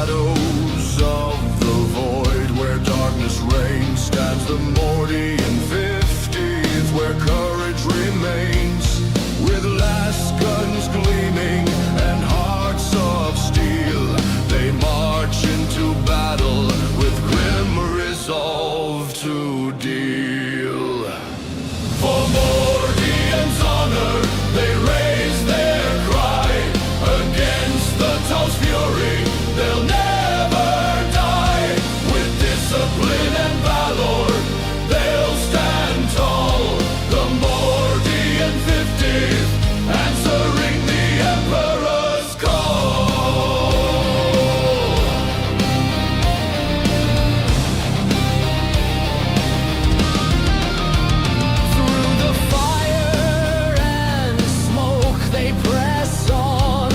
shadows of the void where darkness reigns stands the Mordian 50th, where courage remains, with last guns gleaming and hearts of steel. They march into battle with grim resolve to deal. For Mordian's honor, they raise their cry against the Tau's fury. They'll never die. With discipline and valor, they'll stand tall. The Mordian 50th, answering the Emperor's call. Through the fire and smoke, they press on,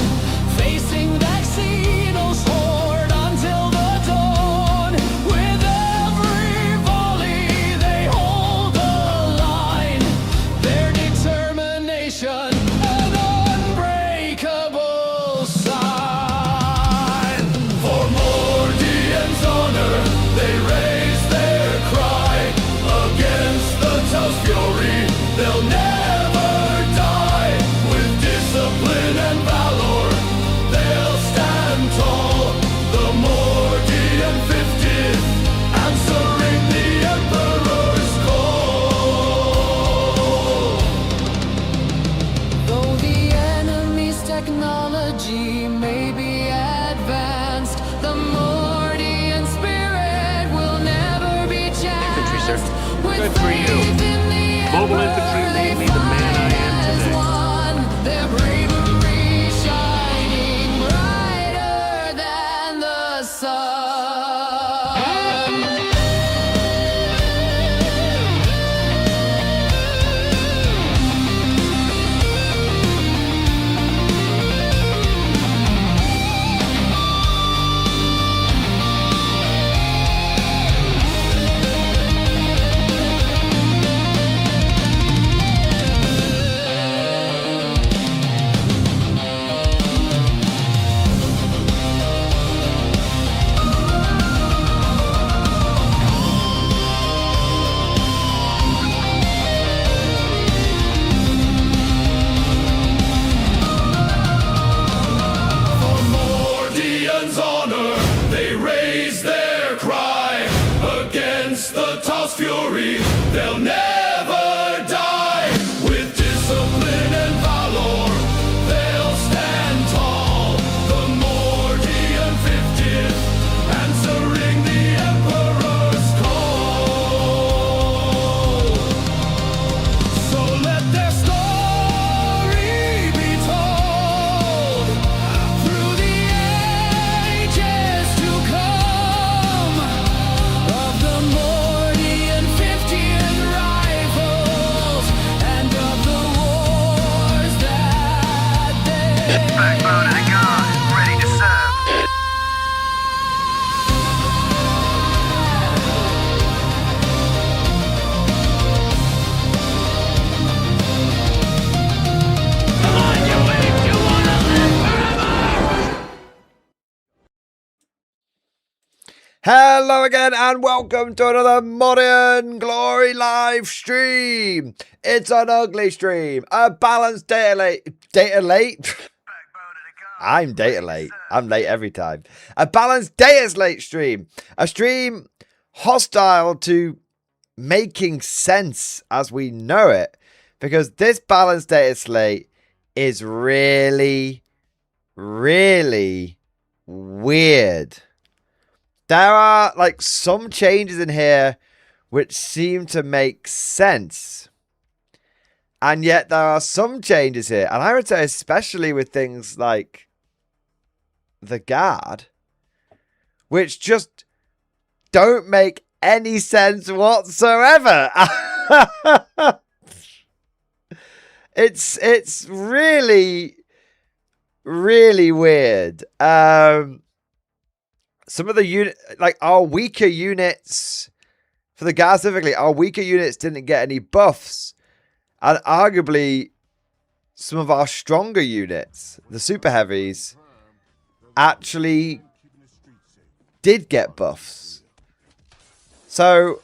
facing Vaccino's horde until the dawn. With every volley, they hold the line. Their determination, an unbreakable sign. For Mordian's honor, they raise their cry against the Tau's fury. They'll never die. With discipline and valor, they'll stand tall. The Mordian 50th, answering the Emperor's call. Though the enemy's technology may be advanced, the Mordian spirit will never be chanced. Infantry, sir. With Good for you. faith in the Mobile Emperor, infantry they made me the man I am fight as today. one. Their bravery shining brighter than the sun. For Mordian's honor, they raise their cry against the Tau's fury. They'll never die. With discipline and valor, they'll stand tall. The Mordian 50th, answering the Emperor's call. So let their story be told through the ages to come, of the Mordian 50th rifles and of the wars that they Backbone of the guard, ready to serve. Hello again and welcome to another Modern Glory live stream. It's an ugly stream, a balanced data late. Backbone of the guard. I'm data late. I'm late every time. A balanced Dataslate stream. A stream hostile to making sense as we know it. Because this balanced Dataslate is really, really weird. There are like some changes in here which seem to make sense. And yet there are some changes here. And I would say especially with things like the guard, which just don't make any sense whatsoever. It's really, really weird. Some of the our weaker units, for the guard specifically, our weaker units didn't get any buffs. And arguably, some of our stronger units, the super heavies, actually did get buffs. So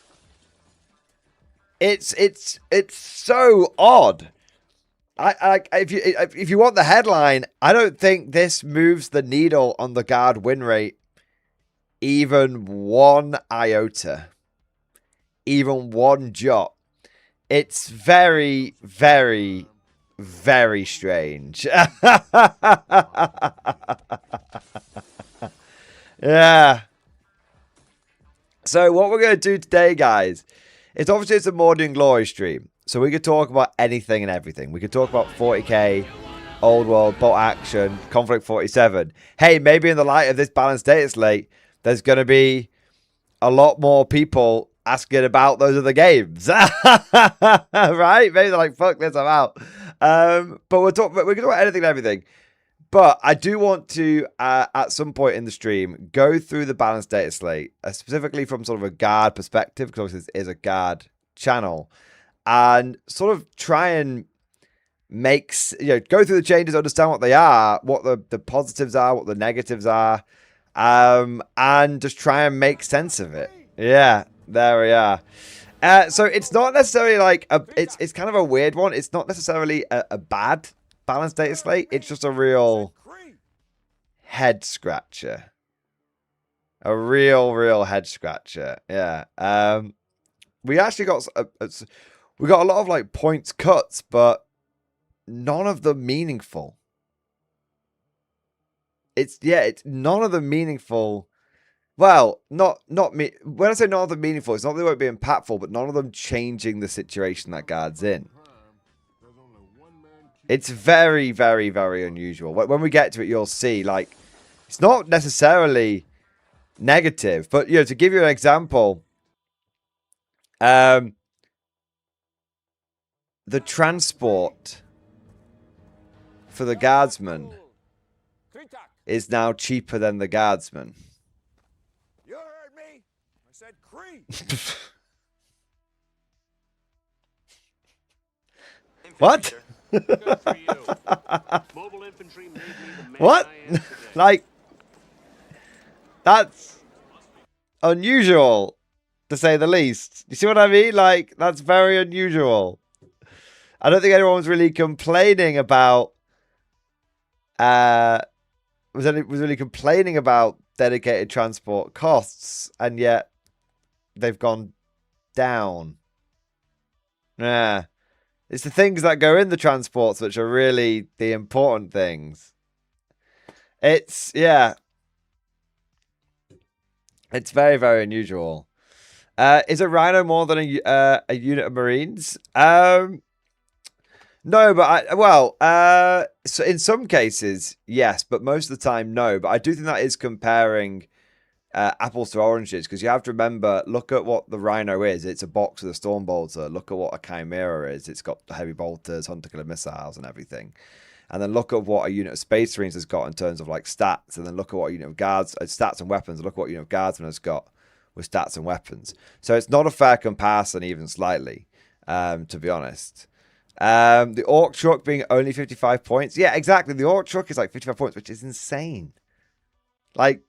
it's so odd. If you want the headline, I don't think this moves the needle on the guard win rate even 1 iota, even 1 jot. It's very, very, very strange. Yeah. So what we're going to do today, guys, is obviously it's a Mordy and Glory stream. So we could talk about anything and everything. We could talk about 40k, Old World, Bolt Action, Conflict 47. Hey, maybe in the light of this balanced Dataslate, there's going to be a lot more people asking about those other games. Right? Maybe they're like, fuck this, I'm out. But we're going to talk about anything and everything. But I do want to, at some point in the stream, go through the balanced Dataslate, specifically from sort of a guard perspective, because obviously this is a guard channel, and sort of try and go through the changes, understand what they are, what the positives are, what the negatives are, and just try and make sense of it. Yeah, there we are. So it's not necessarily like it's kind of a weird one. It's not necessarily a bad balanced Dataslate. It's just a real head scratcher. A real head scratcher. Yeah. We actually got we got a lot of like points cuts, but none of them meaningful. It's none of them meaningful. Well, not me. When I say none of them meaningful, it's not that they won't be impactful, but none of them changing the situation that guard's in. It's very, very, very unusual. When we get to it, you'll see, like, it's not necessarily negative, but, to give you an example, the transport for the guardsman is now cheaper than the guardsman. You heard me. I said Cree. What? What? Like, that's unusual, to say the least. You see what I mean? Like, that's very unusual. I don't think anyone was really complaining about was really complaining about dedicated transport costs, and yet they've gone down. Yeah. It's the things that go in the transports which are really the important things. It's very, very unusual. Is a Rhino more than a unit of Marines? No, but so in some cases, yes, but most of the time, no. But I do think that is comparing apples to oranges, because you have to remember, look at what the Rhino is. It's a box with a Storm Bolter. Look at what a Chimera is. It's got heavy bolters, hunter killer missiles, and everything. And then look at what a unit of Space Marines has got in terms of like stats. And then look at what a unit of guards, stats and weapons. Look at what a unit of guardsmen has got with stats and weapons. So it's not a fair comparison, even slightly, to be honest. The Orc Truck being only 55 points. Yeah, exactly. The Orc Truck is like 55 points, which is insane. Like,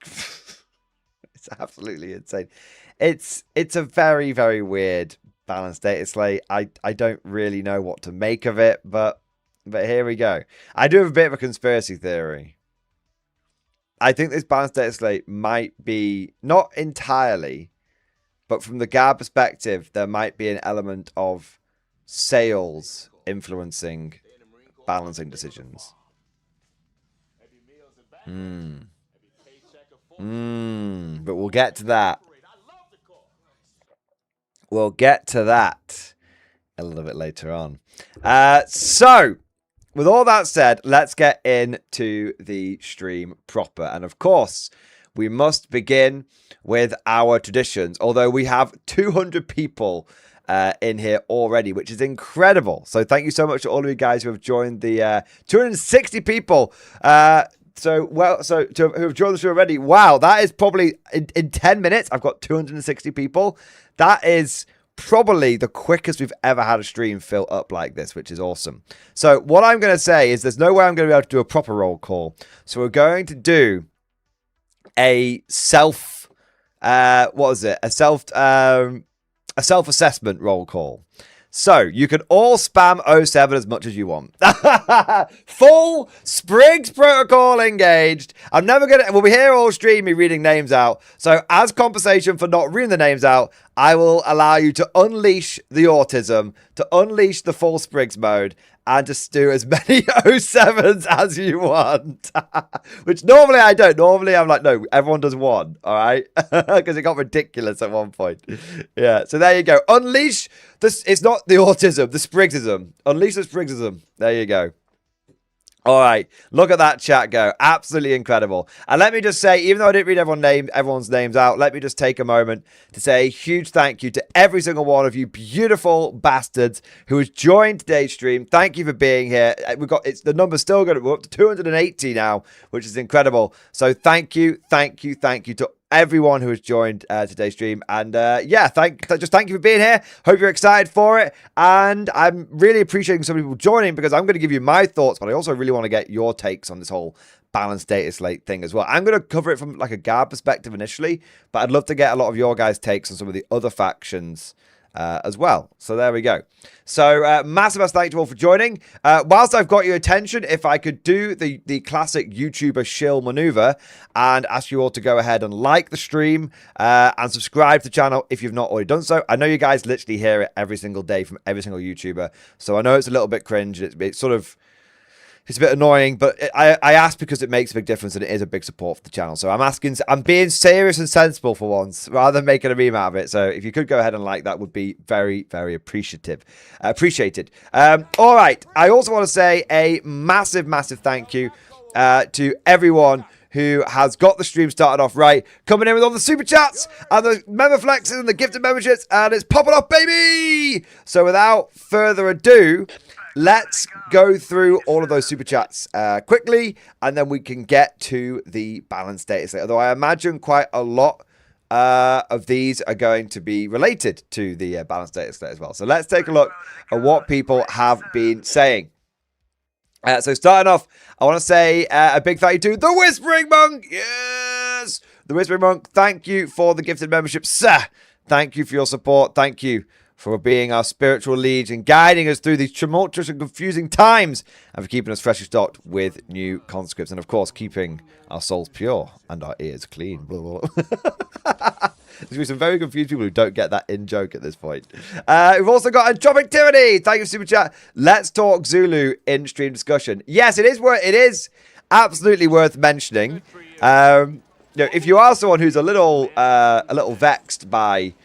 it's absolutely insane. It's a very, very weird balanced Dataslate. I don't really know what to make of it, but here we go. I do have a bit of a conspiracy theory. I think this balanced Dataslate might be, not entirely, but from the guard perspective, there might be an element of sales influencing balancing decisions. But we'll get to that. We'll get to that a little bit later on. So, with all that said, let's get into the stream proper. And of course, we must begin with our traditions. Although we have 200 people in here already, which is incredible. So thank you so much to all of you guys who have joined the 260 people. Who have joined the show already. Wow, that is probably in 10 minutes. I've got 260 people. That is probably the quickest we've ever had a stream fill up like this, which is awesome. So what I'm going to say is there's no way I'm going to be able to do a proper roll call. So we're going to do a self what was it? A self-assessment roll call. So you can all spam 07 as much as you want. Full Sprigs protocol engaged. I'm never gonna. We'll be here all stream me reading names out. So as compensation for not reading the names out, I will allow you to unleash the autism, to unleash the full Sprigs mode, and just do as many 07s as you want. Which normally I don't. Normally I'm like, no, everyone does one. All right, because it got ridiculous at one point. Yeah. So there you go. Unleash this. It's not the autism, the Sprigsism. Unleash the Sprigsism. There you go. All right, look at that chat go. Absolutely incredible. And let me just say, even though I didn't read everyone's names out, let me just take a moment to say a huge thank you to every single one of you beautiful bastards who has joined today's stream. Thank you for being here. The number's still going to go up to 280 now, which is incredible. So thank you to everyone who has joined today's stream, and yeah, thank you for being here. Hope you're excited for it, and I'm really appreciating some people joining, because I'm going to give you my thoughts, but I also really want to get your takes on this whole balanced data slate thing as well. I'm going to cover it from like a guard perspective initially, but I'd love to get a lot of your guys' takes on some of the other factions as well. So there we go. So massive thank you all for joining. Whilst I've got your attention, if I could do the classic YouTuber shill maneuver and ask you all to go ahead and like the stream and subscribe to the channel if you've not already done so. I know you guys literally hear it every single day from every single YouTuber, so I know it's a little bit cringe. It's sort of... It's a bit annoying, but I ask because it makes a big difference and it is a big support for the channel. So I'm being serious and sensible for once, rather than making a meme out of it. So if you could go ahead and like, that would be very, very appreciated. All right. I also want to say a massive, massive thank you to everyone who has got the stream started off right, coming in with all the super chats and the member flexes and the gifted memberships, and it's popping off, baby! So without further ado, let's go through all of those super chats quickly, and then we can get to the balanced data set. Although I imagine quite a lot of these are going to be related to the balanced data set as well. So let's take a look at what people have been saying. So starting off, I want to say a big thank you to the Whispering Monk. Yes! The Whispering Monk, thank you for the gifted membership, sir. Thank you for your support. Thank you for being our spiritual lead and guiding us through these tumultuous and confusing times, and for keeping us freshly stocked with new conscripts, and of course keeping our souls pure and our ears clean. Blah, blah, blah. There's going to be some very confused people who don't get that in-joke at this point. We've also got Anthropic Tyranny. Thank you for super chat. Let's talk Zulu in stream discussion. Yes, it is absolutely worth mentioning. If you are someone who's a little vexed by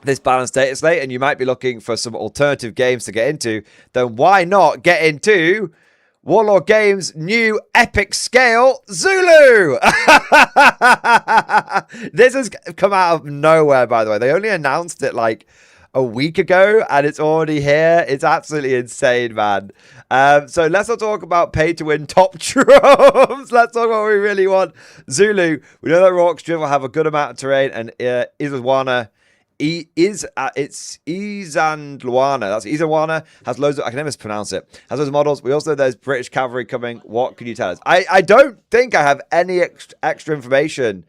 this balanced data slate, and you might be looking for some alternative games to get into, then why not get into Warlord Games' new epic scale Zulu? This has come out of nowhere, by the way. They only announced it like a week ago, and it's already here. It's absolutely insane, man. So let's not talk about pay-to-win top trumps. Let's talk about what we really want. Zulu. We know that Rorke's will have a good amount of terrain, and Isandlwana. It's Isandlwana. That's Isandlwana. Has loads of, I can never pronounce it. Has loads of models. We also know there's British cavalry coming. What can you tell us? I don't think I have any extra information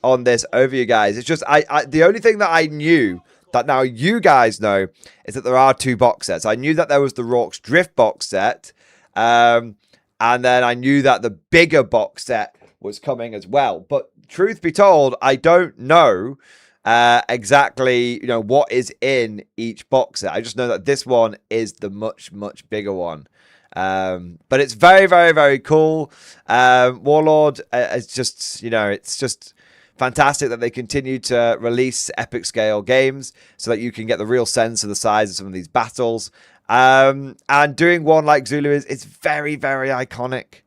on this over you guys. It's just the only thing that I knew that now you guys know is that there are two box sets. I knew that there was the Rorke's Drift box set, and then I knew that the bigger box set was coming as well. But truth be told, I don't know exactly what is in each box set. I just know that this one is the much bigger one, but it's very, very, very cool. Warlord is just it's just fantastic that they continue to release epic scale games so that you can get the real sense of the size of some of these battles, and doing one like Zulu it's very, very iconic.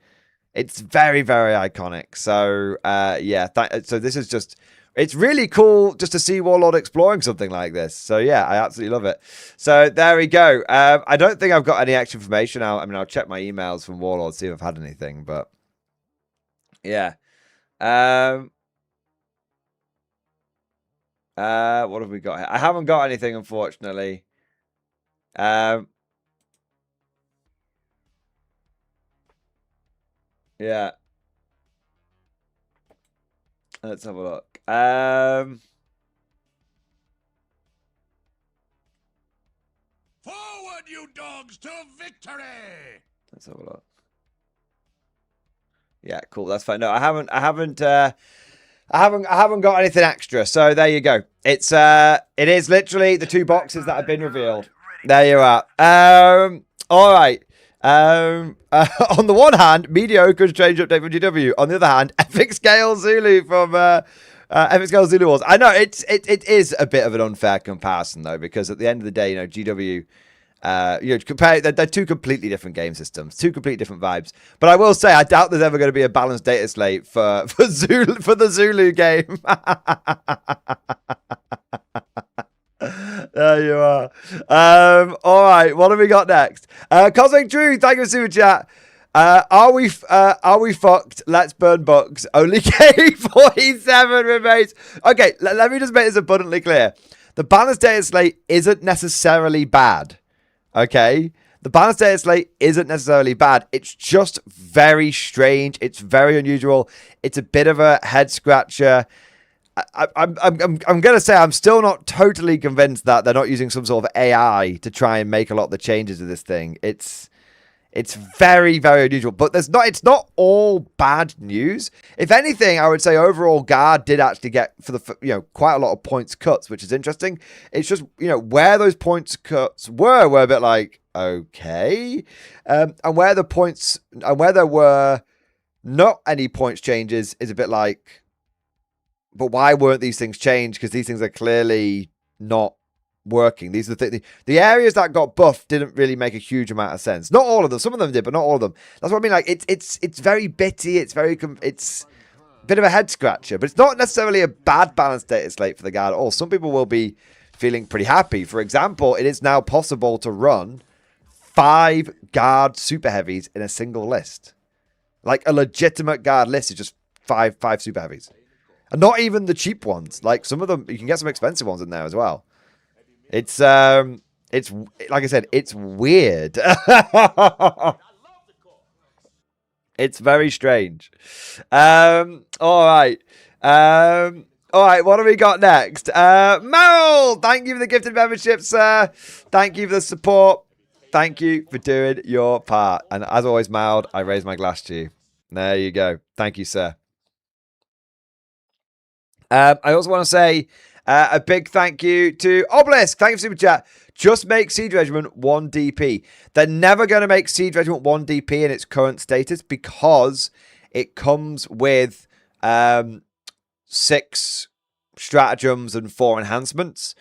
It's very, very iconic. So yeah, so this is just, it's really cool just to see Warlord exploring something like this. So yeah, I absolutely love it. So there we go. I don't think I've got any extra information out. I mean, I'll check my emails from Warlord, see if I've had anything, but yeah. What have we got here? I haven't got anything, unfortunately. Yeah. Let's have a look. Forward, you dogs, to victory! Let's have a look. Yeah, cool. That's fine. No, I haven't got anything extra. So there you go. It is literally the 2 boxes that have been revealed. There you are. All right. On the one hand, mediocre strange update from GW. On the other hand, epic scale Zulu from epic scale Zulu Wars. I know it is a bit of an unfair comparison though, because at the end of the day, you know, GW. Compare they're 2 completely different game systems, 2 completely different vibes. But I will say, I doubt there's ever going to be a balanced data slate for the Zulu game. There you are. All right, what have we got next? Cosmic Drew, thank you for super chat. Are we fucked? Let's burn books. Only K47 remains. Okay, let me just make this abundantly clear. The balanced data slate isn't necessarily bad. Okay, the balanced data slate isn't necessarily bad. It's just very strange. It's very unusual. It's a bit of a head scratcher. I'm gonna say I'm still not totally convinced that they're not using some sort of AI to try and make a lot of the changes to this thing. It's very, very unusual, but it's not all bad news. If anything, I would say overall Guard did actually get quite a lot of points cuts, which is interesting. It's just, where those points cuts were a bit like, okay. And where there were not any points changes is a bit like, but why weren't these things changed? Because these things are clearly not working. These are the areas that got buffed didn't really make a huge amount of sense. Not all of them. Some of them did, but not all of them. That's what I mean. Like it's very bitty. It's a bit of a head scratcher, but it's not necessarily a bad balanced data slate for the Guard at all. Some people will be feeling pretty happy. For example, it is now possible to run 5 Guard super heavies in a single list. Like a legitimate Guard list is just five super heavies, and not even the cheap ones. Like some of them, you can get some expensive ones in there as well. It's like I said, it's weird. It's very strange. All right. All right, what have we got next? Meryl, thank you for the gifted membership, sir. Thank you for the support. Thank you for doing your part. And as always, Mild, I raise my glass to you. There you go. Thank you, sir. I also want to say a big thank you to Obelisk. Thank you for super chat. Just make Siege Regiment 1 DP. They're never going to make Siege Regiment 1 DP in its current status because it comes with 6 stratagems and 4 enhancements.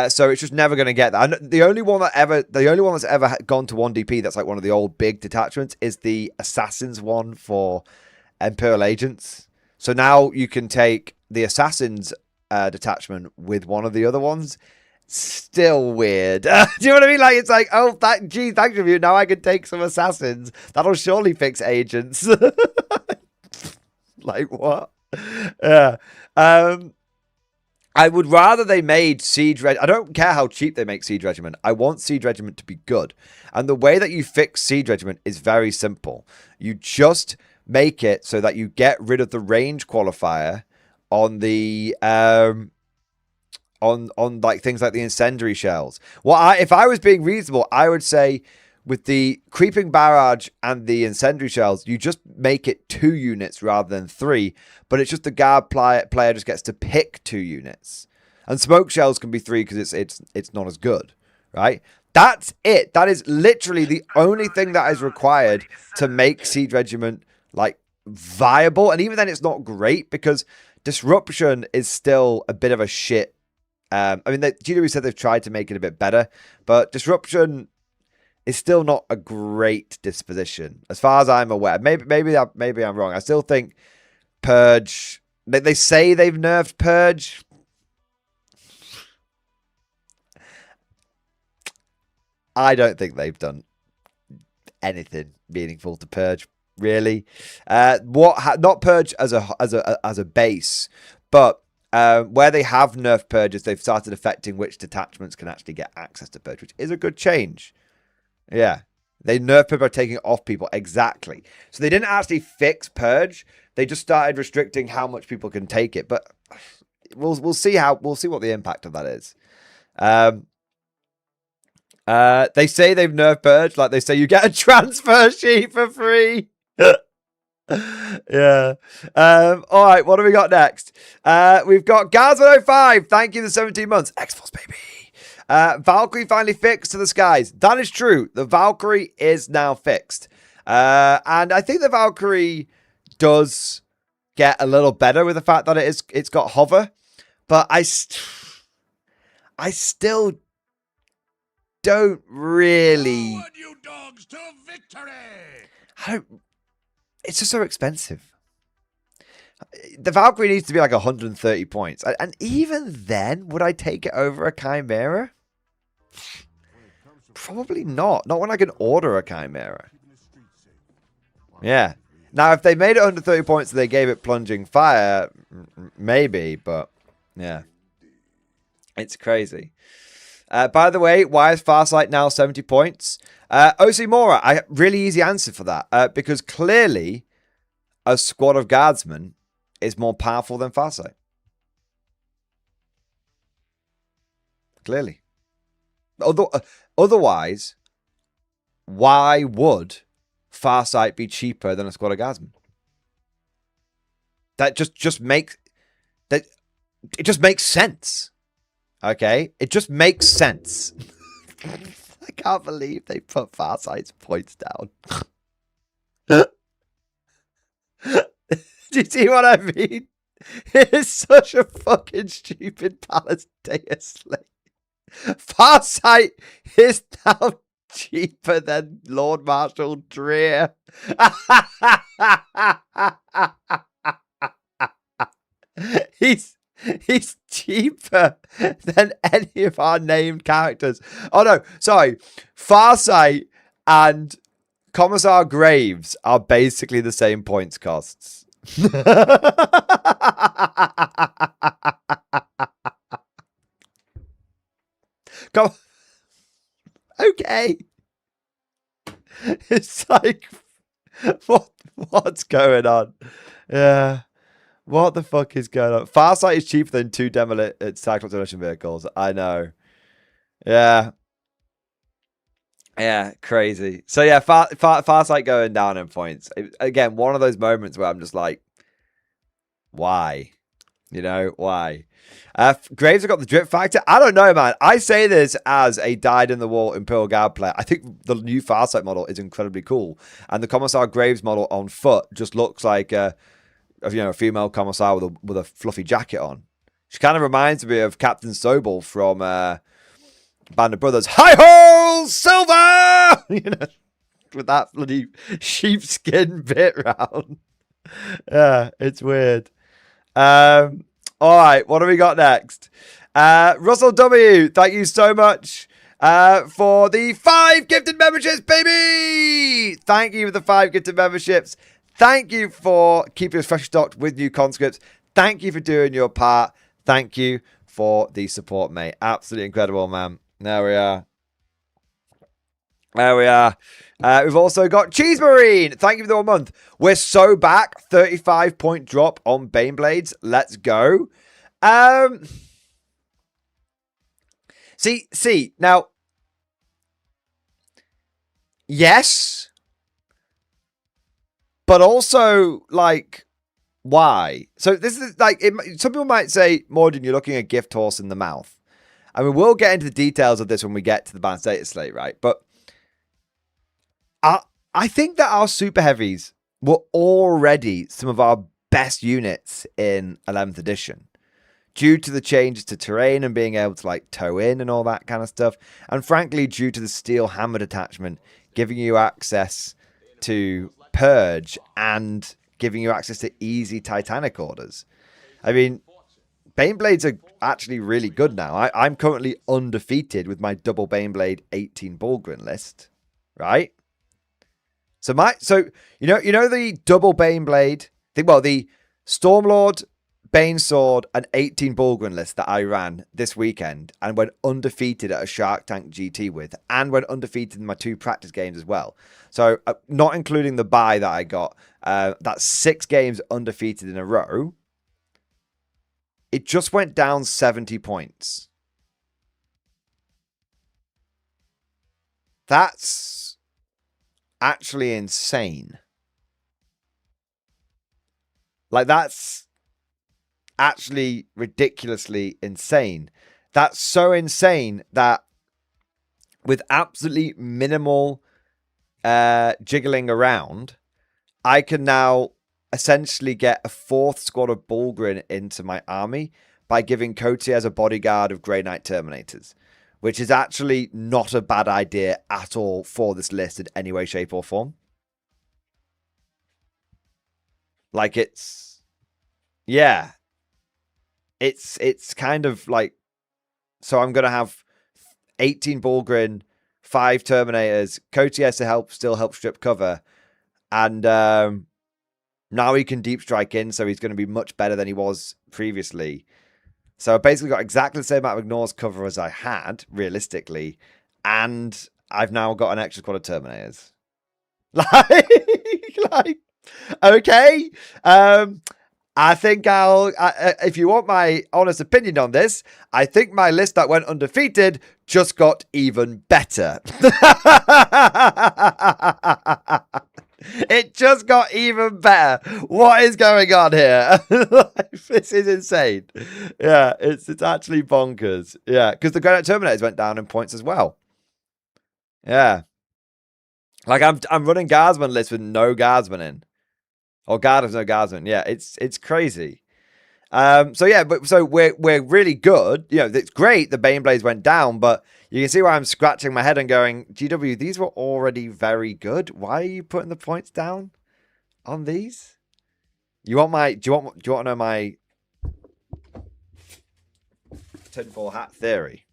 So it's just never going to get that. The only one that's ever gone to 1 DP that's like one of the old big detachments is the Assassins one for Imperial Agents. So now you can take the Assassins detachment with one of the other ones. Still weird. Do you know what I mean? Like, it's like, oh, thanks for you. Now I can take some Assassins. That'll surely fix Agents. Like, what? Yeah. I would rather they made Siege Regiment. I don't care how cheap they make Siege Regiment. I want Siege Regiment to be good. And the way that you fix Siege Regiment is very simple. You just make it so that you get rid of the range qualifier on the on like things like the incendiary shells. If I was being reasonable, I would say with the creeping barrage and the incendiary shells, you just make it 2 units rather than 3. But it's just the Guard player just gets to pick 2 units, and smoke shells can be 3 because it's not as good, right? That's it. That is literally the only thing that is required to make Siege Regiment like viable, and even then, it's not great because Disruption is still a bit of a shit. I mean, GW said they've tried to make it a bit better, but Disruption is still not a great disposition, as far as I'm aware. Maybe I'm wrong. I still think Purge. They say they've nerfed Purge. I don't think they've done anything meaningful to Purge, really. Not Purge as a base, but where they have nerfed Purges, they've started affecting which detachments can actually get access to Purge, which is a good change. Yeah. They nerfed Purge by taking it off people. Exactly. So they didn't actually fix Purge. They just started restricting how much people can take it, but we'll see what the impact of that is. They say they've nerfed Purge, like they say you get a transfer sheet for free. Yeah. All right, what do we got next? We've got Gaz105. Thank you for 17 months. X-Force, baby. Valkyrie finally fixed to the skies. That is true. The Valkyrie is now fixed. And I think the Valkyrie does get a little better with the fact that it's got hover. But I still don't really. Forward, you dogs, to victory! It's just so expensive. The Valkyrie needs to be like 130 points. And even then, would I take it over a Chimera? Probably not. Not when I can order a Chimera. Yeah. Now, if they made it under 30 points and they gave it plunging fire, maybe, but yeah. It's crazy. By the way, why is Farsight now 70 points? OC Mora, really easy answer for that. Because clearly, a squad of guardsmen is more powerful than Farsight. Clearly. Otherwise, why would Farsight be cheaper than a squad of guardsmen? That just makes sense. Okay? It just makes sense. I can't believe they put Farsight's points down. Do you see what I mean? It's such a fucking stupid Palace Dataslate. Farsight is now cheaper than Lord Marshal Dreer. He's cheaper than any of our named characters. Oh no, sorry. Farsight and Commissar Graves are basically the same points costs. Come. Okay. It's like, what's going on? Yeah. What the fuck is going on? Farsight is cheaper than 2 Cyclops demolition vehicles. I know. Yeah. Yeah, crazy. So yeah, Farsight going down in points. Again, one of those moments where I'm just like, why? You know, why? Graves have got the drip factor. I don't know, man. I say this as a dyed-in-the-wall Imperial Guard player. I think the new Farsight model is incredibly cool. And the Commissar Graves model on foot just looks like a female Commissar with a fluffy jacket on. She kind of reminds me of Captain Sobel from Band of Brothers. Hi-ho, Silver! You know, with that bloody sheepskin bit round. Yeah, it's weird. All right, what do we got next? Russell W, thank you so much for the 5 gifted memberships, baby! Thank you for the 5 gifted memberships. Thank you for keeping us fresh stocked with new conscripts. Thank you for doing your part. Thank you for the support, mate. Absolutely incredible, man. There we are. There we are. We've also got Cheese Marine. Thank you for the 1 month. We're so back. 35-point drop on Baneblades. Let's go. See. Now, yes. But also, like, why? So this is like, some people might say, Morden, you're looking a gift horse in the mouth. I mean, we'll get into the details of this when we get to the balanced data slate, right? But I think that our super heavies were already some of our best units in 11th edition due to the changes to terrain and being able to like tow in and all that kind of stuff. And frankly, due to the steel hammered attachment, giving you access to Purge and giving you access to easy Titanic orders. I mean, Baneblades are actually really good now. I'm currently undefeated with my double Baneblade 18 Bulgrin list, right? So you know the double Baneblade, the Stormlord, Banesword, and 18 Bulgrin list that I ran this weekend and went undefeated at a Shark Tank GT with, and went undefeated in my 2 practice games as well. So not including the buy that I got That's 6 games undefeated in a row. It just went down 70 points. That's actually insane. Like, that's actually ridiculously insane. That's so insane that with absolutely minimal jiggling around, I can now essentially get a 4th squad of Bulgrin into my army by giving Cotiers a bodyguard of Grey Knight Terminators, which is actually not a bad idea at all for this list in any way, shape, or form. Like, it's... Yeah. It's kind of like... So I'm going to have 18 Bulgrin, 5 Terminators, Cotiers to still help strip cover, and now he can deep strike in, so he's going to be much better than he was previously. So I basically got exactly the same amount of ignores cover as I had, realistically, and I've now got an extra squad of Terminators. Like, okay. I think if you want my honest opinion on this, I think my list that went undefeated just got even better. It just got even better. What is going on here? This is insane. Yeah, it's actually bonkers. Yeah, because the Granite Terminators went down in points as well. Yeah. Like, I'm running Guardsman lists with no Guardsman in. Or Guard with no Guardsman. Yeah, it's crazy. So yeah, so we're really good. You know, it's great the Baneblades went down, but you can see why I'm scratching my head and going, GW, these were already very good. Why are you putting the points down on these? You want my do you want to know my tinfoil hat theory?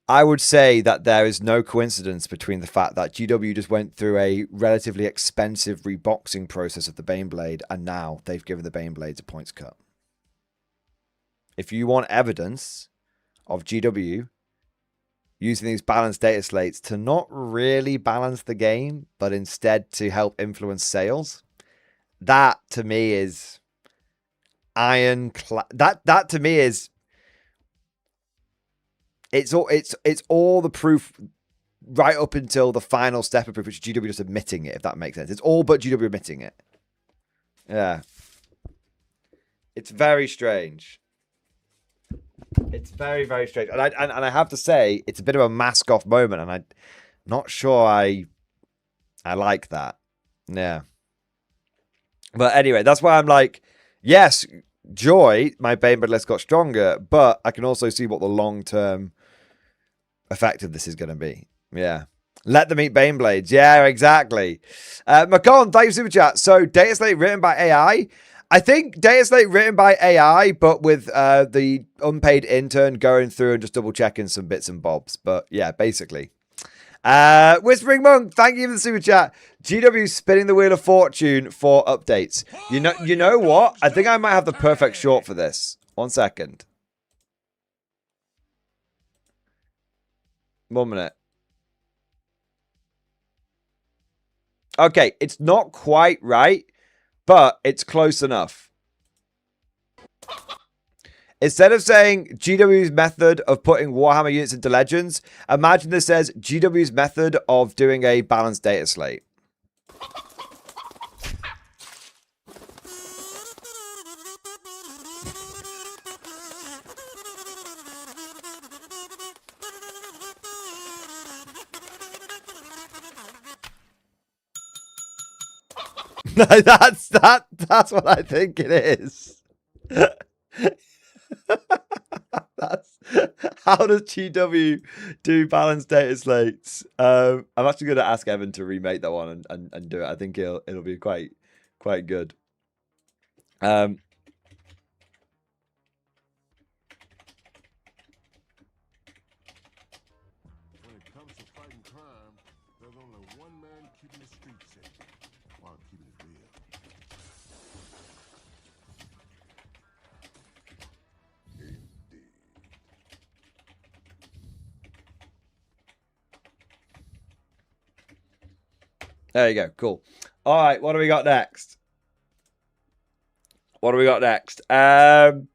I would say that there is no coincidence between the fact that GW just went through a relatively expensive reboxing process of the Baneblade, and now they've given the Baneblades a points cut. If you want evidence of GW using these balanced data slates to not really balance the game, but instead to help influence sales, that to me is that to me is it's all the proof right up until the final step of proof, which is GW just admitting it, if that makes sense. It's all but GW admitting it. Yeah. It's very strange. It's very, very strange. And I have to say, it's a bit of a mask off moment, and I'm not sure I like that. Yeah. But anyway, that's why I'm like, yes, joy, my Baneblade list got stronger, but I can also see what the long-term effect of this is going to be. Yeah. Let them eat Baneblades. Yeah, exactly. Macon, thank you for super chat. So, Dataslate written by AI. I think Dataslate written by AI, but with the unpaid intern going through and just double checking some bits and bobs. But yeah, basically. Whispering Monk, thank you for the super chat. GW spinning the wheel of fortune for updates. You know what? I think I might have the perfect short for this. 1 second. 1 minute. Okay, it's not quite right, but it's close enough. Instead of saying GW's method of putting Warhammer units into Legends, imagine this says GW's method of doing a balanced data slate. That's what I think it is. That's how does GW do balanced data slates? I'm actually going to ask Evan to remake that one and do it. I think it'll be quite good. When it comes to fighting crime, there's only one man keeping the streets safe while keeping it real. Indeed. There you go. Cool. All right, what do we got next? What do we got next? Margaret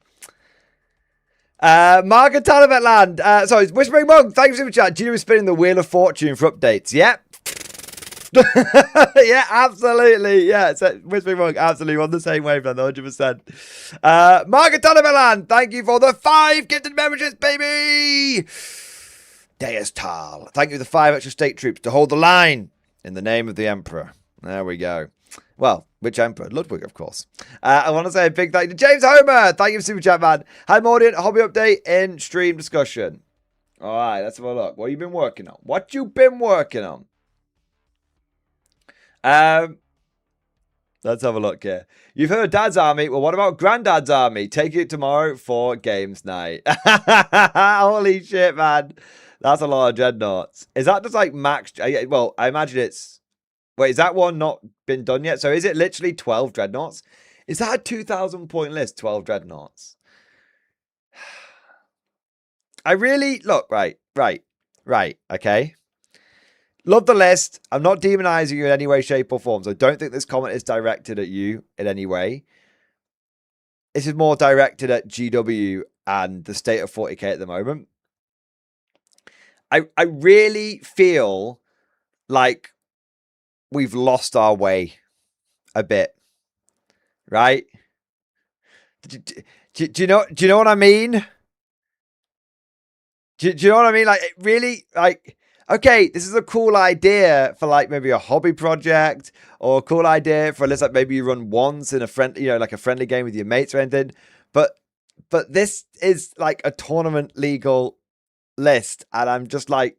Talibatland. Sorry, Whispering Monk. Thank you for the chat. Gino is spinning the Wheel of Fortune for updates. Yep. Yeah, absolutely. Yeah, so Whispering Monk, absolutely on the same wavelength, 100%. Margaret Talibatland. Thank you for the 5 gifted memberships, baby. Deus Tal. Thank you for the 5 extra state troops to hold the line in the name of the Emperor. There we go. Well, which Emperor? Ludwig, of course. I want to say a big thank you to James Homer. Thank you for Super Chat, man. Hi, Mordian. Hobby update in stream discussion. All right, let's have a look. What have you been working on? What you been working on? Let's have a look here. You've heard Dad's Army. Well, what about Granddad's Army? Take it tomorrow for games night. Holy shit, man. That's a lot of dreadnoughts. Is that just like max? Well, I imagine it's... Wait, is that one not been done yet? So is it literally 12 dreadnoughts? Is that a 2,000 point list, 12 dreadnoughts? I really... Look, right, okay. Love the list. I'm not demonizing you in any way, shape, or form. So don't think this comment is directed at you in any way. This is more directed at GW and the state of 40k at the moment. I really feel like we've lost our way a bit, right? Do you know what I mean? Do you know what I mean? Like, it really, like, okay, this is a cool idea for like maybe a hobby project, or a cool idea for a list like maybe you run once in a friend, you know, like a friendly game with your mates or anything. But this is like a tournament legal list, and I'm just like,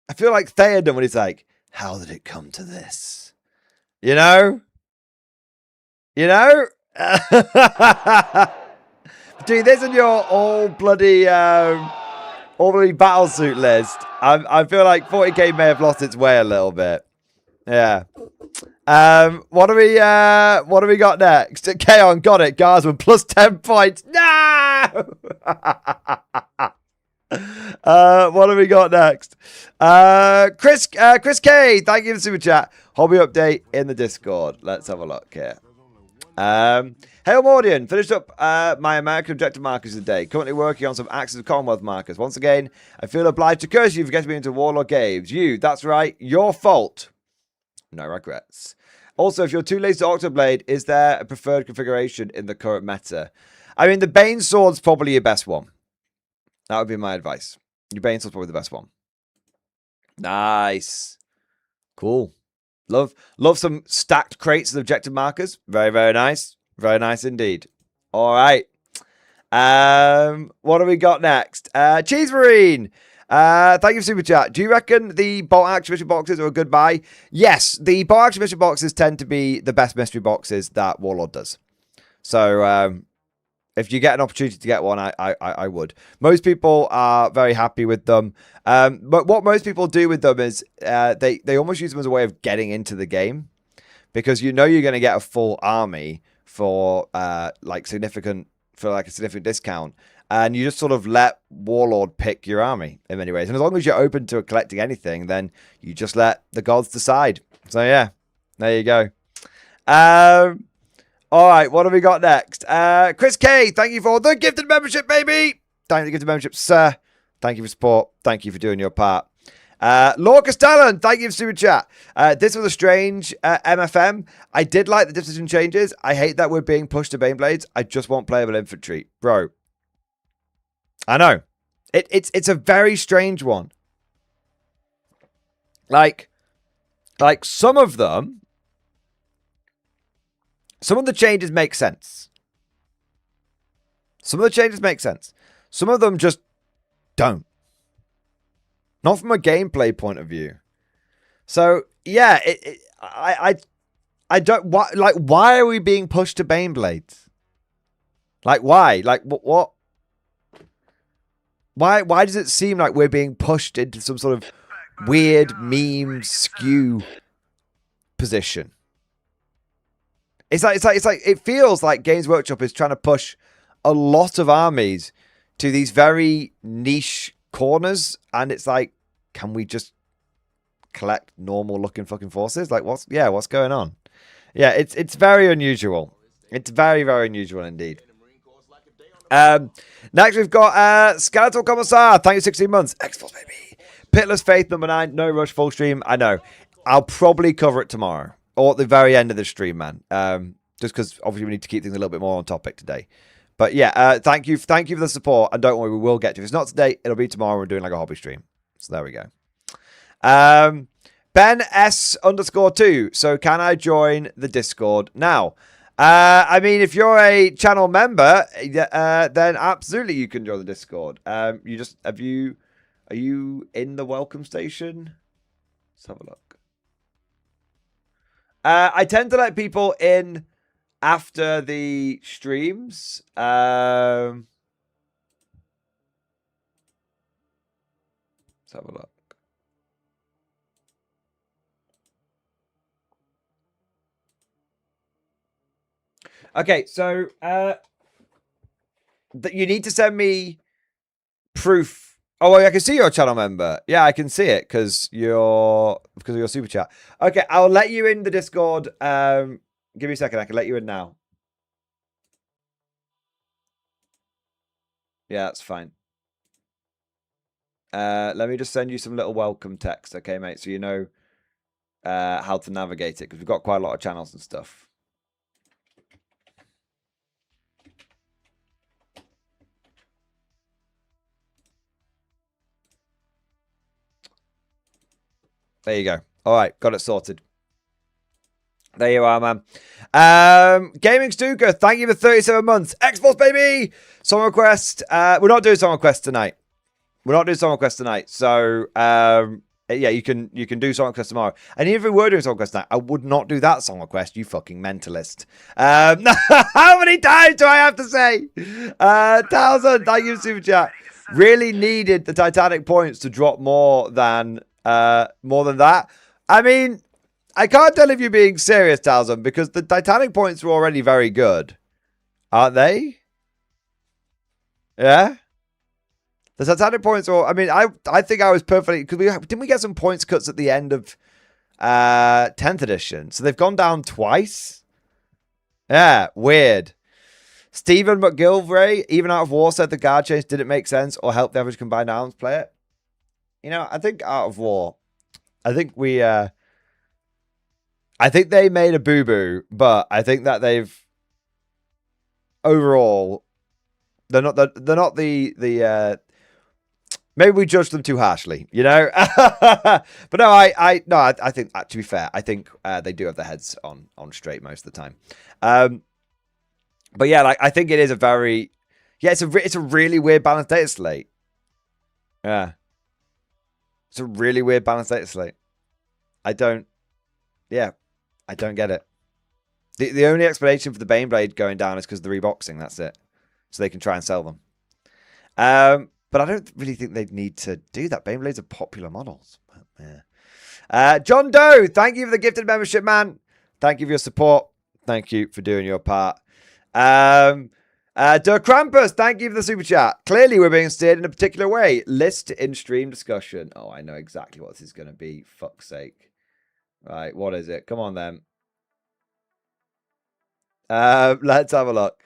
I feel like Theoden when he's like, how did it come to this? You know? Between this and your all bloody battlesuit list, I feel like 40k may have lost its way a little bit. Yeah. What do we got next? Kaon got it. Guardsman plus 10 points. No! What do we got next? Chris K, thank you for the super chat. Hobby update in the Discord. Let's have a look here. Hail Mordian, finished up my American objective markers today. Currently working on some Axis of Commonwealth markers. Once again, I feel obliged to curse you for getting me into Warlord games. That's right, your fault. No regrets. Also, if you're too lazy to Octoblade, is there a preferred configuration in the current meta? I mean, the Bane Sword's probably your best one. That would be my advice. Your Bane Sword's probably the best one. Nice. Cool. Love some stacked crates of objective markers. Very, very nice. Very nice indeed. All right. What do we got next? Cheese Marine. Thank you for super chat. Do you reckon the Bolt Action Mission boxes are a good buy? Yes, the Bolt Action Mission boxes tend to be the best mystery boxes that Warlord does. So if you get an opportunity to get one, I would. Most people are very happy with them. But what most people do with them is they almost use them as a way of getting into the game, because you know you're going to get a full army for a significant discount. And you just sort of let Warlord pick your army in many ways. And as long as you're open to collecting anything, then you just let the gods decide. So yeah, there you go. All right, what have we got next? Chris K, thank you for the gifted membership, baby. Thank you for the gifted membership, sir. Thank you for support. Thank you for doing your part. Laura Castellan, thank you for super chat. This was a strange MFM. I did like the decision changes. I hate that we're being pushed to Baneblades. I just want playable infantry. Bro. I know. It's a very strange one. Like some of them, some of the changes make sense. Some of them just don't. Not from a gameplay point of view. So yeah, I don't. Why are we being pushed to Baneblades? Like why? Like what? Why does it seem like we're being pushed into some sort of weird meme skew position? It's like it feels like Games Workshop is trying to push a lot of armies to these very niche corners, and it's like, can we just collect normal looking fucking forces? Like, what's going on? Yeah, it's very unusual. It's very, very unusual indeed. Next we've got Skeletal Commissar. Thank you, 16 months. X-Force, baby. Pitless Faith, number 9. No rush, full stream. I know. I'll probably cover it tomorrow. Or at the very end of the stream, man. Just because obviously we need to keep things a little bit more on topic today. But yeah, thank you for the support. And don't worry, we will get to it. If it's not today, it'll be tomorrow. We're doing like a hobby stream. So there we go. Ben S_2. So can I join the Discord now? I mean, if you're a channel member, then absolutely you can join the Discord. Are you in the welcome station? Let's have a look. I tend to let people in after the streams. Let's have a look. Okay, so you need to send me proof. Oh, I can see you're a channel member. Yeah, I can see it because of your super chat. Okay, I'll let you in the Discord. Give me a second. I can let you in now. Yeah, that's fine. Let me just send you some little welcome text, okay, mate? So you know how to navigate it because we've got quite a lot of channels and stuff. There you go. All right, got it sorted. There you are, man. Gaming Stuka, thank you for 37 months. X-Force, baby! Song request. We're not doing song request tonight. So, yeah, you can do song request tomorrow. And even if we were doing song request tonight, I would not do that song request, you fucking mentalist. How many times do I have to say? 1,000, thank you, Super Chat. Really needed the Titanic points to drop more than that. I mean, I can't tell if you're being serious, Talzum, because the Titanic points were already very good. Aren't they? Yeah? The Titanic points were... I mean, I think I was perfectly... Because didn't we get some points cuts at the end of 10th edition? So they've gone down twice? Yeah, weird. Stephen McGilvray, even out of war, said the guard change didn't make sense or help the average combined arms player. You know, I think out of war, I think they made a boo-boo, but I think that they've overall they're not the maybe we judged them too harshly, you know. But no, I think to be fair, I think they do have their heads on straight most of the time. But yeah, like I think it is a very it's a really weird balanced data slate. Yeah. It's a really weird balanced data slate. I don't get it. The only explanation for the Baneblade going down is because of the reboxing. That's it. So they can try and sell them. But I don't really think they'd need to do that. Baneblades are popular models. But, yeah. John Doe, thank you for the gifted membership, man. Thank you for your support. Thank you for doing your part. Der Krampus, thank you for the super chat. Clearly, we're being steered in a particular way. List in stream discussion. Oh, I know exactly what this is going to be. Fuck's sake. Right, what is it? Come on, then. Let's have a look.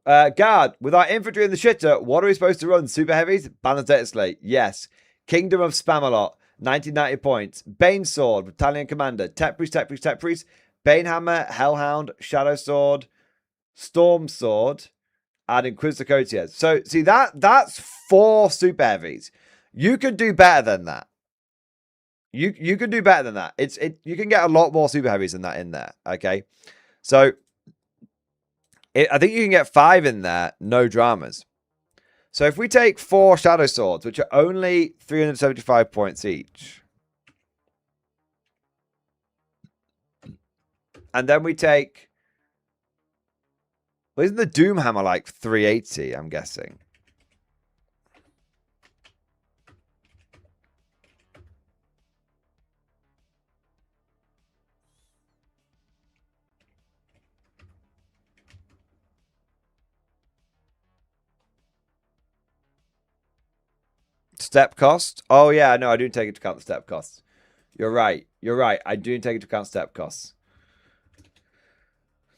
Guard, with our infantry in the shitter, what are we supposed to run? Super heavies? Balanced data slate. Yes. Kingdom of Spamalot. 1990 points. Bane Sword. Battalion Commander. Tech Priest. Banehammer. Hellhound. Shadow Sword. Storm Sword. And Inquisitor Cotiers. So, see, that's 4 super heavies. You could do better than that. You can do better than that. You can get a lot more super heavies than that in there. Okay. So, I think you can get 5 in there. No dramas. So, if we take 4 Shadow Swords, which are only 375 points each. And then we take... Well, isn't the Doomhammer like 380, I'm guessing? Step cost. Oh yeah, no, I do take into account the step costs. You're right. You're right. I do take into account step costs.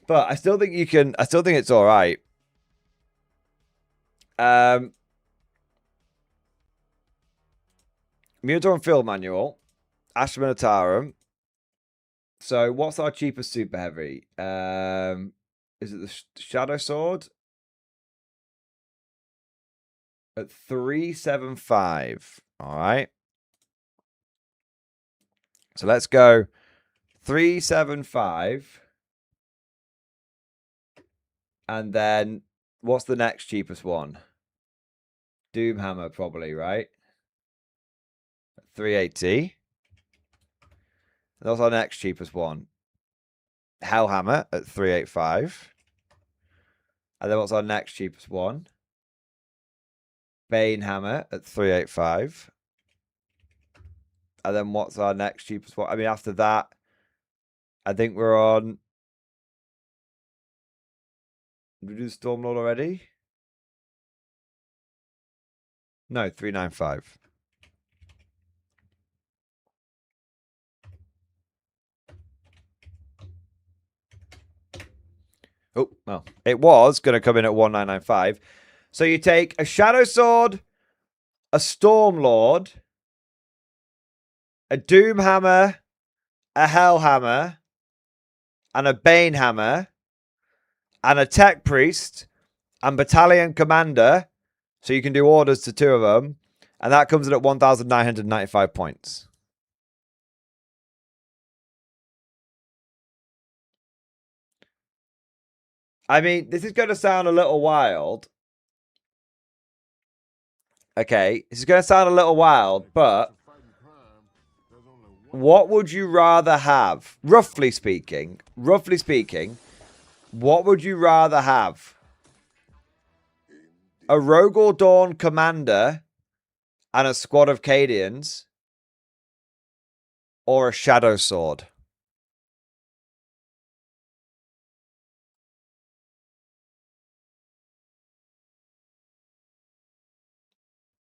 But I still think you can. I still think it's all right. Minotaur and Field Manual. Astra Minotaurum. So what's our cheapest super heavy? Is it the Shadow Sword? At 375. All right. So let's go 375. And then what's the next cheapest one? Doomhammer, probably, right? 380. That's our next cheapest one. Hellhammer at 385. And then what's our next cheapest one? Banehammer at 385. And then what's our next cheapest one? I mean, after that, I think we're on... Did we do Stormlord already? No, 395. Oh, well, it was going to come in at 1995. So you take a Shadow Sword, a Stormlord, a Doomhammer, a Hellhammer, and a Banehammer, and a Tech Priest, and Battalion Commander, so you can do orders to 2 of them, and that comes in at 1,995 points. I mean, this is going to sound a little wild. Okay, this is going to sound a little wild, but what would you rather have? Roughly speaking, what would you rather have? A Rogor Dawn commander and a squad of Cadians, or a Shadow Sword?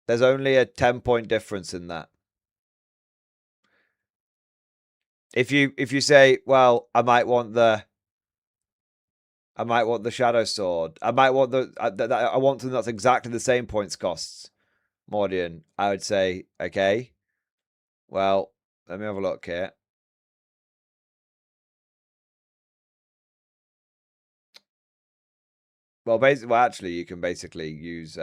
There's only a 10-point difference in that. If you say, well, I might want the Shadow Sword. I might want I want something that's exactly the same points costs. Mordian, I would say, okay. Well, let me have a look here. Well, actually, you can basically use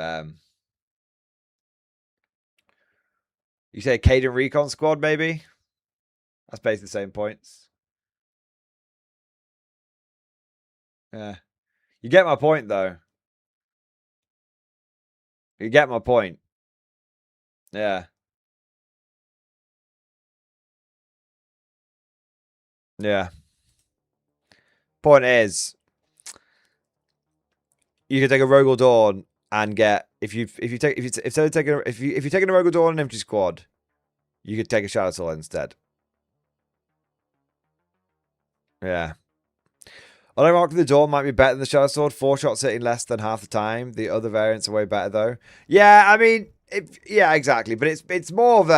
you say Caden Recon Squad, maybe? That's basically the same points. Yeah. You get my point, though. You get my point. Yeah. Yeah. Point is, you can take a Rogor Dawn and get if you take a Rogor Dawn and empty squad, you could take a Shadow Sword instead. Yeah. Although Mark of the Dawn might be better than the Shadow Sword, 4 shots hitting less than half the time. The other variants are way better though. Yeah, I mean, yeah, exactly. But it's more of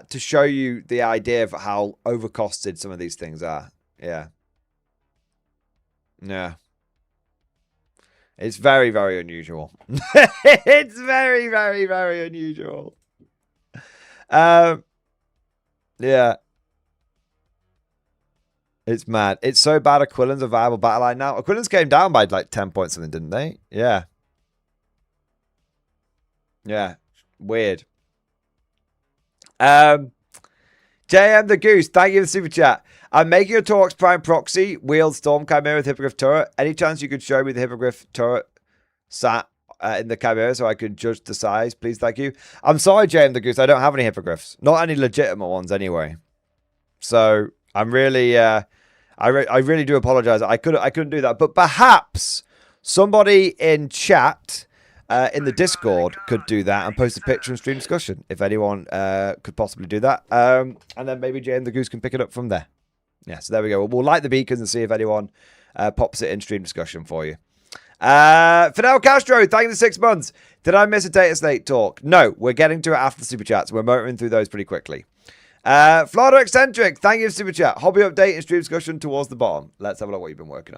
to show you the idea of how overcosted some of these things are. Yeah. Yeah. It's very, very unusual. It's very, very, very unusual. Yeah. It's mad. It's so bad Aquilon's a viable battle line now. Aquilon's came down by like 10 points something, didn't they? Yeah. Yeah. Weird. JM the Goose, thank you for the super chat. I'm making a Torx Prime proxy, wheeled Storm Chimera with Hippogriff turret. Any chance you could show me the Hippogriff turret sat in the Chimera so I could judge the size, please? Thank you. I'm sorry, JM the Goose, I don't have any Hippogriffs. Not any legitimate ones, anyway. So I'm really, I really do apologize. I couldn't do that. But perhaps somebody in chat, in the Discord, could do that and post a picture and stream discussion. If anyone could possibly do that, and then maybe JM the Goose can pick it up from there. Yeah, so there we go. We'll light the beacons and see if anyone pops it in stream discussion for you. Fidel Castro, thank you for 6 months. Did I miss a Dataslate talk? No, we're getting to it after the super chats. We're motoring through those pretty quickly. Florida Eccentric, thank you for super chat. Hobby update and stream discussion towards the bottom. Let's have a look what you've been working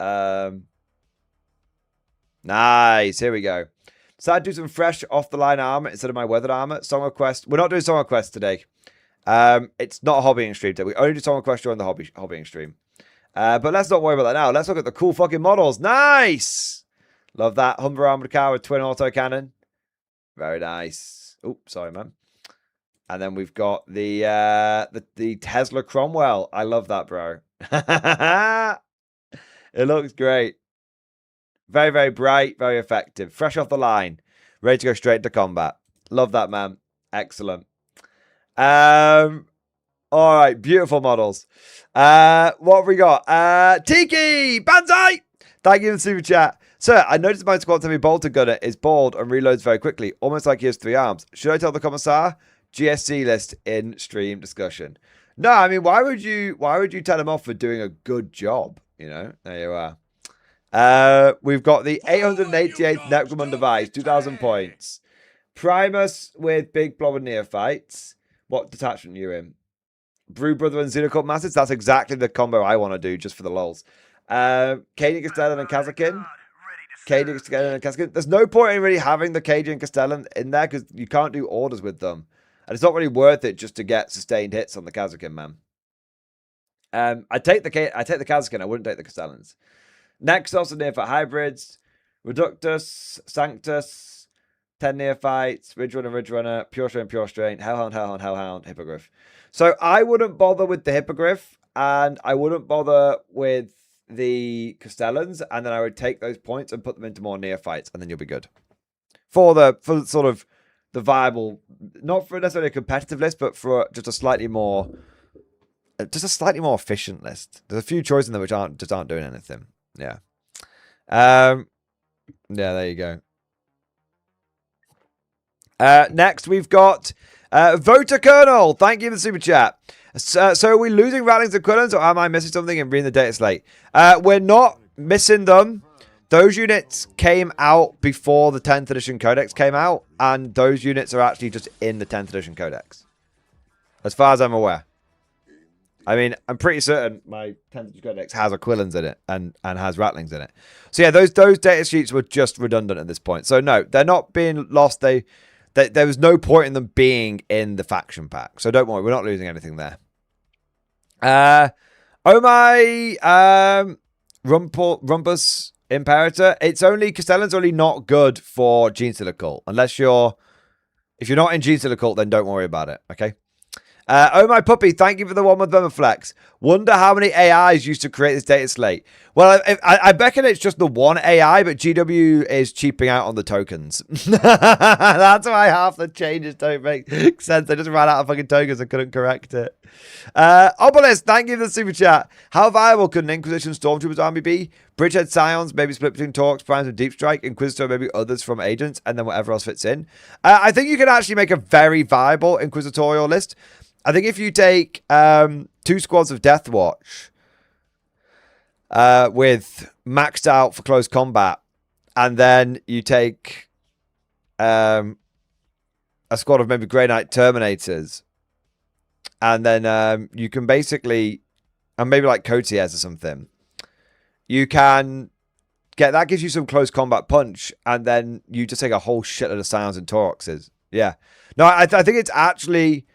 on. Nice, here we go. Decided to do some fresh off the line armor instead of my weathered armor. Song of Quest. We're not doing Song of Quest today. It's not a hobbying stream today. We only do Song of Quest during the hobbying stream. But let's not worry about that now. Let's look at the cool fucking models. Nice! Love that. Humber armored car with twin autocannon. Very nice. Oops, sorry, man. And then we've got the Tesla Cromwell. I love that, bro. It looks great. Very, very bright, very effective. Fresh off the line. Ready to go straight into combat. Love that, man. Excellent. All right, beautiful models. What have we got? Tiki! Banzai! Thank you for the super chat. Sir, I noticed my squad heavy bolter gunner is bald and reloads very quickly, almost like he has 3 arms. Should I tell the commissar? GSC list in stream discussion. No, I mean, why would you tell him off for doing a good job? You know, there you are. We've got the 888th Necromon device, 2,000 points. Primus with big blob and neophytes. What detachment are you in? Brew Brother and Xenocult Masses. That's exactly the combo I want to do just for the lols. Cadian Castellan and Kazakin. Cadian Castellan and Kazakin. There's no point in really having the Cadian Castellan in there because you can't do orders with them. And it's not really worth it just to get sustained hits on the Kazakin, man. I take the Kazakin. I wouldn't take the Castellans. Nexus and Neophyte hybrids. Reductus, Sanctus, 10 Neophytes, Ridge Runner, Pure Strain, Hellhound, Hippogriff. So I wouldn't bother with the Hippogriff, and I wouldn't bother with the Castellans, and then I would take those points and put them into more Neophytes, and then you'll be good. For sort of the viable, not for necessarily a competitive list, but for just a slightly more efficient list. There's a few choices in there which aren't doing anything. Yeah. Yeah, there you go. Next, we've got Voter Colonel. Thank you for the super chat. So are we losing Rattlings and Quillins, or am I missing something in reading the data slate? We're not missing them. Those units came out before the 10th edition codex came out, and those units are actually just in the 10th edition codex. As far as I'm aware. I mean, I'm pretty certain my 10th edition codex has a Quillins in it and has Rattlings in it. So yeah, those data sheets were just redundant at this point. So no, they're not being lost. There was no point in them being in the faction pack. So don't worry, we're not losing anything there. Oh my, Rumpus Imperator. It's only, Castellan's only not good for Gene Stealer Cult. If you're not in Gene Stealer Cult, then don't worry about it, okay? Oh my puppy, thank you for the one with Vermiflex. Wonder how many AIs used to create this data slate. Well, I reckon it's just the one AI, but GW is cheaping out on the tokens. That's why half the changes don't make sense. They just ran out of fucking tokens and couldn't correct it. Obelisk, thank you for the super chat. How viable could an Inquisition Stormtroopers army be? Bridgehead Scions, maybe split between Torques, Primes, and Deep Strike. Inquisitor, maybe others from Agents, and then whatever else fits in. I think you can actually make a very viable Inquisitorial list. I think if you take 2 squads of Death Watch with maxed out for close combat, and then you take a squad of maybe Grey Knight Terminators, and then you can basically, and maybe like Cotiers or something, you can get, that gives you some close combat punch, and then you just take a whole shitload of Scions and Tauruxes. Yeah. No, I think it's actually,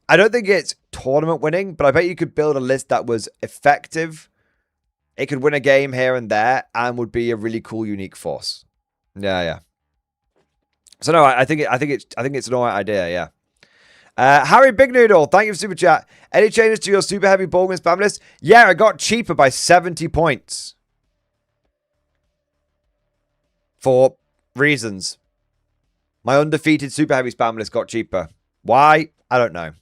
I don't think it's tournament winning, but I bet you could build a list that was effective. It could win a game here and there and would be a really cool, unique force. Yeah. So no, I think it's an alright idea. Yeah. Harry Big Noodle, thank you for super chat. Any changes to your super heavy Borgman spam list? Yeah, it got cheaper by 70 points. For reasons. My undefeated super heavy spam list got cheaper. Why? I don't know.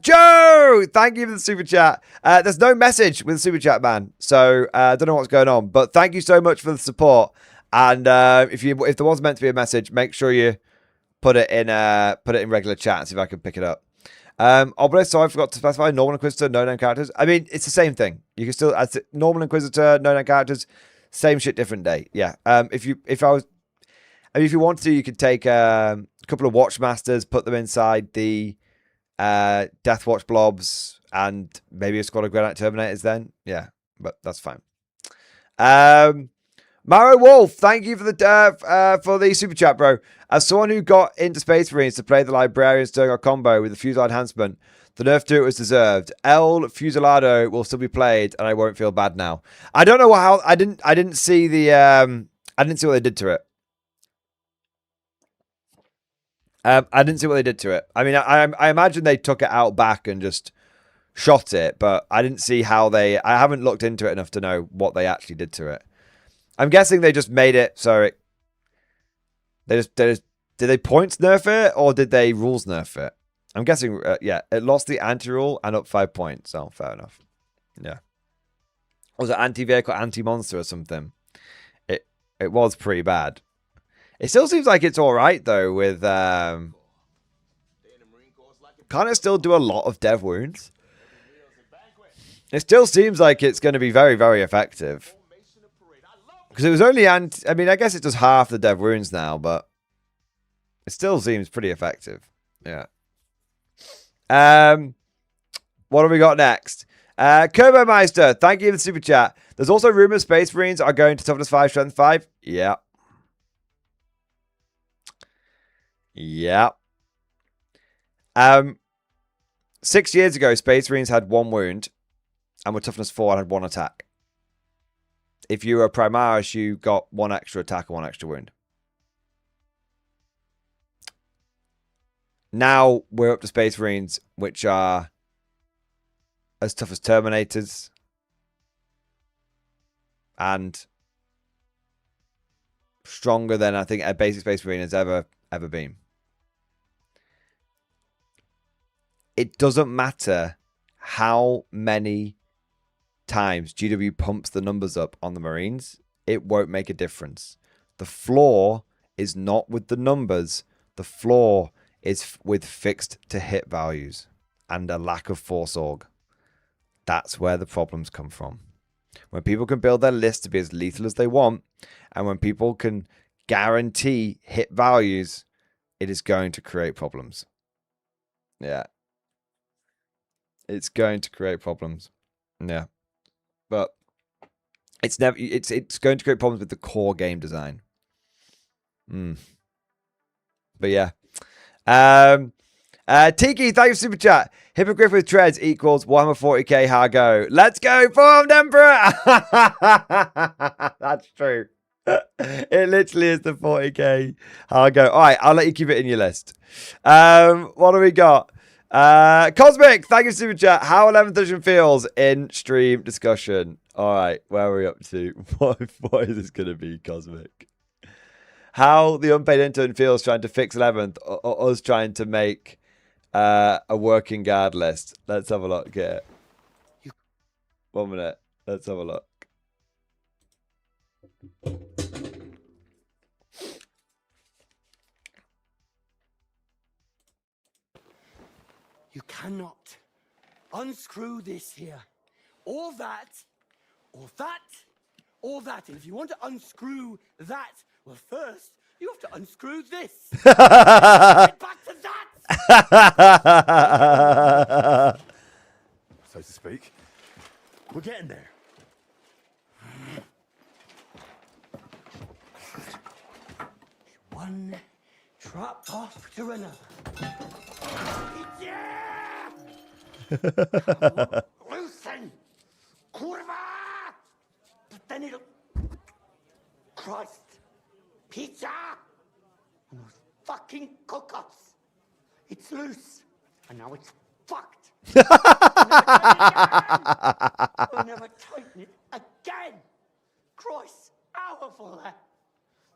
Joe, thank you for the super chat. There's no message with the super chat, man. So I don't know what's going on, but thank you so much for the support. And if there was meant to be a message, make sure you put it in regular chat and see if I can pick it up. Obelisk, so I forgot to specify Normal Inquisitor, no known characters. I mean, it's the same thing. You can still add Normal Inquisitor, no known characters. Same shit, different day. Yeah. If you want to, you could take a couple of Watchmasters, put them inside the Deathwatch blobs, and maybe a squad of Granite Terminators then. Yeah, but that's fine. Maro Wolf, thank you for the super chat, bro. As someone who got into Space Marines to play the Librarian Sturgar combo with the Fusillade enhancement, the nerf to it was deserved. El Fusilado will still be played, and I won't feel bad now. I don't know how I didn't see the I didn't see what they did to it. I didn't see what they did to it. I mean, I imagine they took it out back and just shot it, but I didn't see how they. I haven't looked into it enough to know what they actually did to it. I'm guessing they just made it so it. Did they points nerf it or did they rules nerf it? I'm guessing, yeah, it lost the anti-rule and up 5 points. So fair enough. Yeah. Was it anti-vehicle, anti-monster or something? It was pretty bad. It still seems like it's all right though. With can't it still do a lot of dev wounds? It still seems like it's going to be very, very effective. Because it was only I mean, I guess it does half the dev wounds now, but it still seems pretty effective. Yeah. What have we got next? Kerbo Meister, thank you for the super chat. There's also rumors Space Marines are going to toughness 5, strength 5. Yeah. Yeah. 6 years ago, Space Marines had 1 wound and were toughness 4 and had 1 attack. If you were a Primaris, you got 1 extra attack and 1 extra wound. Now we're up to Space Marines, which are as tough as Terminators and stronger than I think a basic Space Marine has ever been. It doesn't matter how many times GW pumps the numbers up on the Marines, it won't make a difference. The flaw is not with the numbers. The flaw is with fixed to hit values and a lack of force org. That's where the problems come from. When people can build their list to be as lethal as they want, and when people can guarantee hit values, it is going to create problems. Yeah. It's going to create problems. Yeah. But it's going to create problems with the core game design. But yeah. Tiki, thank you for super chat. Hippogriff with treads equals Warhammer 40k Hargo. Let's go, Formed Emperor! That's true. It literally is the 40k Hargo. Alright, I'll let you keep it in your list. What do we got? Cosmic, thank you for super chat. How 11th edition feels in stream discussion. Alright, where are we up to? What is this going to be, Cosmic? How the unpaid intern feels trying to fix 11th or us trying to make a working guard list. Let's have a look here. 1 minute. Let's have a look. You cannot unscrew this here. Or that, or that, or that. And if you want to unscrew that, well, first, you have to unscrew this. Get back to that! So to speak. We're getting there. One drop off to another. Yeah! Loosen! Kurva! But then it'll... Christ! Pizza! And those fucking cook-ups. It's loose. And now it's fucked. We'll never tighten it again. Christ, powerful that.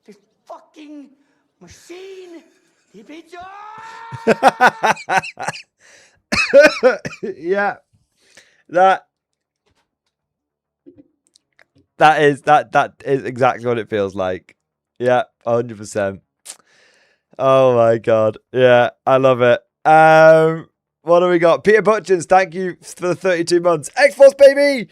This fucking machine. Pizza! Yeah. That is exactly what it feels like. Yeah, 100%. Oh my god. Yeah, I love it. What do we got? Peter Butchins, thank you for the 32 months. X-Force, baby!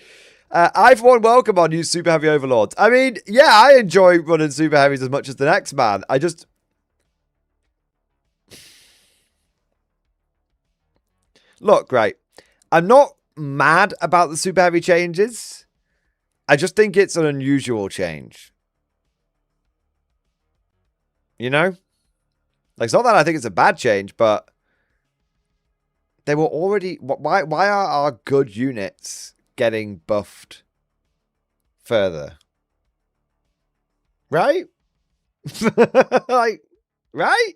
I, for one, welcome our new Super Heavy Overlords. I mean, yeah, I enjoy running Super Heavies as much as the next man. I just... Look, right. I'm not mad about the Super Heavy changes. I just think it's an unusual change. You know? Like, it's not that I think it's a bad change, but they were already... Why are our good units getting buffed further? Right? Like, right?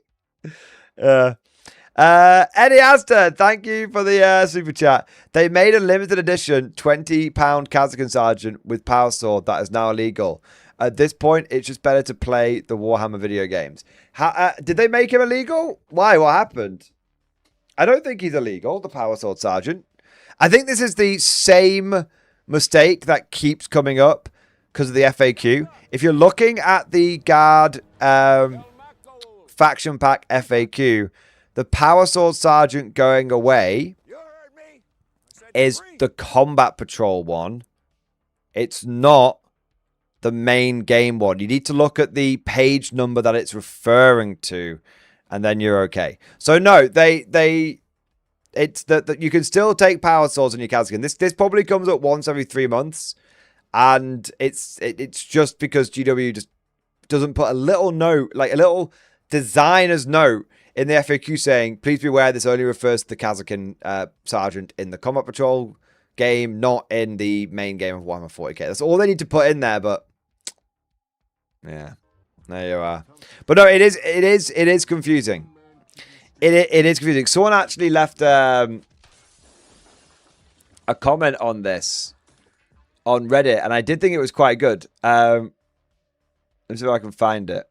Eddie Astor, thank you for the super chat. They made a limited edition £20 Kazakhstan Sergeant with Power Sword that is now illegal. At this point, it's just better to play the Warhammer video games. Did they make him illegal? Why? What happened? I don't think he's illegal, the Power Sword Sergeant. I think this is the same mistake that keeps coming up because of the FAQ. If you're looking at the Guard Faction Pack FAQ, the Power Sword Sergeant going away is the Combat Patrol one. It's not the main game one. You need to look at the page number that it's referring to, and then you're okay. So no, it's that you can still take Power Swords on your Kazakhstan. This probably comes up once every 3 months, and it's just because GW just doesn't put a little note, like a little designer's note in the FAQ saying, please be aware this only refers to the Kazakhstan Sergeant in the Combat Patrol game, not in the main game of Warhammer 40k. That's all they need to put in there, but yeah, there you are. But no, it is confusing. It is confusing. Someone actually left a comment on this on Reddit, and I did think it was quite good. Let me see if I can find it.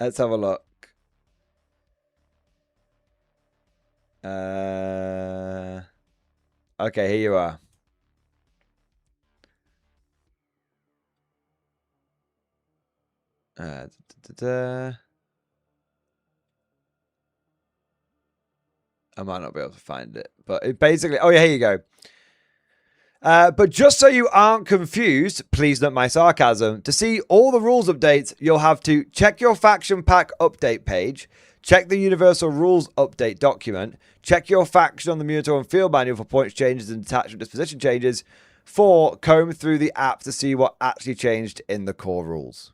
Let's have a look. Okay, here you are. I might not be able to find it, but it basically... Oh, yeah, here you go. But just so you aren't confused, please note my sarcasm, to see all the rules updates, you'll have to check your faction pack update page, check the universal rules update document, check your faction on the Minotaur and field manual for points changes and detachment disposition changes, 4, comb through the app to see what actually changed in the core rules.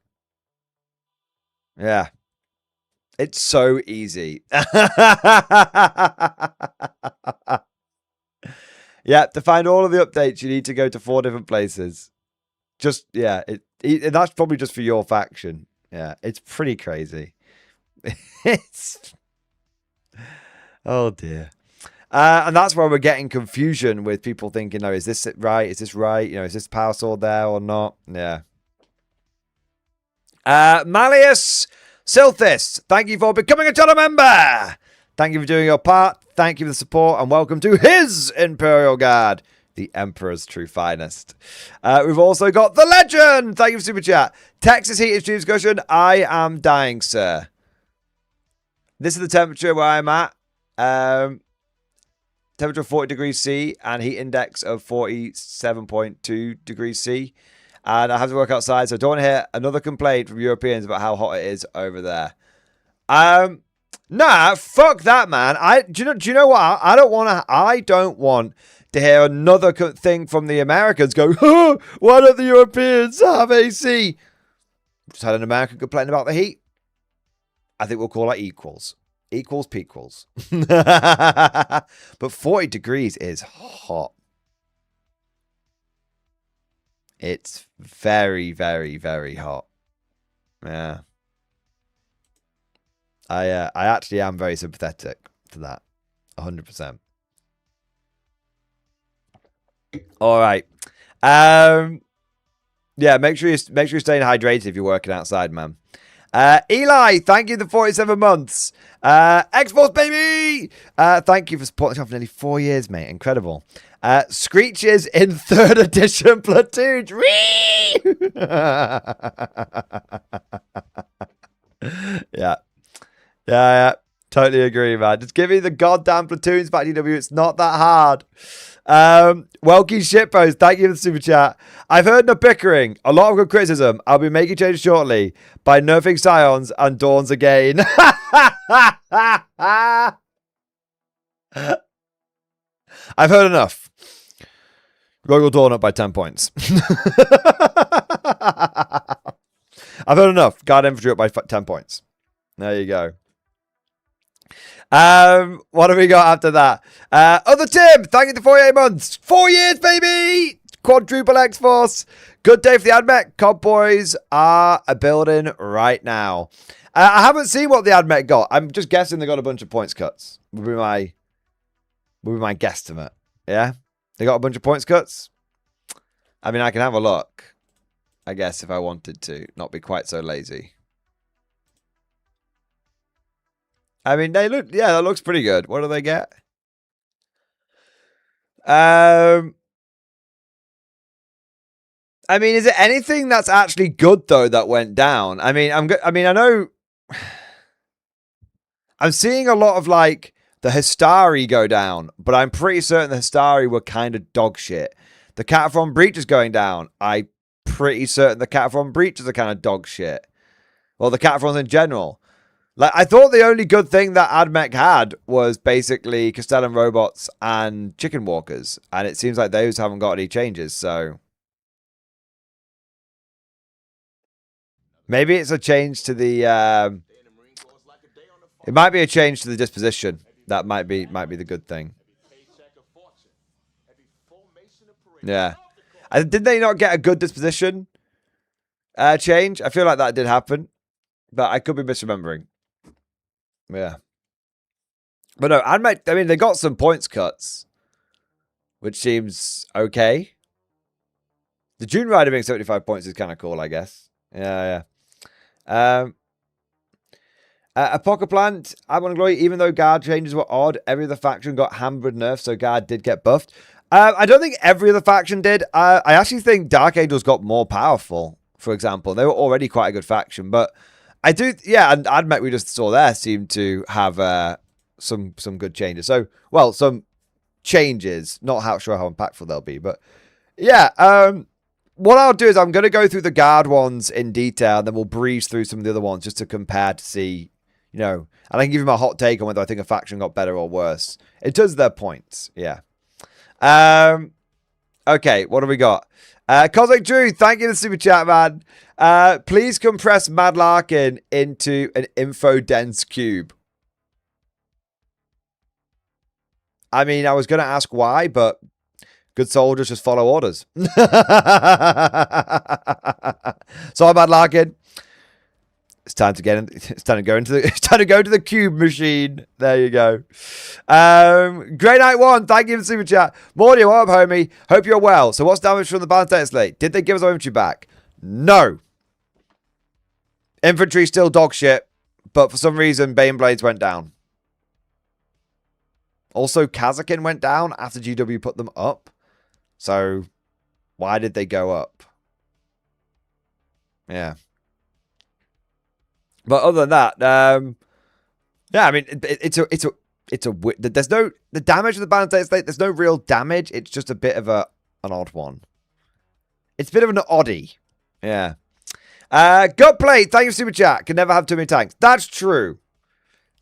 Yeah. It's so easy. Yeah, to find all of the updates, you need to go to 4 different places. Just, yeah, and that's probably just for your faction. Yeah, it's pretty crazy. It's... Oh, dear. And that's where we're getting confusion with people thinking, oh, is this right? Is this right? You know, is this Power Sword there or not? Yeah. Malleus Silthis, thank you for becoming a channel member. Thank you for doing your part. Thank you for the support, and welcome to his Imperial Guard, the Emperor's true finest. We've also got the legend. Thank you for super chat. Texas heat extreme discussion. I am dying, sir. This is the temperature where I'm at. Temperature of 40 degrees C and heat index of 47.2 degrees C. And I have to work outside, so I don't want to hear another complaint from Europeans about how hot it is over there. Nah, fuck that, man. Do you know what? I don't want to hear another thing from the Americans go, oh, why don't the Europeans have AC? Just had an American complain about the heat. I think we'll call it equals. Equals pequals. But 40 degrees is hot. It's very, very, very hot. Yeah. I actually am very sympathetic to that. 100%. All right. Yeah, make sure you're staying hydrated if you're working outside, man. Eli, thank you for 47 months. X-Force, baby! Thank you for supporting us for nearly 4 years, mate. Incredible. Screeches in 3rd edition platoons. Yeah. Totally agree, man. Just give me the goddamn platoons back, DW. It's not that hard. Welky Shitpost, thank you for the super chat. I've heard no bickering. A lot of good criticism. I'll be making changes shortly by nerfing Scions and Dawns again. I've heard enough. Royal Dawn up by 10 points. I've heard enough. Guard Infantry up by 10 points. There you go. What have we got after that? Other Tim, thank you for 48 months. 4 years, baby! Quadruple X-Force. Good day for the AdMech. COD boys are a building right now. I haven't seen what the AdMech got. I'm just guessing they got a bunch of points cuts. Would be my guesstimate. Yeah? They got a bunch of points cuts? I mean, I can have a look. I guess if I wanted to. Not be quite so lazy. I mean, they look... Yeah, that looks pretty good. What do they get? I mean, is it anything that's actually good, though, that went down? I mean, I know... I'm seeing a lot of, like, the Histari go down, but I'm pretty certain the Histari were kind of dog shit. The Cataphrone Breach is going down. I'm pretty certain the Cataphrone Breaches are kind of dog shit. Well, the Cataphrons in general. Like, I thought the only good thing that AdMech had was basically Castellan Robots and Chicken Walkers, and it seems like those haven't got any changes, so... Maybe it's a change to the... It might be a change to the disposition. That might be the good thing. Yeah. Did they not get a good disposition change? I feel like that did happen. But I could be misremembering. Yeah. But no, I mean, they got some points cuts. Which seems okay. The June Rider being 75 points is kind of cool, I guess. Yeah. A Pocket Plant, I want to glory, even though guard changes were odd, every other faction got hammered nerfed, so guard did get buffed. I don't think every other faction did. I actually think Dark Angels got more powerful, for example. They were already quite a good faction, but I do, yeah, and AdMech we just saw there seemed to have some good changes. So, well, some changes, not sure how impactful they'll be, but yeah, what I'll do is I'm going to go through the guard ones in detail, and then we'll breeze through some of the other ones just to compare to see, you know, and I can give you my hot take on whether I think a faction got better or worse. It does their points, yeah. Okay, what do we got? Cosmic Drew, thank you for the super chat, man. Please compress Mad Larkin into an info dense cube. I mean, I was going to ask why, but good soldiers just follow orders. So, Mad Larkin. It's time to get in. It's time to go into the. It's time to go to the cube machine. There you go. Grey Knight 1, thank you for the super chat. Mordy, what up, homie? Hope you're well. So, what's damage from the balanced Dataslate? Did they give us our infantry back? No. Infantry still dog shit, but for some reason, Bane Blades went down. Also, Kazakin went down after GW put them up. So, why did they go up? Yeah. But other than that, yeah, I mean, it's a there's no, the damage of the balanced Dataslate, there's no real damage. It's just a bit of an odd one. It's a bit of an oddie. Yeah. Gutplate, thank you for super chat. Can never have too many tanks. That's true.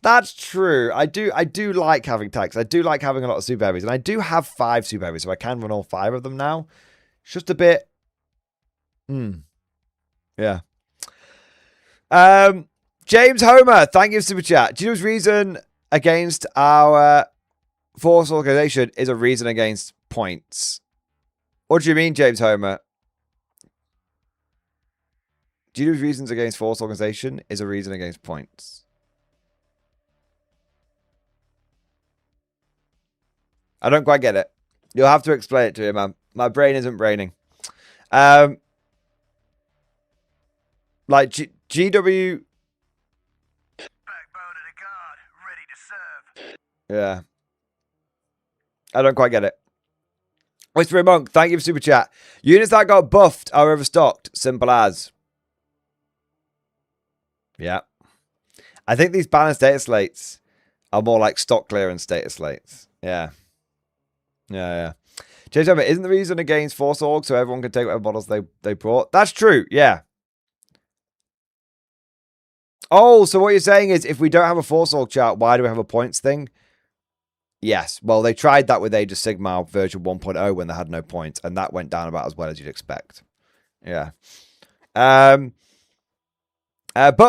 That's true. I do like having tanks. I do like having a lot of super heavies. And I do have 5 super heavies, so I can run all 5 of them now. It's just a bit... Yeah. James Homer, thank you for super chat. Do you know his reason against our force organization is a reason against points? What do you mean, James Homer? Do you know his reasons against force organization is a reason against points? I don't quite get it. You'll have to explain it to him, man. My brain isn't braining. Like GW... Backbone of the guard, ready to serve. Yeah. I don't quite get it. Whispery Monk, thank you for super chat. Units that got buffed are overstocked. Simple as. Yeah. I think these balanced data slates are more like stock clearance Dataslates. Yeah. Yeah. James, isn't the reason against Force Org so everyone can take whatever models they brought? That's true. Yeah. Oh, so what you're saying is if we don't have a Force Org chart, why do we have a points thing? Yes. Well, they tried that with Age of Sigmar version 1.0 when they had no points, and that went down about as well as you'd expect. Yeah. But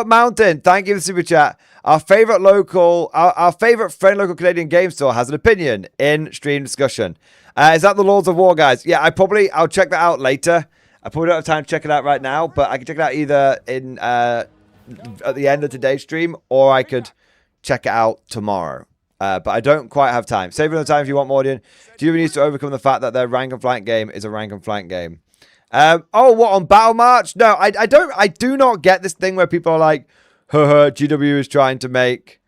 Mountain, thank you for the super chat. Our favorite friend local Canadian game store has an opinion in stream discussion. Is that the Lords of War guys? Yeah, I'll check that out later. I probably don't have time to check it out right now, but I can check it out either in at the end of today's stream, or I could check it out tomorrow. But I don't quite have time. Save another time if you want more. Do you need to overcome the fact that their rank and flank game is a rank and flank game? Oh, what, on Battle March? No, I do not get this thing where people are like, GW is trying to make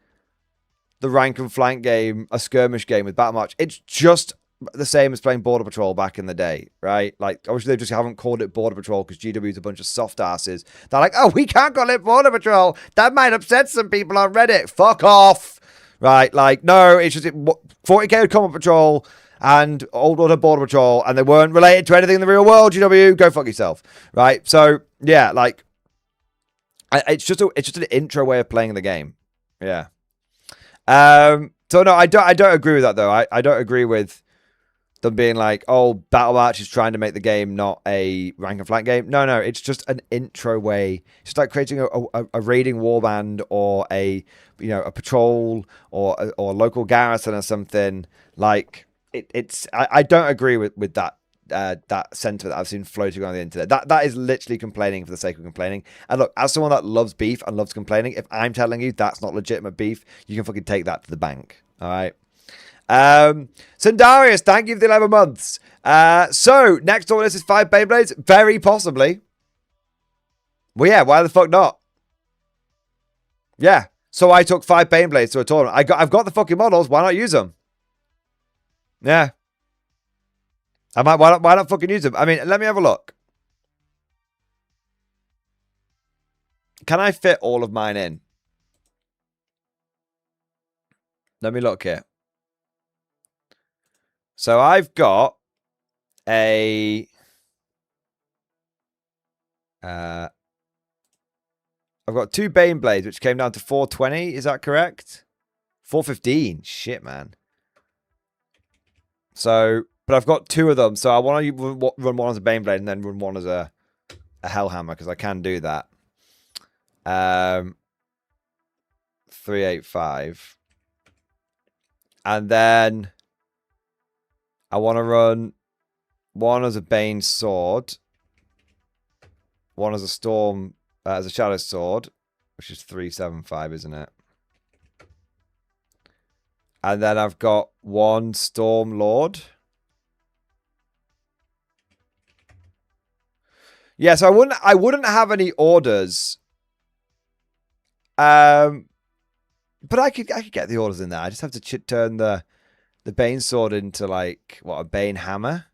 the rank and flank game a skirmish game with Battle March. It's just the same as playing Border Patrol back in the day, right? Like, obviously they just haven't called it Border Patrol because GW is a bunch of soft asses. They're like, oh, we can't call it Border Patrol. That might upset some people on Reddit. Fuck off. Right? Like, no, it's just 40k with Combat Patrol and Old Order Border Patrol, and they weren't related to anything in the real world. GW, go fuck yourself, right? So yeah, like, it's just an intro way of playing the game. Yeah. So no, I don't agree with that though. I don't agree with them being like, oh, Battle March is trying to make the game not a rank and flank game. No, it's just an intro way. It's just like creating a raiding warband or a patrol or a local garrison or something. Like, I don't agree with that sentiment that I've seen floating on the internet. That is literally complaining for the sake of complaining. And look, as someone that loves beef and loves complaining, if I'm telling you that's not legitimate beef, you can fucking take that to the bank. All right. Sundarius, thank you for the 11 months. So next on this is 5 Beyblades, very possibly. Well, yeah, why the fuck not? Yeah. So I took 5 Beyblades to a tournament. I've got the fucking models. Why not use them? Yeah. Why not fucking use them? I mean, let me have a look. Can I fit all of mine in? Let me look here. So I've got I've got 2 Bane Blades, which came down to 420. Is that correct? 415. Shit, man. So, but I've got 2 of them. So I want to run one as a Bane Blade and then run one as a Hellhammer, because I can do that. 385. And then I want to run one as a Bane Sword, one as a Storm, as a Shadow Sword, which is 375, isn't it? And then I've got 1 Storm Lord. Yeah, so I wouldn't have any orders. But I could get the orders in there. I just have to turn the Bane Sword into, like, what, a Bane Hammer?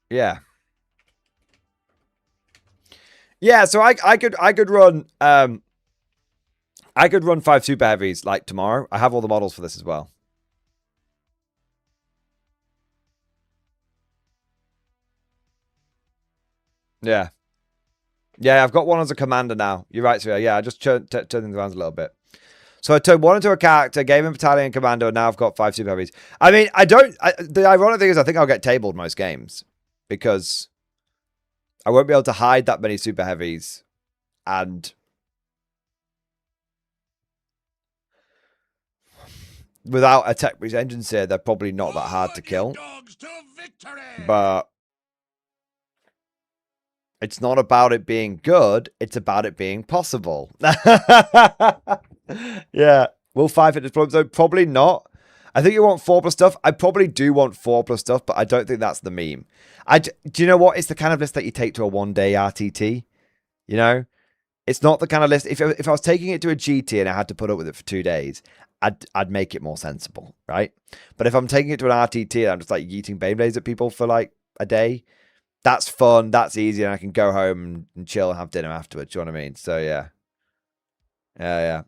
Yeah. Yeah, so I could run 5 Super Heavies, like, tomorrow. I have all the models for this as well. Yeah. Yeah, I've got one as a commander now. You're right, Sir. Yeah, I just turned things around a little bit. So I turned one into a character, gave him battalion commando, and now I've got 5 super heavies. I mean, the ironic thing is I think I'll get tabled most games because I won't be able to hide that many super heavies, and without a tech-based engine here, they're probably not that hard to kill. But it's not about it being good, it's about it being possible. Yeah. Will 5 hit this problem zone? Probably not. I think you want 4+ stuff. I probably do want 4+ stuff, but I don't think that's the meme. Do you know what? It's the kind of list that you take to a 1-day RTT. You know? It's not the kind of list. If I was taking it to a GT and I had to put up with it for 2 days, I'd make it more sensible, right? But if I'm taking it to an RTT and I'm just like yeeting Beyblades at people for like a day, that's fun, that's easy, and I can go home and chill and have dinner afterwards. Do you know what I mean? So yeah. Yeah.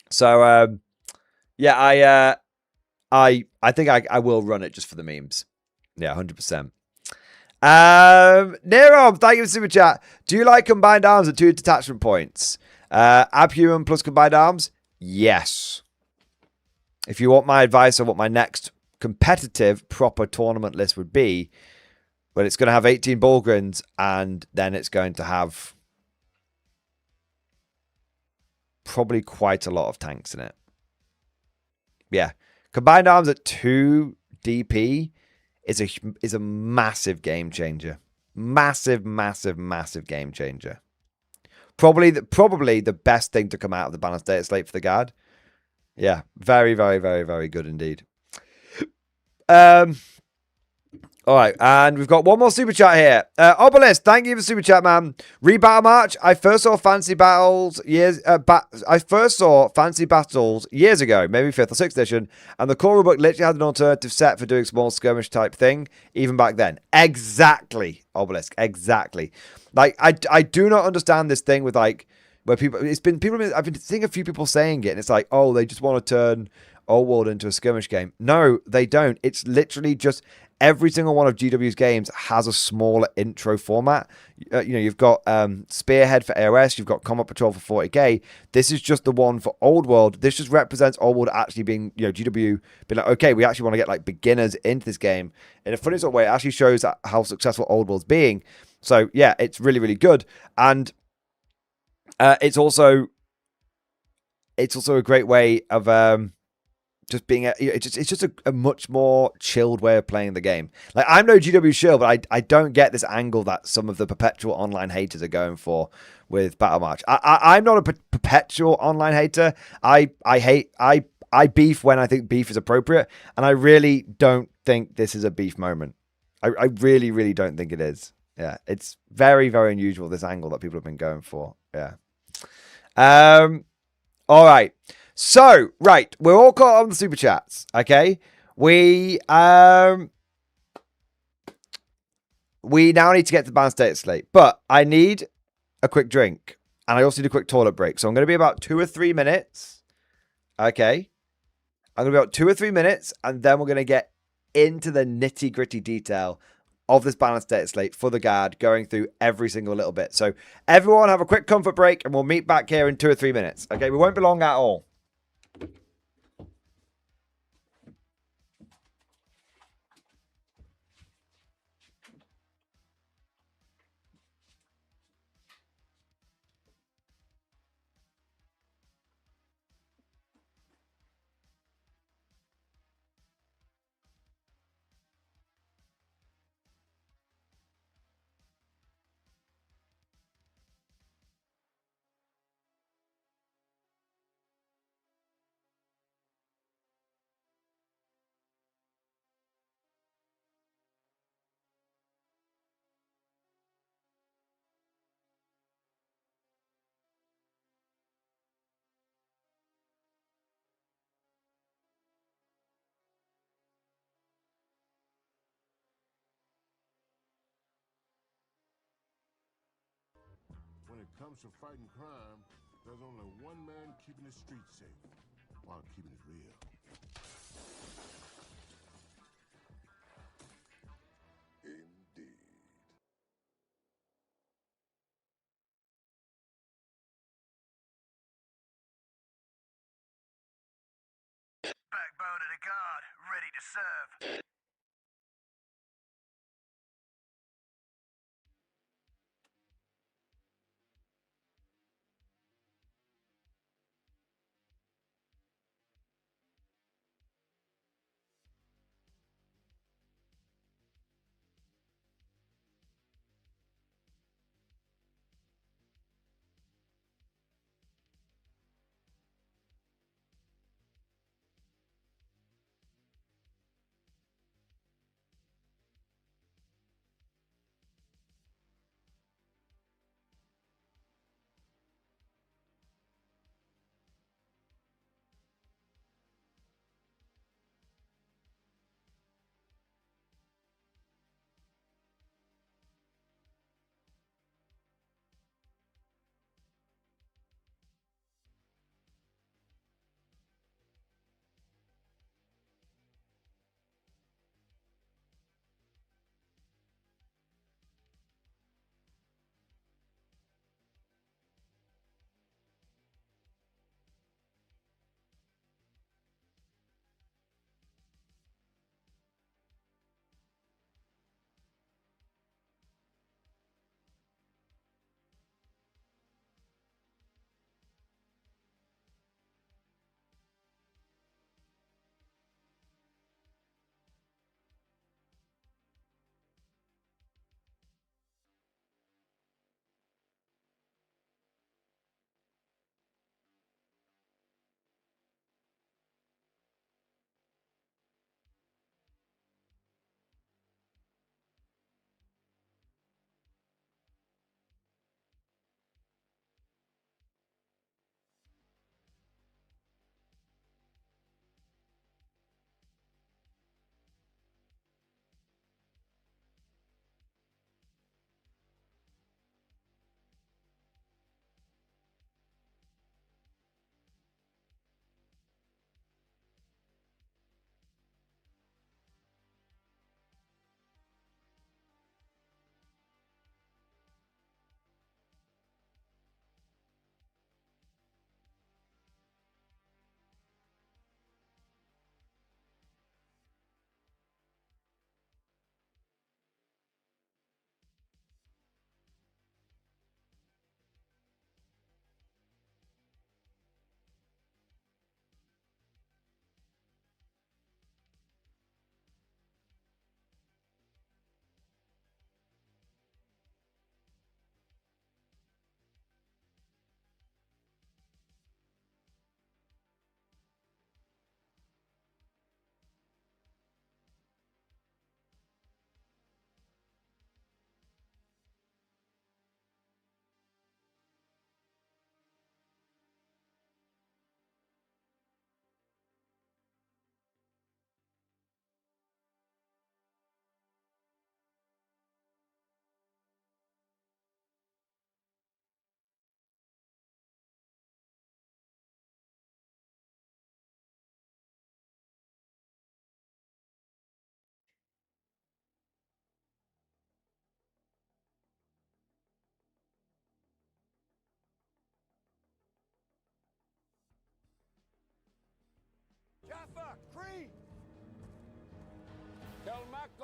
So yeah, I think I will run it just for the memes. Yeah, 100%. Nero, thank you for super chat. Do you like combined arms at 2 detachment points? Abhuman plus combined arms? Yes. If you want my advice on what my next competitive proper tournament list would be, well, it's going to have 18 Bulgrins, and then it's going to have probably quite a lot of tanks in it. Yeah. Combined arms at 2 DP is a massive game changer. Massive game changer. Probably the best thing to come out of the balanced data slate for the guard. Yeah, very good indeed. All right, and we've got one more super chat here. Obelisk, thank you for super chat, man. Rebattle March. I first saw Fancy Battles years ago, maybe 5th or 6th edition, and the core rulebook literally had an alternative set for doing small skirmish type thing, even back then. Exactly, Obelisk, exactly. Like, I do not understand this thing with like where I've been seeing a few people saying it, and it's like, oh, they just want to turn Old World into a skirmish game. No, they don't. It's literally just every single one of GW's games has a smaller intro format. You've got Spearhead for AOS, you've got Combat Patrol for 40k. This is just the one for Old World. This just represents Old World actually being, GW being like, okay, we actually want to get like beginners into this game. In a funny sort of way, it actually shows how successful Old World's being. So yeah, it's really good, and it's also a great way of just being it's just a much more chilled way of playing the game. Like, I'm no GW shill, but I don't get this angle that some of the perpetual online haters are going for with Battle March. I'm not a perpetual online hater. I beef when I think beef is appropriate, and I really don't think this is a beef moment. I really don't think it is. Yeah, it's very unusual, this angle that people have been going for. Yeah. All right. So, right, we're all caught on the super chats, okay? We now need to get to the balanced data slate, but I need a quick drink, and I also need a quick toilet break. So I'm going to be about 2 or 3 minutes, okay? I'm going to be about 2 or 3 minutes, and then we're going to get into the nitty-gritty detail of this balanced data slate for the guard, going through every single little bit. So everyone have a quick comfort break, and we'll meet back here in 2 or 3 minutes, okay? We won't be long at all. When it comes to fighting crime, there's only one man keeping the streets safe, while keeping it real. Indeed. Backbone of the guard, ready to serve.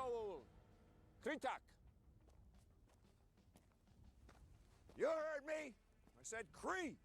Whoa. Kritak. You heard me. I said Cree.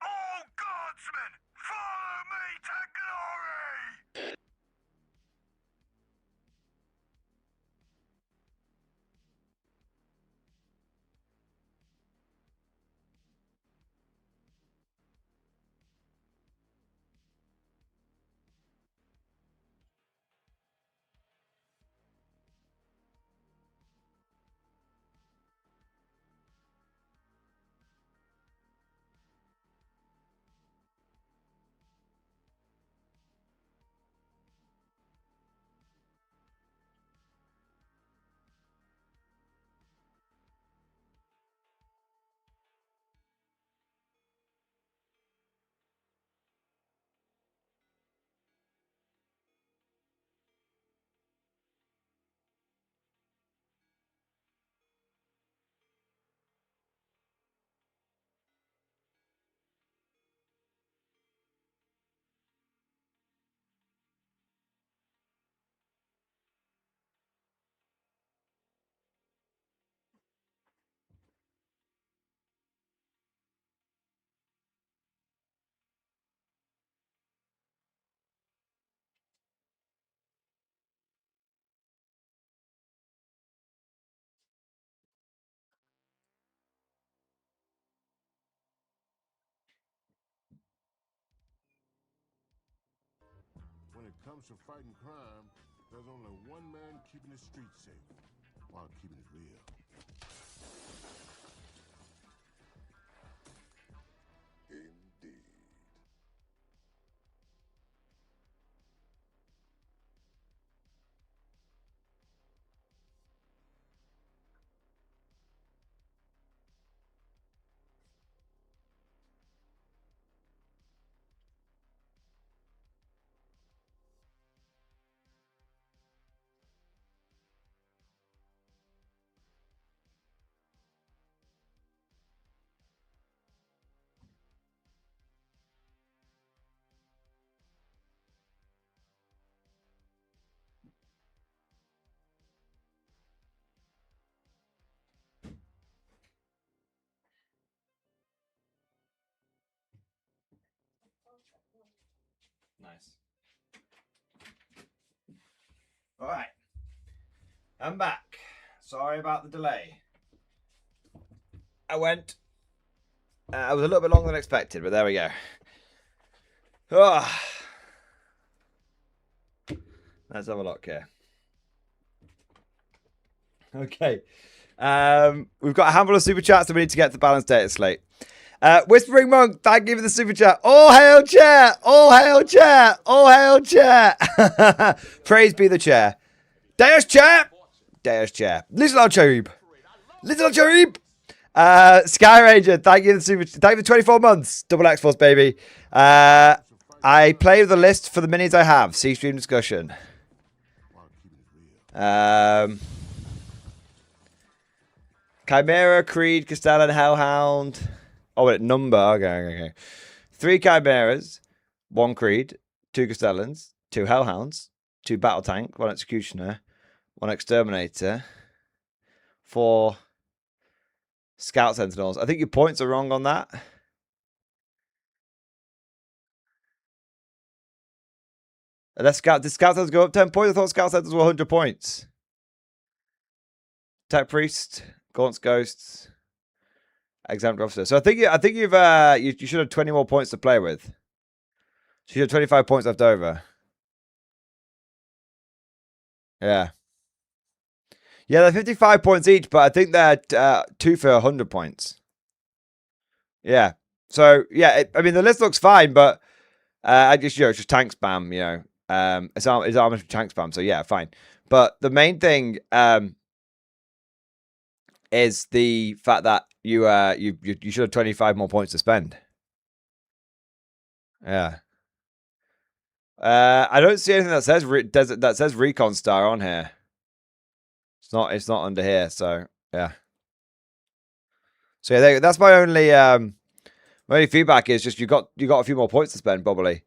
All guardsmen, follow me to glory! When it comes to fighting crime, there's only one man keeping the streets safe while keeping it real. Indeed. Nice. All right. I'm back. Sorry about the delay. I was a little bit longer than expected, but there we go. Oh. Let's have a look here. Okay. We've got a handful of super chats that we need to get to the balanced data slate. Whispering Monk, thank you for the super chat. All hail chair! All hail chair! All hail chair! Praise be the chair. Deus chair! Deus chair. Little old cherub. Little old cherub. Sky Ranger, thank you for 24 months. Double X-Force, baby. I play with the list for the minis I have. See stream discussion. Chimera, Creed, Castellan, Hellhound. Oh, wait, number. Okay. 3 Chimeras, 1 Creed, 2 Castellans, 2 Hellhounds, 2 Battle Tank, 1 Executioner, 1 Exterminator, 4 Scout Sentinels. I think your points are wrong on that. Did Scout Sentinels go up 10 points? I thought Scout Sentinels were 100 points. Tech Priest, Gaunt's Ghosts, Exempt Officer. So I think you should have 20 more points to play with. So you have 25 points left over. Yeah. Yeah, they're 55 points each, but I think they're 2 for 100 points. Yeah. So yeah, I mean the list looks fine, but I just it's just tank spam. It's armored tank spam. So yeah, fine. But the main thing is the fact that you should have 25 more points to spend. Yeah. I don't see anything that says Recon Star on here. It's not under here, so yeah. So yeah, that's my only feedback is just you got a few more points to spend, probably.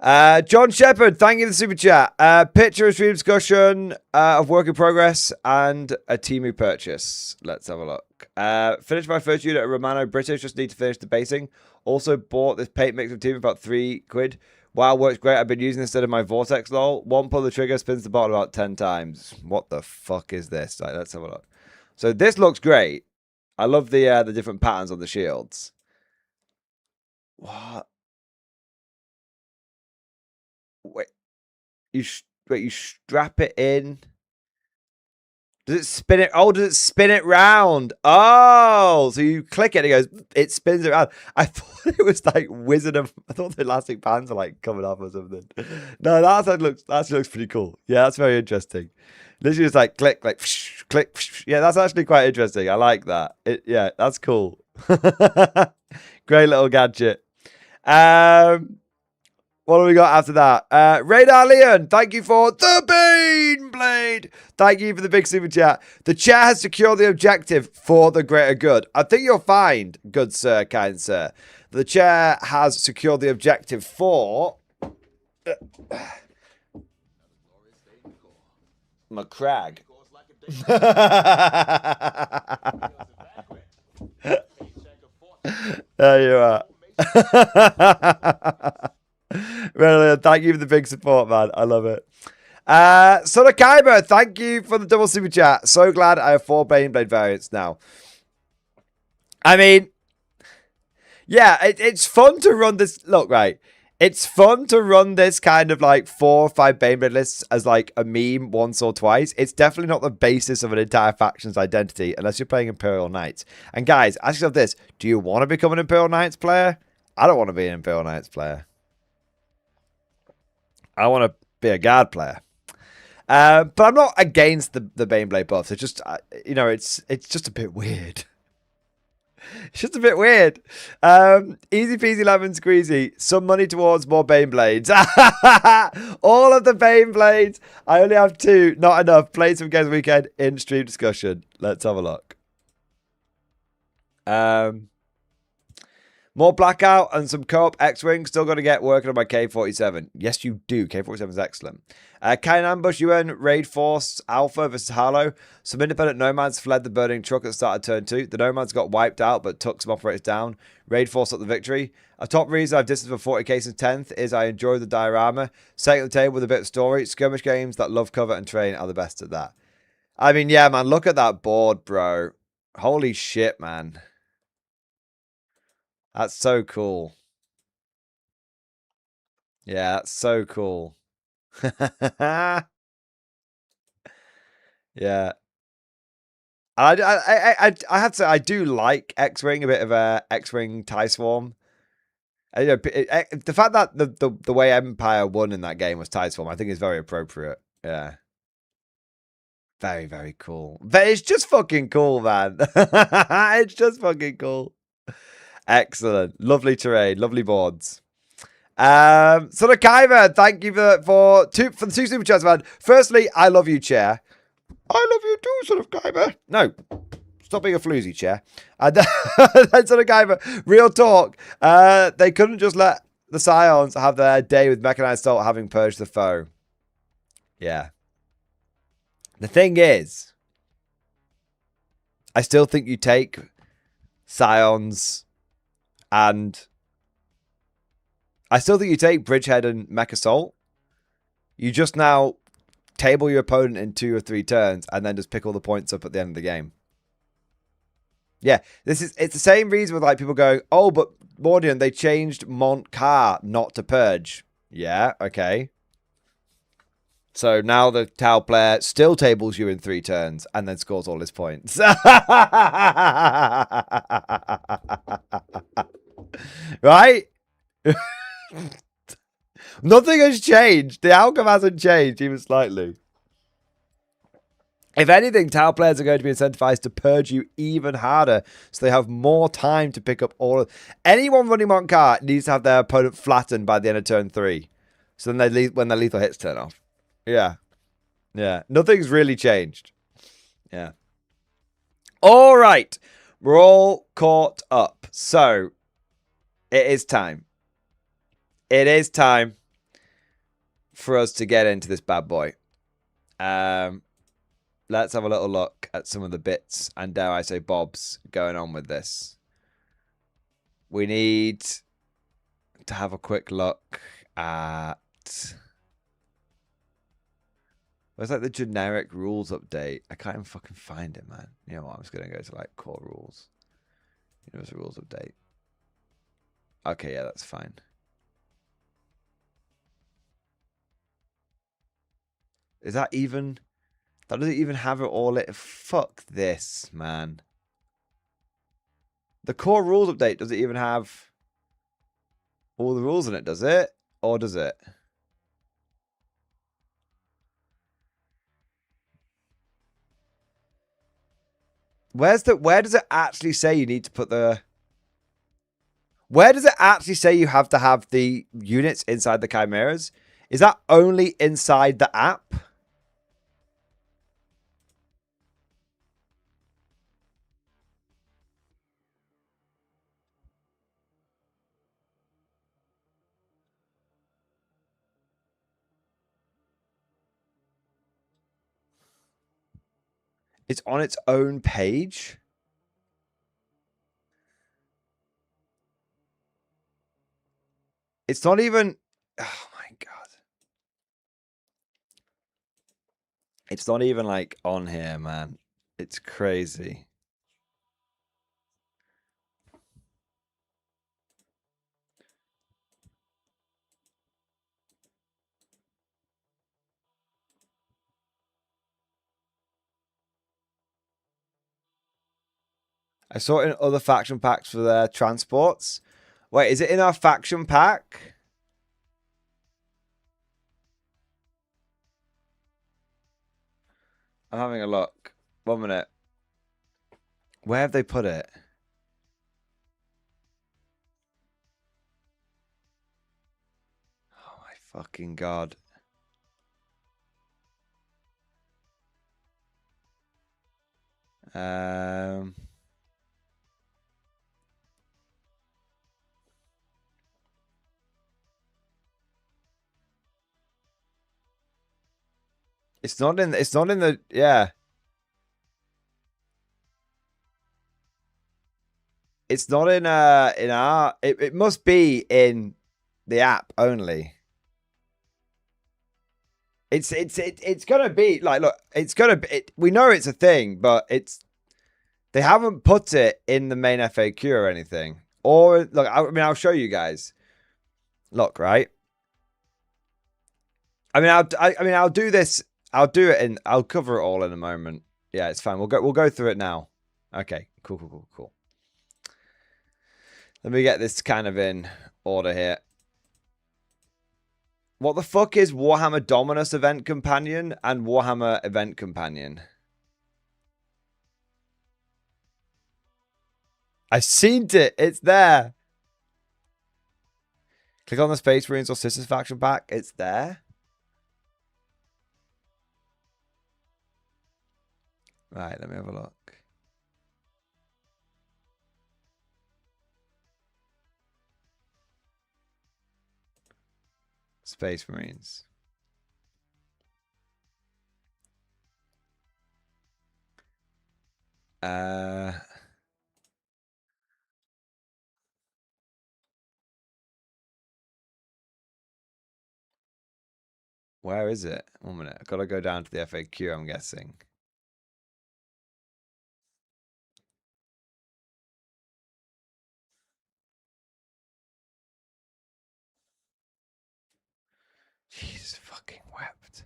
John Shepard, thank you for the super chat. Picture of stream discussion of work in progress and a Temu purchase. Let's have a look. Finished my first unit at Romano British. Just need to finish the basing. Also bought this paint mix of Temu about £3. Wow, works great. I've been using this instead of my Vortex lol. One pull of the trigger, spins the bottle about 10 times. What the fuck is this? Right, let's have a look. So this looks great. I love the different patterns on the shields. What? Wait, you strap it in. Does it spin it? Oh, does it spin it round? Oh, so you click it, it spins it around. I thought it was like I thought the elastic bands are like coming off or something. No, that looks pretty cool. Yeah, that's very interesting. Literally just like click, click. Yeah, that's actually quite interesting. I like that. Yeah, that's cool. Great little gadget. What have we got after that? Radar Leon, thank you for the Bane Blade. Thank you for the big super chat. The chair has secured the objective for the greater good. I think you'll find, good sir, kind sir, the chair has secured the objective for McCrag. There you are. Really, thank you for the big support, man. I love it. Son of Kyber, thank you for the double super chat. So glad I have 4 Baneblade variants now. I mean, yeah, it's fun to run this. Look, right. It's fun to run this kind of like 4 or 5 Baneblade lists as like a meme once or twice. It's definitely not the basis of an entire faction's identity unless you're playing Imperial Knights. And guys, ask yourself this. Do you want to become an Imperial Knights player? I don't want to be an Imperial Knights player. I want to be a guard player. But I'm not against the Baneblade buffs. It's just, it's just a bit weird. It's just a bit weird. Easy peasy lemon squeezy. Some money towards more Baneblades. All of the Baneblades. I only have 2. Not enough. Played some games weekend in stream discussion. Let's have a look. More Blackout and some co-op X-Wing. Still got to get working on my K-47. Yes, you do. K-47 is excellent. Cannon Ambush, UN, Raid Force, Alpha versus Harlow. Some independent Nomads fled the burning truck at the start of turn 2. The Nomads got wiped out, but took some operators down. Raid Force got the victory. A top reason I've distanced for 40k since 10th is I enjoy the diorama. Setting the table with a bit of story. Skirmish games that love cover and train are the best at that. I mean, yeah, man, look at that board, bro. Holy shit, man. That's so cool. Yeah, that's so cool. Yeah. I have to say, I do like X-Wing, a bit of a X-Wing TIE Swarm. The fact that the way Empire won in that game was TIE Swarm, I think is very appropriate. Yeah. Very, very cool. But it's just fucking cool, man. It's just fucking cool. Excellent. Lovely terrain. Lovely boards. So the Kyber, thank you for the 2 super chats, man. Firstly, I love you, chair. I love you too, sort of Kyber. No. Stop being a floozy, chair. And then sort of Kyber, real talk. They couldn't just let the Scions have their day with mechanized assault having purged the foe. Yeah. The thing is, I still think you take Scions and I still think you take Bridgehead and Mech Assault. You just now table your opponent in 2 or 3 turns and then just pick all the points up at the end of the game. Yeah, it's the same reason with like people going, oh, but Mordian, they changed Montcar not to purge. Yeah, okay. So now the Tau player still tables you in 3 turns and then scores all his points. Right? Nothing has changed. The outcome hasn't changed even slightly. If anything, Tau players are going to be incentivized to purge you even harder so they have more time to pick up all of... Anyone running Montcar needs to have their opponent flattened by the end of turn 3. So then when their lethal hits turn off. Yeah. Yeah. Nothing's really changed. Yeah. All right. We're all caught up. So, it is time. It is time for us to get into this bad boy. Let's have a little look at some of the bits and, dare I say, bobs going on with this. We need to have a quick look at... Where's like the generic rules update? I can't even fucking find it, man. You know what? I'm just going to go to like core rules. Universal rules update. Okay, yeah, that's fine. Is that even... That doesn't even have it all. Fuck this, man. The core rules update doesn't even have all the rules in it, does it? Or does it? Where does it actually say you need to put the... Where does it actually say you have to have the units inside the chimeras? Is that only inside the app? It's on its own page? It's not even... Oh my god. It's not even like on here, man. It's crazy. I saw it in other faction packs for their transports. Wait, is it in our faction pack? I'm having a look. 1 minute. Where have they put it? Oh my fucking god. It's not in the yeah. It's not in our it must be in the app only. It's gonna be like, look, it's gonna be, we know it's a thing, but they haven't put it in the main FAQ or anything. Or look, I mean, I'll show you guys. Look, right? I mean, I'll do this. I'll do it and I'll cover it all in a moment. Yeah, it's fine. We'll go through it now. Okay, cool. Let me get this kind of in order here. What the fuck is Warhammer Dominus Event Companion and Warhammer Event Companion? I've seen it. It's there. Click on the Space Marines or Sisters faction pack. It's there. Right, let me have a look. Space Marines. Where is it? 1 minute. I've got to go down to the FAQ, I'm guessing. Jesus fucking wept.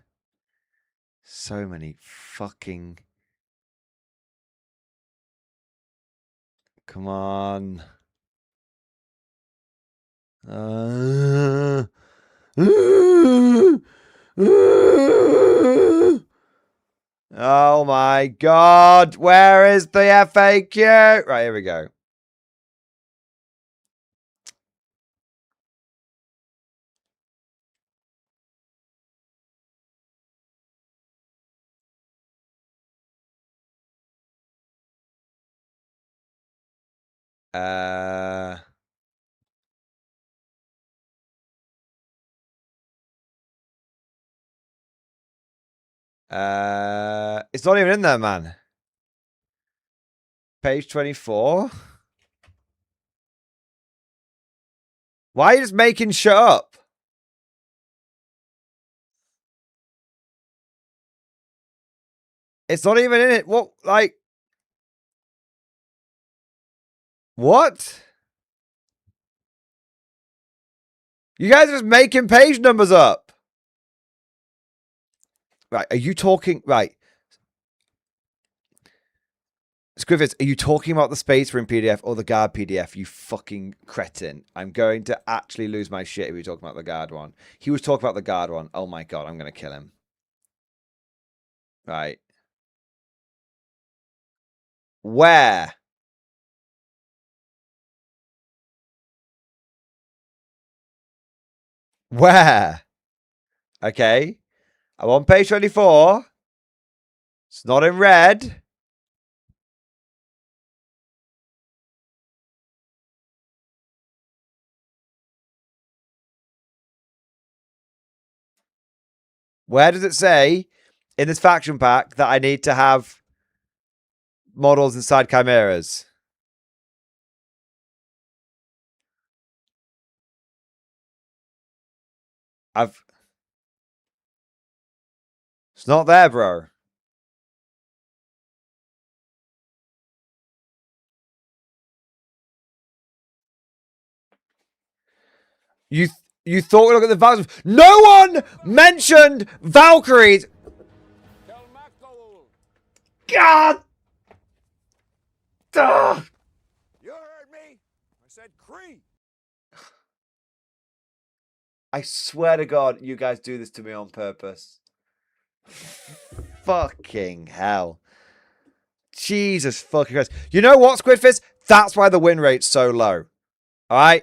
So many fucking... Come on. Oh my god. Where is the FAQ? Right, here we go. It's not even in there, man. Page 24. Why are you just making shit up? It's not even in it. What, like... What? You guys are just making page numbers up. Right, are you talking... Right. Scrivets, are you talking about the Space Marine PDF or the Guard PDF, you fucking cretin? I'm going to actually lose my shit if you're talking about the Guard one. He was talking about the Guard one. Oh my god, I'm going to kill him. Right. Where? Where? Okay. I'm on page 24. It's not in red. Where does it say in this faction pack that I need to have models inside chimeras? It's not there, bro. You thought we look at the Valkyries. No one mentioned Valkyries. God. Ugh. You heard me. I said Cree. I swear to God, you guys do this to me on purpose. Fucking hell. Jesus fucking Christ. You know what, Squidfist? That's why the win rate's so low. Alright?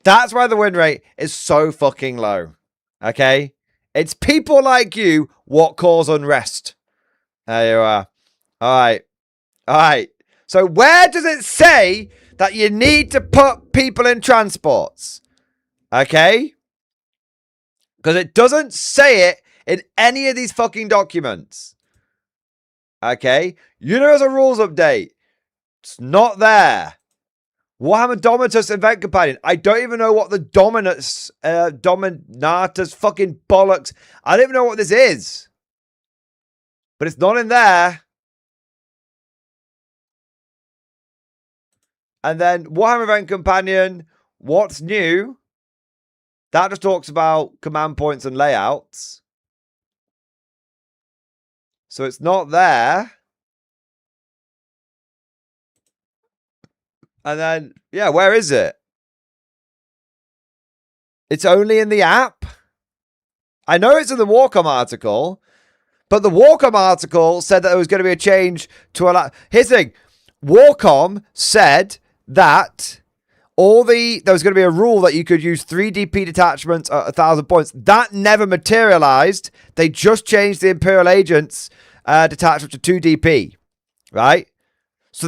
That's why the win rate is so fucking low. Okay? It's people like you what cause unrest. There you are. Alright. Alright. So where does it say that you need to put people in transports? Okay? Because it doesn't say it in any of these fucking documents. Okay? Universal Rules Update. It's not there. Warhammer Dominatus Event Companion. I don't even know what the Dominatus fucking bollocks. I don't even know what this is. But it's not in there. And then Warhammer Event Companion. What's new? That just talks about command points and layouts. So it's not there. And then, yeah, where is it? It's only in the app. I know it's in the Warcom article, but the Warcom article said that there was going to be a change to allow. Here's the thing. Warcom said that there was going to be a rule that you could use 3 DP detachments at 1,000 points. That never materialized. They just changed the Imperial Agents detachment to 2 DP, right? So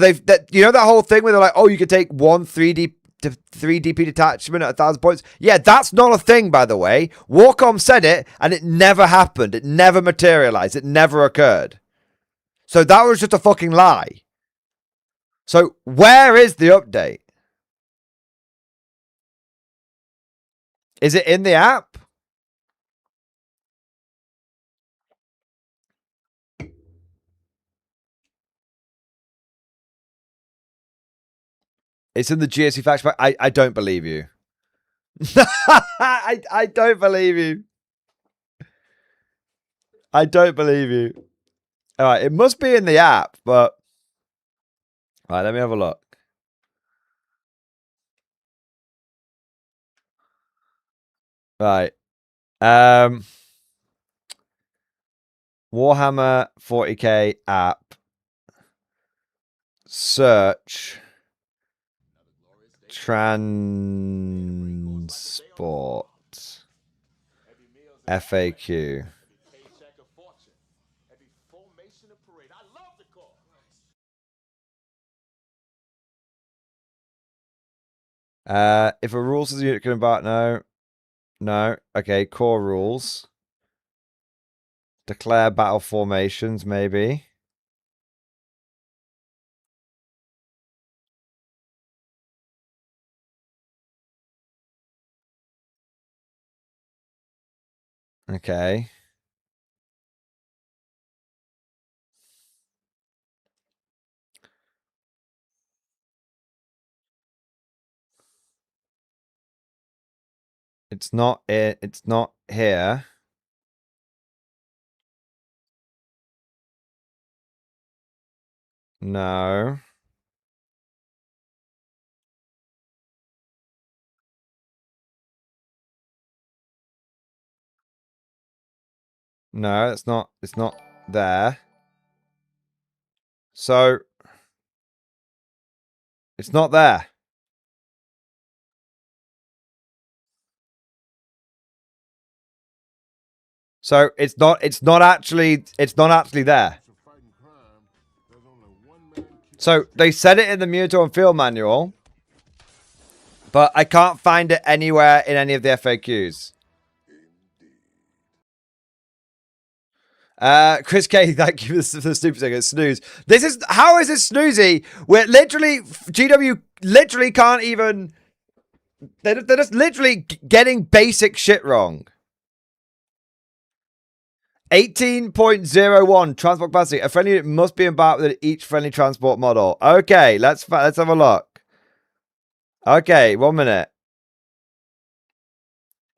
you know that whole thing where they're like, oh, you could take 1 3 DP detachment at 1,000 points. Yeah, that's not a thing, by the way. Warcom said it, and it never happened. It never materialized. It never occurred. So that was just a fucking lie. So where is the update? Is it in the app? It's in the GSC fact pack. I don't believe you. I don't believe you. I don't believe you. All right, it must be in the app, but all right, let me have a look. Right. Warhammer 40k app. Search. Transport. FAQ. If a rule says unit can embark, no. No. Okay, core rules. Declare battle formations, maybe. Okay. It's not it. It's not here. No. No, it's not there. So it's not there. So it's not actually there. So they said it in the Muto and Field manual, but I can't find it anywhere in any of the FAQs. Chris K, thank you for the super sticker. Snooze. How is this snoozy? We're literally GW literally can't even. They're just literally getting basic shit wrong. 18.01 transport capacity. A friendly unit must be embarked with each friendly transport model. Okay, let's have a look. Okay, 1 minute.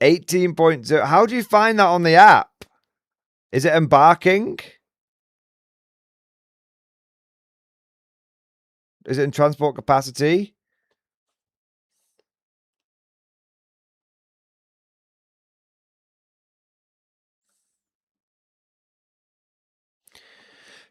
18.0. How do you find that on the app? Is it embarking? Is it in transport capacity?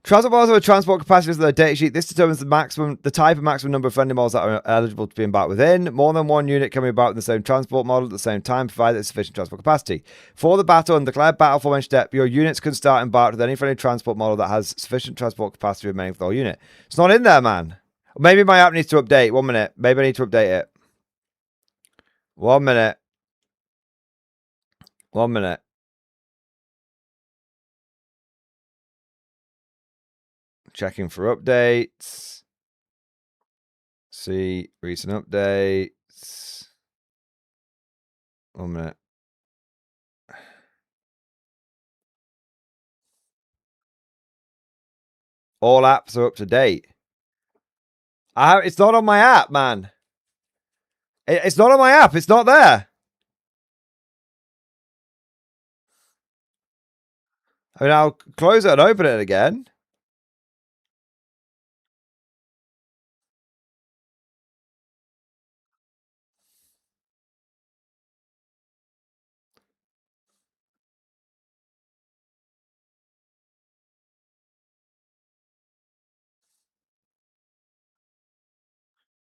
Transport models with transport capacities of the data sheet. This determines the type of maximum number of friendly models that are eligible to be embarked within. More than one unit can be embarked in the same transport model at the same time, provided there's sufficient transport capacity. For the battle and declared battle formation step, your units can start embarked with any friendly transport model that has sufficient transport capacity remaining for the whole unit. It's not in there, man. Maybe my app needs to update. 1 minute. Maybe I need to update it. 1 minute. 1 minute. Checking for updates. See recent updates. 1 minute. All apps are up to date. It's not on my app, man. It's not on my app. It's not there. I mean, I'll close it and open it again.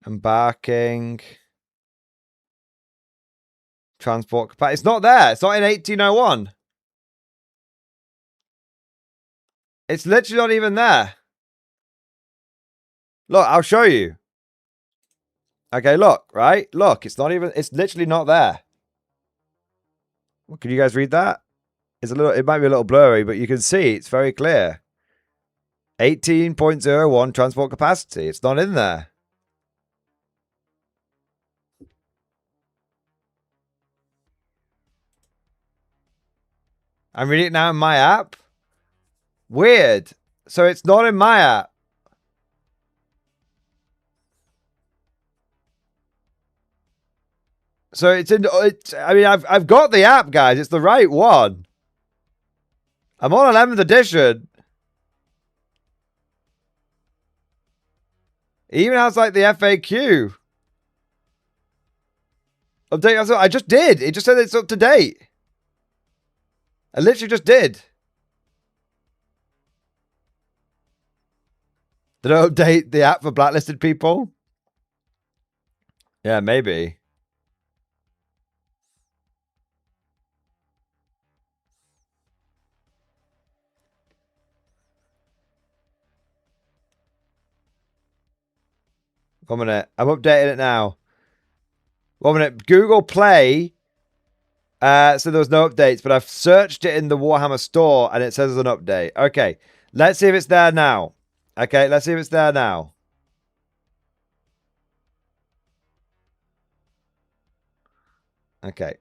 Embarking. Transport capacity. It's not there. It's not in 1801. It's literally not even there. Look, I'll show you. Okay, look, right? Look, it's not even, it's literally not there. Well, can you guys read that? It's a little, it might be a little blurry, but you can see it's very clear. 18.01 transport capacity. It's not in there. I'm reading it now in my app. Weird. So it's not in my app. So it's in. I mean, I've got the app, guys. It's the right one. I'm on 11th edition. It even has like the FAQ. Update. I just did. It just said it's up to date. I literally just did. Did I update the app for blacklisted people? Yeah, maybe. One minute. I'm updating it now. 1 minute. Google Play. So there was no updates, but I've searched it in the Warhammer store and it says there's an update. Okay. Let's see if it's there now. Okay, let's see if it's there now. Okay.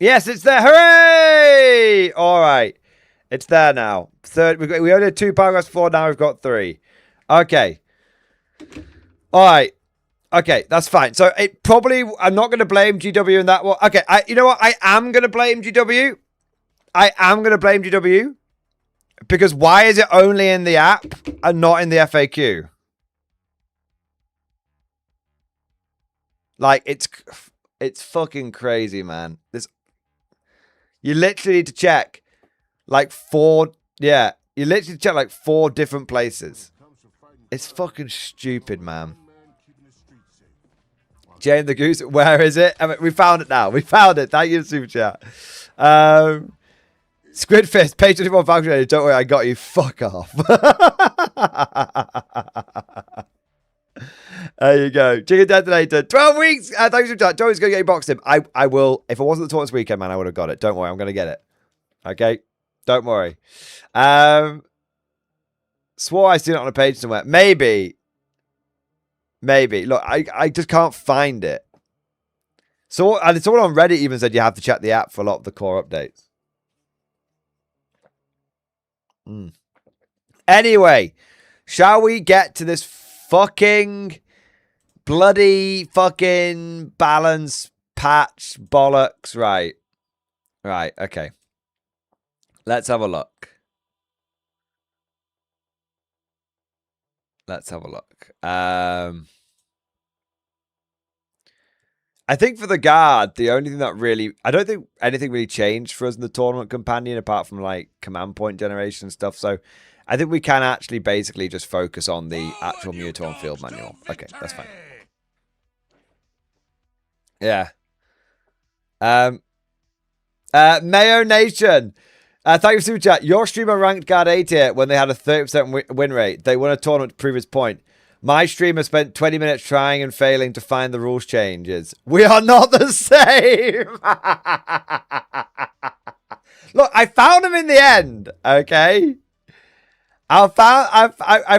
Yes, it's there. Hooray! All right. It's there now. Third, we only had 2 paragraphs before, now we've got 3. Okay. All right. Okay, that's fine. So it probably, I'm not going to blame GW in that one. Okay, you know what? I am going to blame GW. I am going to blame GW. Because why is it only in the app and not in the FAQ? Like, it's fucking crazy, man. You literally need to check like 4, yeah. You literally check like 4 different places. It's fucking stupid, man. Jane the Goose, where is it? I mean, we found it now. We found it. Thank you, Super Chat. Squid Fist, page 24 function. Don't worry, I got you. Fuck off. There you go. Chicken Detonator. 12 weeks. Thank you, Super Chat. Joey's going to get you boxed him. I will. If it wasn't the tournament weekend, man, I would have got it. Don't worry. I'm going to get it. Okay? Don't worry. Swore I seen it on a page somewhere. Maybe. Look, I just can't find it. So, and someone on Reddit even said you have to check the app for a lot of the core updates. Anyway, shall we get to this fucking bloody fucking balance patch bollocks? Right. Okay. Let's have a look. I think for the guard, the only thing that really, I don't think anything really changed for us in the tournament companion apart from like command point generation and stuff. So I think we can actually basically just focus on the actual Mutor field manual. Okay, that's fine. Yeah. Mayo Nation. Thank you for Super Chat. Your streamer ranked guard 8 here when they had a 30% win rate. They won a tournament to prove his point. My streamer spent 20 minutes trying and failing to find the rules changes. We are not the same. Look, I found him in the end. Okay. I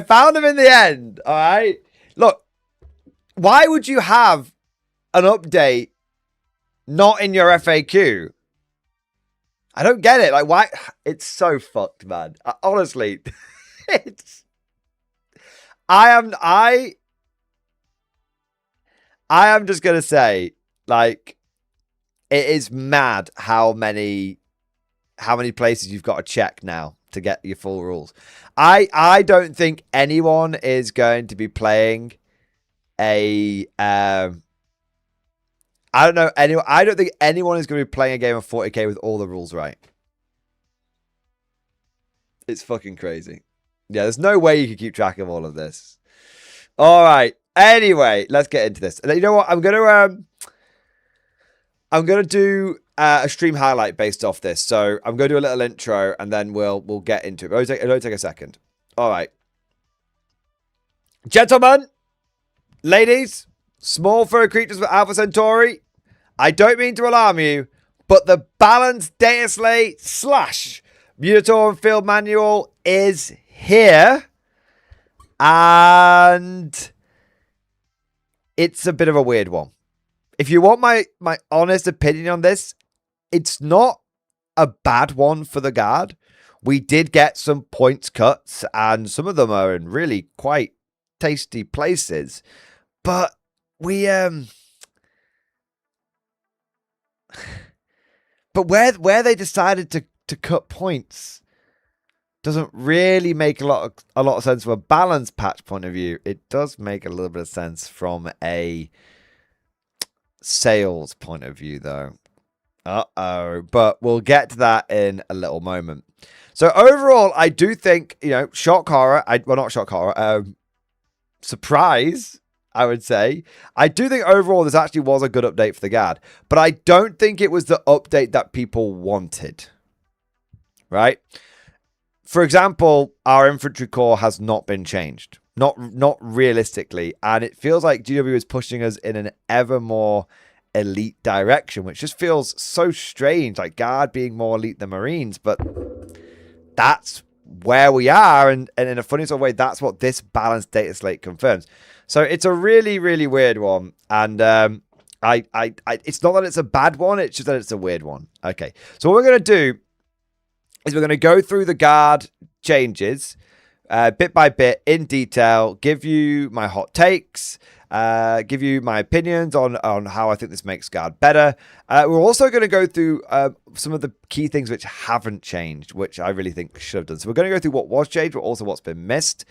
found him in the end. All right. Look, why would you have an update not in your FAQ? I don't get it. Like, why? It's so fucked, man. Honestly, it's. I am just gonna say, like, it is mad how many places you've got to check now to get your full rules. I don't think anyone is going to be playing a I don't know anyone. I don't think anyone is going to be playing a game of 40k with all the rules right. It's fucking crazy. Yeah, there's no way you can keep track of all of this. All right. Anyway, let's get into this. You know what? I'm gonna do a stream highlight based off this. So I'm gonna do a little intro and then we'll get into it. It'll take a second. All right, gentlemen, ladies, small fur creatures with Alpha Centauri. I don't mean to alarm you, but the balanced Dataslate / Minotaur Field Manual is here. And it's a bit of a weird one. If you want my honest opinion on this, it's not a bad one for the Guard. We did get some points cuts, and some of them are in really quite tasty places. But we but where they decided to cut points doesn't really make a lot of sense from a balance patch point of view. It does make a little bit of sense from a sales point of view, though. But we'll get to that in a little moment. So overall, I do think, shock horror. Not shock horror. Surprise, I would say. I do think overall this actually was a good update for the Guard, but I don't think it was the update that people wanted. Right? For example, our infantry core has not been changed. Not realistically. And it feels like GW is pushing us in an ever more elite direction, which just feels so strange. Like Guard being more elite than Marines. But that's where we are. And in a funny sort of way, that's what this balanced data slate confirms. So it's a really, really weird one. And it's not that it's a bad one. It's just that it's a weird one. Okay. So what we're going to do is we're going to go through the Guard changes bit by bit in detail, give you my hot takes, give you my opinions on how I think this makes Guard better. We're also going to go through some of the key things which haven't changed, which I really think should have done. So we're going to go through what was changed, but also what's been missed.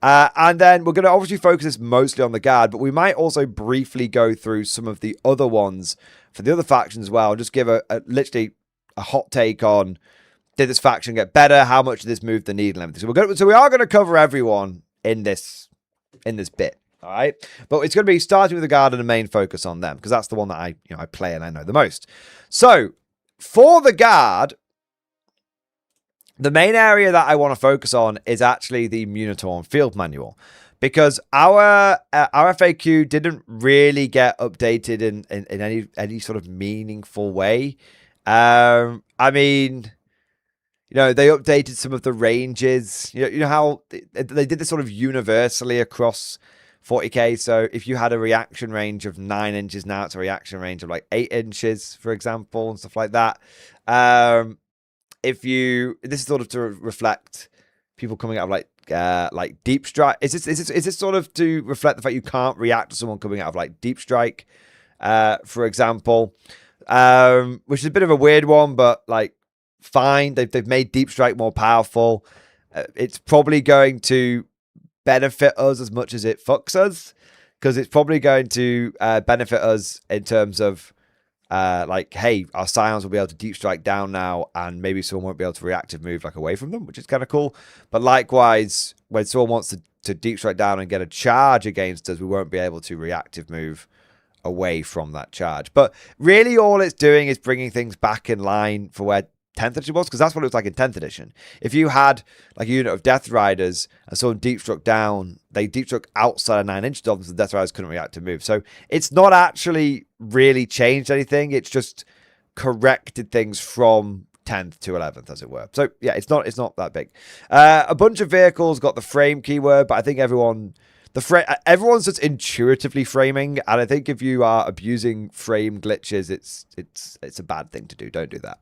And then we're going to obviously focus this mostly on the Guard, but we might also briefly go through some of the other ones for the other factions as well, and just give literally a hot take on, did this faction get better? How much did this move the needle and everything? So we are going to cover everyone in this bit, all right? But it's going to be starting with the Guard and a main focus on them, because that's the one that I play and I know the most. So for the Guard, the main area that I want to focus on is actually the Minotaur Field Manual, because our FAQ didn't really get updated in any sort of meaningful way. I mean, they updated some of the ranges. You know how they did this sort of universally across 40k. So if you had a reaction range of 9 inches, now it's a reaction range of like 8 inches, for example, and stuff like that. This is sort of to reflect people coming out of like deep strike. Is this sort of to reflect the fact you can't react to someone coming out of like deep strike, for example, which is a bit of a weird one, but like, fine. They've made deep strike more powerful. It's probably going to benefit us as much as it fucks us, because it's probably going to benefit us in terms of like, hey, our scions will be able to deep strike down now, and maybe someone won't be able to reactive move like away from them, which is kind of cool. But likewise, when someone wants to deep strike down and get a charge against us, we won't be able to reactive move away from that charge. But really all it's doing is bringing things back in line for where 10th edition was, because that's what it was like in 10th edition. If you had like a unit of Death Riders and someone deep struck down, they deep struck outside of 9 inches of them, so the Death Riders couldn't react to move. So it's not actually really changed anything. It's just corrected things from 10th to 11th, as it were. So yeah, it's not that big. A bunch of vehicles got the frame keyword, but I think everyone's just intuitively framing, and I think if you are abusing frame glitches, it's a bad thing to do. Don't do that.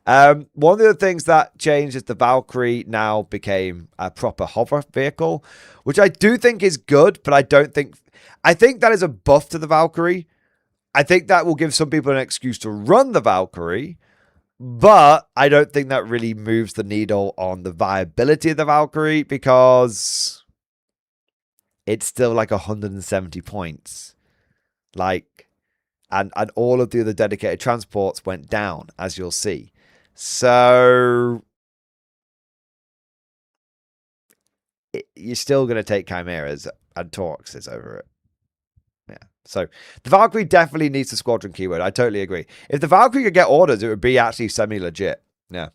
One of the things that changed is the Valkyrie now became a proper hover vehicle, which I do think is good, but I think that is a buff to the Valkyrie. I think that will give some people an excuse to run the Valkyrie, but I don't think that really moves the needle on the viability of the Valkyrie, because it's still like 170 points. Like, and all of the other dedicated transports went down, as you'll see. So you're still going to take Chimeras and Torxes over it. Yeah. So the Valkyrie definitely needs the squadron keyword. I totally agree. If the Valkyrie could get orders, it would be actually semi-legit. Yeah.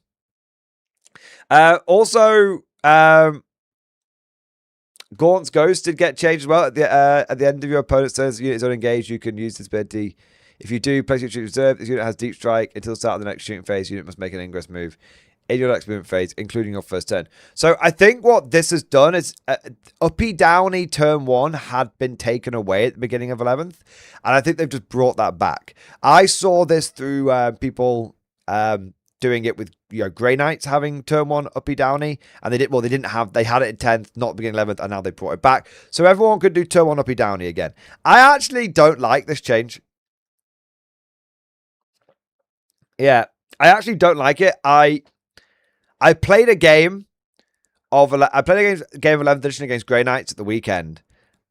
Also, Gaunt's Ghost did get changed as well. At the end of your opponent's turn, as the unit is unengaged, you can use this ability. If you do, place your shooting reserve. This unit has deep strike. Until the start of the next shooting phase, the unit must make an ingress move in your next movement phase, including your first turn. So I think what this has done is uppy downy turn 1 had been taken away at the beginning of 11th, and I think they've just brought that back. I saw this through people doing it with Grey Knights having turn 1 uppy downy, and they had it in 10th, not beginning 11th, and now they brought it back. So everyone could do turn 1 uppy downy again. I actually don't like this change. Yeah, I actually don't like it. I played a game of 11th edition against Grey Knights at the weekend,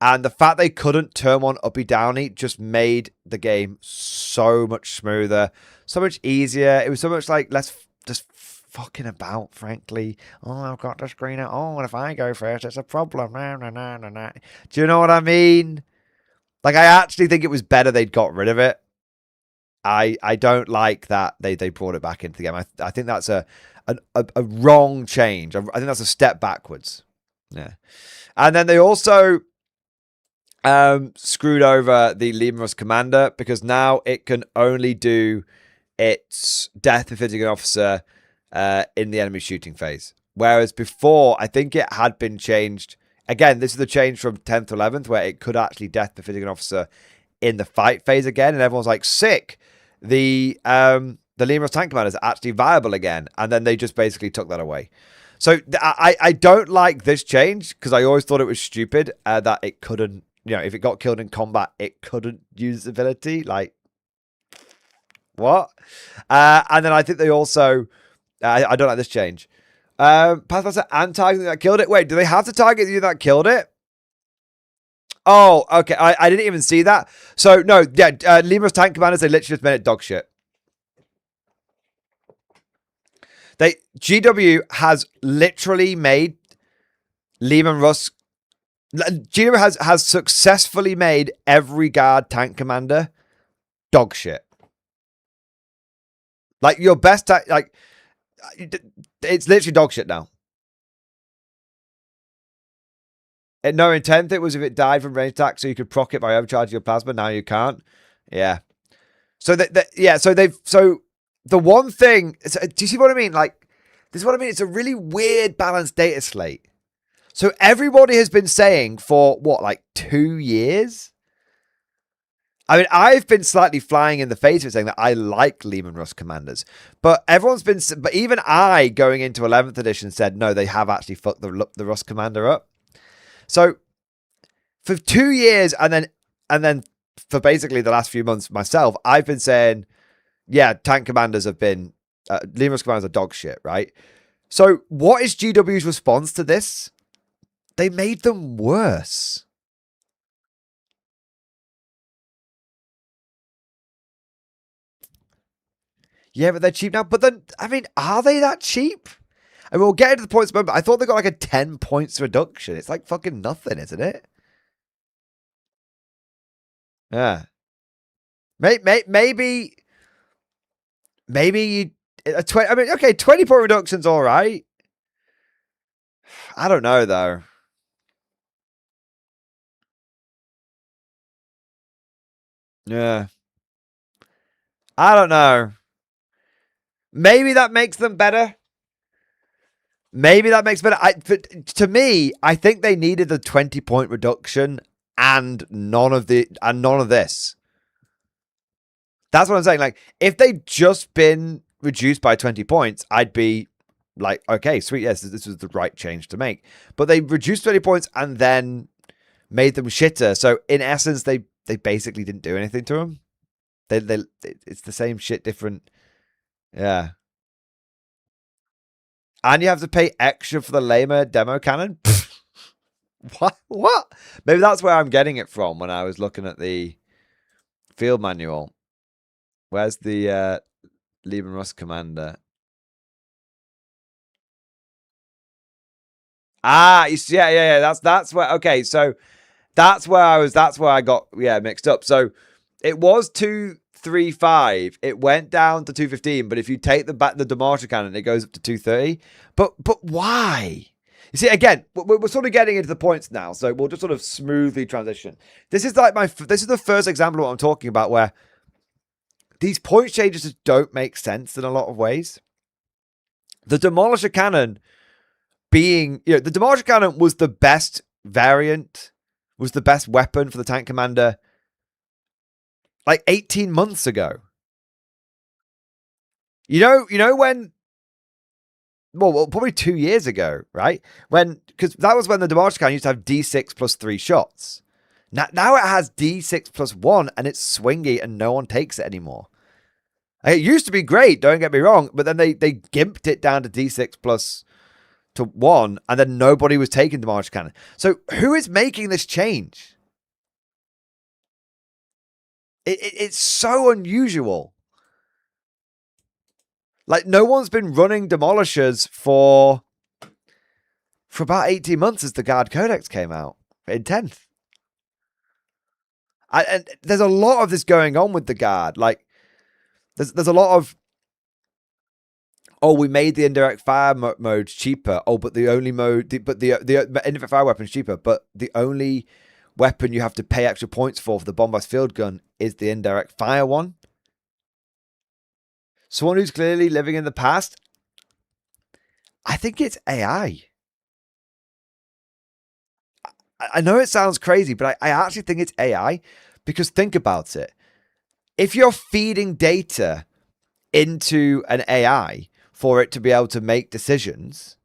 and the fact they couldn't turn 1 uppy downy just made the game so much smoother, so much easier. It was so much like less just fucking about, frankly. Oh, I've got the screen out. Oh, and if I go first, it's a problem. Nah, nah, nah, nah, nah. Do you know what I mean? Like, I actually think it was better they'd got rid of it. I don't like that they brought it back into the game. I think that's a wrong change. I think that's a step backwards. Yeah. And then they also screwed over the Leman Russ Commander, because now it can only do its death befitting an officer in the enemy shooting phase. Whereas before, I think it had been changed. Again, this is the change from 10th to 11th, where it could actually death befitting an officer in the fight phase again. And everyone's like, sick. The Leman Russ Tank Commander is actually viable again. And then they just basically took that away. So I don't like this change, because I always thought it was stupid that it couldn't, if it got killed in combat, it couldn't use this ability. Like, what? And then I think they also, I don't like this change. Pathfinder and targeting that killed it. Wait, do they have to target you that killed it? Oh, okay. I didn't even see that. So, no, yeah, Leman Russ Tank Commanders, they literally just made it dog shit. GW has literally made Leman Russ. GW has successfully made every guard tank commander dog shit. Like, your best tank, like, it's literally dog shit now. No, in 10th, it was if it died from range attack, so you could proc it by overcharging your plasma. Now you can't. Yeah. So so the one thing, do you see what I mean? Like, this is what I mean. It's a really weird balanced data slate. So everybody has been saying for what, like 2 years? I mean, I've been slightly flying in the face of it, saying that I like Leman Russ commanders, but but even I, going into 11th edition, said no, they have actually fucked the Russ commander up. So for 2 years, and then for basically the last few months myself, I've been saying, yeah, tank commanders have been Leman Russ commanders are dog shit, right? So what is GW's response to this? They made them worse. Yeah, but they're cheap now. But then, I mean, are they that cheap? I mean, we'll get into the points, but I thought they got like a 10 points reduction. It's like fucking nothing, isn't it? Yeah. Maybe you... I mean, okay, 20 point reduction's all right. I don't know, though. Yeah. I don't know. Maybe that makes them better. Maybe that makes better. To me, I think they needed the 20 point reduction and none of this. That's what I'm saying. Like, if they'd just been reduced by 20 points, I'd be like, okay, sweet, yes, this was the right change to make. But they reduced 20 points and then made them shitter. So in essence, they basically didn't do anything to them. It's the same shit, different. Yeah. And you have to pay extra for the lamer demo cannon? What? Maybe that's where I'm getting it from when I was looking at the field manual. Where's the Lieben Rust commander? Ah, yeah. That's where. Okay, so that's where I was. That's where I got mixed up. So it was 235. It went down to 215. But if you take the demolisher cannon, it goes up to 230. But why? You see, again, we're sort of getting into the points now, so we'll just sort of smoothly transition. This is like this is the first example of what I'm talking about, where these point changes just don't make sense in a lot of ways. The demolisher cannon being, the demolisher cannon was the best variant, was the best weapon for the tank commander like 18 months ago. You know when, well, probably 2 years ago, right? Because that was when the demolisher cannon used to have D6 plus 3 shots. Now it has D6 plus 1 and it's swingy and no one takes it anymore. It used to be great, don't get me wrong, but then they gimped it down to D6 plus to 1, and then nobody was taking demolisher cannon. So who is making this change? It's so unusual. Like, no one's been running demolishers for about 18 months as the Guard Codex came out in 10th. And there's a lot of this going on with the Guard. Like, there's a lot of, we made the indirect fire mode cheaper. But the only mode, the indirect fire weapon's cheaper. But the only weapon you have to pay extra points for the bombast field gun is the indirect fire one. Someone who's clearly living in the past. I think it's AI. I know it sounds crazy, but I actually think it's AI, because think about it. If you're feeding data into an AI for it to be able to make decisions,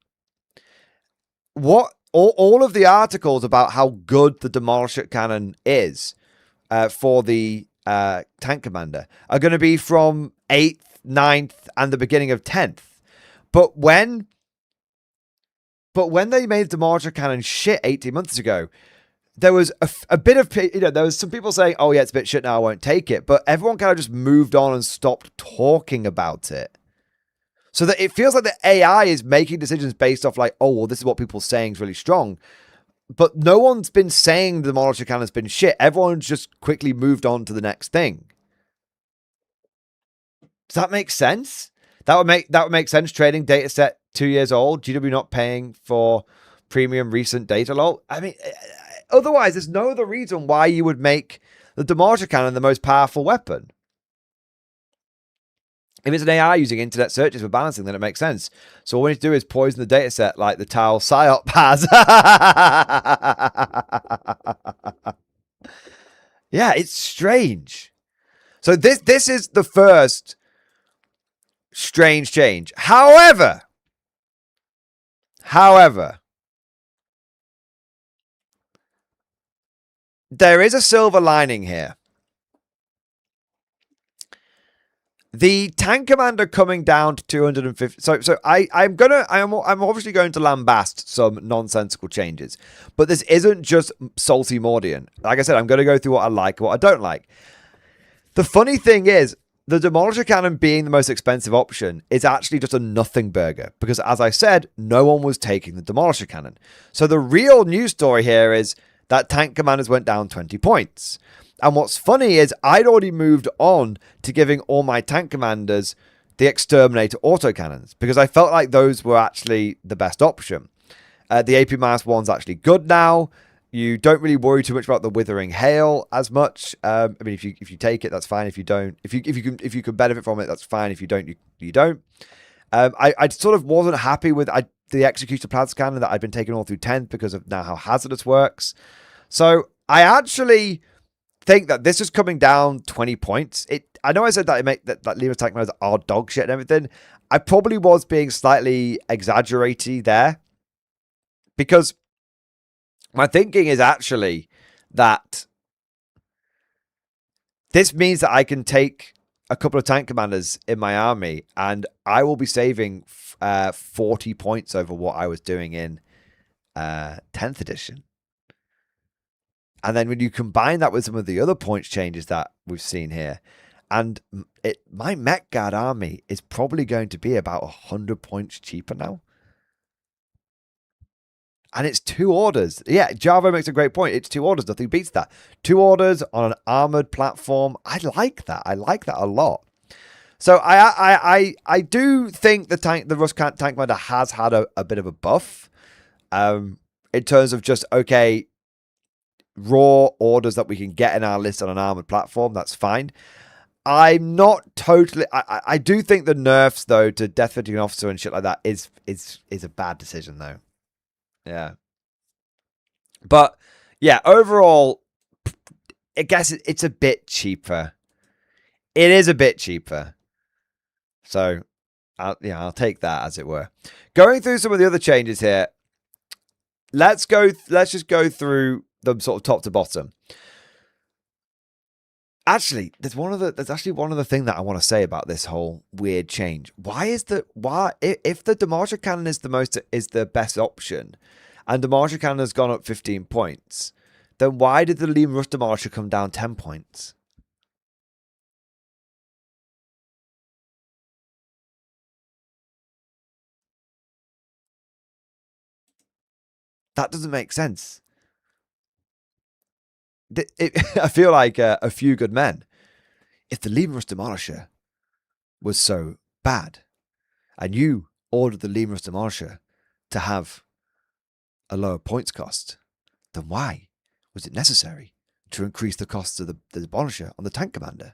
all of the articles about how good the demolisher cannon is for the tank commander are going to be from 8th, 9th, and the beginning of 10th. But when they made the demolisher cannon shit 18 months ago, there was a bit of, there was some people saying, oh yeah, it's a bit shit now, I won't take it. But everyone kind of just moved on and stopped talking about it. So that it feels like the AI is making decisions based off like, oh, well, this is what people are saying is really strong. But no one's been saying the demolisher cannon's been shit. Everyone's just quickly moved on to the next thing. Does that make sense? That would make sense. Trading data set 2 years old. GW not paying for premium recent data lol. I mean, otherwise, there's no other reason why you would make the demolisher cannon the most powerful weapon. If it's an AI using internet searches for balancing, then it makes sense. So all we need to do is poison the data set like the Tau PsyOp has. Yeah, it's strange. So this is the first strange change. However, there is a silver lining here. The tank commander coming down to 250. So I'm obviously going to lambast some nonsensical changes, but this isn't just salty Mordian. Like I said, I'm going to go through what I like and what I don't like. The funny thing is, the demolisher cannon being the most expensive option is actually just a nothing burger, because as I said, no one was taking the demolisher cannon. So the real news story here is that tank commanders went down 20 points. And what's funny is I'd already moved on to giving all my tank commanders the exterminator autocannons, because I felt like those were actually the best option. The AP-1's actually good now. You don't really worry too much about the withering hail as much. I mean, if you take it, that's fine. If you don't, if you can benefit from it, that's fine. If you don't, you don't. I sort of wasn't happy with the executioner plasma cannon that I'd been taking all through 10th because of now how hazardous works. So I actually think that this is coming down 20 points. I know I said that that Lemus tank commanders are dog shit and everything. I probably was being slightly exaggerated there, because my thinking is actually that this means that I can take a couple of tank commanders in my army and I will be saving 40 points over what I was doing in 10th edition. And then when you combine that with some of the other points changes that we've seen here, and my Met Guard army is probably going to be about 100 points cheaper now. And it's 2 orders. Yeah, Java makes a great point. It's 2 orders. Nothing beats that. 2 orders on an armored platform. I like that. I like that a lot. So I do think the Rust tank commander has had a bit of a buff. In terms of just, okay, raw orders that we can get in our list on an armored platform. That's fine. I'm not totally... I do think the nerfs, though, to Death Fitting Officer and shit like that is a bad decision, though. Yeah. But, yeah, overall, I guess it's a bit cheaper. It is a bit cheaper. So, I'll take that, as it were. Going through some of the other changes here, let's just go through them sort of top to bottom. Actually, there's actually one other thing that I want to say about this whole weird change. If the Demolisher Cannon is the best option, and Demolisher Cannon has gone up 15 points, then why did the Lean Rust Demolisher come down 10 points? That doesn't make sense. I feel like A Few Good Men. If the Lean Rust Demolisher was so bad, and you ordered the Lean Rust Demolisher to have a lower points cost, then why was it necessary to increase the cost of the Demolisher on the Tank Commander?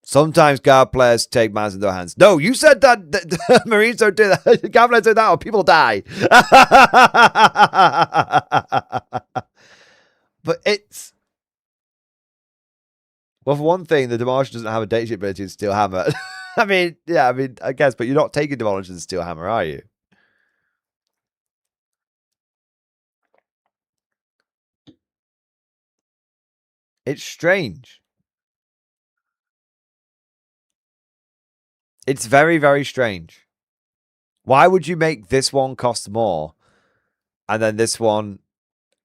Sometimes Guard players take matters in their hands. No, you said that Marines don't do that. Guard players do that or people die. But it's... Well, for one thing, the Demolisher doesn't have a data sheet ability to Steel Hammer. I guess, but you're not taking Demolisher to Steel Hammer, are you? It's strange. It's very, very strange. Why would you make this one cost more and then this one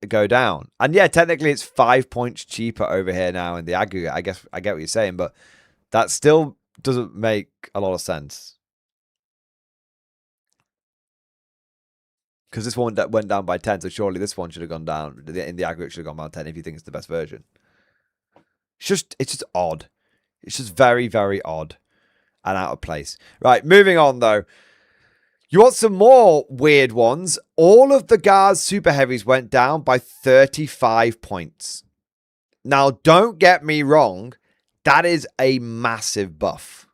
go down? And yeah, technically it's 5 points cheaper over here now in the aggregate. I guess I get what you're saying, but that still doesn't make a lot of sense. Because this one went down by 10, so surely this one should have gone down. In the aggregate should have gone down 10 if you think it's the best version. It's just odd. It's just very, very odd and out of place. Right, moving on though. You want some more weird ones? All of the Guards Super Heavies went down by 35 points. Now, don't get me wrong. That is a massive buff.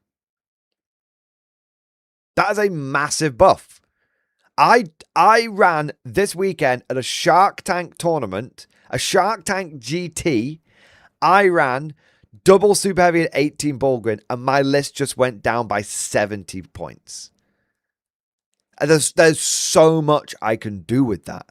That is a massive buff. I ran this weekend at a Shark Tank tournament, a Shark Tank GT. I ran double Super Heavy at 18 Bulgrin, and my list just went down by 70 points. And there's so much I can do with that.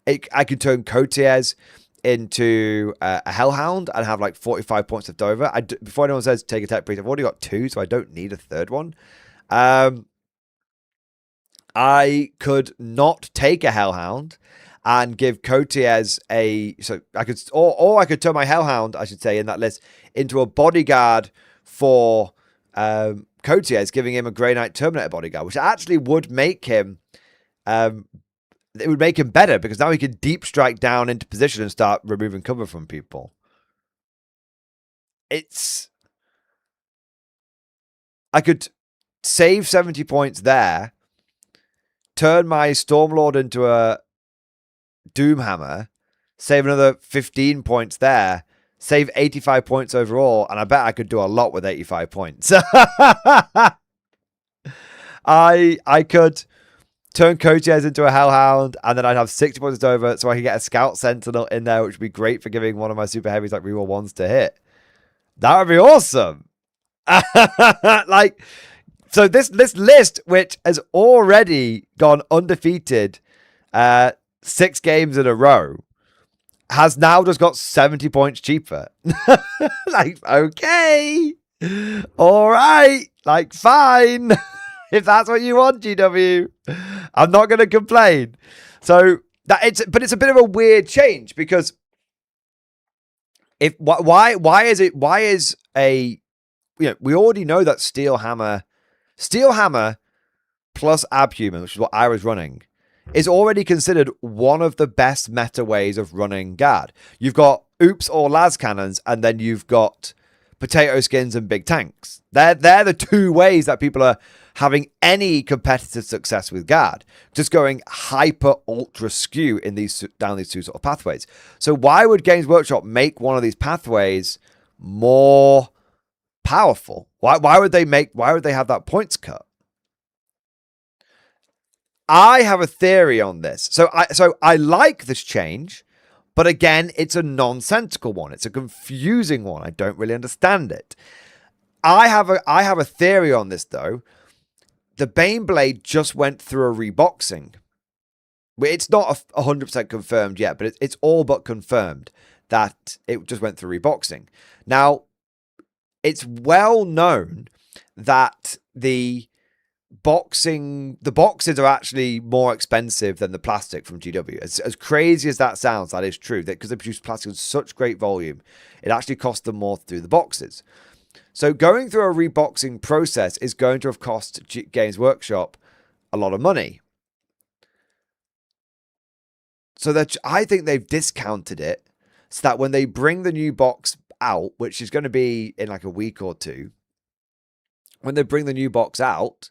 I can turn Cotiers into a Hellhound and have like 45 points left over. Before anyone says take a tech priest, I've already got 2, so I don't need a third one. I could not take a Hellhound and give Cotiers I could turn my Hellhound, I should say, in that list into a bodyguard for Cotiers, giving him a Grey Knight Terminator bodyguard, which actually would make him it would make him better because now he can deep strike down into position and start removing cover from people. I could save 70 points there, turn my Stormlord into a Doomhammer, save another 15 points there, save 85 points overall, and I bet I could do a lot with 85 points. I could turn Cotiers into a Hellhound, and then I'd have 60 points over, so I could get a Scout Sentinel in there, which would be great for giving one of my Super Heavies like reroll 1s to hit. That would be awesome. So this list, which has already gone undefeated 6 games in a row, has now just got 70 points cheaper. Okay. All right. Fine. If that's what you want, GW. I'm not going to complain. So but it's a bit of a weird change because Why is a, we already know that Steel Hammer plus Abhuman, which is what I was running, is already considered one of the best meta ways of running Guard. You've got Oops or Las cannons, and then you've got Potato Skins and Big Tanks. They're the two ways that people are having any competitive success with Guard. Just going hyper ultra skew in down these two sort of pathways. So why would Games Workshop make one of these pathways more powerful? Why would they have that points cut? I have a theory on this. So I like this change, but again, it's a nonsensical one. It's a confusing one. I don't really understand it. I have a theory on this though. The Baneblade just went through a reboxing. It's not 100% confirmed yet, but it's all but confirmed that it just went through reboxing. Now, it's well known that the boxes are actually more expensive than the plastic from GW. As crazy as that sounds, that is true. Because they produce plastic in such great volume, it actually costs them more to do the boxes. So going through a reboxing process is going to have cost Games Workshop a lot of money. So that I think they've discounted it so that when they bring the new box out, which is going to be in like a week or two, when they bring the new box out,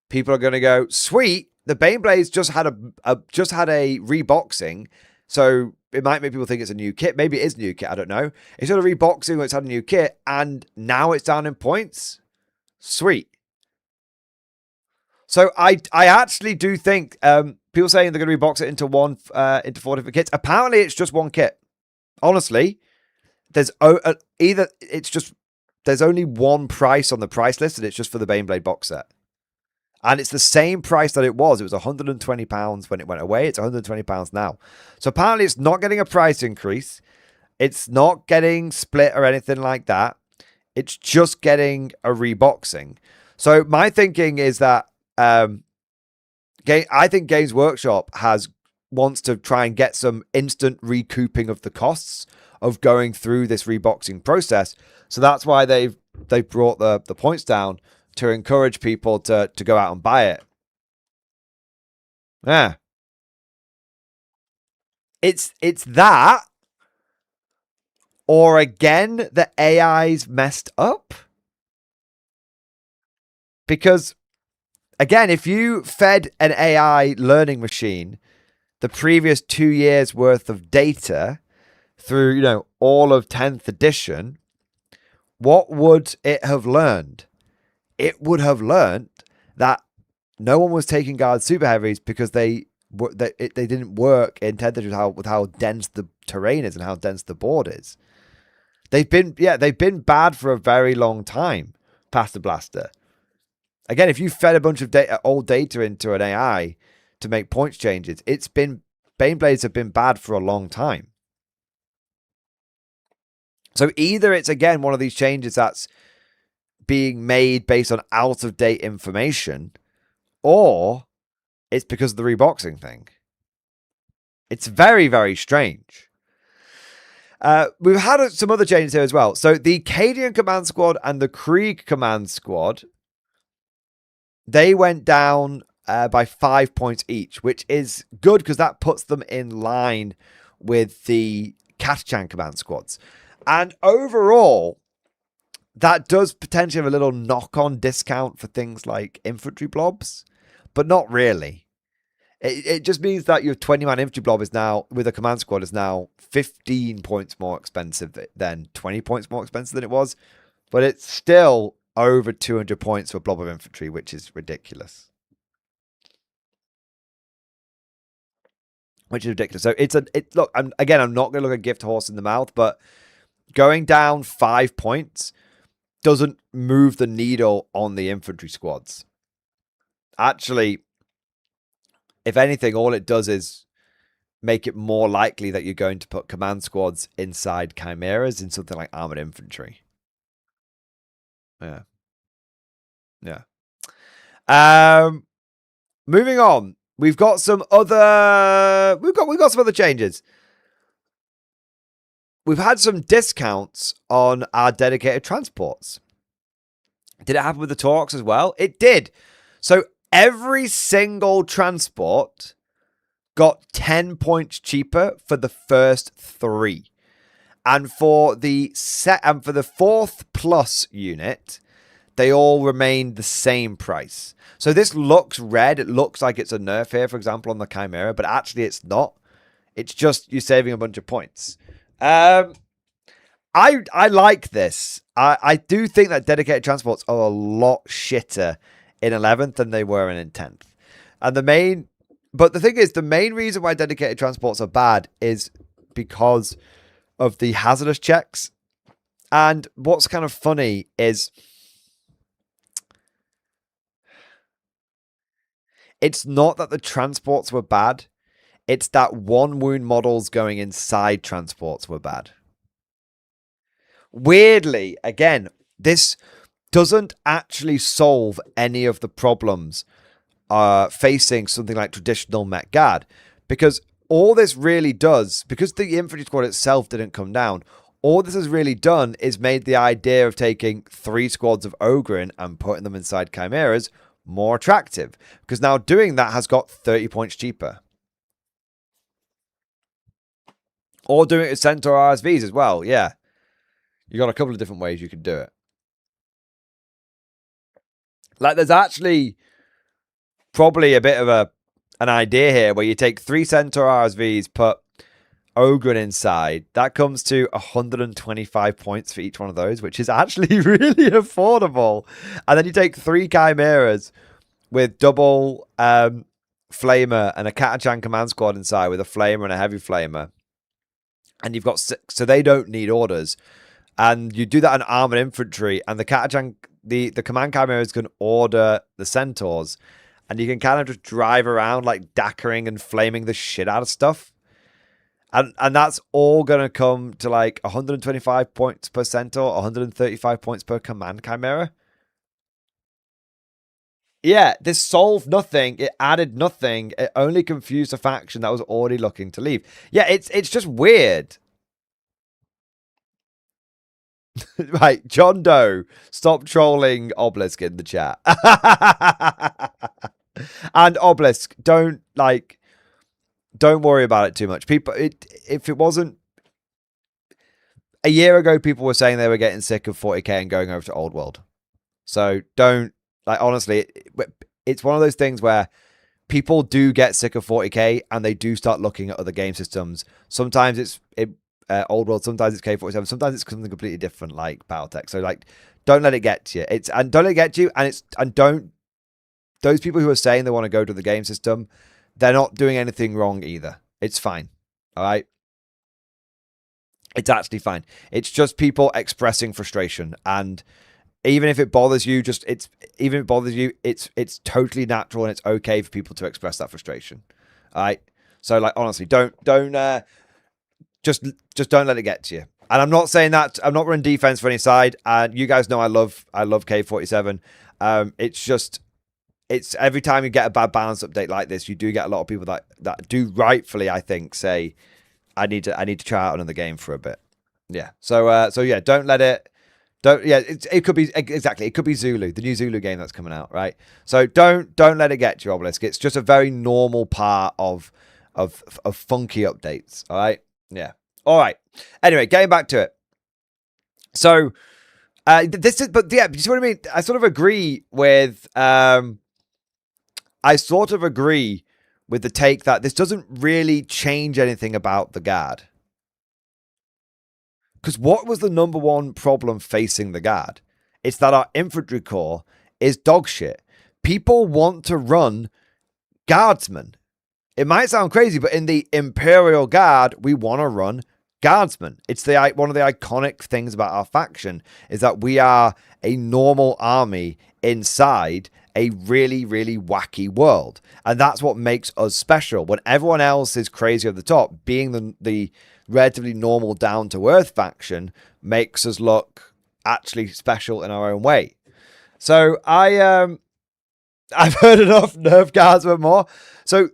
people are going to go, sweet, the Baneblades just had a reboxing, so it might make people think it's a new kit. Maybe it is a new kit, I don't know. It's got a reboxing, it's had a new kit, and now it's down in points. Sweet. So I actually do think people saying they're going to rebox it into 4 different kits. Apparently, it's just one kit. Honestly, there's only one price on the price list, and it's just for the Baneblade box set. And it's the same price that it was. It was £120 when it went away. It's £120 now. So apparently it's not getting a price increase. It's not getting split or anything like that. It's just getting a reboxing. So my thinking is that I think Games Workshop wants to try and get some instant recouping of the costs of going through this reboxing process. So that's why they've brought the points down to encourage people to go out and buy it. Yeah. It's that, or again, the AI's messed up. Because, again, if you fed an AI learning machine the previous 2 years worth of data through, all of 10th edition, what would it have learned? It would have learned that no one was taking Guard Super Heavies because they didn't work in 10th edition with how dense the terrain is and how dense the board is. They've been bad for a very long time, past the blaster. Again, if you fed a bunch of old data into an AI to make points changes, Baneblades have been bad for a long time. So either it's again one of these changes that's being made based on out-of-date information, or it's because of the reboxing thing. It's very, very strange. We've had some other changes here as well. So the Cadian Command Squad and the Krieg Command Squad, they went down by 5 points each, which is good because that puts them in line with the Katachan Command Squads. And overall, that does potentially have a little knock-on discount for things like infantry blobs, but not really. It just means that your 20-man infantry blob is now, with a command squad, is now 15 points more expensive than 20 points more expensive than it was. But it's still over 200 points for a blob of infantry, which is ridiculous. So look, I'm not going to look a gift horse in the mouth, but going down 5 points doesn't move the needle on the infantry squads. Actually, if anything, all it does is make it more likely that you're going to put command squads inside chimeras in something like armored infantry. Yeah. Moving on. We've got some other changes. we've had some discounts on our dedicated transports. Did it happen with the Torques as well? It did. So every single transport got 10 points cheaper for the first 3. And for the fourth plus unit, they all remained the same price. So this looks red. It looks like it's a nerf here, for example, on the Chimera, but actually it's not. It's just you saving a bunch of points. I like this. I do think that dedicated transports are a lot shitter in 11th than they were in 10th. And the main reason why dedicated transports are bad is because of the hazardous checks. And what's kind of funny is it's not that the transports were bad. It's that 1 wound models going inside transports were bad. Weirdly, again, this doesn't actually solve any of the problems facing something like traditional Met Guard. Because all this really does, because the infantry squad itself didn't come down, all this has really done is made the idea of taking 3 squads of Ogrin and putting them inside Chimeras more attractive. Because now doing that has got 30 points cheaper. Or doing it with Centaur RSVs as well, yeah. You got a couple of different ways you can do it. Like, there's actually probably a bit of an idea here where you take 3 Centaur RSVs, put Ogren inside. That comes to 125 points for each one of those, which is actually really affordable. And then you take 3 Chimeras with double Flamer and a Catachan command squad inside with a Flamer and a Heavy Flamer. And you've got 6, so they don't need orders. And you do that in armored infantry, and the Catachan, the command chimeras can order the Centaurs, and you can kind of just drive around like dackering and flaming the shit out of stuff. And that's all going to come to like 125 points per Centaur, 135 points per command chimera. Yeah, this solved nothing. It added nothing. It only confused a faction that was already looking to leave. Yeah, it's just weird. Right, John Doe, stop trolling Obelisk in the chat. And Obelisk, don't worry about it too much. People, if it wasn't a year ago, people were saying they were getting sick of 40k and going over to Old World. So don't. Like, honestly, it's one of those things where people do get sick of 40k and they do start looking at other game systems. Sometimes it's Old World, sometimes it's K47, sometimes it's something completely different like Battletech. So like, don't let it get to you. Don't let it get to you, and don't. Those people who are saying they want to go to the game system, they're not doing anything wrong either. It's fine. All right. It's actually fine. It's just people expressing frustration, and even if it bothers you, it's totally natural and it's okay for people to express that frustration. All right. So like, honestly, just don't let it get to you. And I'm not saying that I'm not running defense for any side. And you guys know I love K47. It's every time you get a bad balance update like this, you do get a lot of people that do rightfully, I think, say, I need to try out another game for a bit. Yeah. So yeah, don't let it. It could be exactly. It could be Zulu, the new Zulu game that's coming out, right? So don't let it get to you, Obelisk. It's just a very normal part of funky updates. All right, yeah. All right. Anyway, getting back to it. So this is, but yeah, you see what I mean? I sort of agree with. I sort of agree with the take that this doesn't really change anything about the Guard. Because what was the number one problem facing the Guard? It's that our infantry corps is dog shit. People want to run guardsmen. It might sound crazy, but in the Imperial Guard, we want to run guardsmen. It's one of the iconic things about our faction is that we are a normal army inside a really, really wacky world. And that's what makes us special. When everyone else is crazy at the top, being the relatively normal down-to-earth faction makes us look actually special in our own way. So I've heard enough nerf guardsmen more. So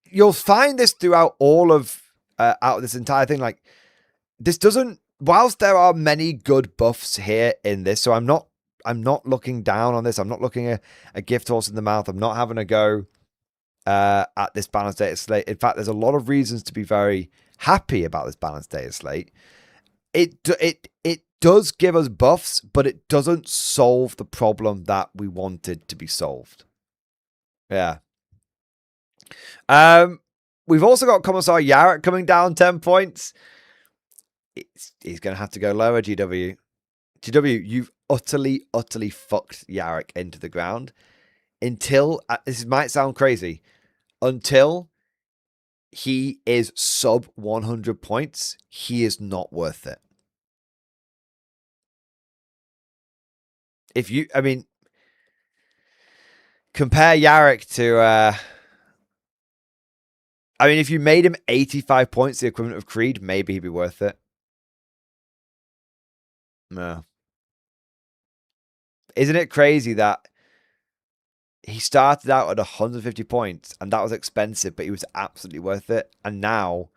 you'll find this throughout all of out of this entire thing. Like, this doesn't, whilst there are many good buffs here in this, so I'm not looking down on this. I'm not looking at a gift horse in the mouth. I'm not having a go at this balanced data slate. In fact, there's a lot of reasons to be very happy about this balanced data slate. It does give us buffs, but it doesn't solve the problem that we wanted to be solved. Yeah. We've also got Commissar Yarrick coming down 10 points. He's going to have to go lower, GW. GW, you've utterly fucked Yarrick into the ground until, this might sound crazy, until he is sub 100 points, he is not worth it. If you, I mean, compare Yarrick to, I mean, if you made him 85 points, the equivalent of Creed, maybe he'd be worth it. No. Isn't it crazy that he started out at 150 points and that was expensive, but he was absolutely worth it. And now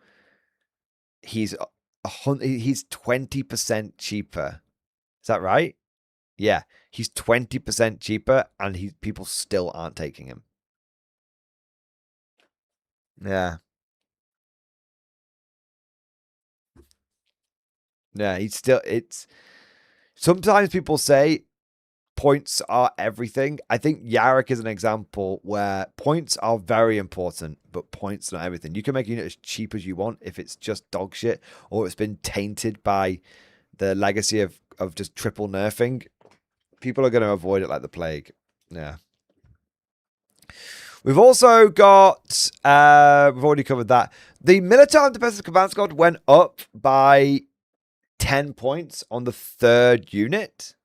he's 20% cheaper. Is that right? Yeah, he's 20% cheaper and people still aren't taking him. Yeah. Yeah, sometimes people say points are everything. I think Yarrick is an example where points are very important, but points are not everything. You can make a unit as cheap as you want if it's just dog shit or it's been tainted by the legacy of just triple nerfing. People are going to avoid it like the plague. Yeah. We've also got, we've already covered that. The Military Defensive Command Squad went up by 10 points on the 3rd unit,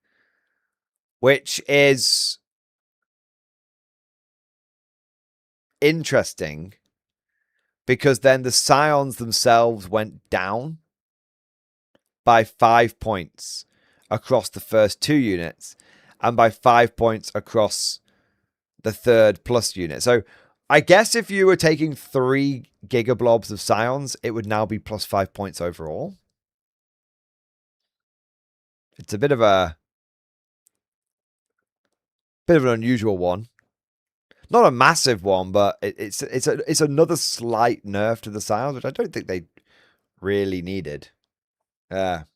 which is interesting because then the Scions themselves went down by 5 points across the first 2 units and by 5 points across the 3rd plus unit. So I guess if you were taking 3 gigablobs of Scions, it would now be plus 5 points overall. It's a bit of an unusual one. Not a massive one, but it's another slight nerf to the Scions, which I don't think they really needed. But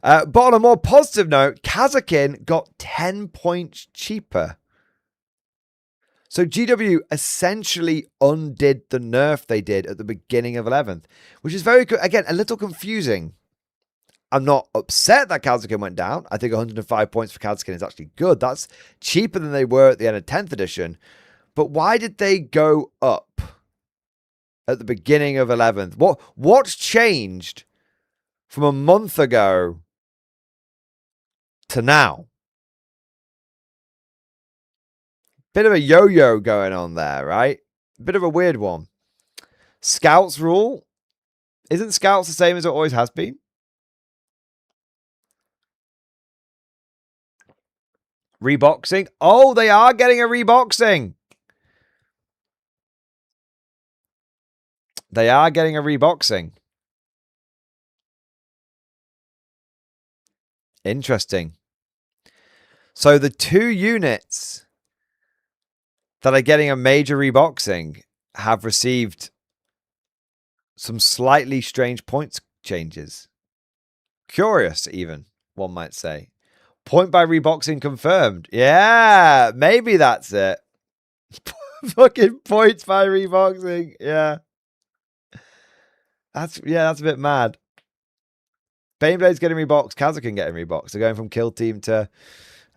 on a more positive note, Kazakin got 10 points cheaper. So GW essentially undid the nerf they did at the beginning of 11th, which is very good. Again, a little confusing. I'm not upset that Kazakin went down. I think 105 points for Kazakin is actually good. That's cheaper than they were at the end of 10th edition. But why did they go up at the beginning of 11th? What's changed from a month ago to now? Bit of a yo-yo going on there, right? Bit of a weird one. Scouts rule. Isn't Scouts the same as it always has been? Reboxing. Oh, they are getting a reboxing. They are getting a reboxing. Interesting. So the 2 units that are getting a major reboxing have received some slightly strange points changes. Curious, even, one might say. Point by reboxing confirmed. Yeah, maybe that's it. Fucking points by reboxing. Yeah. That's a bit mad. Baneblade's getting reboxed. Kazakin getting reboxed. They're going from kill team to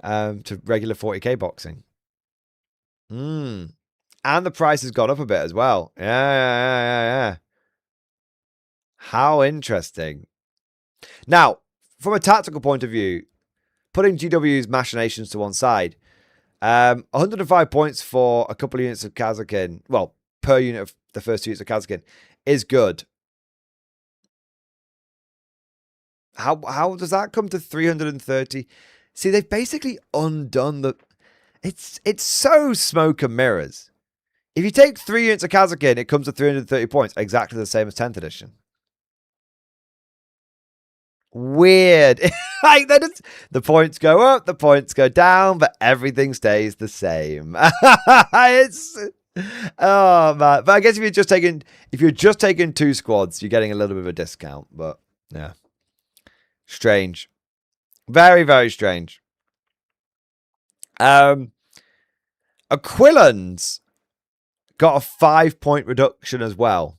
regular 40k boxing. And the price has gone up a bit as well. Yeah. How interesting. Now, from a tactical point of view, putting GW's machinations to one side, 105 points for a couple of units of Kazakin, well, per unit of the first 2 units of Kazakin, is good. How does that come to 330? See, they've basically undone the... It's so smoke and mirrors. If you take 3 units of Kazakin, it comes to 330 points, exactly the same as 10th edition. weird. Like the points go up, the points go down, but everything stays the same. It's oh man. But I guess if you're just taking 2 squads, you're getting a little bit of a discount. But yeah, strange, very very strange. Aquilans got a 5-point reduction as well.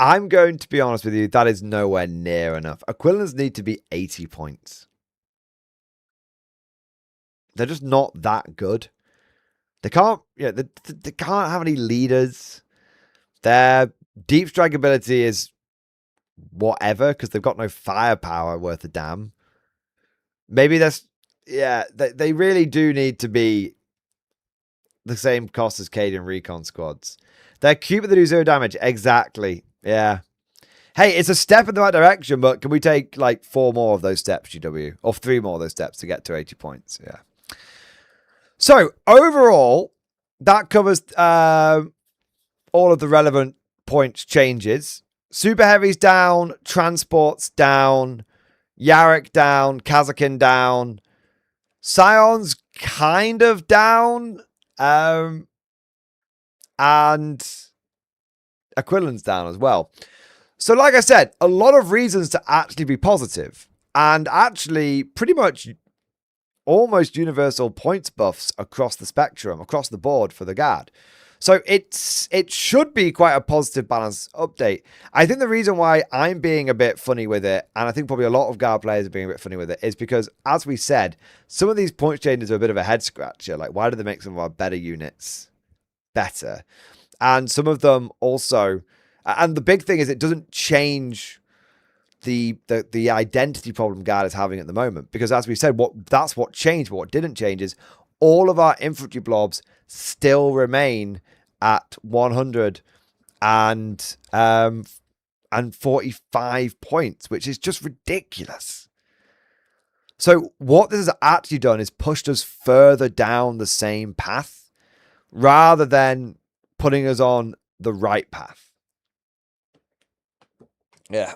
I'm going to be honest with you, that is nowhere near enough. Aquilans need to be 80 points. They're just not that good. They can't, they can't have any leaders. Their deep strike ability is whatever, because they've got no firepower worth a damn. Maybe that's, they really do need to be the same cost as Cade Recon squads. They're cute, but they do 0 damage. Exactly. Yeah. Hey, it's a step in the right direction, but can we take like 4 more of those steps, GW? Or 3 more of those steps to get to 80 points? Yeah. So, overall, that covers all of the relevant points changes. Super Heavy's down, Transport's down, Yarrick down, Kazakin down, Scion's kind of down, and Aquilans down as well. So like I said, a lot of reasons to actually be positive, and actually pretty much almost universal points buffs across the spectrum, across the board for the Guard. So it should be quite a positive balance update. I think the reason why I'm being a bit funny with it, and I think probably a lot of Guard players are being a bit funny with it, is because, as we said, some of these point changes are a bit of a head scratcher. Like, why do they make some of our better units better? And some of them also, and the big thing is it doesn't change the identity problem Guard is having at the moment. Because as we said, that's what changed, but what didn't change is all of our infantry blobs still remain at 100 and 45 points, which is just ridiculous. So what this has actually done is pushed us further down the same path rather than putting us on the right path. Yeah.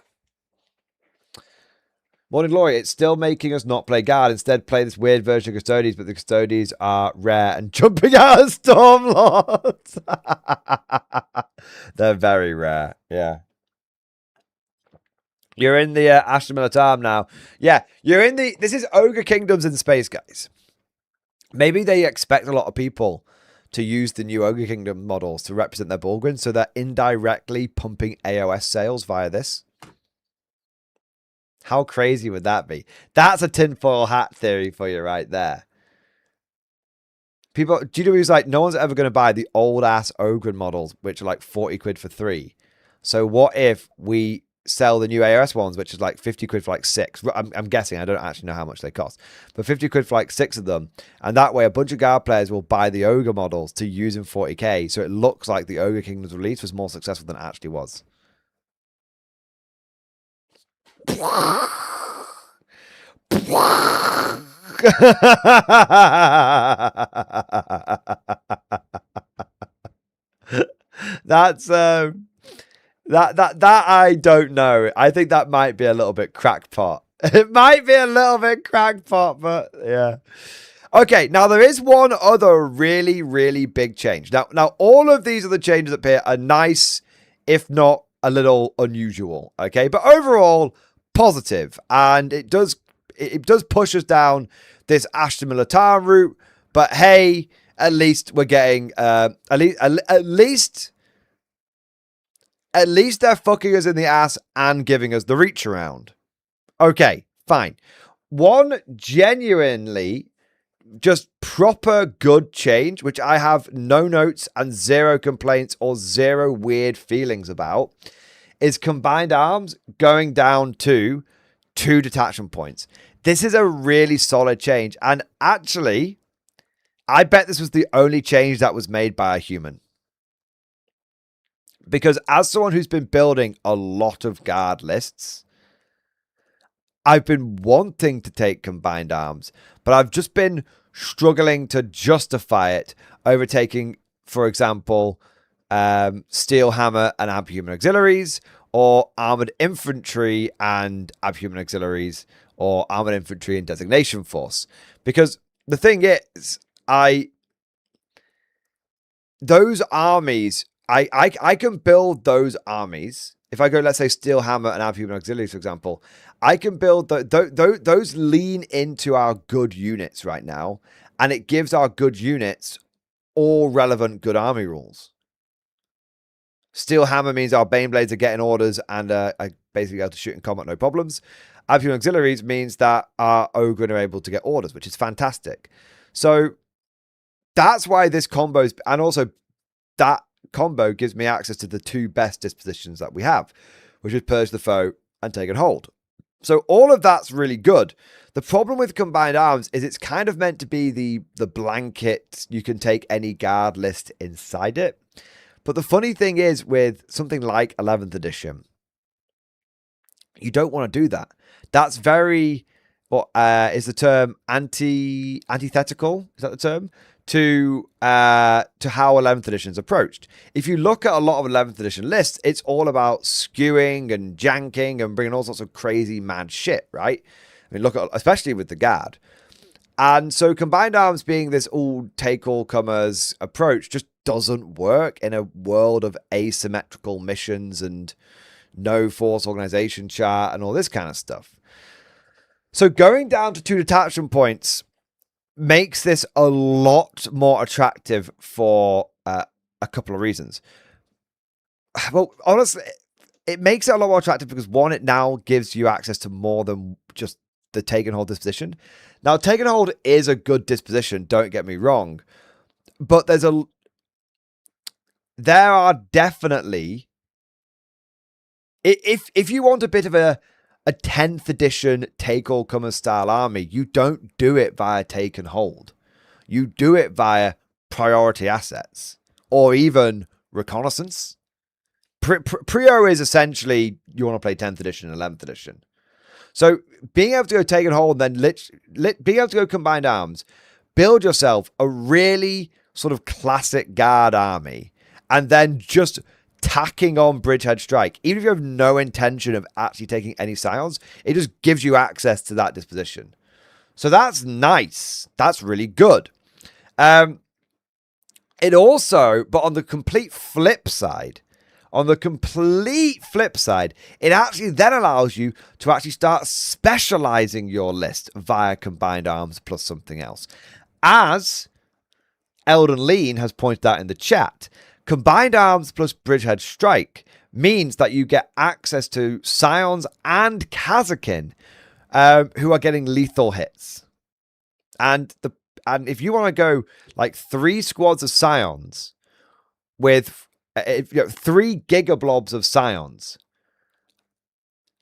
Morning Glory, it's still making us not play Guard. Instead, play this weird version of Custodies, but the Custodies are rare and jumping out of Stormlords. They're very rare. Yeah. You're in the Astra Militar now. Yeah, you're in the... This is Ogre Kingdoms in space, guys. Maybe they expect a lot of people to use the new Ogre Kingdom models to represent their Bulgrin, so they're indirectly pumping AOS sales via this. How crazy would that be? That's a tinfoil hat theory for you right there. People, GW's like, no one's ever going to buy the old-ass Ogren models, which are like 40 quid for 3. So what if we sell the new AOS ones, which is like 50 quid for like 6? I'm guessing. I don't actually know how much they cost. But 50 quid for like 6 of them. And that way, a bunch of Guard players will buy the Ogre models to use in 40k. So it looks like the Ogre Kingdom's release was more successful than it actually was. That's that I don't know. I think that might be a little bit crackpot. It might be a little bit crackpot, but yeah. Okay, now there is one other really, really big change. Now all of these other changes up here are nice, if not a little unusual. Okay, but overall positive, and it does push us down this Astra Militar route. But hey, at least we're getting at least they're fucking us in the ass and giving us the reach around. Okay, fine. One genuinely just proper good change, which I have no notes and 0 complaints or 0 weird feelings about, is combined arms going down to 2 detachment points. This is a really solid change. And actually, I bet this was the only change that was made by a human. Because as someone who's been building a lot of Guard lists, I've been wanting to take combined arms, but I've just been struggling to justify it over taking, for example, Steel Hammer and Amp-Human Auxiliaries, or armored infantry and abhuman auxiliaries, or armored infantry and designation force. Because the thing is, those armies, I can build those armies. If I go, let's say, Steel Hammer and Abhuman Auxiliaries, for example, I can build those lean into our good units right now, and it gives our good units all relevant good army rules. Steel Hammer means our Baneblades are getting orders and are basically able to shoot in combat, no problems. Abhuman Auxiliaries means that our Ogre are able to get orders, which is fantastic. So that's why this combo, and also that combo gives me access to the two best dispositions that we have, which is Purge the Foe and Take and Hold. So all of that's really good. The problem with Combined Arms is it's kind of meant to be the blanket, you can take any guard list inside it. But the funny thing is, with something like 11th edition, you don't want to do that. That's very, what is the term, antithetical? Is that the term? To how 11th edition is approached. If you look at a lot of 11th edition lists, it's all about skewing and janking and bringing all sorts of crazy mad shit, right? I mean, look at, especially with the guard. And so Combined Arms being this all take all comers approach just doesn't work in a world of asymmetrical missions and no force organization chart and all this kind of stuff. So going down to 2 detachment points makes this a lot more attractive for a couple of reasons. Well, honestly, it makes it a lot more attractive because, one, it now gives you access to more than just the take and hold disposition. Now, take and hold is a good disposition, don't get me wrong, but there are definitely, if you want a bit of a 10th edition take all comers style army, you don't do it via take and hold. You do it via priority assets or even reconnaissance. Prio is essentially, you want to play 10th edition and 11th edition. So being able to go take and hold, and then being able to go Combined Arms, build yourself a really sort of classic guard army, and then just tacking on Bridgehead Strike. Even if you have no intention of actually taking any scions, it just gives you access to that disposition. So that's nice. That's really good. It also, but on the complete flip side, it actually then allows you to actually start specializing your list via Combined Arms plus something else. As Eldon Lean has pointed out in the chat, Combined Arms plus Bridgehead Strike means that you get access to Scions and Kazakin, who are getting lethal hits. And if you want to go like 3 squads of Scions with 3 gigablobs of Scions,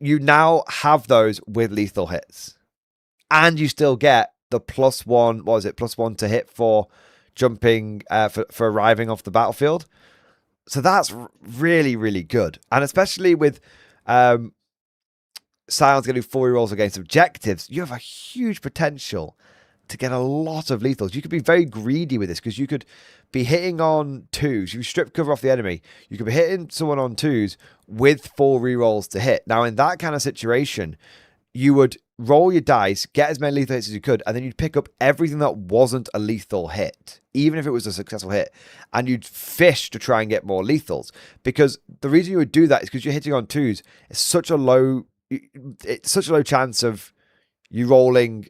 you now have those with lethal hits. And you still get the +1, what is it, +1 to hit for jumping, for arriving off the battlefield. So that's really, really good. And especially with Scions getting 4 rolls against objectives, you have a huge potential to get a lot of lethals. You could be very greedy with this because you could be hitting on 2s. You strip cover off the enemy. You could be hitting someone on 2s with 4 rerolls to hit. Now, in that kind of situation, you would roll your dice, get as many lethal hits as you could, and then you'd pick up everything that wasn't a lethal hit, even if it was a successful hit, and you'd fish to try and get more lethals. Because the reason you would do that is because you're hitting on 2s. It's such a low chance of you rolling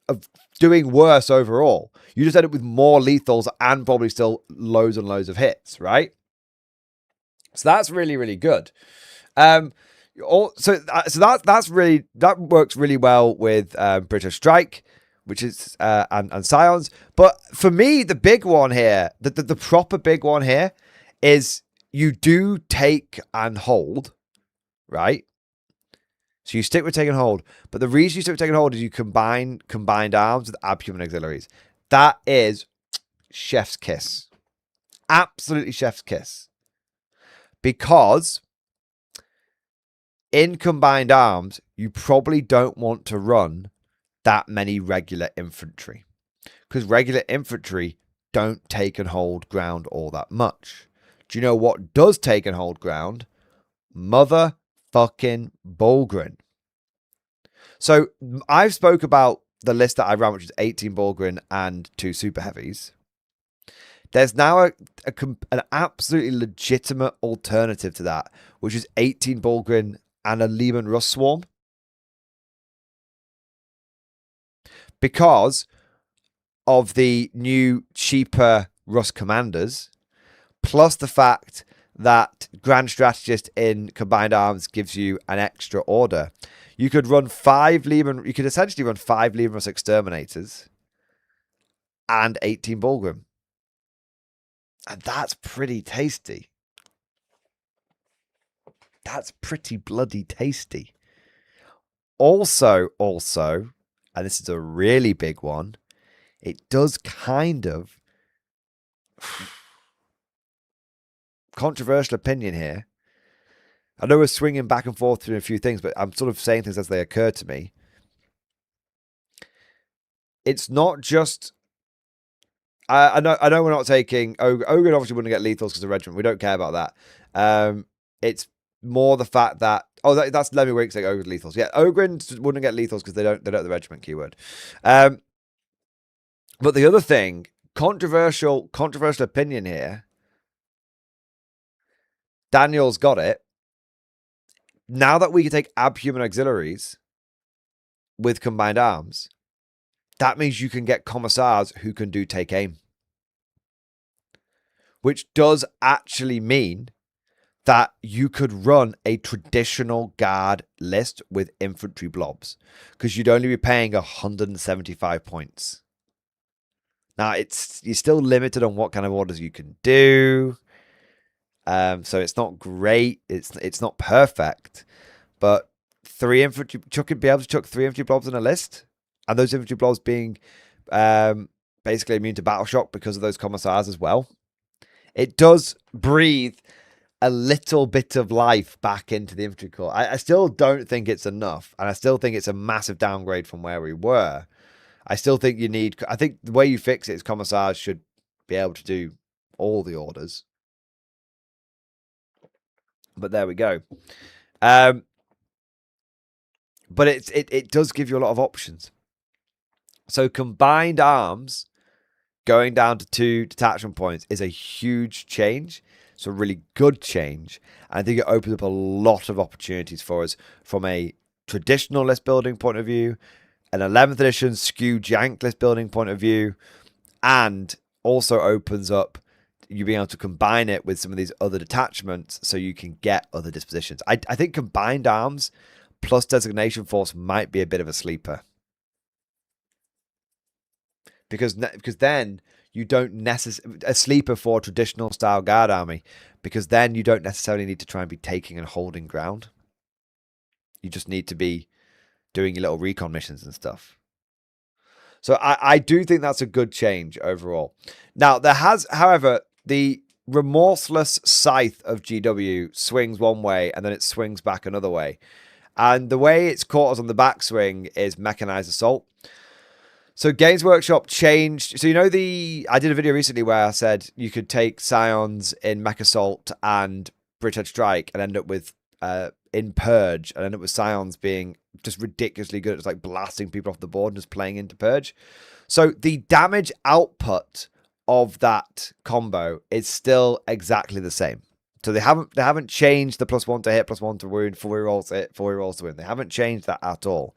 of doing worse overall. You just end up with more lethals and probably still loads and loads of hits, right? So that's really, really good. That works really well with British Strike, which is and Scions. But for me, the big one here, the proper big one here, is you do take and hold, right? So you stick with take and hold, but the reason you stick with take and hold is you combine Combined Arms with Abhuman Auxiliaries. That is chef's kiss. Absolutely chef's kiss. Because in Combined Arms, you probably don't want to run that many regular infantry. Because regular infantry don't take and hold ground all that much. Do you know what does take and hold ground? motherfucking Bulgren. So I've spoke about the list that I ran, which is 18 Bulgren and 2 super heavies. There's now an absolutely legitimate alternative to that, which is 18 Bulgren and a Lehman Russ Swarm. Because of the new, cheaper Russ Commanders, plus the fact that Grand Strategist in Combined Arms gives you an extra order. You could run 5 Lehman... You could essentially run 5 Lehman Russ Exterminators and 18 Bulgren. And that's pretty tasty. That's pretty bloody tasty. Also, and this is a really big one, it does kind of... Controversial opinion here. I know we're swinging back and forth through a few things, but I'm sort of saying things as they occur to me. It's not just... I know we're not taking... Ogre obviously wouldn't get lethals because of regiment. We don't care about that. It's more the fact that... Oh, that's Lemmy Winks like Ogre lethals. Yeah, Ogre wouldn't get lethals because they don't have the regiment keyword. But the other thing, controversial opinion here. Daniel's got it. Now that we can take abhuman auxiliaries with Combined Arms, that means you can get commissars who can do take aim. Which does actually mean that you could run a traditional guard list with infantry blobs. Because you'd only be paying 175 points. Now, you're still limited on what kind of orders you can do. So it's not great. It's not perfect. But 3 infantry... be able to chuck 3 infantry blobs in a list. And those infantry blobs being basically immune to battle shock because of those commissars as well. It does breathe a little bit of life back into the infantry corps. I still don't think it's enough. And I still think it's a massive downgrade from where we were. I still think you need... I think the way you fix it is commissars should be able to do all the orders. But there we go. But it does give you a lot of options. So Combined Arms going down to 2 detachment points is a huge change. It's a really good change. And I think it opens up a lot of opportunities for us from a traditional list building point of view, an 11th edition skew jank list building point of view, and also opens up you being able to combine it with some of these other detachments so you can get other dispositions. I think Combined Arms plus Designation Force might be a bit of a sleeper. Because then you don't necessarily... A sleeper for traditional style guard army. Because then you don't necessarily need to try and be taking and holding ground. You just need to be doing your little recon missions and stuff. So I do think that's a good change overall. Now, there has, however, the remorseless scythe of GW swings one way and then it swings back another way. And the way it's caught us on the backswing is mechanized assault. So Games Workshop changed. So, you know, I did a video recently where I said you could take Scions in Mech Assault and Bridgehead Strike and end up with, in Purge, and end up with Scions being just ridiculously good at just like blasting people off the board and just playing into Purge. So the damage output of that combo is still exactly the same. So they haven't changed the +1 to hit, +1 to wound, 4 rolls to hit, 4 rolls to win. They haven't changed that at all.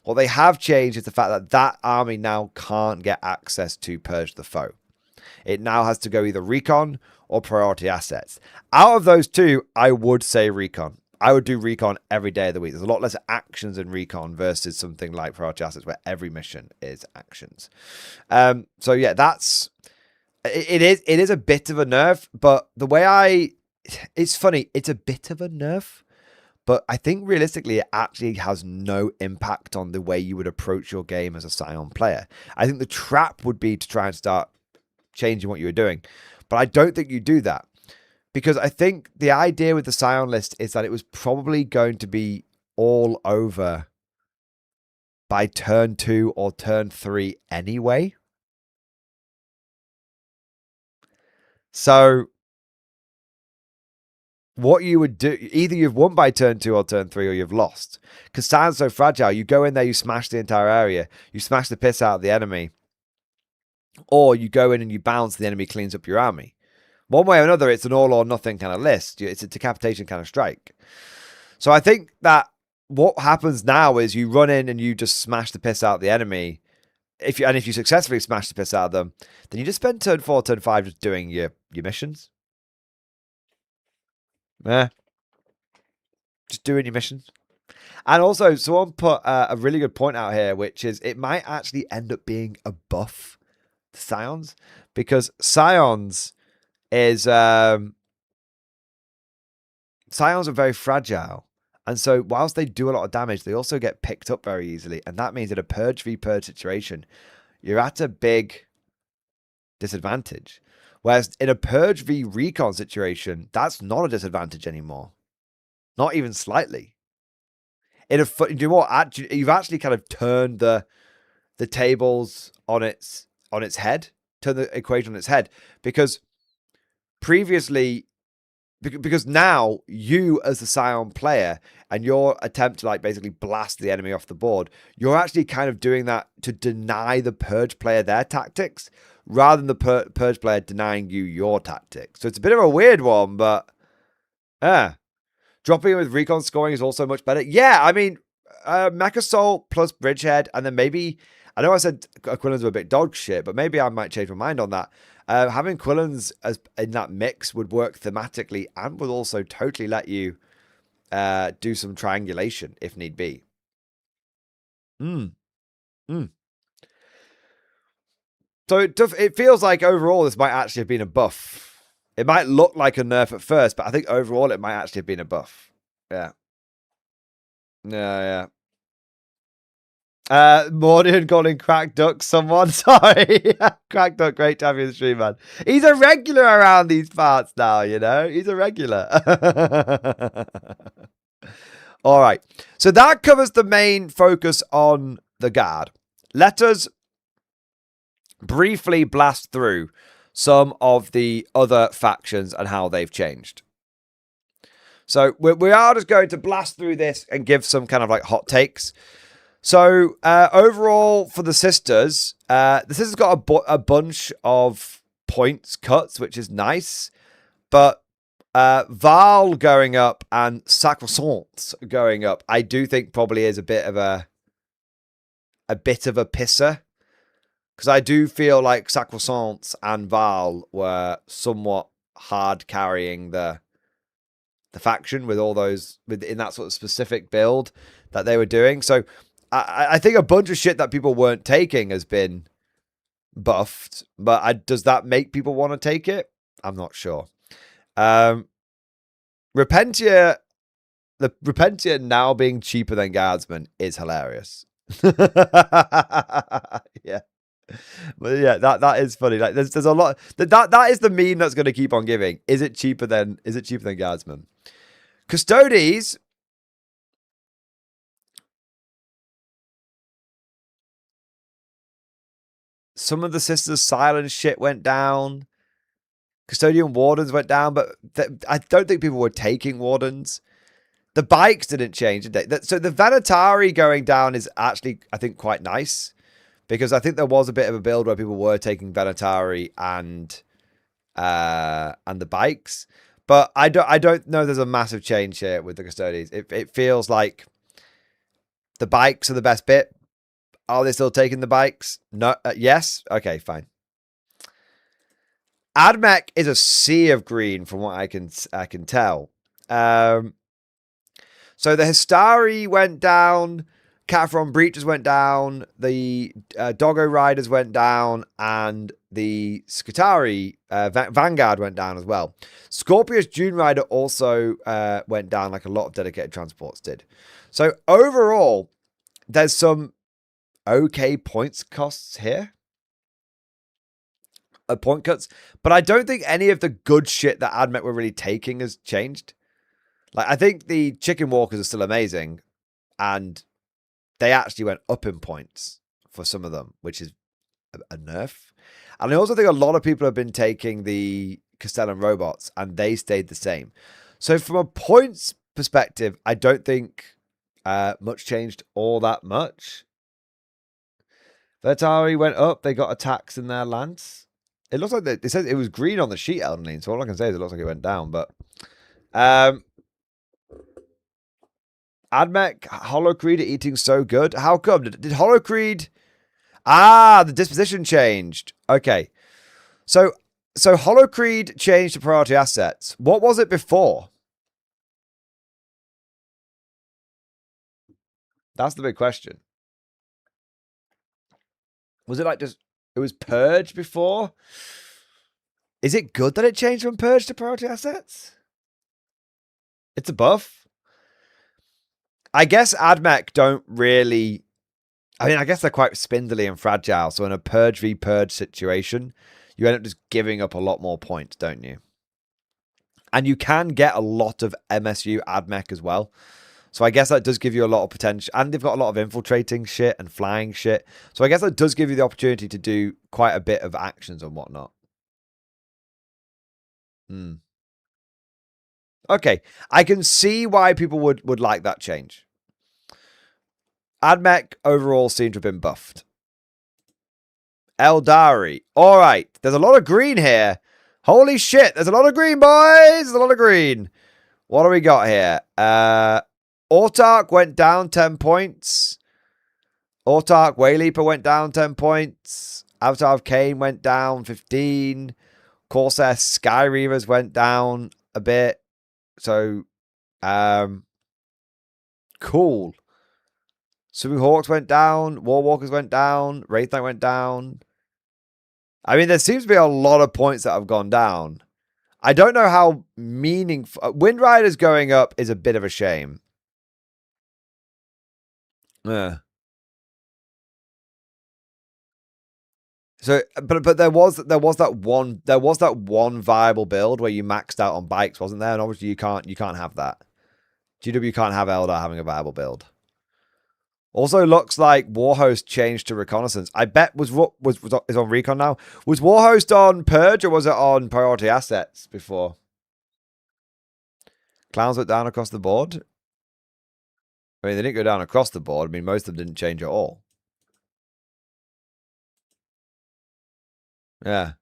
What they have changed is the fact that that army now can't get access to Purge the Foe. It now has to go either Recon or Priority Assets. Out of those two, I would say Recon. I would do Recon every day of the week. There's a lot less actions in Recon versus something like Priority Assets where every mission is actions. So yeah, it is a bit of a nerf, but the way it's funny, it's a bit of a nerf. But I think realistically, it actually has no impact on the way you would approach your game as a Scion player. I think the trap would be to try and start changing what you were doing. But I don't think you do that. Because I think the idea with the Scion list is that it was probably going to be all over by turn 2 or turn 3 anyway. So what you would do, either you've won by turn 2 or turn 3, or you've lost. Because Scion's so fragile, you go in there, you smash the entire area, you smash the piss out of the enemy, or you go in and you bounce, the enemy cleans up your army. One way or another, it's an all or nothing kind of list. It's a decapitation kind of strike. So I think that what happens now is you run in and you just smash the piss out of the enemy. If you successfully smash the piss out of them, then you just spend turn 4, turn 5 just doing your missions. Yeah. Just doing your missions. And also, someone put a really good point out here, which is it might actually end up being a buff to Scions, because Scions are very fragile. And so whilst they do a lot of damage, they also get picked up very easily. And that means in a Purge v Purge situation, you're at a big disadvantage. Whereas in a Purge v Recon situation, that's not a disadvantage anymore. Not even slightly. You know what? You've actually kind of turned the tables on its head. Turned the equation on its head. Because previously, because now you as the Scion player and your attempt to like basically blast the enemy off the board, you're actually kind of doing that to deny the Purge player their tactics, rather than the Purge player denying you your tactics. So it's a bit of a weird one, but dropping in with recon scoring is also much better. Yeah, I mean, Mech Assault plus Bridgehead, and then maybe, I know I said Quillins were a bit dog shit, but maybe I might change my mind on that. Having Quillins in that mix would work thematically and would also totally let you do some triangulation if need be. So it feels like overall this might actually have been a buff. It might look like a nerf at first, but I think overall it might actually have been a buff. Yeah. Yeah. Mordian calling Crack Duck someone. Sorry. Crack Duck, great to have you in the stream, man. He's a regular around these parts now, you know? He's a regular. All right. So that covers the main focus on the Guard. Let us briefly blast through some of the other factions and how they've changed. So we are just going to blast through this and give some kind of like hot takes. So overall for the Sisters got a bunch of points cuts, which is nice. But Val going up and Sacrosanct going up, I do think probably is a bit of a pisser. Because I do feel like Sacrosanct and Val were somewhat hard carrying the faction with all those in that sort of specific build that they were doing. So I think a bunch of shit that people weren't taking has been buffed, but does that make people want to take it? I'm not sure. Repentia now being cheaper than Guardsman is hilarious. Yeah. But yeah, that is funny. Like there's a lot that is the meme that's going to keep on giving. Is it cheaper than Guardsman? Custodes, some of the Sisters' silence shit went down. Custodian Wardens went down, but I don't think people were taking Wardens. The bikes didn't change, did they? So the Vanatari going down is actually, I think, quite nice. Because I think there was a bit of a build where people were taking Vanatari and the bikes. But I don't know there's a massive change here with the Custodes. It feels like the bikes are the best bit. Are they still taking the bikes? No. Yes? Okay, fine. Admech is a sea of green from what I can tell. So the Histari went down. Catphron Breaches went down, the Doggo Riders went down, and the Skitari Vanguard went down as well. Scorpius Dune Rider also went down like a lot of dedicated transports did. So overall, there's some okay points costs here. Point cuts. But I don't think any of the good shit that Admech were really taking has changed. Like, I think the Chicken Walkers are still amazing, and they actually went up in points for some of them, which is a nerf. And I also think a lot of people have been taking the Castellan robots, and they stayed the same. So from a points perspective, I don't think much changed all that much. Vertari went up. They got attacks in their lands. It looks like it says it was green on the sheet, Elden, so all I can say is it looks like it went down. But Admech, Hollow Creed are eating so good. How come? Did Hollow Creed... the disposition changed. Okay. So Hollow Creed changed the priority assets. What was it before? That's the big question. Was it like just... It was Purge before? Is it good that it changed from Purge to priority assets? It's a buff. I guess Admech don't really... I mean, I guess they're quite spindly and fragile. So in a Purge v Purge situation, you end up just giving up a lot more points, don't you? And you can get a lot of MSU Admech as well. So I guess that does give you a lot of potential. And they've got a lot of infiltrating shit and flying shit. So I guess that does give you the opportunity to do quite a bit of actions and whatnot. Okay. I can see why people would like that change. Admech overall seems to have been buffed. Eldari. All right. There's a lot of green here. Holy shit. There's a lot of green, boys. There's a lot of green. What do we got here? Autark went down 10 points. Autark Wayleaper went down 10 points. Avatar of Cain went down 15. Corsair Sky Reavers went down a bit. So, cool. Swimming Hawks went down. Warwalkers went down. Wraith Knight went down. I mean, there seems to be a lot of points that have gone down. I don't know how meaningful... Wind Riders going up is a bit of a shame. Yeah. So, but there was that one viable build where you maxed out on bikes, wasn't there? And obviously you can't have that. GW can't have Eldar having a viable build. Also looks like Warhost changed to Reconnaissance. I bet is on Recon now. Was Warhost on Purge or was it on Priority Assets before? Clowns went down across the board. I mean, they didn't go down across the board. I mean, most of them didn't change at all. Yeah.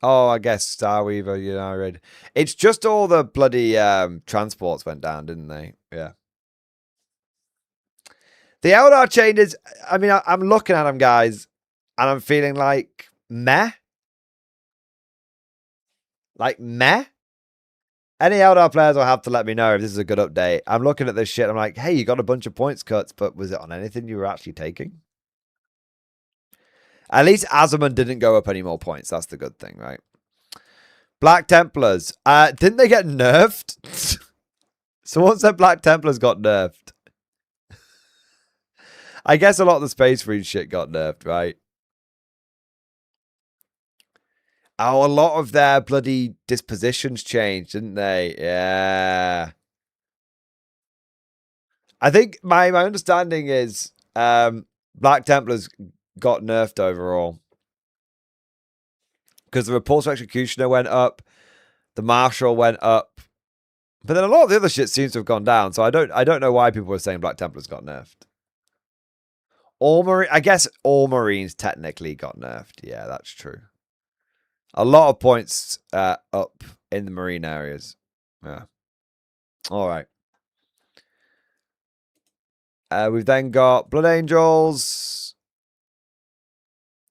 Oh, I guess Starweaver, you know, I read. It's just all the bloody transports went down, didn't they? Yeah. The Eldar changes, I mean, I'm looking at them, guys, and I'm feeling like meh. Like meh. Any Eldar players will have to let me know if this is a good update. I'm looking at this shit. I'm like, hey, you got a bunch of points cuts, but was it on anything you were actually taking? At least Azamon didn't go up any more points. That's the good thing, right? Black Templars. Didn't they get nerfed? Someone said Black Templars got nerfed. I guess a lot of the Space Marine shit got nerfed, right? Oh, a lot of their bloody dispositions changed, didn't they? Yeah. I think my understanding is Black Templars got nerfed overall. Because the Repulsor Executioner went up, the Marshal went up. But then a lot of the other shit seems to have gone down, so I don't know why people were saying Black Templars got nerfed. I guess all Marines technically got nerfed. Yeah, that's true. A lot of points up in the Marine areas. Yeah. All right. We've then got Blood Angels.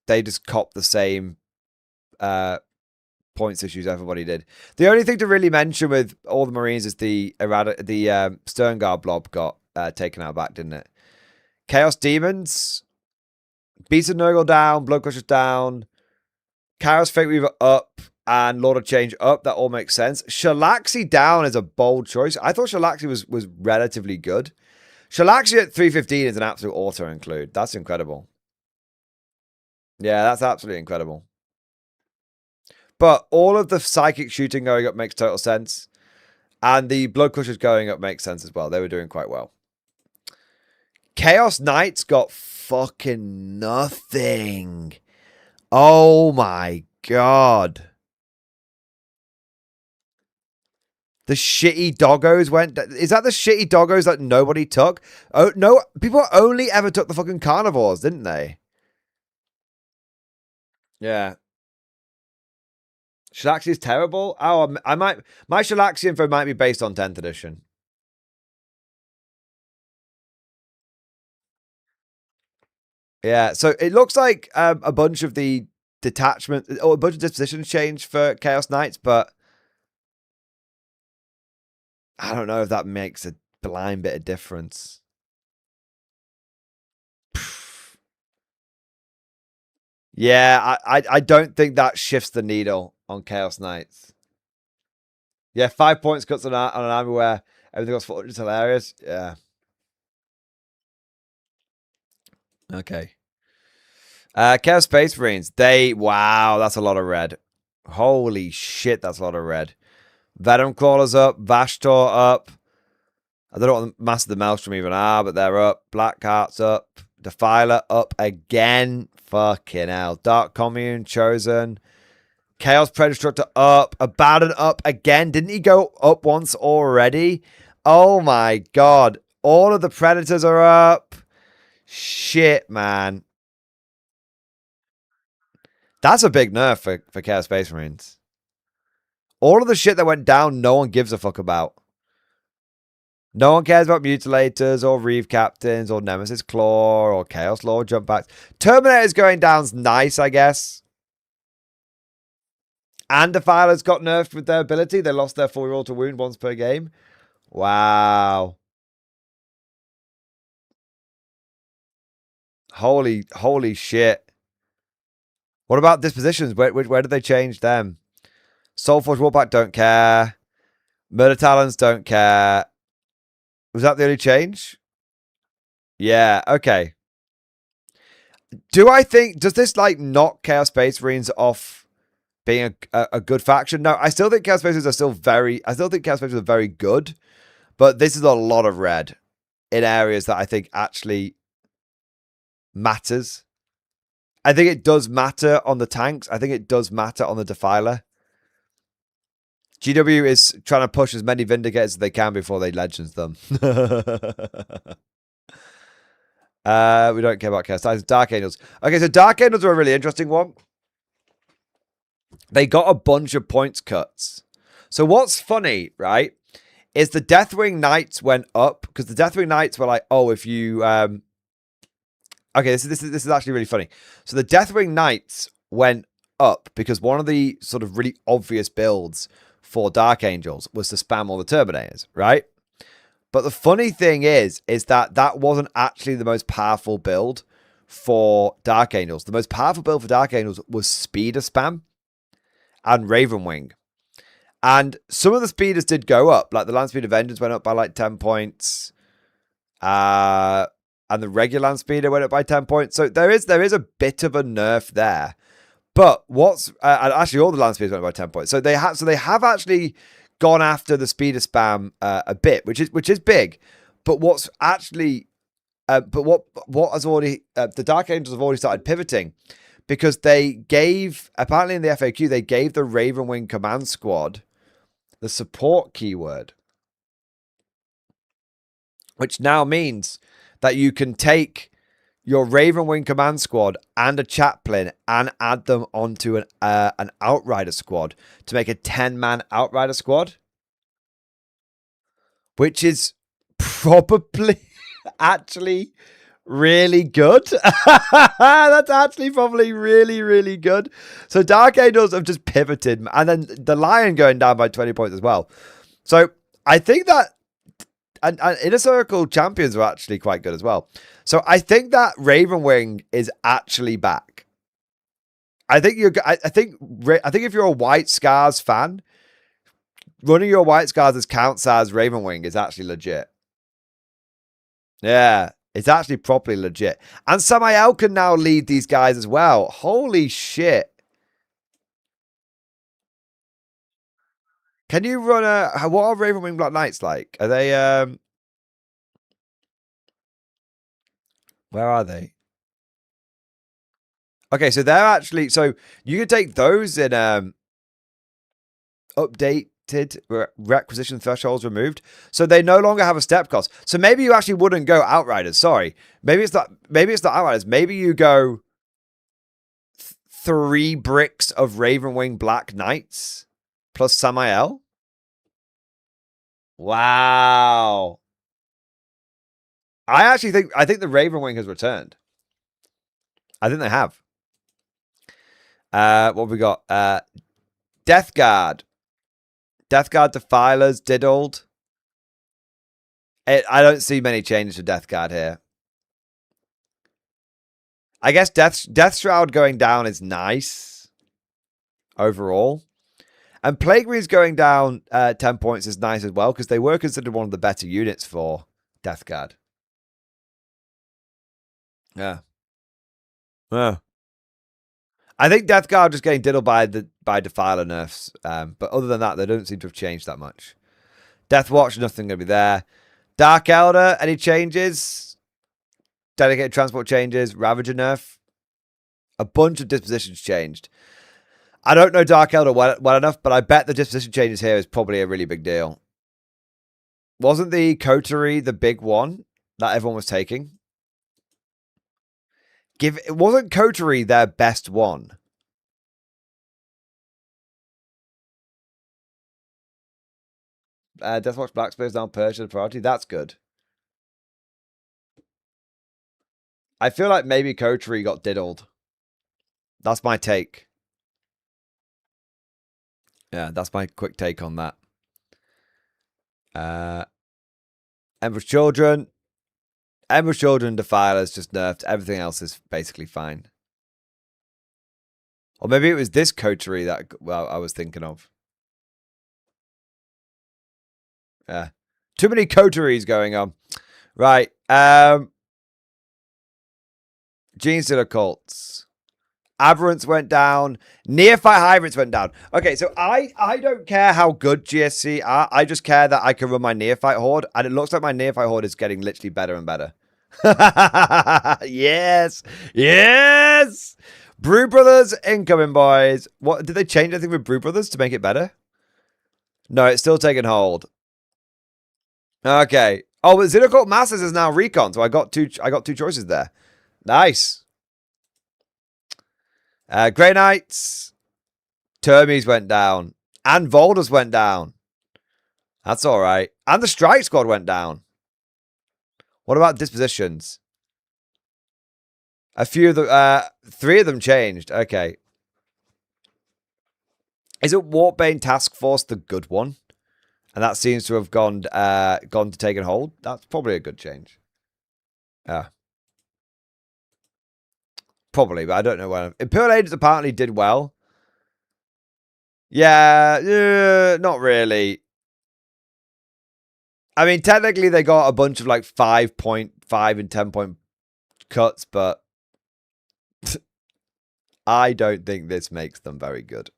They just cop the same points issues everybody did. The only thing to really mention with all the Marines is the Sternguard blob got taken out back, didn't it? Chaos Demons, Beast of Nurgle down, Blood Crushers down, Chaos Fate Weaver up, and Lord of Change up. That all makes sense. Shalaxi down is a bold choice. I thought Shalaxi was relatively good. Shalaxi at 315 is an absolute auto include. That's incredible. Yeah, that's absolutely incredible. But all of the psychic shooting going up makes total sense. And the Blood Crushers going up makes sense as well. They were doing quite well. Chaos Knights got fucking nothing. Oh my god. The shitty doggos went... Is that the shitty doggos that nobody took? Oh, no. People only ever took the fucking carnivores, didn't they? Yeah. Shalaxi is terrible? Oh, I might... My Shalaxi info might be based on 10th edition. Yeah, so it looks like a bunch of the detachment... or a bunch of dispositions changed for Chaos Knights, but... I don't know if that makes a blind bit of difference. Yeah, I don't think that shifts the needle on Chaos Knights. Yeah, 5 points cuts on an army where everything else 400 is hilarious. Yeah. Okay. Chaos Space Marines. Wow, that's a lot of red. Holy shit, that's a lot of red. Venom Crawlers up. Vashtor up. I don't know what the Master of the Maelstrom even are, but they're up. Black Heart's up. Defiler up again. Fucking hell. Dark Commune, Chosen. Chaos Predestructor up. Abaddon up again. Didn't he go up once already? Oh my god. All of the Predators are up. Shit, man. That's a big nerf for Chaos Space Marines. All of the shit that went down, no one gives a fuck about. No one cares about Mutilators or Reeve Captains or Nemesis Claw or Chaos Lord jump backs. Terminator's going down's nice, I guess. And Defilers got nerfed with their ability. They lost their 4-year-roll to wound once per game. Wow. Holy shit. What about dispositions? Where did they change them? Soulforge Warpack don't care. Murder Talons don't care. Was that the only change? Yeah, okay. Does this like knock Chaos Space Marines off being a good faction? No, I still think Chaos Space Marines are very good, but this is a lot of red in areas that I think actually matters. I think it does matter on the tanks. I think it does matter on the Defiler. GW is trying to push as many Vindicators as they can before they legends them. We don't care about Chaos Titans. Dark Angels. Okay, so Dark Angels are a really interesting one. They got a bunch of points cuts. So what's funny, right, is the Deathwing Knights went up because the Deathwing Knights were like, oh, if you okay, this is actually really funny. So the Deathwing Knights went up because one of the sort of really obvious builds for Dark Angels was to spam all the Terminators, right? But the funny thing is that wasn't actually the most powerful build for Dark Angels. The most powerful build for Dark Angels was Speeder Spam and Ravenwing. And some of the speeders did go up. Like the Land Speeder Vengeance went up by like 10 points. And the regular Land Speeder went up by 10 points. So there is a bit of a nerf there. But what's... actually, all the Land Speeders went up by 10 points. So they have actually gone after the Speeder Spam a bit, which is big. But what's actually... what has already... the Dark Angels have already started pivoting. Because they gave... Apparently in the FAQ, they gave the Ravenwing Command Squad the support keyword. Which now means that you can take your Ravenwing Command Squad and a Chaplain and add them onto an Outrider Squad to make a 10-man Outrider Squad. Which is probably actually really good. That's actually probably really, really good. So Dark Angels have just pivoted. And then the Lion going down by 20 points as well. So I think that... And Inner Circle Champions are actually quite good as well. So I think that Ravenwing is actually back. I think if you're a White Scars fan, running your White Scars as counts as Ravenwing is actually legit. Yeah, it's actually properly legit. And Samael can now lead these guys as well. Holy shit. Can you run what are Ravenwing Black Knights like? Are they where are they? Okay, so they're actually, so you can take those in update requisition thresholds removed, so they no longer have a step cost. So maybe you actually wouldn't go Outriders. Sorry, maybe it's not Outriders. Maybe you go 3 bricks of Ravenwing Black Knights plus Samael. Wow. I think the Ravenwing has returned. I think they have. What have we got? Death Guard. Death Guard Defilers diddled. I don't see many changes to Death Guard here. I guess Death Shroud going down is nice overall. And Plague Reeds going down 10 points is nice as well, because they were considered one of the better units for Death Guard. Yeah. Yeah. I think Death Guard just getting diddled by Defiler nerfs. But other than that, they don't seem to have changed that much. Death Watch, nothing going to be there. Dark Elder, any changes? Dedicated Transport changes. Ravager nerf. A bunch of dispositions changed. I don't know Dark Elder well enough, but I bet the disposition changes here is probably a really big deal. Wasn't the Coterie the big one that everyone was taking? It wasn't Coterie their best one. Deathwatch Black Spears down Persia the priority. That's good. I feel like maybe Coterie got diddled. That's my take. Yeah, that's my quick take on that. Emperor's Children. Emperor's Children Defilers just nerfed. Everything else is basically fine. Or maybe it was this Coterie that I was thinking of. Yeah. Too many Coteries going on. Right. Genestealer Cults. Aberrants went down. Neophyte Hybrids went down. Okay, so I don't care how good GSC are. I just care that I can run my Neophyte Horde. And it looks like my Neophyte Horde is getting literally better and better. Yes. Yes. Brew Brothers incoming, boys. What, did they change anything with Brew Brothers to make it better? No, it's still taking hold. Okay. Oh, but Xenocult Masters is now Recon, so I got two choices there. Nice. Grey Knights. Termes went down. And Volders went down. That's all right. And the Strike Squad went down. What about dispositions? A few of the 3 of them changed. Okay. Is it Warpbane Task Force the good one? And that seems to have gone to take and hold. That's probably a good change. Yeah. Probably, but I don't know when. Imperial Agents apparently did well. Yeah, not really. I mean, technically they got a bunch of like 5.5 and 10-point cuts, but I don't think this makes them very good.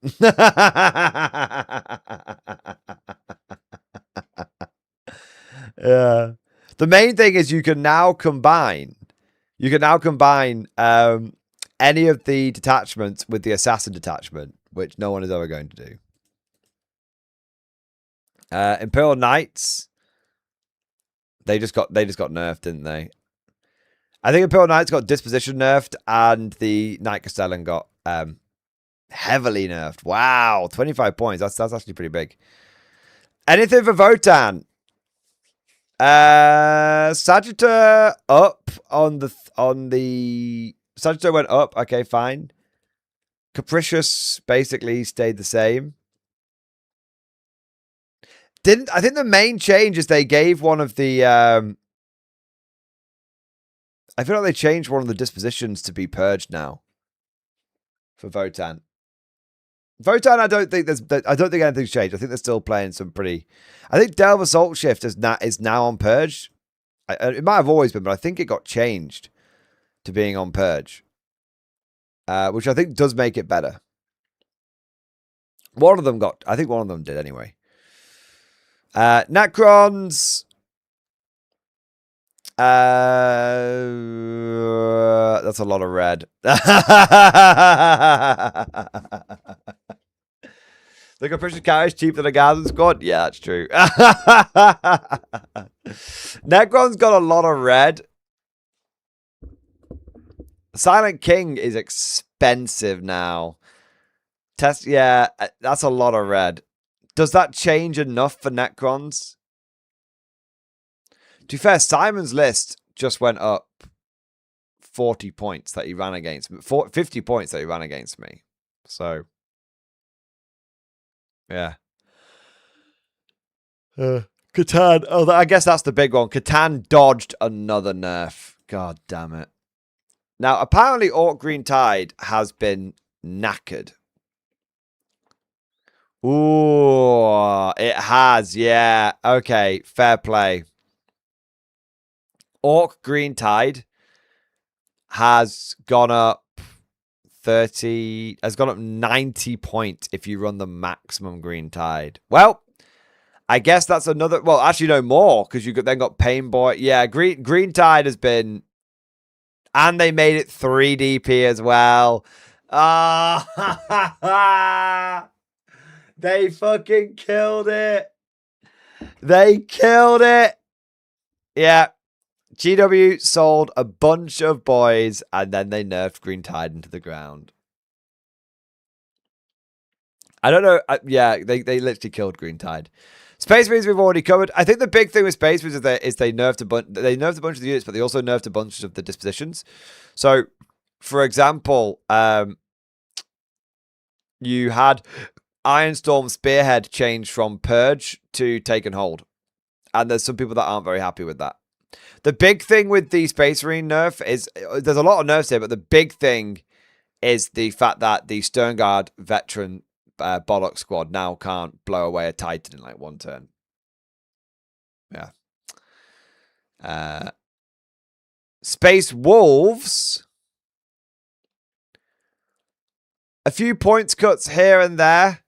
Yeah. The main thing is you can now combine any of the detachments with the assassin detachment, which no one is ever going to do. Imperial Knights. They just got nerfed, didn't they? I think Imperial Knights got disposition nerfed, and the Knight Castellan got heavily nerfed. Wow, 25 points. That's actually pretty big. Anything for Votan? Sagittar up on the Sagittar went up. Okay, fine. Capricious basically stayed the same. I think the main change is they gave one of the I feel like they changed one of the dispositions to be purged now for Votan. Votan, I don't think anything's changed. I think they're still playing some pretty. I think Delve Assault Shift is now on Purge. It might have always been, but I think it got changed to being on Purge, which I think does make it better. I think one of them did anyway. Necrons. That's a lot of red. The compression carriage cheaper than a Guardian squad? Yeah, that's true. Necron's got a lot of red. Silent King is expensive now. Yeah, that's a lot of red. Does that change enough for Necrons? To be fair, Simon's list just went up 40 points that he ran against me. 50 points that he ran against me. So, yeah. Catan. Oh, I guess that's the big one. Catan dodged another nerf. God damn it. Now, apparently, Orc Green Tide has been knackered. Ooh, it has. Yeah. Okay. Fair play. Orc Green Tide has gone up 90 points if you run the maximum Green Tide. Well, I guess that's another. Well, actually, no more because you then got Pain Boy. Yeah, Green Tide has been, and they made it 3 DP as well. Ah, they fucking killed it. They killed it. Yeah. GW sold a bunch of boys, and then they nerfed Green Tide into the ground. I don't know. Yeah, they literally killed Green Tide. Space Marines we've already covered. I think the big thing with Space Marines is they nerfed a bunch. They nerfed a bunch of the units, but they also nerfed a bunch of the dispositions. So, for example, you had Ironstorm Spearhead change from Purge to Take and Hold, and there's some people that aren't very happy with that. The big thing with the Space Marine nerf is there's a lot of nerfs here, but the big thing is the fact that the Sternguard veteran Bollock squad now can't blow away a Titan in like 1 turn. Yeah. Space Wolves. A few points cuts here and there.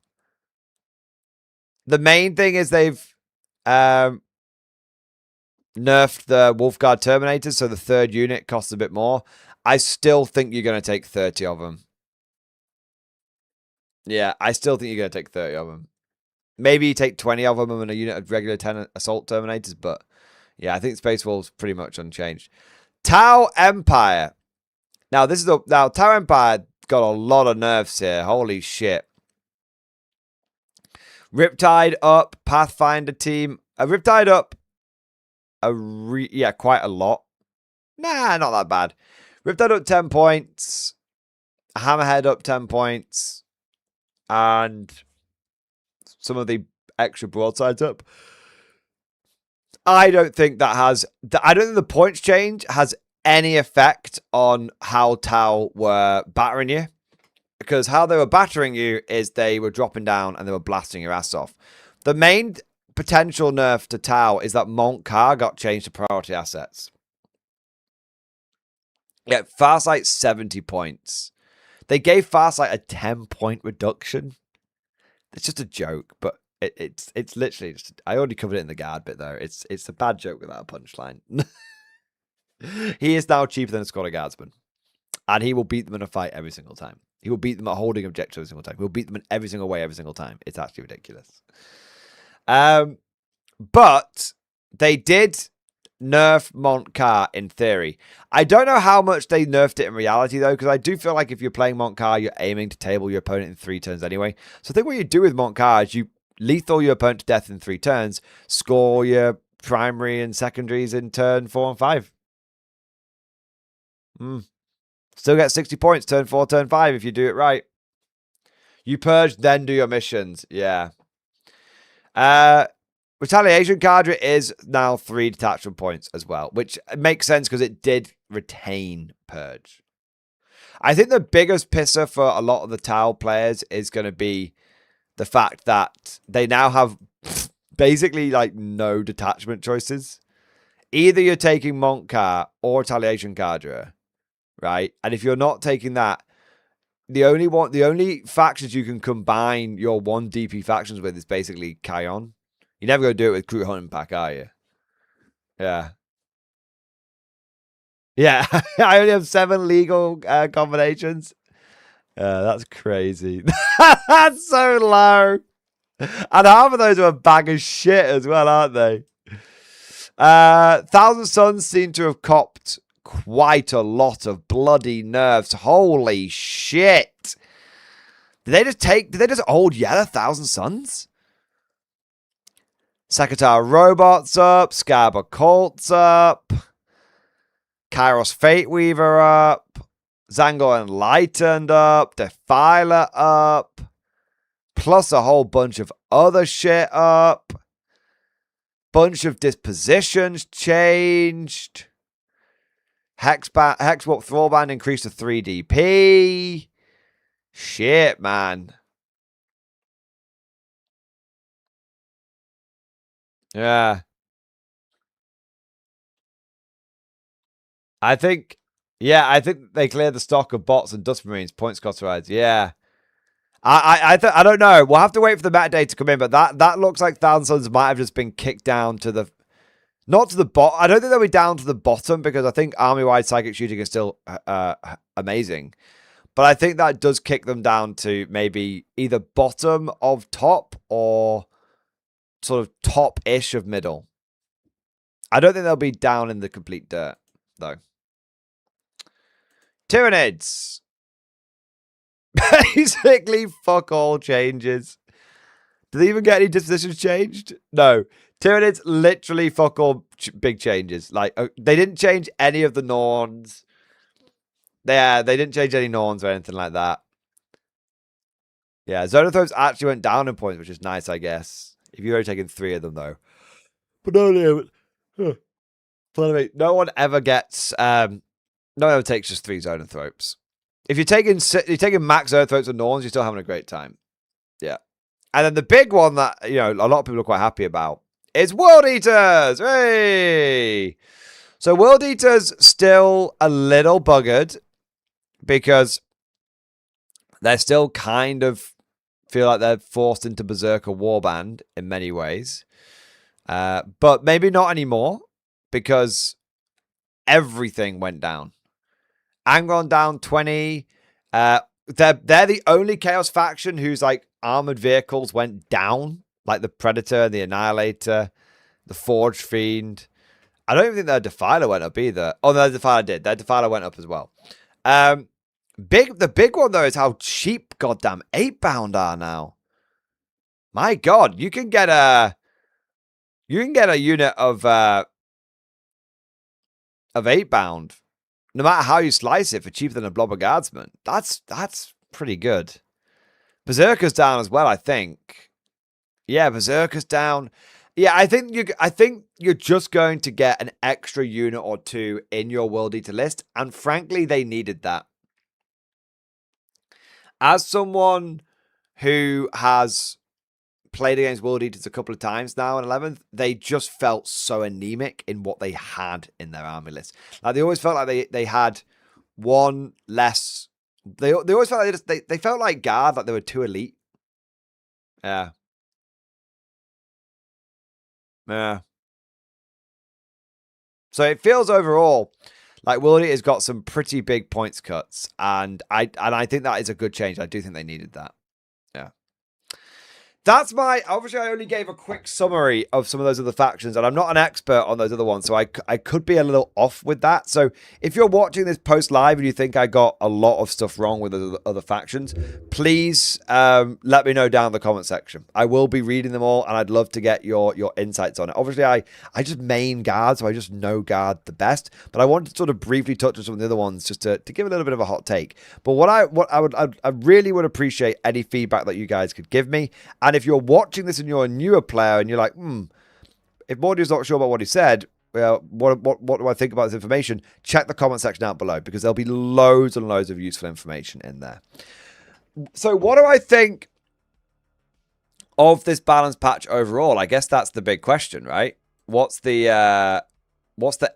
The main thing is they've nerfed the Wolfguard Terminators, so the 3rd unit costs a bit more. I still think you're going to take 30 of them. Yeah, I still think you're going to take 30 of them. Maybe you take 20 of them and a unit of regular 10 Assault Terminators, but yeah, I think Space Wolves pretty much unchanged. Tau Empire. Now, Tau Empire got a lot of nerfs here. Holy shit. Riptide up, Pathfinder team. Riptide up. Yeah, quite a lot. Nah, not that bad. Riptide up 10 points. Hammerhead up 10 points. And some of the extra broadsides up. I don't think that has... I don't think the points change has any effect on how Tau were battering you. Because how they were battering you is they were dropping down and they were blasting your ass off. The main potential nerf to Tau is that Montcar got changed to priority assets. Yeah, Farsight 70 points. They gave Farsight a 10-point reduction. It's just a joke, but it's literally just... I already covered it in the guard bit there. It's a bad joke without a punchline. He is now cheaper than a squad of guardsmen. And he will beat them in a fight every single time. He will beat them at holding objectives every single time. He will beat them in every single way every single time. It's actually ridiculous. But they did nerf Montcar in theory. I don't know how much they nerfed it in reality, though, because I do feel like if you're playing Montcar, you're aiming to table your opponent in 3 turns anyway. So I think what you do with Montcar is you lethal your opponent to death in 3 turns, score your primary and secondaries in turn 4 and 5. Still get 60 points turn 4, turn 5 if you do it right. You purge, then do your missions. Yeah. Retaliation Cadre is now 3 detachment points as well, which makes sense because it did retain Purge. I think the biggest pisser for a lot of the Tau players is going to be the fact that they now have basically like no detachment choices. Either you're taking Montcar or Retaliation Cadre, right? And if you're not taking that, the only factions you can combine your 1 DP factions with is basically Kion. You're never going to do it with Crew Hunting Pack, are you? Yeah. Yeah, I only have 7 legal combinations. That's crazy. That's so low. And half of those are a bag of shit as well, aren't they? Thousand Suns seem to have copped quite a lot of bloody nerfs. Holy shit. Did they just hold yellow Thousand Suns? Sakatar Robots up. Scab Occults up. Kairos Fate Weaver up. Zangor Enlightened up. Defiler up. Plus a whole bunch of other shit up. Bunch of dispositions changed. Hexwarp Thrallband increased to 3DP. Shit, man. Yeah. I think they cleared the stock of bots and Dust Marines, points cost rise. Yeah. I don't know. We'll have to wait for the metadata to come in, but that looks like Thousand Suns might have just been kicked down to the... Not to the bottom. I don't think they'll be down to the bottom because I think army-wide psychic shooting is still amazing. But I think that does kick them down to maybe either bottom of top or sort of top-ish of middle. I don't think they'll be down in the complete dirt, though. Tyranids. Basically, fuck all changes. Did they even get any dispositions changed? No. Tyranids literally fuck all big changes. Like, they didn't change any of the Norns. They didn't change any Norns or anything like that. Yeah, Zonothropes actually went down in points, which is nice, I guess. If you've only taken 3 of them, though. But no one ever gets... no one ever takes just 3 Zonothropes. If you're taking max Zonothropes and Norns, you're still having a great time. Yeah. And then the big one that, you know, a lot of people are quite happy about is World Eaters! Hey! So World Eaters still a little buggered because they're still kind of feel like they're forced into Berserker Warband in many ways. But maybe not anymore because everything went down. Angron down 20. They're the only Chaos faction whose like armored vehicles went down, like the Predator, the Annihilator, the Forged Fiend. I don't even think their Defiler went up either. Oh, no, their Defiler did. Their Defiler went up as well. The big one though is how cheap goddamn 8-bound are now. My God, you can get a unit of 8-bound. No matter how you slice it for cheaper than a Blobber Guardsman. That's pretty good. Berserker's down as well, I think. Yeah, Berserker's down. Yeah, I think you're just going to get an extra unit or 2 in your World Eater list, and frankly, they needed that. As someone who has played against World Eaters a couple of times now in 11th, they just felt so anemic in what they had in their army list. Like they always felt like they had one less. They always felt like they felt like guard, like they were too elite. Yeah. Yeah. So it feels overall like World Eater's got some pretty big points cuts, and I think that is a good change. I do think they needed that. Yeah. That's obviously I only gave a quick summary of some of those other factions, and I'm not an expert on those other ones, so I could be a little off with that. So if you're watching this post live and you think I got a lot of stuff wrong with the other factions, please let me know down in the comment section. I will be reading them all, and I'd love to get your insights on it. Obviously, I just main guard, so I just know guard the best, but I wanted to sort of briefly touch on some of the other ones just to give a little bit of a hot take. But I really would appreciate any feedback that you guys could give me. And if you're watching this and you're a newer player and you're like, if Mordy's not sure about what he said, well, what do I think about this information? Check the comment section down below because there'll be loads and loads of useful information in there. So what do I think of this balance patch overall? I guess that's the big question, right? What's the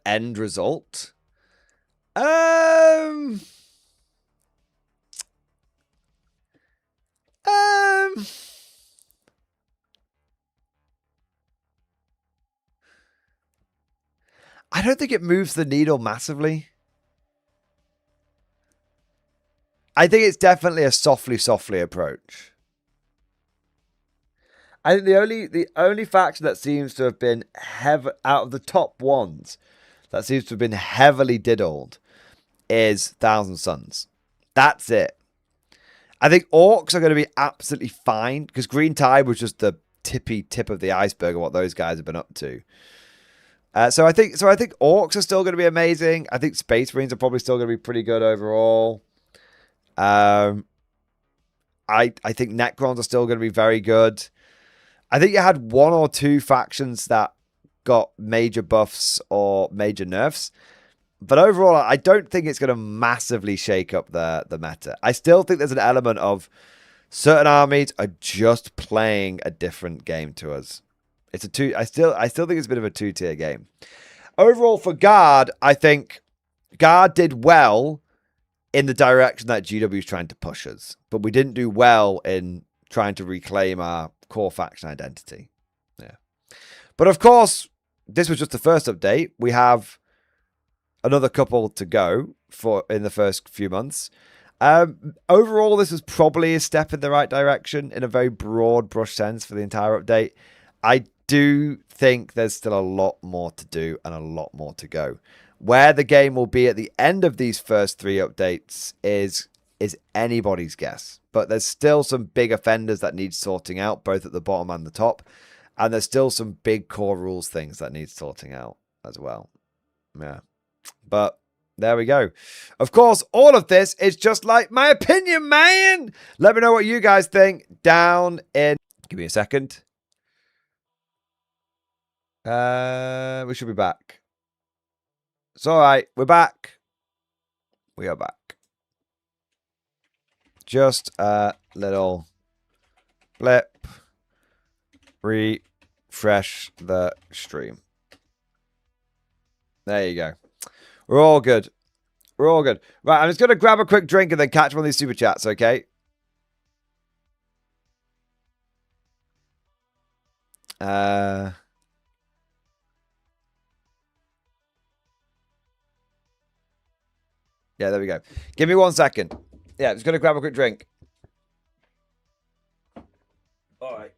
end result? I don't think it moves the needle massively. I think it's definitely a softly approach. I think the only faction that seems to have been out of the top ones that seems to have been heavily diddled is Thousand Suns. That's it. I think Orcs are going to be absolutely fine because Green Tide was just the tip of the iceberg of what those guys have been up to. So I think Orcs are still going to be amazing. I think Space Marines are probably still going to be pretty good overall. I think Necrons are still going to be very good. I think you had one or two factions that got major buffs or major nerfs. But overall, I don't think it's going to massively shake up the meta. I still think there's an element of certain armies are just playing a different game to us. It's a two. I still think it's a bit of a two-tier game. Overall, for Guard, I think Guard did well in the direction that GW is trying to push us, but we didn't do well in trying to reclaim our core faction identity. Yeah, but of course, this was just the first update. We have another couple to go for in the first few months. Overall, this was probably a step in the right direction in a very broad brush sense for the entire update. I do think there's still a lot more to do and a lot more to go. Where the game will be at the end of these first 3 updates is anybody's guess. But there's still some big offenders that need sorting out, both at the bottom and the top. And there's still some big core rules things that need sorting out as well. Yeah. But there we go. Of course, all of this is just like my opinion, man. Let me know what you guys think down in... Give me a second. We should be back. It's all right. We're back. We are back. Just a little blip. Refresh the stream. There you go. We're all good. We're all good. Right, I'm just going to grab a quick drink and then catch one of these super chats, okay? Yeah, there we go. Give me 1 second. Yeah, just going to grab a quick drink. All right.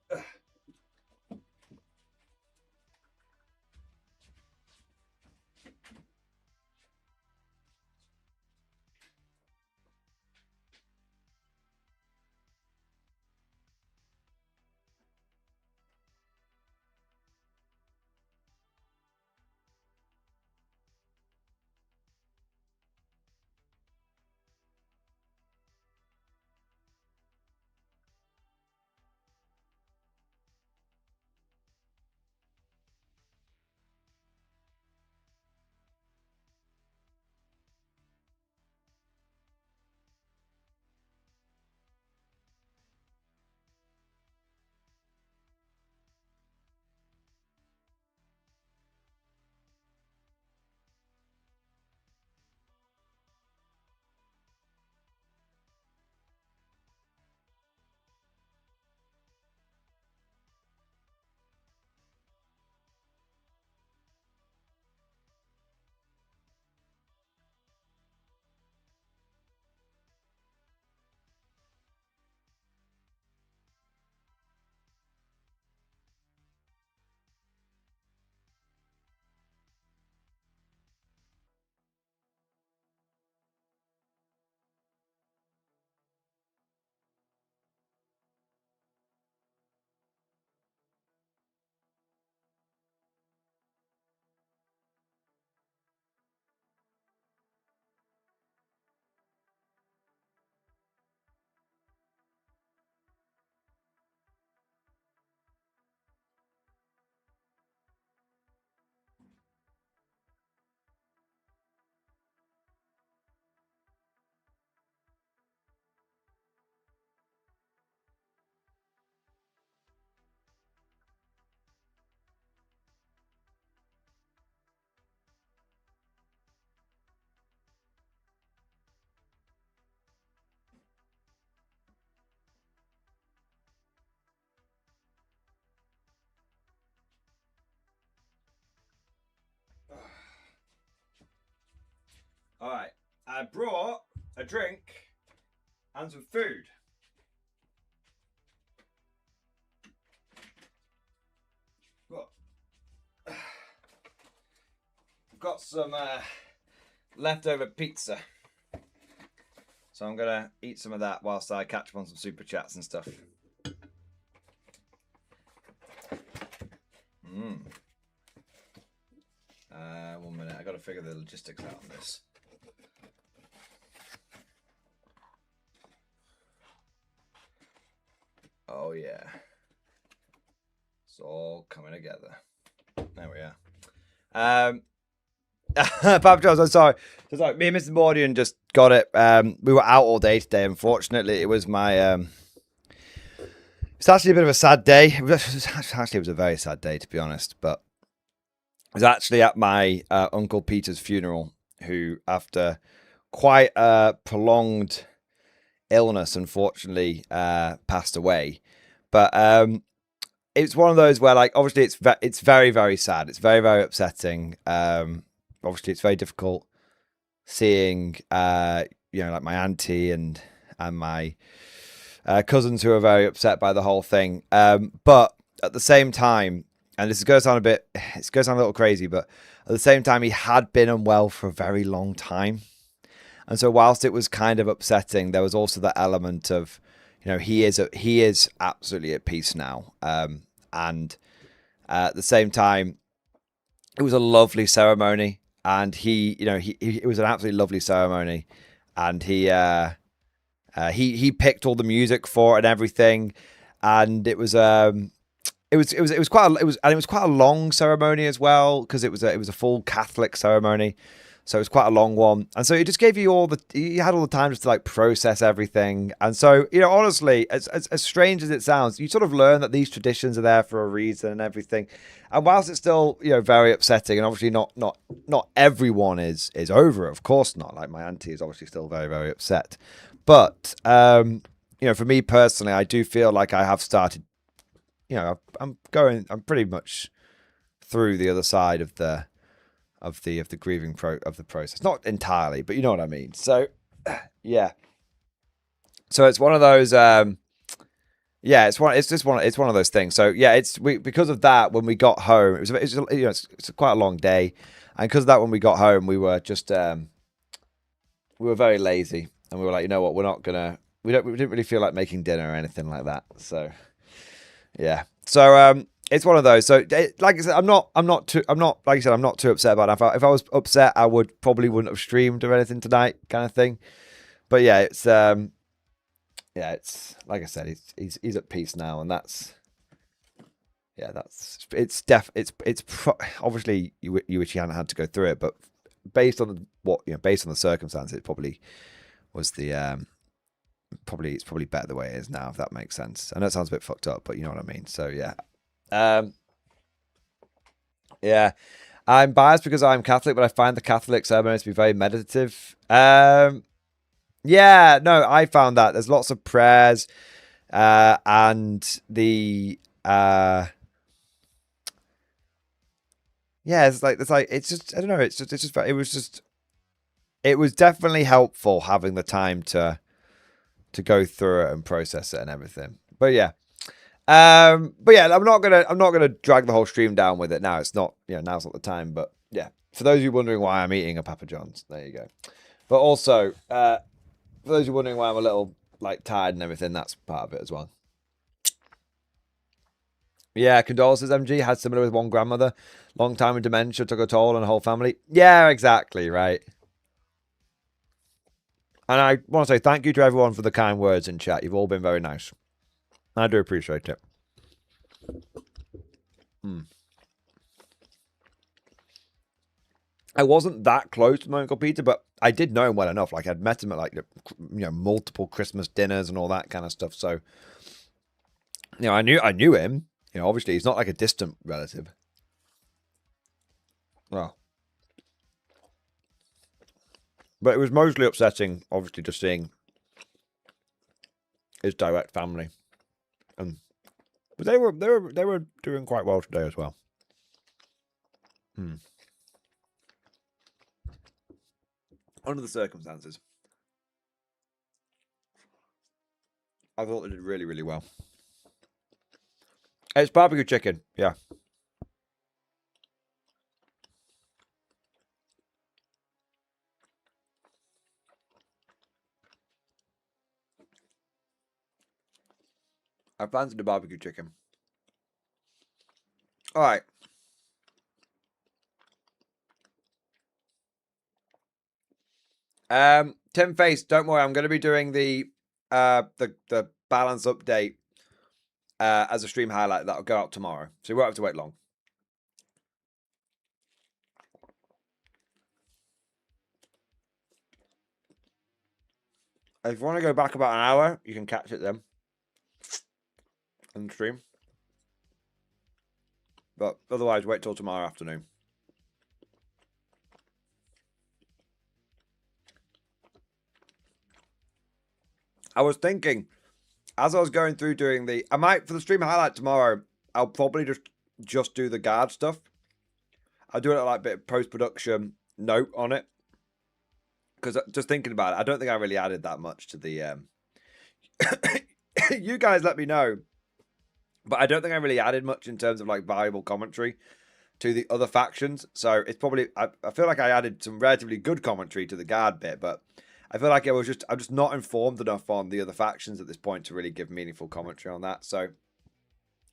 All right. I brought a drink and some food. got some leftover pizza. So I'm going to eat some of that whilst I catch up on some super chats and stuff. Mm. 1 minute. I got to figure the logistics out on this. Oh, yeah. It's all coming together. There we are. Papa Jones, I'm sorry. So sorry. Me and Mrs. Mordian just got it. We were out all day today. Unfortunately, it was my... It's actually a bit of a sad day. It was a very sad day, to be honest. But I was actually at my Uncle Peter's funeral, who, after quite a prolonged illness, unfortunately, passed away. But it's one of those where, like, obviously, it's very, very sad. It's very, very upsetting. Obviously, it's very difficult seeing, like my auntie and my cousins who are very upset by the whole thing. But at the same time, and it's going to sound a little crazy, but at the same time, he had been unwell for a very long time. And so whilst it was kind of upsetting, there was also that element of, he is absolutely at peace now. And at the same time, it was a lovely ceremony, and it was an absolutely lovely ceremony, and he picked all the music for it and everything, and it was quite a long ceremony as well, because it was a full Catholic ceremony. So it was quite a long one. And so it just gave you you had all the time just to like process everything. And so, honestly, as strange as it sounds, you sort of learn that these traditions are there for a reason and everything. And whilst it's still, very upsetting, and obviously not everyone is over, of course not. Like my auntie is obviously still very, very upset. But, for me personally, I do feel like I have started, I'm pretty much through the other side of the grieving process. Not entirely, but you know what I mean. So yeah. So it's one of those it's one of those things. So yeah, because of that, when we got home, it's quite a long day. And because of that, when we got home, we were just we were very lazy, and we were like, you know what, we didn't really feel like making dinner or anything like that. So yeah. So it's one of those. So, like I said, I'm not too upset about it. If I was upset, I probably wouldn't have streamed or anything tonight, kind of thing. But yeah, it's like I said, he's at peace now, and obviously you wish you hadn't had to go through it, but based on the circumstances, it probably was it's probably better the way it is now, if that makes sense. I know it sounds a bit fucked up, but you know what I mean. So yeah. Yeah, I'm biased because I'm Catholic, but I find the Catholic ceremonies to be very meditative. Yeah, no, I found that there's lots of prayers, and the yeah, it was definitely helpful having the time to go through it and process it and everything. But yeah. But yeah, I'm not gonna drag the whole stream down with it now. It's not, now's not the time. But yeah, for those of you wondering why I'm eating a Papa John's, there you go. But also, for those of you wondering why I'm a little like tired and everything, that's part of it as well. Yeah, condolences, MG. Had similar with one grandmother. Long time with dementia, took a toll on the whole family. Yeah, exactly, right. And I want to say thank you to everyone for the kind words in chat. You've all been very nice. I do appreciate it. I wasn't that close to my Uncle Peter, but I did know him well enough. Like, I'd met him at, like, multiple Christmas dinners and all that kind of stuff. So, I knew him. Obviously, he's not like a distant relative. Well, but it was mostly upsetting, obviously, just seeing his direct family. But they were doing quite well today as well. Under the circumstances, I thought they did really, really well. It's barbecue chicken, yeah. I fancied the barbecue chicken. All right. Tim Face, don't worry. I'm going to be doing the balance update as a stream highlight that'll go out tomorrow, so you won't have to wait long. If you want to go back about an hour, you can catch it then on the stream. But otherwise, wait till tomorrow afternoon. I was thinking, as I was going through doing the... I might, for the stream highlight tomorrow, I'll probably just do the guard stuff. I'll do it like a bit of post-production note on it. Because just thinking about it, I don't think I really added that much to the... You guys let me know. But I don't think I really added much in terms of like valuable commentary to the other factions. So it's probably... I feel like I added some relatively good commentary to the guard bit, but... I feel like I'm just not informed enough on the other factions at this point to really give meaningful commentary on that. So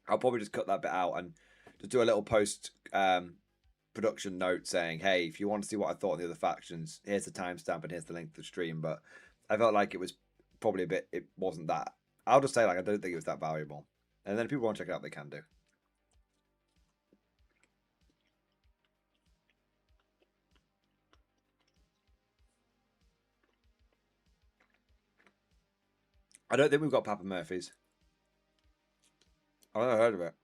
I'll probably just cut that bit out and just do a little post production note saying, hey, if you want to see what I thought of the other factions, here's the timestamp and here's the link to the stream. But I felt like it was probably it wasn't that. I'll just say like I don't think it was that valuable. And then if people want to check it out, they can do. I don't think we've got Papa Murphy's. I've never heard of it.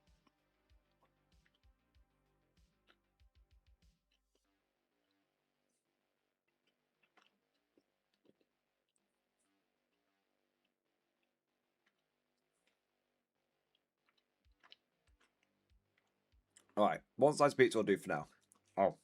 All right, one slice pizza will do for now. Oh.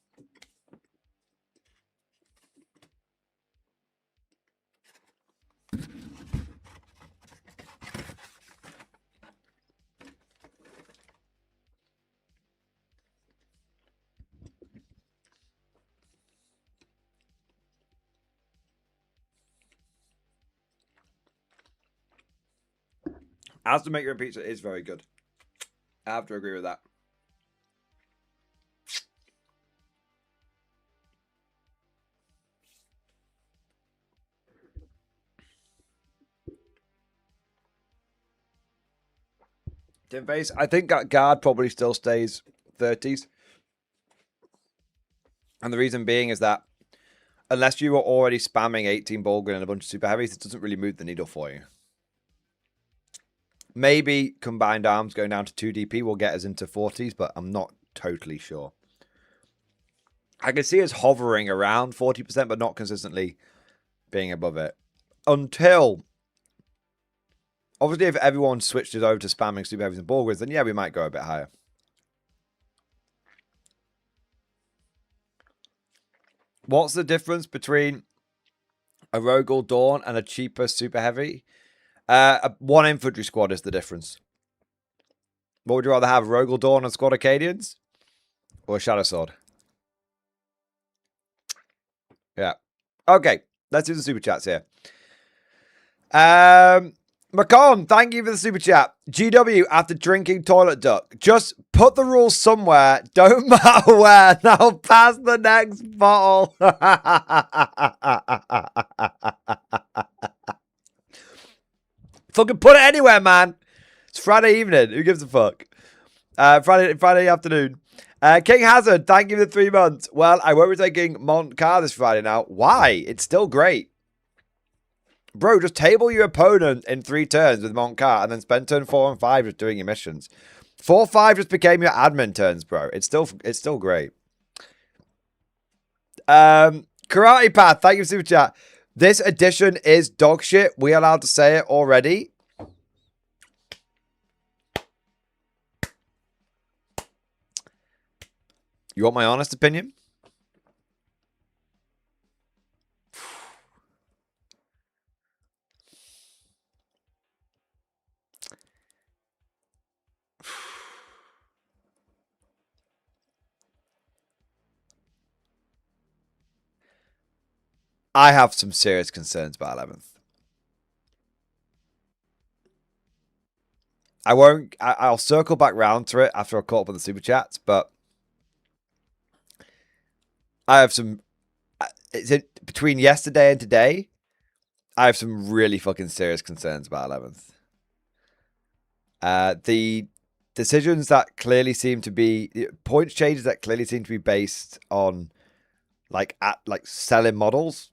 As to make your own pizza is very good. I have to agree with that. Tim Face, I think that guard probably still stays 30s. And the reason being is that unless you are already spamming 18 Bulgrin and a bunch of super heavies, it doesn't really move the needle for you. Maybe combined arms going down to 2 DP will get us into 40s, but I'm not totally sure. I can see us hovering around 40%, but not consistently being above it. Until... Obviously, if everyone switches over to spamming super heavies and Bulgrids, then yeah, we might go a bit higher. What's the difference between a Rogel Dawn and a cheaper super heavy? One infantry squad is the difference. What would you rather have, Rogel Dawn and Squad Acadians? Or a Shadow Sword? Yeah. Okay, let's do the super chats here. Macon, thank you for the super chat. GW, after drinking toilet duck, just put the rules somewhere, don't matter where, now pass the next bottle. Fucking put it anywhere, man. It's Friday evening. Who gives a fuck? Friday afternoon. King Hazard, thank you for the 3 months. Well, I won't be taking Montcar this Friday now. Why? It's still great. Bro, just table your opponent in 3 turns with Montcar and then spend turn 4 and 5 just doing your missions. 4-5 just became your admin turns, bro. It's still great. Karate Path, thank you for super chat. This edition is dog shit. We allowed to say it already. You want my honest opinion? I have some serious concerns about 11th. I won't. I'll circle back round to it after I caught up with the super chats, but I have some. Between yesterday and today, I have some really fucking serious concerns about 11th. The decisions that clearly seem to be points changes that clearly seem to be based on like selling models,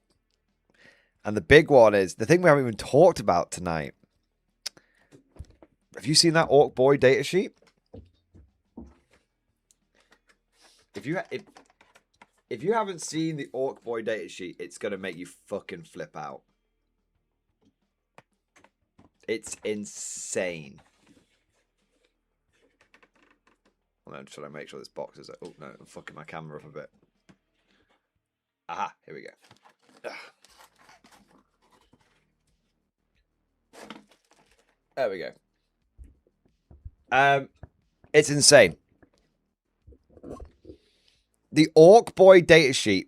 and the big one is the thing we haven't even talked about tonight. Have you seen that Orc Boy data sheet? If you haven't seen the Orc Boy data sheet, it's gonna make you fucking flip out. It's insane. I'm trying to make sure this box is. Oh no, I'm fucking my camera up a bit. Aha, here we go. There we go. It's insane. The Orc Boy datasheet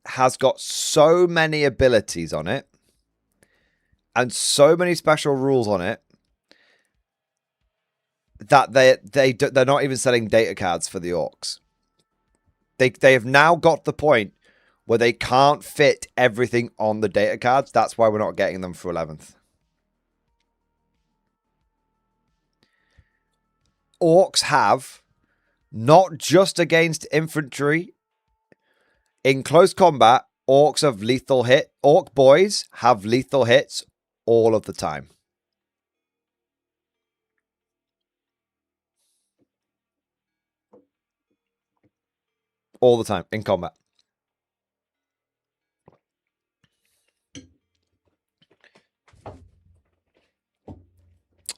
has got so many abilities on it and so many special rules on it that they're not even selling data cards for the orcs. They have now got the point where they can't fit everything on the data cards. That's why we're not getting them for 11th. Orcs have, not just against infantry, in close combat, orcs have lethal hit. Orc boys have lethal hits all of the time. All the time in combat.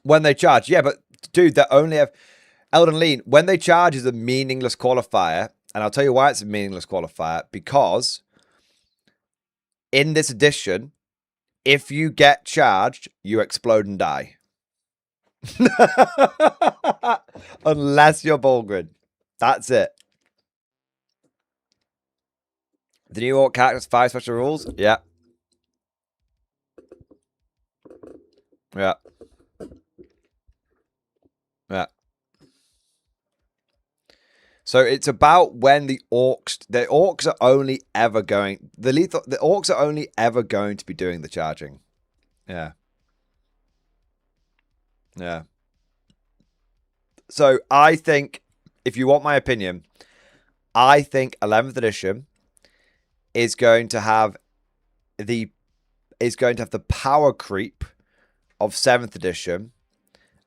When they charge, yeah, but dude, they only have Elden Lean. When they charge is a meaningless qualifier, and I'll tell you why it's a meaningless qualifier, because in this edition, if you get charged, you explode and die. Unless you're Bulgrin. That's it. The new Orc characters 5 special rules? Yeah. Yeah. Yeah. So it's about when the orcs are only ever going, the orcs are only ever going to be doing the charging. Yeah. Yeah. So I think, if you want my opinion, I think 11th edition is going to have the power creep of 7th edition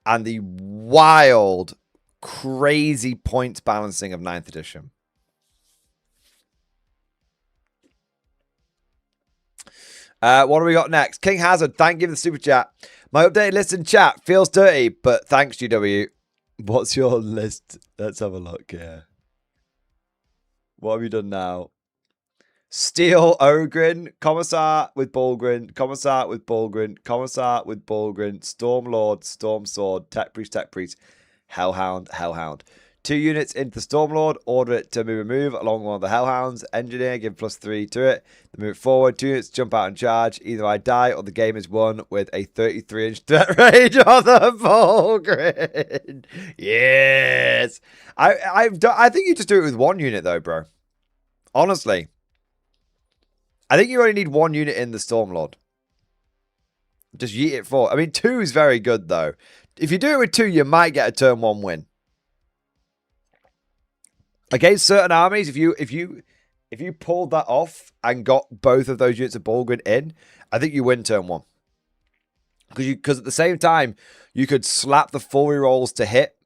and the wild, crazy points balancing of 9th edition. What do we got next? King Hazard, thank you for the super chat. My updated list in chat feels dirty, but thanks, GW. What's your list? Let's have a look here. What have you done now? Steel Ogrin, Commissar with Bulgrin, Commissar with Bulgrin, Commissar with Bulgrin, Stormlord, Stormsword, Tech Priest, Hellhound, Hellhound. 2 units into the Stormlord, order it to remove along one of the Hellhounds. Engineer, give +3 to it. Then move it forward. 2 units jump out and charge. Either I die or the game is won with a 33-inch threat range on the Bulgrin. Yes. I think you just do it with 1 unit though, bro. Honestly. I think you only need 1 unit in the Stormlord. Just yeet it forward. I mean, 2 is very good, though. If you do it with 2, you might get a turn 1 win. Against certain armies, if you pulled that off and got both of those units of Bulgrin in, I think you win turn 1. Because at the same time, you could slap the full rerolls to hit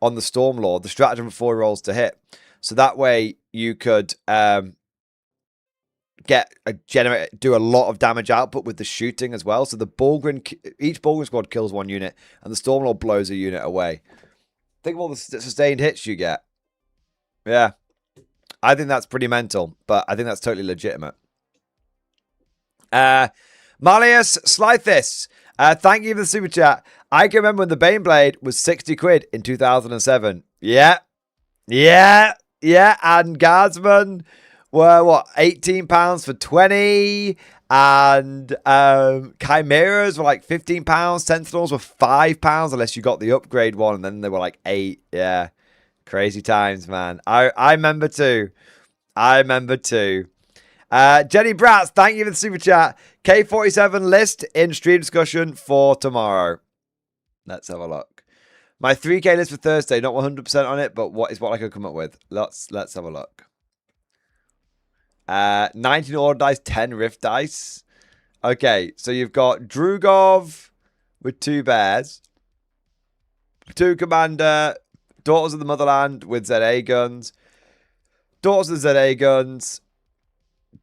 on the Stormlord, the stratagem of full rerolls to hit. So that way you could do a lot of damage output with the shooting as well. So the each Bulgrin squad kills 1 unit, and the Stormlord blows a unit away. Think of all the sustained hits you get. Yeah, I think that's pretty mental, but I think that's totally legitimate. Malleus Slythis, thank you for the super chat. I can remember when the Baneblade was 60 quid in 2007. Yeah, and Guardsmen were what, £18 for 20, And chimeras were like £15. Sentinels were £5 unless you got the upgrade one, and then they were like £8. Yeah, crazy times, man. I remember too. Jenny Bratz, thank you for the super chat. K47 list in stream discussion for tomorrow. Let's have a look. My 3K list for Thursday, not 100% on it, but what I could come up with. Let's have a look. 19 order dice, 10 rift dice. Okay, so you've got Drugov with 2 bears, 2 commander, Daughters of the Motherland with ZA guns, Daughters of the ZA guns,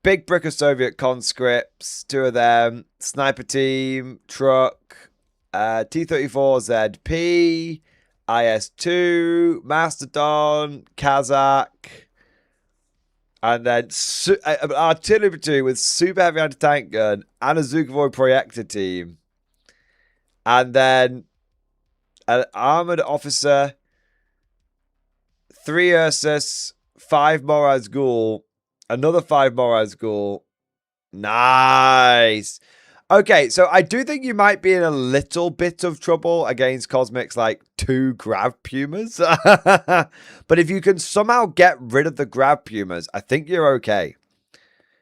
Big Brick of Soviet conscripts, 2 of them, sniper team, truck, T-34 ZP, IS-2, Mastodon, Kazakh, and then artillery platoon with super heavy anti-tank gun and a Zhukovoy projector team. And then an armored officer, 3 Ursus, 5 Moraz Ghoul, another 5 Moraz Ghoul. Nice. Okay, so I do think you might be in a little bit of trouble against Cosmic's like 2 Grav Pumas. But if you can somehow get rid of the Grav Pumas, I think you're okay.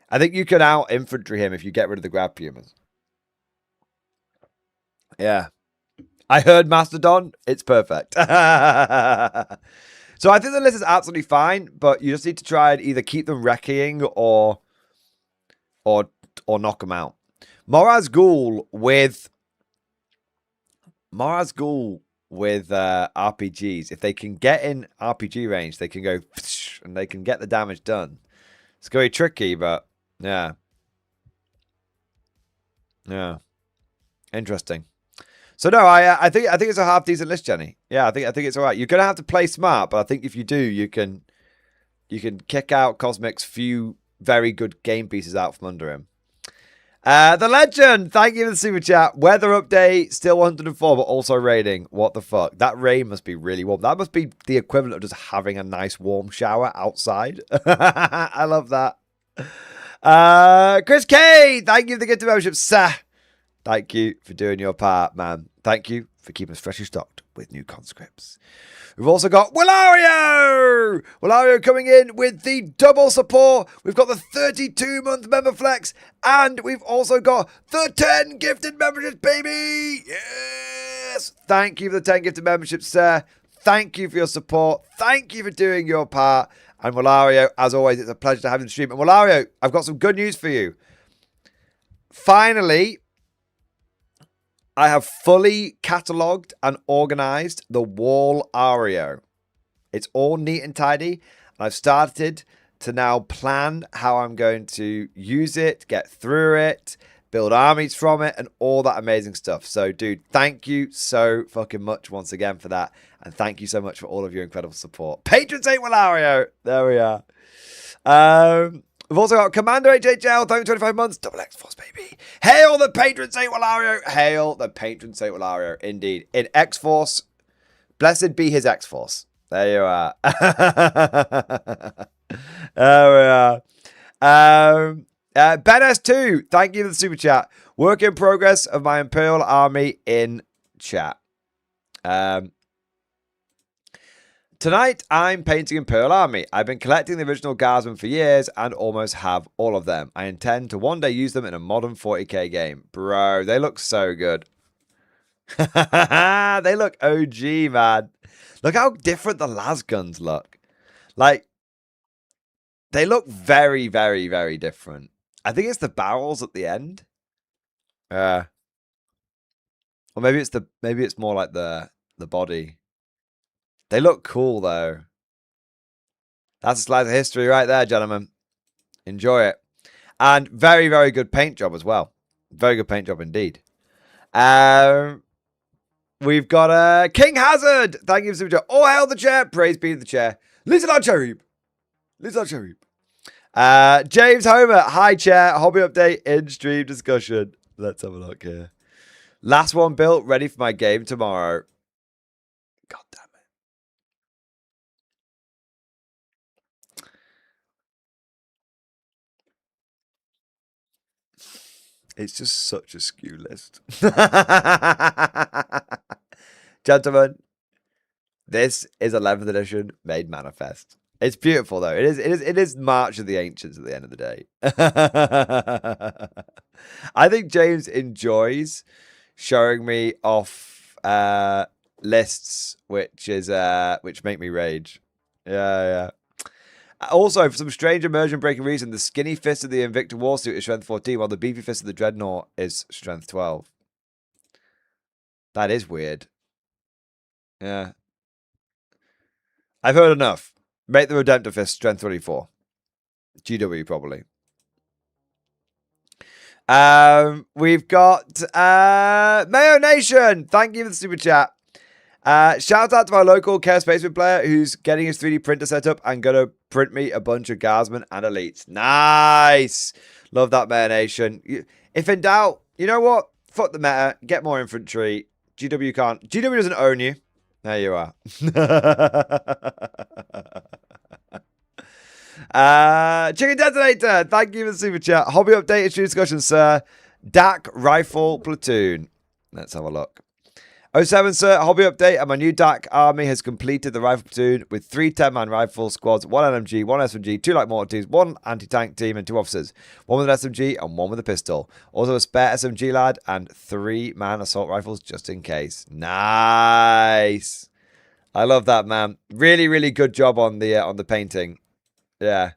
I think you can out-infantry him if you get rid of the Grav Pumas. Yeah. I heard Mastodon. It's perfect. So I think the list is absolutely fine, but you just need to try and either keep them wrecking or knock them out. Moraz Ghoul with RPGs. If they can get in RPG range, they can go and they can get the damage done. It's going to be tricky, but yeah. Yeah. Interesting. So no, I think it's a half decent list, Jenny. Yeah, I think it's all right. You're gonna have to play smart, but I think if you do, you can kick out Cosmic's few very good game pieces out from under him. The Legend, thank you for the super chat. Weather update, still 104, but also raining. What the fuck? That rain must be really warm. That must be the equivalent of just having a nice warm shower outside. I love that. Chris K, thank you for the gift of membership, sir. Thank you for doing your part, man. Thank you for keeping us freshly stocked with new conscripts. We've also got Willario! Willario coming in with the double support. We've got the 32-month member flex. And we've also got the 10 gifted memberships, baby! Yes! Thank you for the 10 gifted memberships, sir. Thank you for your support. Thank you for doing your part. And Willario, as always, it's a pleasure to have you on the stream. And Willario, I've got some good news for you. Finally, I have fully catalogued and organized the wall ario. It's all neat and tidy. And I've started to now plan how I'm going to use it, get through it, build armies from it, and all that amazing stuff. So, dude, thank you so fucking much once again for that. And thank you so much for all of your incredible support. Patron Saint Willario. There we are. We've also got Commander HHL, 25 months, double X-Force, baby. Hail the Patron Saint Willario. Hail the Patron Saint Willario, indeed. In X-Force, blessed be his X-Force. There you are. There we are. Ben S2, thank you for the super chat. Work in progress of my Imperial Army in chat. Tonight, I'm painting Imperial Army. I've been collecting the original Guardsmen for years and almost have all of them. I intend to one day use them in a modern 40k game. Bro, they look so good. They look OG, man. Look how different the las guns look. Like, they look very, very, very different. I think it's the barrels at the end. Or maybe it's more like the body. They look cool, though. That's a slice of history right there, gentlemen. Enjoy it. And very, very good paint job as well. Very good paint job indeed. We've got King Hazard. Thank you for the all hail the chair. Praise be to the chair. Listen on Cherub. Listen on Cherub. James Homer. Hi, chair. Hobby update in stream discussion. Let's have a look here. Last one built. Ready for my game tomorrow. God damn it. It's just such a skew list. Gentlemen, this is 11th edition made manifest. It's beautiful though. It is March of the Ancients at the end of the day. I think James enjoys showing me off lists which make me rage. Yeah. Also, for some strange immersion breaking reason, the skinny fist of the Invicta Warsuit is strength 14, while the beefy fist of the Dreadnought is strength 12. That is weird. Yeah. I've heard enough. Make the Redemptor Fist strength 24. GW, probably. We've got Mayo Nation. Thank you for the super chat. Shout out to my local Chaos Spaceman player who's getting his 3D printer set up and going to print me a bunch of Guardsmen and Elites. Nice. Love that, Mayo Nation. If in doubt, you know what? Fuck the meta. Get more infantry. GW can't. GW doesn't own you. There you are. Chicken Detonator, thank you for the super chat. Hobby update issue discussion, sir. DAC Rifle Platoon. Let's have a look. 07, sir. Hobby update. And my new DAC army has completed the rifle platoon with 3 10-man rifle squads, 1 LMG, 1 SMG, 2 light mortar teams, 1 anti-tank team, and 2 officers. 1 with an SMG and 1 with a pistol. Also a spare SMG lad and 3-man assault rifles just in case. Nice. I love that, man. Really, really good job on the painting. Yeah.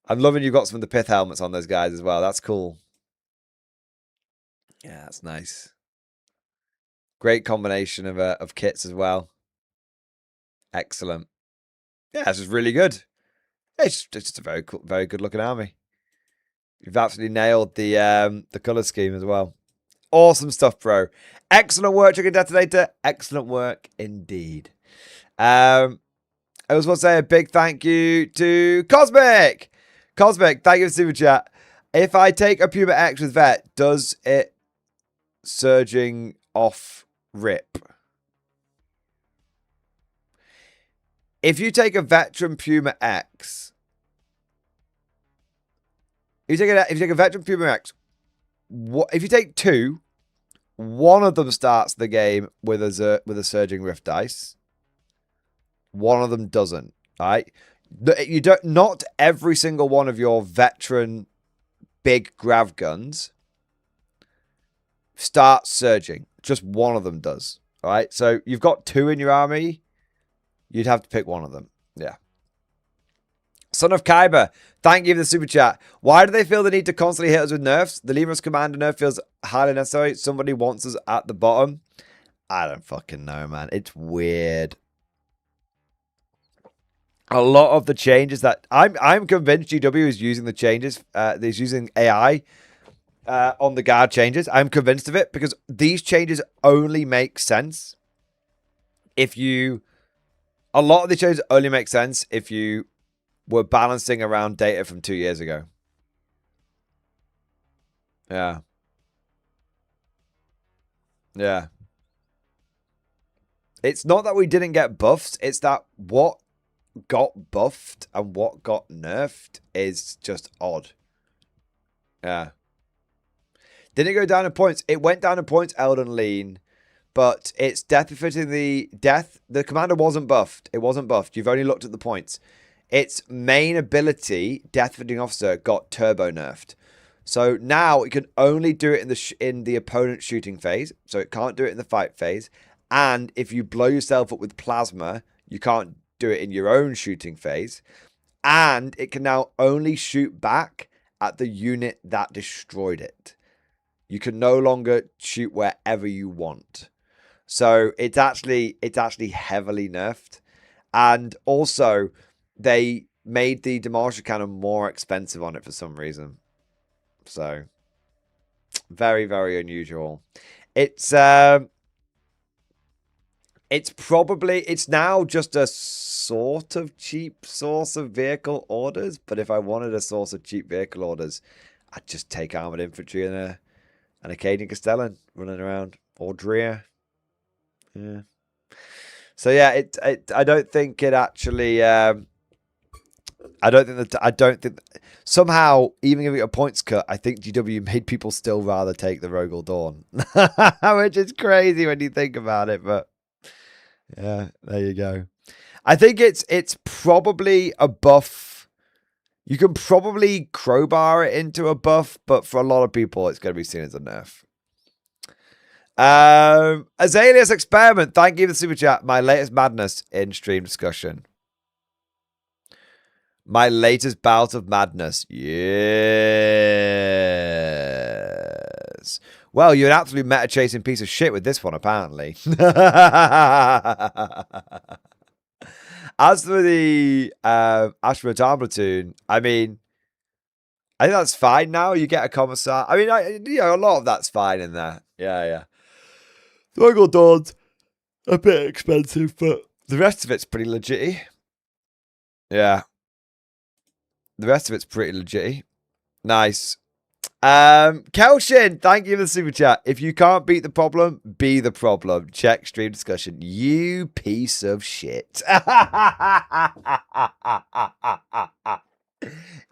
I'm loving you've got some of the pith helmets on those guys as well. That's cool. Yeah, that's nice. Great combination of kits as well. Excellent. Yeah, this is really good. It's just a very cool, very good looking army. You've absolutely nailed the color scheme as well. Awesome stuff, bro. Excellent work, Chicken Detonator. Excellent work indeed. I also want to say a big thank you to Cosmic. Cosmic, thank you for the super chat. If I take a Puma X with Vet, does it surging off rip? If you take a Veteran Puma X, if you take a Veteran Puma X, if you take 2, one of them starts the game with a surging rift dice. One of them doesn't. Right? You don't. Not every single one of your veteran big grav guns starts surging. Just one of them does. All right. So you've got 2 in your army. You'd have to pick one of them. Yeah. Son of Kyber, thank you for the super chat. Why do they feel the need to constantly hit us with nerfs? The Lemur's commander nerf feels highly necessary. Somebody wants us at the bottom. I don't fucking know, man. It's weird. A lot of the changes that I'm convinced GW is using the changes. Is using AI on the guard changes. I'm convinced of it because these changes only make sense if you. A lot of the changes only make sense if you were balancing around data from 2 years ago. Yeah. Yeah. It's not that we didn't get buffs. It's that what got buffed and what got nerfed is just odd. Yeah. Didn't it go down in points? It went down in points, Eldon Lean, but it's death befitting the death. The commander wasn't buffed. It wasn't buffed. You've only looked at the points. Its main ability, death befitting officer, got turbo nerfed. So now it can only do it in the opponent's shooting phase. So it can't do it in the fight phase. And if you blow yourself up with plasma, you can't do it in your own shooting phase. And it can now only shoot back at the unit that destroyed it. You can no longer shoot wherever you want. So it's actually heavily nerfed. And also, they made the Demolisher Cannon more expensive on it for some reason. So, very, very unusual. It's now just a sort of cheap source of vehicle orders. But if I wanted a source of cheap vehicle orders, I'd just take armored infantry and an Acadian Castellan running around, or Dreer. Yeah. So yeah, I don't think it actually I don't think that. I don't think somehow, even giving it a points cut, I think GW made people still rather take the Rogel Dawn, which is crazy when you think about it. But yeah, there you go. I think it's probably a buff. You can probably crowbar it into a buff, but for a lot of people, it's going to be seen as a nerf. Azalea's Experiment, thank you for the super chat. My latest madness in stream discussion. My latest bout of madness. Yes. Well, you're an absolute meta-chasing piece of shit with this one, apparently. As for the Ashmore platoon, I mean, I think that's fine now. You get a commissar. I mean, a lot of that's fine in there. Yeah. Rogel Dawn's a bit expensive, but the rest of it's pretty legit. Yeah. The rest of it's pretty legit. Nice. Kelshin, thank you for the super chat. If you can't beat the problem, be the problem. Check stream discussion. You piece of shit.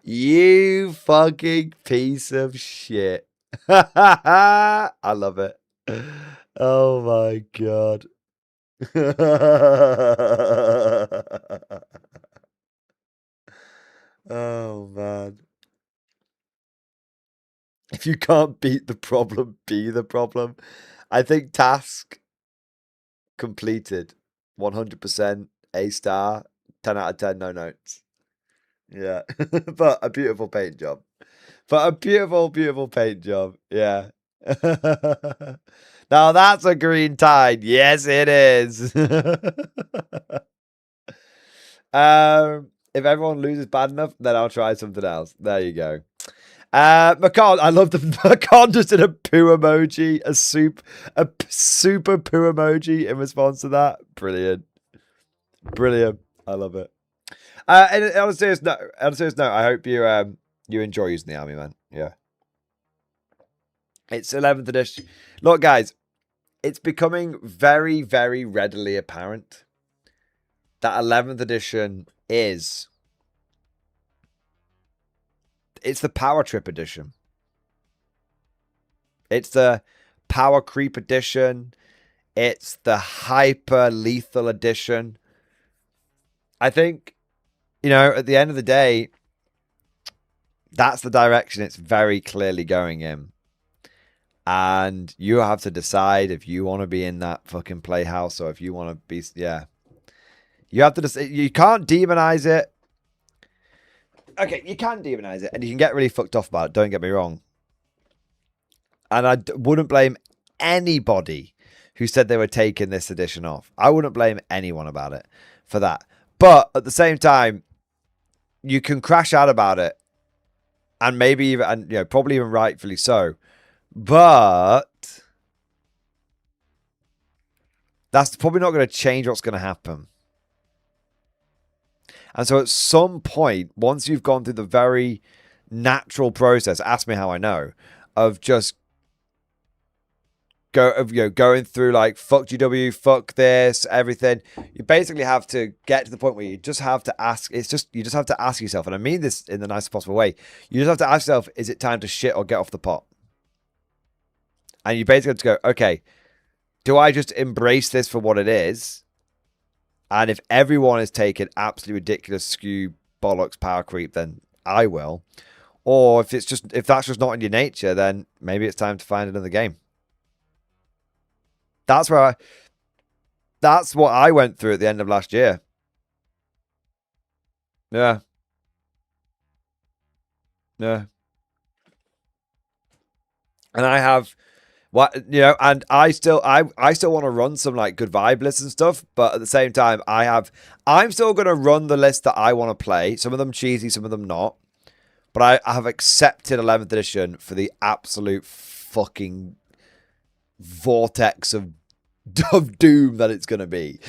You fucking piece of shit. I love it. Oh my god. Oh man. If you can't beat the problem, be the problem. I think task completed. 100% A star. 10 out of 10, no notes. Yeah. But a beautiful paint job. But a beautiful, beautiful paint job. Yeah. Now that's a green tide. Yes, it is. If everyone loses bad enough, then I'll try something else. There you go. Macan, I love the Macan just did a poo emoji, a super poo emoji in response to that. Brilliant. I love it. And on a serious note, I hope you enjoy using the army, man. Yeah. It's 11th edition. Look, guys, it's becoming very, very readily apparent that 11th edition it's the power trip edition. It's the power creep edition. It's the hyper lethal edition. I think, at the end of the day, that's the direction it's very clearly going in. And you have to decide if you want to be in that fucking playhouse or if you want to be, yeah. You have to decide. You can't demonize it. Okay, you can demonize it and you can get really fucked off about it. Don't get me wrong. And I wouldn't blame anybody who said they were taking this edition off. I wouldn't blame anyone about it for that. But at the same time, you can crash out about it. And maybe even, and probably even rightfully so. But that's probably not going to change what's going to happen. And so at some point, once you've gone through the very natural process, ask me how I know, of just going through like fuck GW, fuck this, everything. You basically have to get to the point where you just have to ask. You just have to ask yourself, and I mean this in the nicest possible way. You just have to ask yourself, is it time to shit or get off the pot? And you basically have to go, okay, do I just embrace this for what it is? And if everyone is taking absolutely ridiculous skew bollocks power creep, then I will. Or if that's just not in your nature, then maybe it's time to find another game. That's what I went through at the end of last year. Yeah. And I have and I still want to run some like good vibe lists and stuff, but at the same time, I'm still gonna run the list that I want to play. Some of them cheesy, some of them not. But I have accepted 11th edition for the absolute fucking vortex of doom that it's going to be.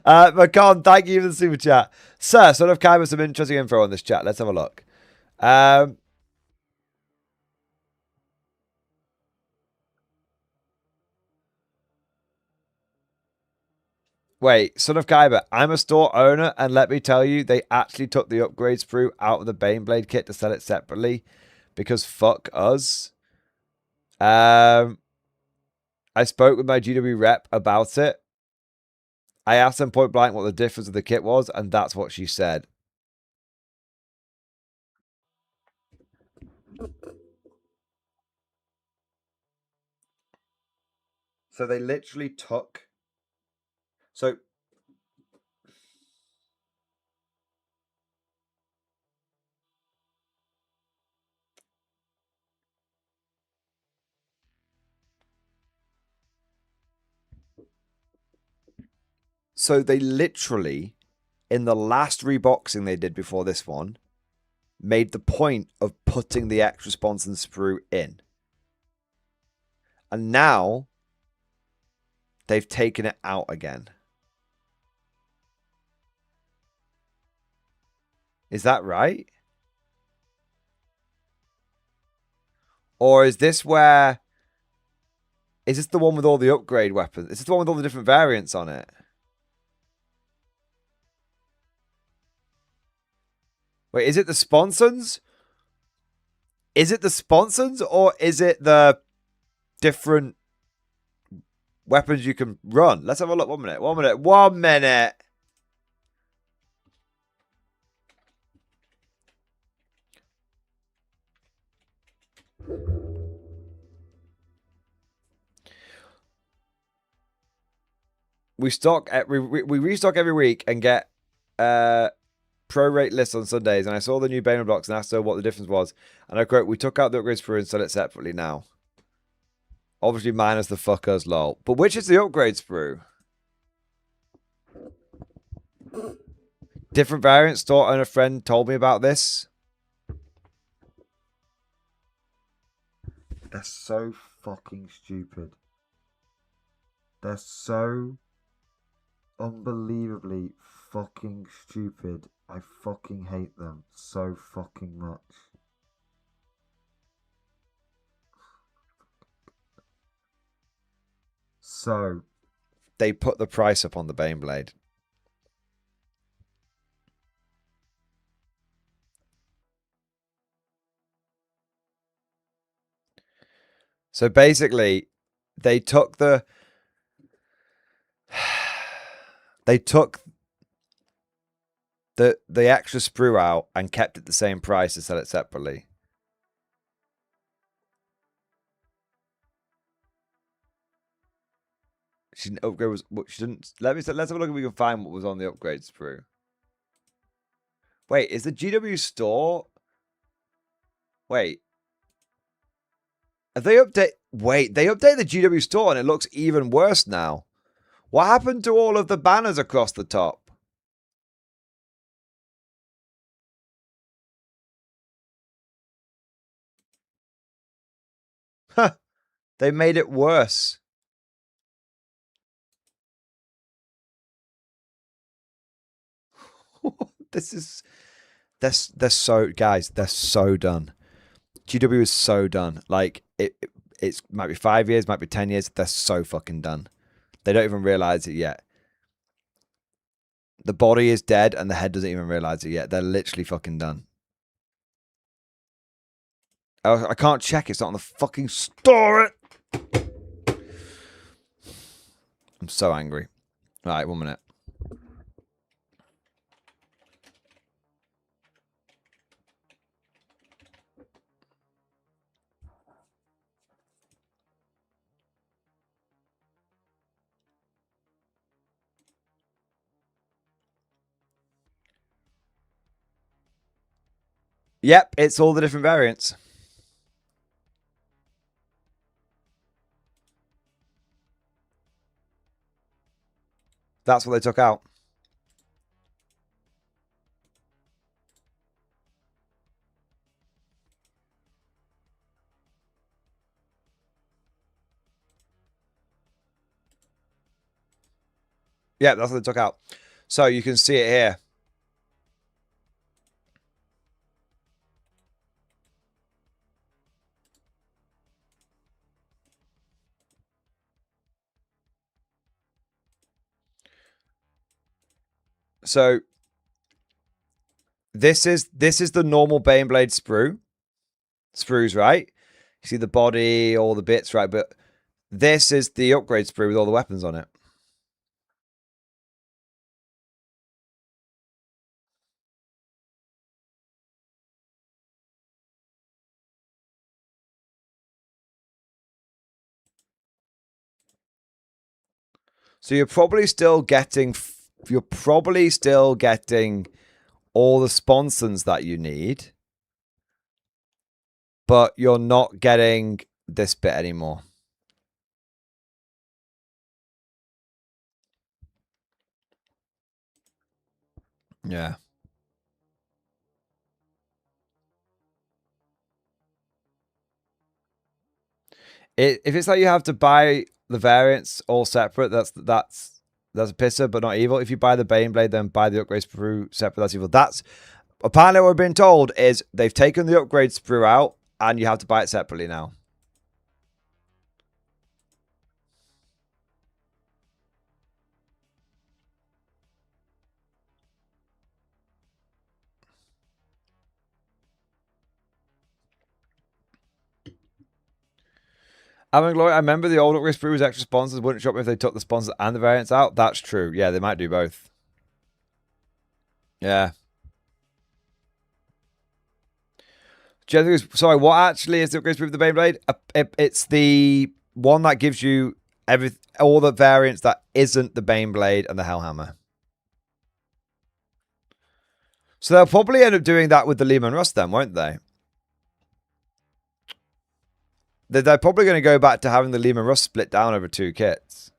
Macan, thank you for the super chat. Sir, sort of kind of some interesting info on this chat. Let's have a look. Wait, Son of Kyber, I'm a store owner, and let me tell you, they actually took the upgrade sprue out of the Baneblade kit to sell it separately, because fuck us. I spoke with my GW rep about it. I asked them point blank what the difference of the kit was, and that's what she said. So they literally took... So... So they literally, in the last reboxing they did before this one, made the point of putting the extra sponson sprue in. And now they've taken it out again. Is that right? Or is this where... Is this the one with all the upgrade weapons? Is this the one with all the different variants on it? Wait, is it the sponsons? Is it the sponsons or is it the different weapons you can run? Let's have a look. 1 minute. 1 minute. 1 minute. We restock every week and get prorate lists on Sundays. And I saw the new Bane blocks and asked her what the difference was. And I quote, "We took out the upgrade sprue and sell it separately now. Obviously minus the fuckers, lol." But which is the upgrade sprue? Different variant. Store owner friend told me about this. They're so fucking stupid. They're so unbelievably fucking stupid. I fucking hate them so fucking much. So, they put the price up on the Baneblade. So basically, they took the... They took the extra sprue out and kept it the same price to sell it separately. She didn't upgrade. She didn't. Let's have a look if we can find what was on the upgrade sprue. Wait, is the GW store? Wait, have they update? Wait, they updated the GW store and it looks even worse now. What happened to all of the banners across the top? Huh. They made it worse. This is... They're so... Guys, they're so done. GW is so done. Like, it might be 5 years, might be 10 years. They're so fucking done. They don't even realize it yet. The body is dead and the head doesn't even realize it yet. They're literally fucking done. Oh, I can't check. It's not on the fucking store. I'm so angry. All right, 1 minute. Yep, it's all the different variants. That's what they took out. Yeah, that's what they took out. So you can see it here. So this is the normal Baneblade sprues, right? You see the body, all the bits, right? But this is the upgrade sprue with all the weapons on it. So you're probably still getting all the sponsons that you need, but you're not getting this bit anymore. Yeah. If it's like you have to buy the variants all separate, that's a pisser, but not evil. If you buy the Baneblade, then buy the upgrade sprue separate, that's evil. That's apparently what we're being told is they've taken the upgrade sprue out and you have to buy it separately now. Element Referal, I remember the old upgrade sprue was extra sponsors. Wouldn't shop if they took the sponsors and the variants out. That's true. Yeah, they might do both. Yeah. Sorry, what actually is the upgrade sprue of the Beyblade? It's the one that gives you all the variants that isn't the Baneblade and the Hellhammer. So they'll probably end up doing that with the Lehman Russ then, won't they? They're probably going to go back to having the Lehman Russ split down over 2 kits.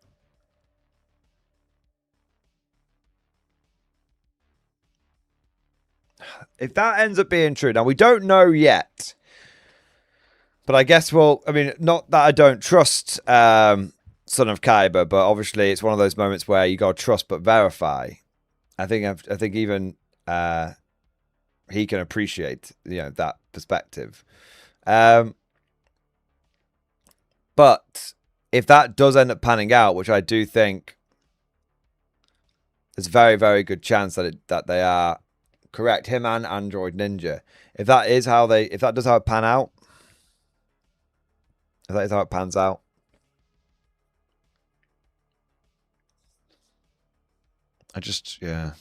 If that ends up being true, now we don't know yet. But I guess not that I don't trust Son of Khyber, but obviously it's one of those moments where you got to trust but verify. I think even he can appreciate that perspective. But if that does end up panning out, which I do think there's a very, very good chance that they are correct, him and Android Ninja. If that does how it pan out, if that is how it pans out, yeah.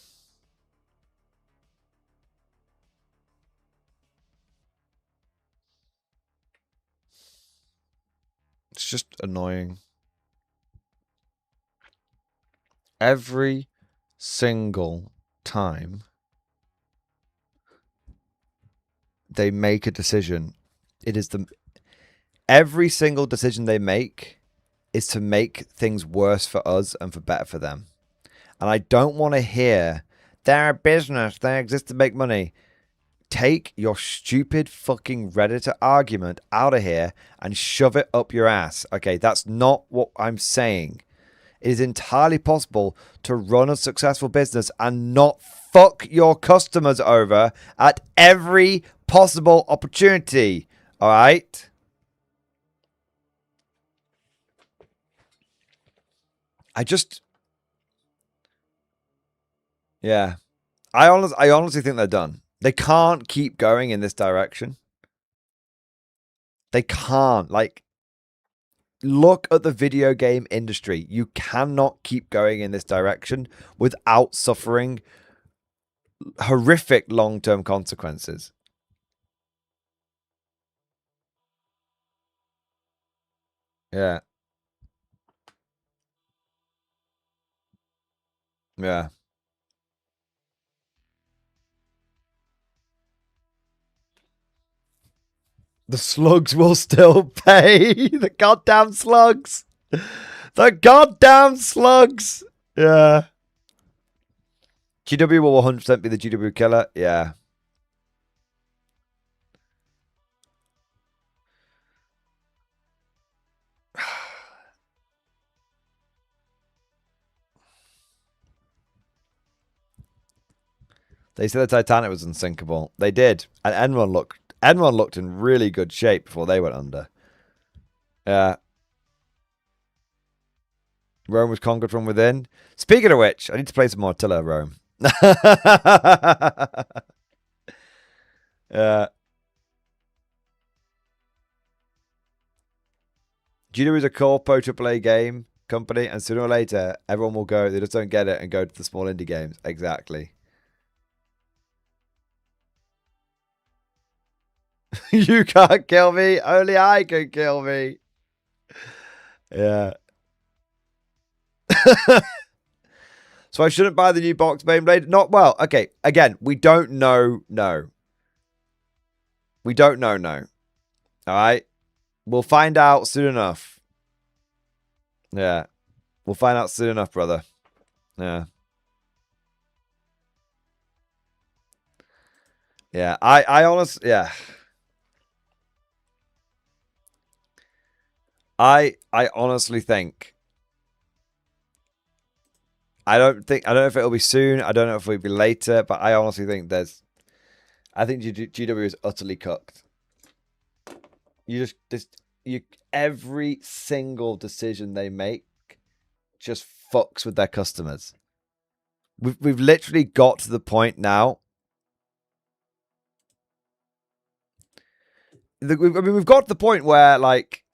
It's just annoying. Every single time they make a decision, every single decision they make is to make things worse for us and for better for them. And I don't want to hear, they're a business, they exist to make money. Take your stupid fucking Redditor argument out of here and shove it up your ass. Okay, that's not what I'm saying. It is entirely possible to run a successful business and not fuck your customers over at every possible opportunity. All right? Yeah. I honestly think they're done. They can't keep going in this direction. They can't. Look at the video game industry. You cannot keep going in this direction without suffering horrific long-term consequences. Yeah. Yeah. The slugs will still pay. The goddamn slugs. The goddamn slugs. Yeah. GW will 100% be the GW killer. Yeah. They said the Titanic was unsinkable. They did. And Enron looked in really good shape before they went under. Yeah. Rome was conquered from within. Speaking of which, I need to play some more Attila Rome. Yeah. GW is a corpo AAA game company, and sooner or later, everyone will go. They just don't get it and go to the small indie games. Exactly. You can't kill me. Only I can kill me. Yeah. So I shouldn't buy the new box Beyblade? Not well. Okay. Again, we don't know. No. We don't know. No. All right. We'll find out soon enough. Yeah. We'll find out soon enough, brother. Yeah. Yeah. I honestly, yeah. I honestly think I don't know if it'll be soon. I don't know if it'll be later, but I honestly think I think GW is utterly cooked. Every single decision they make just fucks with their customers. We've literally got to the point now. We've got to the point where, like,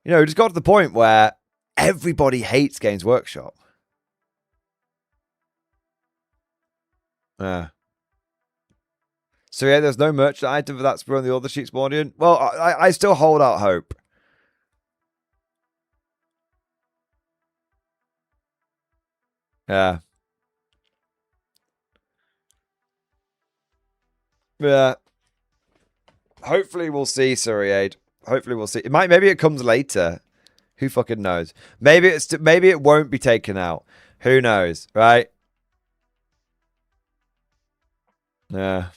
you know, we just got to the point where everybody hates Games Workshop. Yeah. So yeah, there's no merchant item for that sprue on the other sheets, Mordian. Well, I still hold out hope. Yeah. Yeah. Hopefully we'll see, Suriade. Hopefully we'll see. Maybe it comes later. Who fucking knows? Maybe it won't be taken out. Who knows, right? Yeah.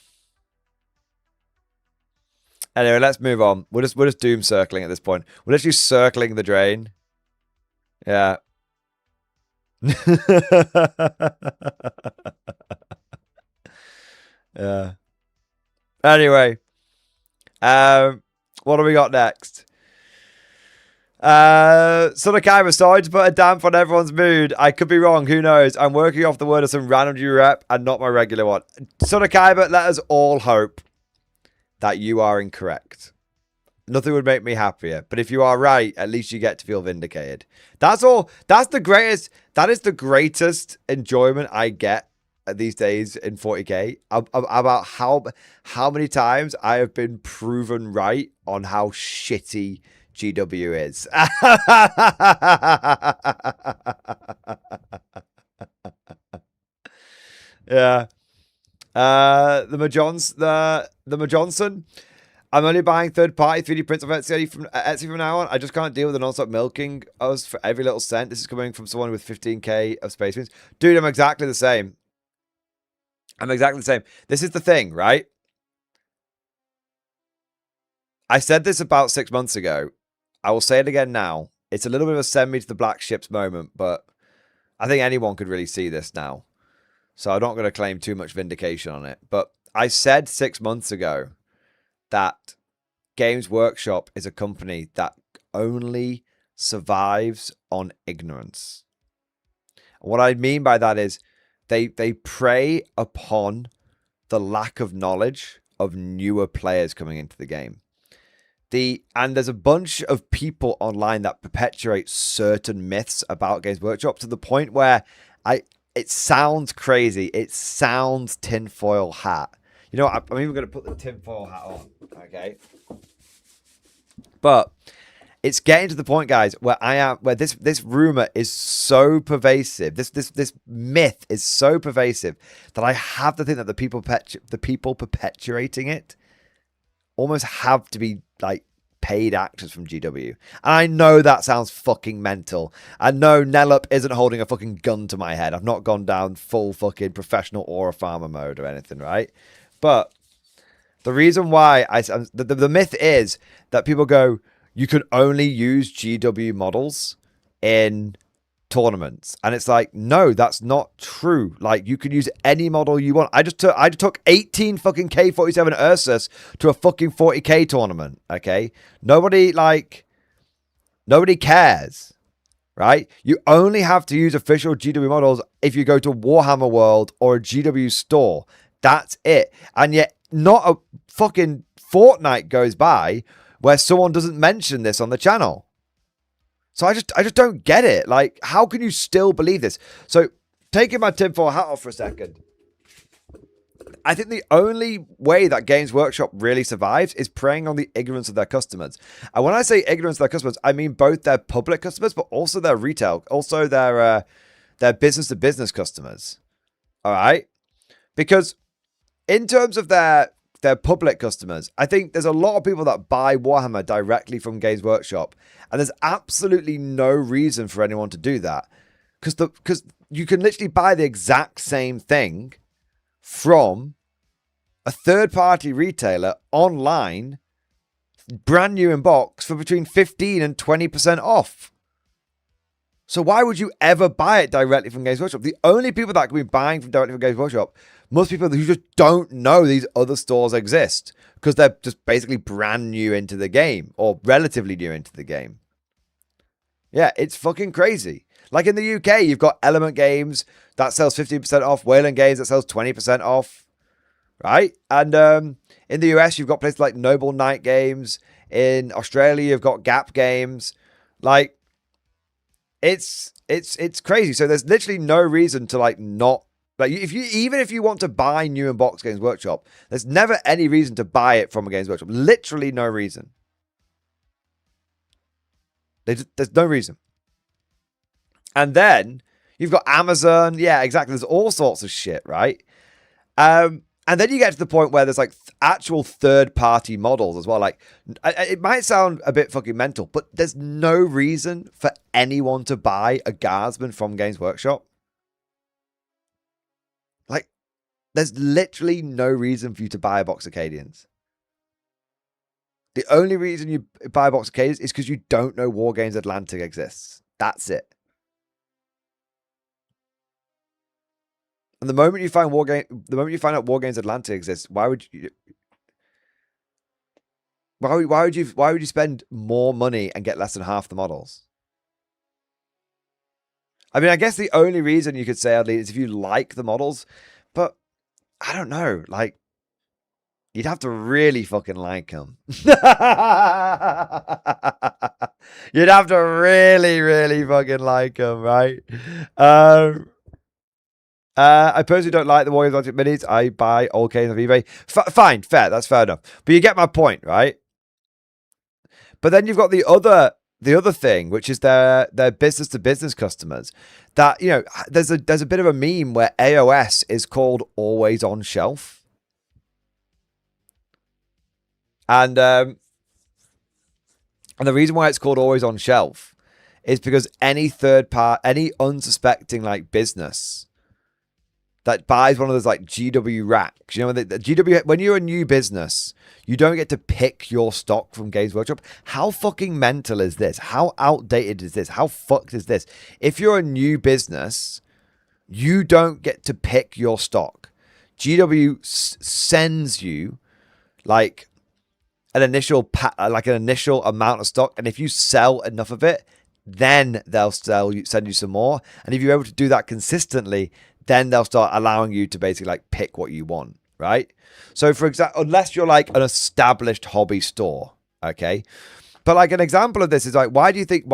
Anyway, let's move on. We're just doom circling at this point. We're literally circling the drain. Yeah. Yeah. Anyway, what do we got next? Sonakai, sorry to put a damp on everyone's mood. I could be wrong. Who knows? I'm working off the word of some random new rep and not my regular one. Sonakai, but let us all hope that you are incorrect. Nothing would make me happier. But if you are right, at least you get to feel vindicated. That's all. That's the greatest. That is the greatest enjoyment I get these days in 40k. About how many times I have been proven right on how shitty GW is. Yeah. The Majonson. I'm only buying third-party 3D prints of Etsy from now on. I just can't deal with the non-stop milking us for every little cent. This is coming from someone with 15k of Space Marines. Dude, I'm exactly the same. This is the thing, right? I said this about 6 months ago. I will say it again now. It's a little bit of a send me to the black ships moment, but I think anyone could really see this now. So I'm not going to claim too much vindication on it. But I said 6 months ago that Games Workshop is a company that only survives on ignorance. What I mean by that is they prey upon the lack of knowledge of newer players coming into the game. And there's a bunch of people online that perpetuate certain myths about Games Workshop to the point where it sounds crazy. It sounds tinfoil hat. You know what? I'm even going to put the tinfoil hat on. Okay. But it's getting to the point, guys, where this rumor is so pervasive. This myth is so pervasive that I have to think that the people perpetuating it almost have to be like paid actors from GW. And I know that sounds fucking mental. And no, Nellup isn't holding a fucking gun to my head. I've not gone down full fucking professional aura farmer mode or anything, right? But the reason why the myth is that people go, you can only use GW models in tournaments. And it's like, no, that's not true. Like, you can use any model you want. I just took 18 fucking K47 Ursus to a fucking 40k tournament. Okay. Nobody cares. right? You only have to use official GW models if you go to Warhammer World or a GW store. That's it. And yet not a fucking fortnight goes by where someone doesn't mention this on the channel. So I just don't get it. Like, how can you still believe this? So taking my tinfoil hat off for a second, I think the only way that Games Workshop really survives is preying on the ignorance of their customers. And when I say ignorance of their customers, I mean both their public customers, but also their retail, also their business-to-business customers. All right? Because in terms of their public customers, I think there's a lot of people that buy Warhammer directly from Games Workshop, and there's absolutely no reason for anyone to do that. Because you can literally buy the exact same thing from a third-party retailer online, brand new in box, for between 15 and 20% off. So why would you ever buy it directly from Games Workshop? The only people that can be buying directly from Games Workshop must be people who just don't know these other stores exist because they're just basically brand new into the game or relatively new into the game. Yeah, it's fucking crazy. Like in the UK, you've got Element Games that sells 15% off, Wayland Games that sells 20% off, right? And in the US, you've got places like Noble Knight Games. In Australia, you've got Gap Games. Like, it's crazy. So there's literally no reason to like not like even if you want to buy new in box Games Workshop, there's never any reason to buy it from a Games Workshop. Literally no reason. There's no reason. And then you've got Amazon. Yeah, exactly. There's all sorts of shit, right? And then you get to the point where there's like actual third-party models as well. Like, it might sound a bit fucking mental, but there's no reason for anyone to buy a Guardsman from Games Workshop. Like, there's literally no reason for you to buy a box of Cadians. The only reason you buy a box of Cadians is because you don't know War Games Atlantic exists. That's it. And the moment you find out War Games Atlantic exists, why would you spend more money and get less than half the models? I mean, I guess the only reason you could say at least is if you like the models, but I don't know, like you'd have to really fucking like them. You'd have to really, really fucking like them, right? I personally don't like the Wargames Atlantic minis. I buy all Canes on eBay. Fine, fair. That's fair enough. But you get my point, right? But then you've got the other thing, which is their business to business customers. That, you know, there's a bit of a meme where AOS is called always on shelf, and the reason why it's called always on shelf is because any unsuspecting like business that buys one of those like GW racks. You know, the GW, when you're a new business, you don't get to pick your stock from Games Workshop. How fucking mental is this? How outdated is this? How fucked is this? If you're a new business, you don't get to pick your stock. GW sends you like an initial amount of stock, and if you sell enough of it, then they'll send you some more. And if you're able to do that consistently, then they'll start allowing you to basically like pick what you want, right? So for example, unless you're like an established hobby store, okay? But like an example of this is like, why do you think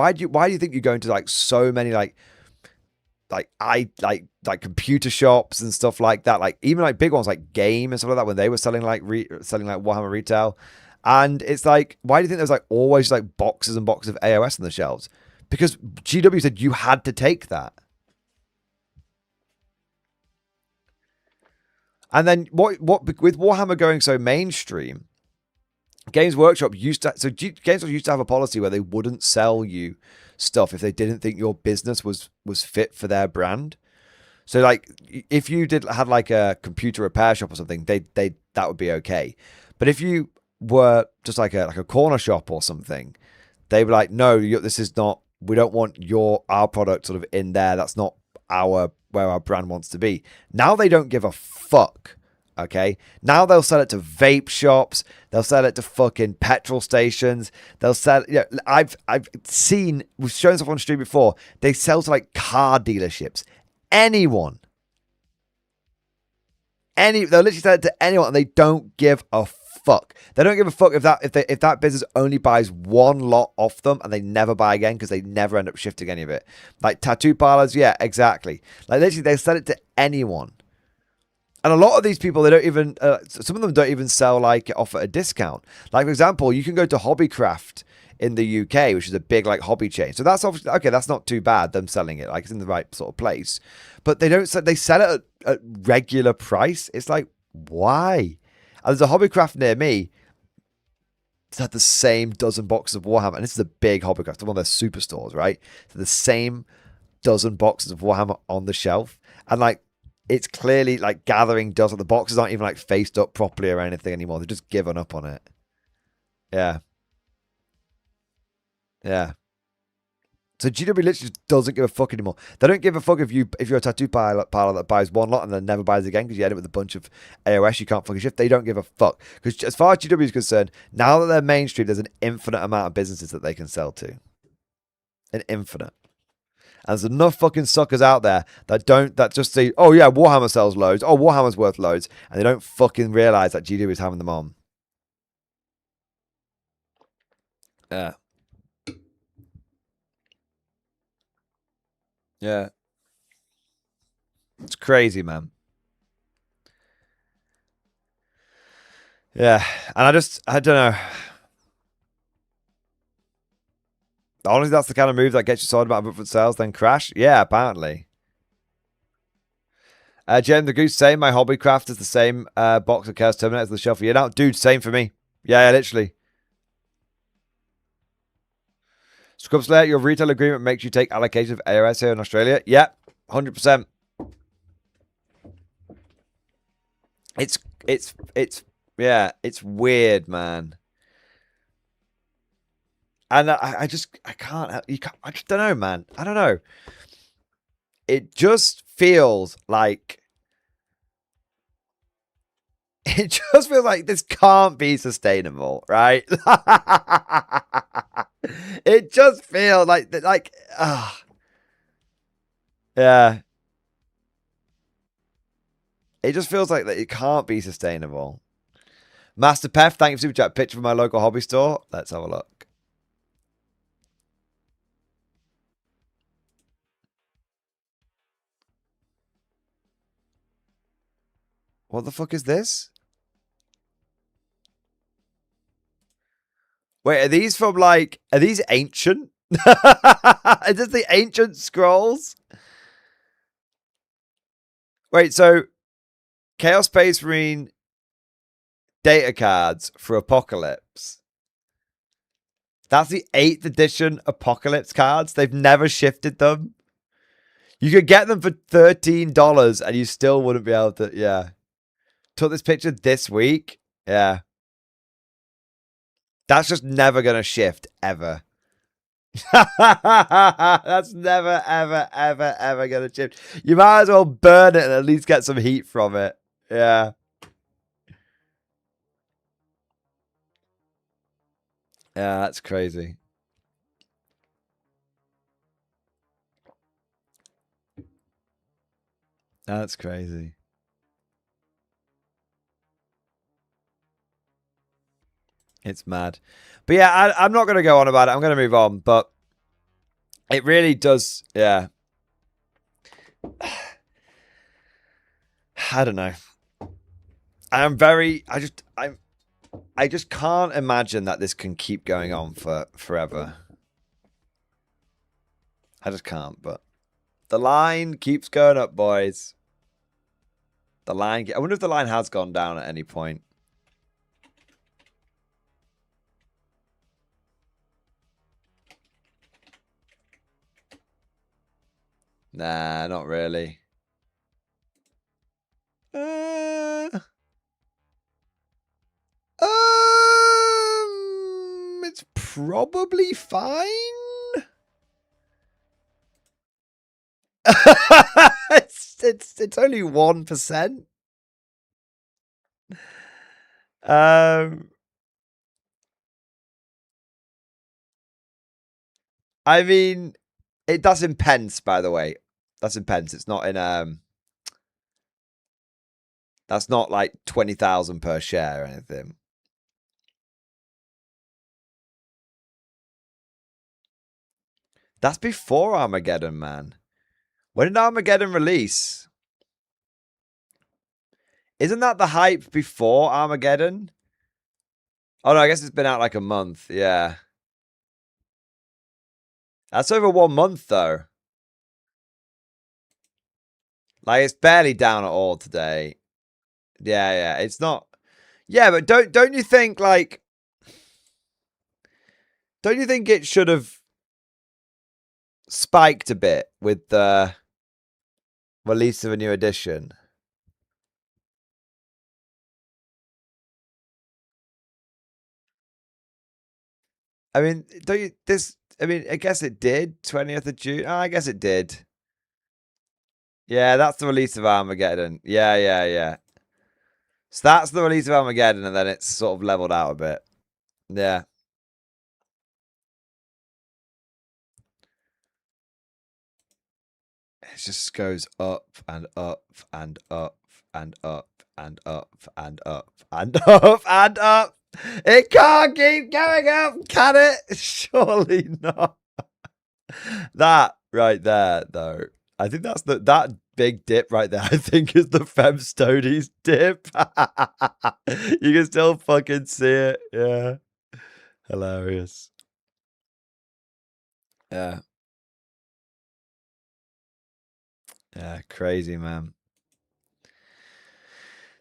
you go into like so many like computer shops and stuff like that, like even like big ones like Game and stuff like that, when they were selling like Warhammer retail, and it's like, why do you think there's like always like boxes and boxes of AOS on the shelves? Because GW said you had to take that. And then what with Warhammer going so mainstream, Games Workshop used to have a policy where they wouldn't sell you stuff if they didn't think your business was fit for their brand. So like if you had like a computer repair shop or something, that would be okay. But if you were just like a corner shop or something, they were like, no, this is not. We don't want our product sort of in there. That's not where our brand wants to be. Now they don't give a fuck Okay, now they'll sell it to vape shops. They'll sell it to fucking petrol stations. They'll sell. Yeah, I've seen. We've shown stuff on stream before. They sell to like car dealerships. Anyone. They'll literally sell it to anyone, and they don't give a fuck. They don't give a fuck if that business only buys one lot off them, and they never buy again because they never end up shifting any of it. Like tattoo parlors, yeah, exactly. Like literally, they sell it to anyone. And a lot of these people, they don't even, some of them don't even sell, like, offer a discount. Like, for example, you can go to Hobbycraft in the UK, which is a big, like, hobby chain. So that's obviously, okay, that's not too bad, them selling it. Like, it's in the right sort of place. But they don't, they sell it at regular price. It's like, why? And there's a Hobbycraft near me. It's had the same dozen boxes of Warhammer. And this is a big Hobbycraft, one of their superstores, right? So the same dozen boxes of Warhammer on the shelf. And, like, it's clearly like gathering dust. The boxes aren't even like faced up properly or anything anymore. They've just given up on it. Yeah. Yeah. So GW literally just doesn't give a fuck anymore. They don't give a fuck if you're a tattoo parlor that buys one lot and then never buys again because you end up with a bunch of AOS you can't fucking shift. They don't give a fuck. Because as far as GW is concerned, now that they're mainstream, there's an infinite amount of businesses that they can sell to. An infinite. And there's enough fucking suckers out there that just say, oh yeah, Warhammer sells loads. Oh, Warhammer's worth loads. And they don't fucking realize that GW is having them on. Yeah. Yeah. It's crazy, man. Yeah. And I don't know. Honestly, that's the kind of move that gets you sold about upfront sales, then crash? Yeah, apparently. Jem the Goose saying my Hobbycraft is the same box of Chaos Terminator as the shelf. Yeah, no, dude, same for me. Yeah, literally. Scrub Slayer, your retail agreement makes you take allocation of AOS here in Australia. Yeah, 100%. It's weird, man. And I just don't know, man. I don't know. It just feels like this can't be sustainable, right? It just feels like yeah. It just feels like that it can't be sustainable. Master Pef, thank you for super chat. Picture from my local hobby store. Let's have a look. What the fuck is this? Wait, are these from like, are these ancient? Is this the ancient scrolls? Wait, so Chaos Space Marine data cards for Apocalypse. That's the 8th edition Apocalypse cards. They've never shifted them. You could get them for $13 and you still wouldn't be able to, yeah. Took this picture this week. Yeah. That's just never going to shift, ever. That's never, ever, ever, ever going to shift. You might as well burn it and at least get some heat from it. Yeah. Yeah, that's crazy. That's crazy. It's mad. But yeah, I'm not going to go on about it. I'm going to move on. But it really does. Yeah. I don't know. I just can't imagine that this can keep going on for forever. I just can't. But the line keeps going up, boys. The line. I wonder if the line has gone down at any point. Nah, not really. It's probably fine. It's only 1%. I mean, that's in pence, by the way. That's in pence. It's not in that's not like 20,000 per share or anything. That's before Armageddon, man. When did Armageddon release? Isn't that the hype before Armageddon? Oh no, I guess it's been out like a month. Yeah. That's over 1 month though. Like it's barely down at all today. Yeah, it's not. Yeah, but don't you think like don't you think it should have spiked a bit with the release of a new edition? I mean, don't you I mean, I guess it did. 20th of June. Oh, I guess it did. Yeah, that's the release of Armageddon. Yeah. So that's the release of Armageddon, and then it's sort of leveled out a bit. Yeah. It just goes up and up and up and up and up and up and up and up. It can't keep going up, can it? Surely not. That right there, though. I think that's that big dip right there. I think is the Femstonies dip. You can still fucking see it. Yeah. Hilarious. Yeah. Yeah, crazy, man.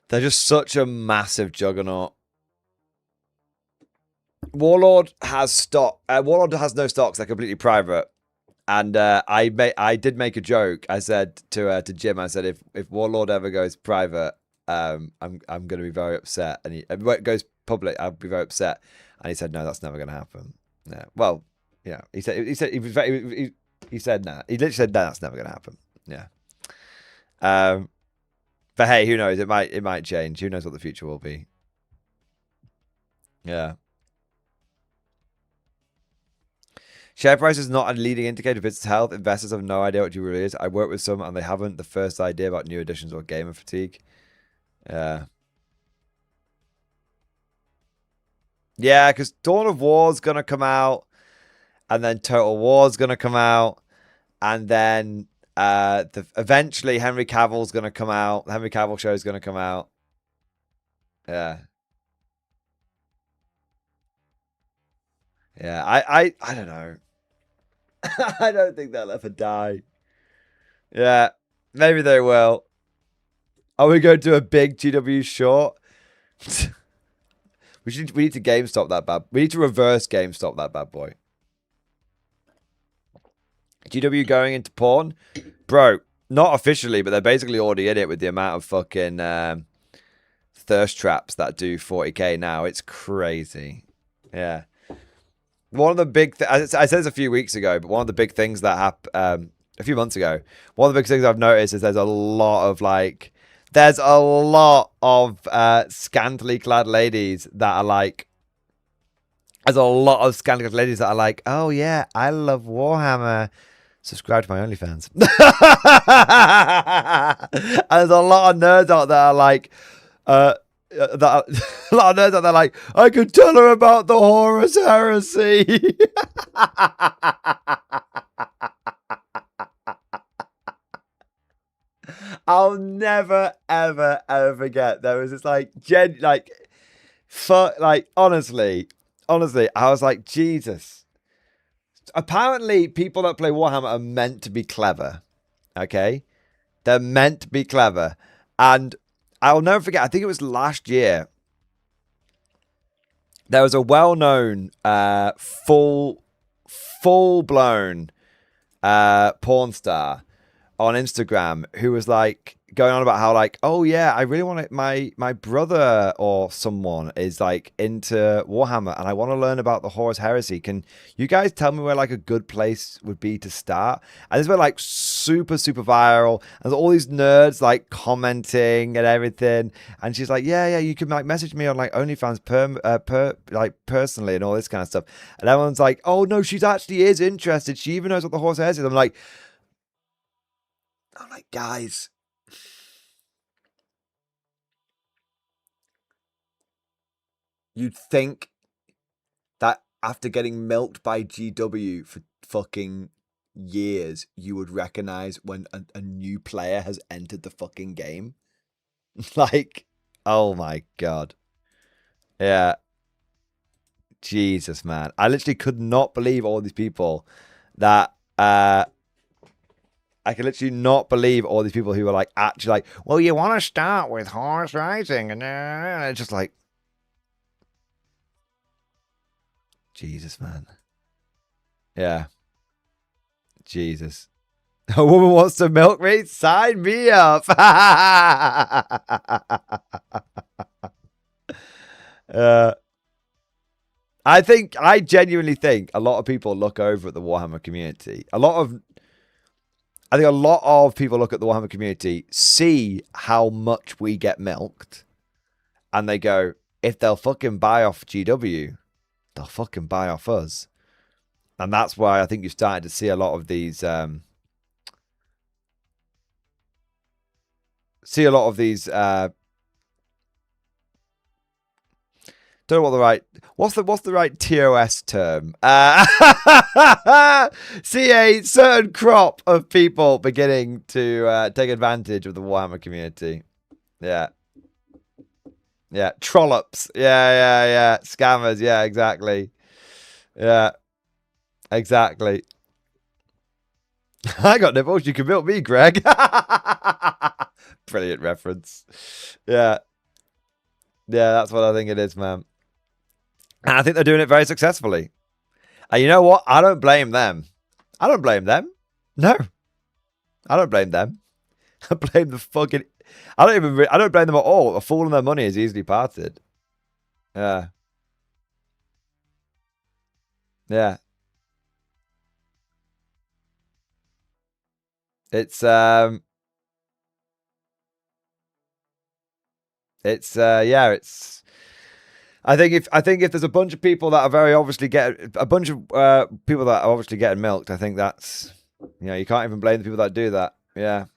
They're just such a massive juggernaut. Warlord has stock. Warlord has no stocks. They're completely private. And I did make a joke. I said to Jim, I said if Warlord ever goes private, I'm going to be very upset. And if it goes public, I'll be very upset. And he said, no, that's never going to happen. Yeah. Well, yeah. He said he said no. He literally said no, that's never going to happen. Yeah. But hey, who knows? It might change. Who knows what the future will be? Yeah. Share price is not a leading indicator of business health. Investors have no idea what jewelry is. I work with some and they haven't the first idea about new editions or gamer fatigue. Yeah. Yeah, because Dawn of War's going to come out. And then Total War's going to come out. And then eventually Henry Cavill's going to come out. The Henry Cavill show is going to come out. Yeah. Yeah, I don't know. I don't think they'll ever die. Yeah, maybe they will. Are we going to a big GW short? We need to GameStop that bad. We need to reverse GameStop that bad boy. GW going into porn? Bro, not officially, but they're basically already in it with the amount of fucking thirst traps that do 40k now. It's crazy. Yeah. One of the big I said this a few weeks ago, but one of the big things that happened a few months ago, one of the big things I've noticed is there's a lot of scantily clad ladies that are like, oh yeah, I love Warhammer. Subscribe to my OnlyFans. And there's a lot of nerds out there like, a lot of nerds out there like, I could tell her about the Horus Heresy. I'll never, ever, ever forget. There was this honestly, I was like, Jesus. Apparently, people that play Warhammer are meant to be clever. Okay? They're meant to be clever. And I'll never forget, I think it was last year, there was a well-known, full-blown porn star on Instagram who was like going on about how like, oh yeah, I really want to, my brother or someone is like into Warhammer and I want to learn about the Horus Heresy. Can you guys tell me where like a good place would be to start? And this went like super viral. And there's all these nerds like commenting and everything. And she's like, yeah, you can like message me on like OnlyFans like personally and all this kind of stuff. And everyone's like, oh no, she actually is interested. She even knows what the Horus Heresy is. I'm like, guys, you'd think that after getting milked by GW for fucking years, you would recognize when a new player has entered the fucking game. Like, oh my God. Yeah. Jesus, man. I literally could not believe all these people that, I can literally not believe all these people who are like, actually like, well, you want to start with Horse Rising. And it's just like, Jesus, man. Yeah. Jesus. A woman wants to milk me? Sign me up. I genuinely think a lot of people look over at the Warhammer community. I think a lot of people look at the Warhammer community, see how much we get milked, and they go, if they'll fucking buy off GW, they'll fucking buy off us. And that's why I think you started to see a lot of these, don't know what what's the right TOS term? See a certain crop of people beginning to take advantage of the Warhammer community. Yeah. Yeah. Trollops. Yeah. Scammers. Yeah, exactly. Yeah. Exactly. I got nipples. You can milk me, Greg. Brilliant reference. Yeah. Yeah, that's what I think it is, man. And I think they're doing it very successfully. And you know what? I don't blame them. I don't blame them. No. I don't blame them. I blame the fucking... I don't blame them at all. A fool and their money is easily parted. Yeah. Yeah. It's I think if there's a bunch of people that are very obviously getting milked, I think that's, you can't even blame the people that do that. Yeah.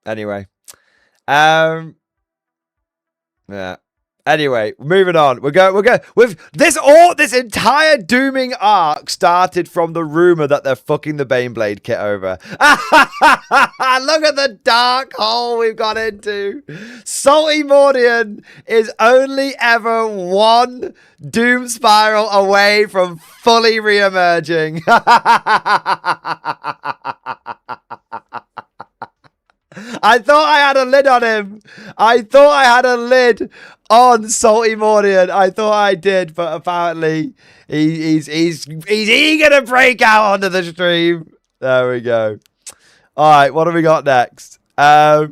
Anyway. Yeah. Anyway, moving on. We're going with this entire dooming arc started from the rumor that they're fucking the Baneblade kit over. Look at the dark hole we've got into. Salty Mordian is only ever one doom spiral away from fully re-emerging. I thought I had a lid on him. I thought I had a lid on Salty Mordian. I thought I did, but apparently he's eager to break out onto the stream. There we go. All right, what do we got next? What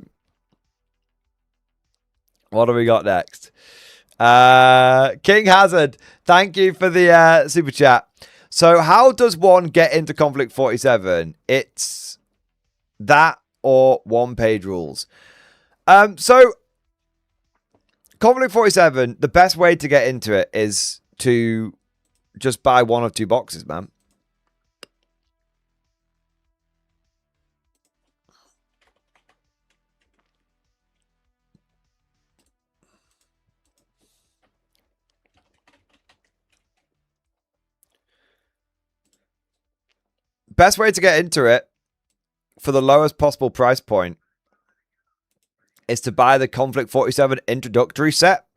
do we got next? King Hazard, thank you for the super chat. So how does one get into Conflict 47? It's that or one-page rules. So Conflict 47, the best way to get into it is to just buy one of two boxes, man. Best way to get into it for the lowest possible price point is to buy the Conflict 47 introductory set.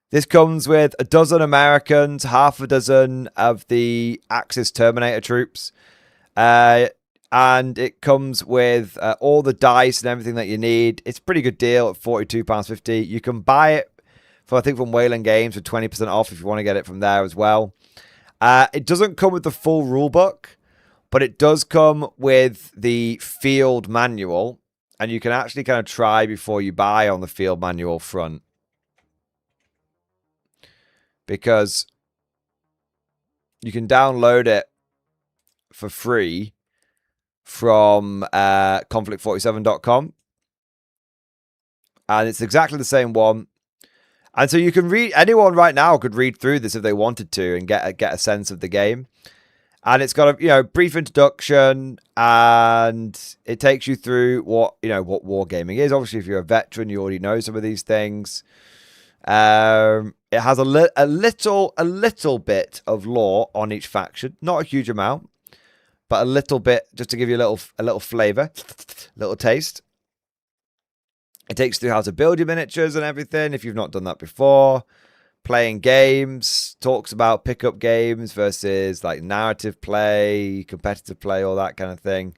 This comes with a dozen Americans, half a dozen of the Axis Terminator troops, and it comes with all the dice and everything that you need. It's a pretty good deal at £42.50. You can buy it for, I think, from Wayland Games for 20% off if you want to get it from there as well. It doesn't come with the full rule book, But it does come with the field manual, and you can actually kind of try before you buy on the field manual front. Because you can download it for free from conflict47.com. And it's exactly the same one. And so you can read, anyone right now could read through this if they wanted to and get a sense of the game. And it's got a brief introduction, and it takes you through what wargaming is. Obviously, if you're a veteran, you already know some of these things. It has a little bit of lore on each faction, not a huge amount, but a little bit just to give you a little flavor, little taste. It takes you through how to build your miniatures and everything if you've not done that before. Playing games, talks about pickup games versus like narrative play, competitive play, all that kind of thing.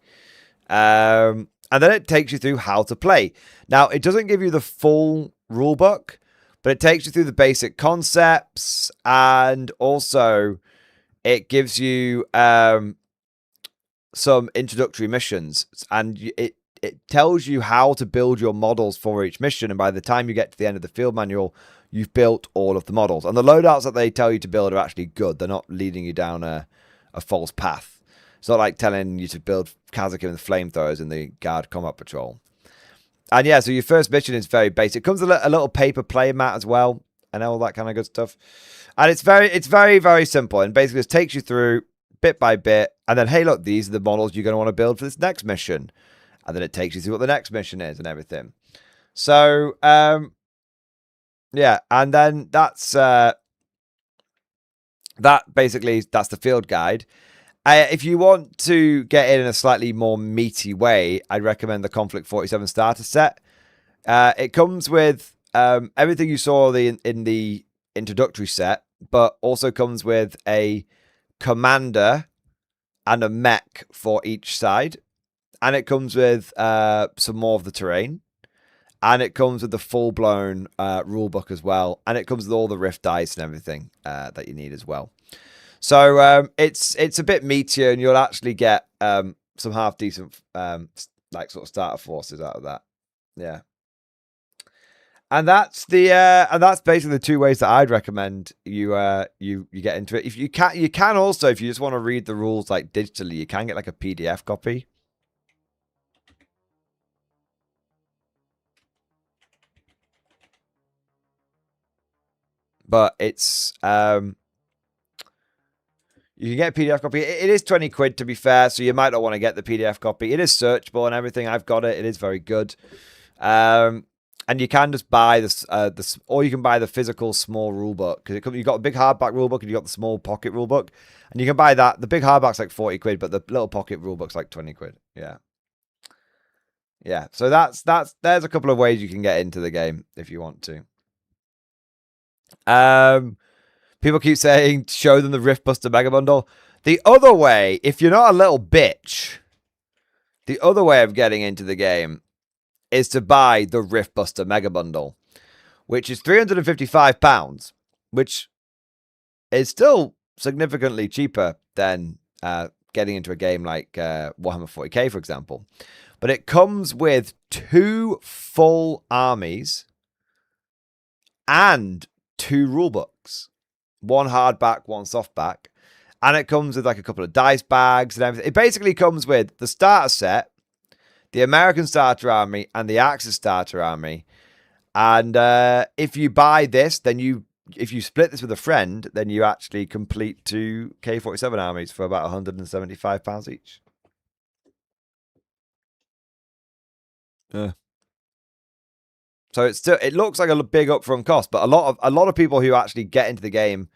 And then it takes you through how to play. Now, it doesn't give you the full rule book, but it takes you through the basic concepts, and also it gives you some introductory missions, and it tells you how to build your models for each mission. And by the time you get to the end of the field manual, you've built all of the models. And the loadouts that they tell you to build are actually good. They're not leading you down a false path. It's not like telling you to build Kazakhstan with flamethrowers in the Guard Combat Patrol. And yeah, so your first mission is very basic. It comes with a little paper play mat as well, and all that kind of good stuff. And it's very, very simple. And basically just takes you through bit by bit. And then, hey, look, these are the models you're going to want to build for this next mission. And then it takes you through what the next mission is and everything. So, yeah, and then that's that's the field guide. If you want to get in a slightly more meaty way, I'd recommend the Conflict 47 starter set. It comes with everything you saw in the introductory set, but also comes with a commander and a mech for each side. And it comes with some more of the terrain. And it comes with the full-blown rulebook as well. And it comes with all the rift dice and everything that you need as well. So it's a bit meatier, and you'll actually get some half-decent like sort of starter forces out of that. Yeah. And that's basically the two ways that I'd recommend you get into it. If you can also, if you just want to read the rules like digitally, you can get like a PDF copy. But it's you can get a PDF copy. It is 20 quid to be fair, so you might not want to get the PDF copy. It is searchable and everything. I've got it. It is very good. And you can just buy this, or you can buy the physical small rulebook, because you've got a big hardback rulebook and you've got the small pocket rulebook, and you can buy that. The big hardback's like 40 quid, but the little pocket rulebook's like 20 quid. Yeah. Yeah. So there's a couple of ways you can get into the game if you want to. People keep saying show them the Riftbuster Mega Bundle. The other way, if you're not a little bitch, the other way of getting into the game is to buy the Riftbuster Mega Bundle, which is £355, which is still significantly cheaper than getting into a game like Warhammer 40k, for example. But it comes with 2 full armies and 2 rulebooks. 1 hardback, 1 softback. And it comes with like a couple of dice bags and everything. It basically comes with the starter set, the American starter army, and the Axis starter army. And if you buy this, then if you split this with a friend, then you actually complete 2 K-47 armies for about £175 each. So it looks like a big upfront cost, but a lot of people who actually get into the game,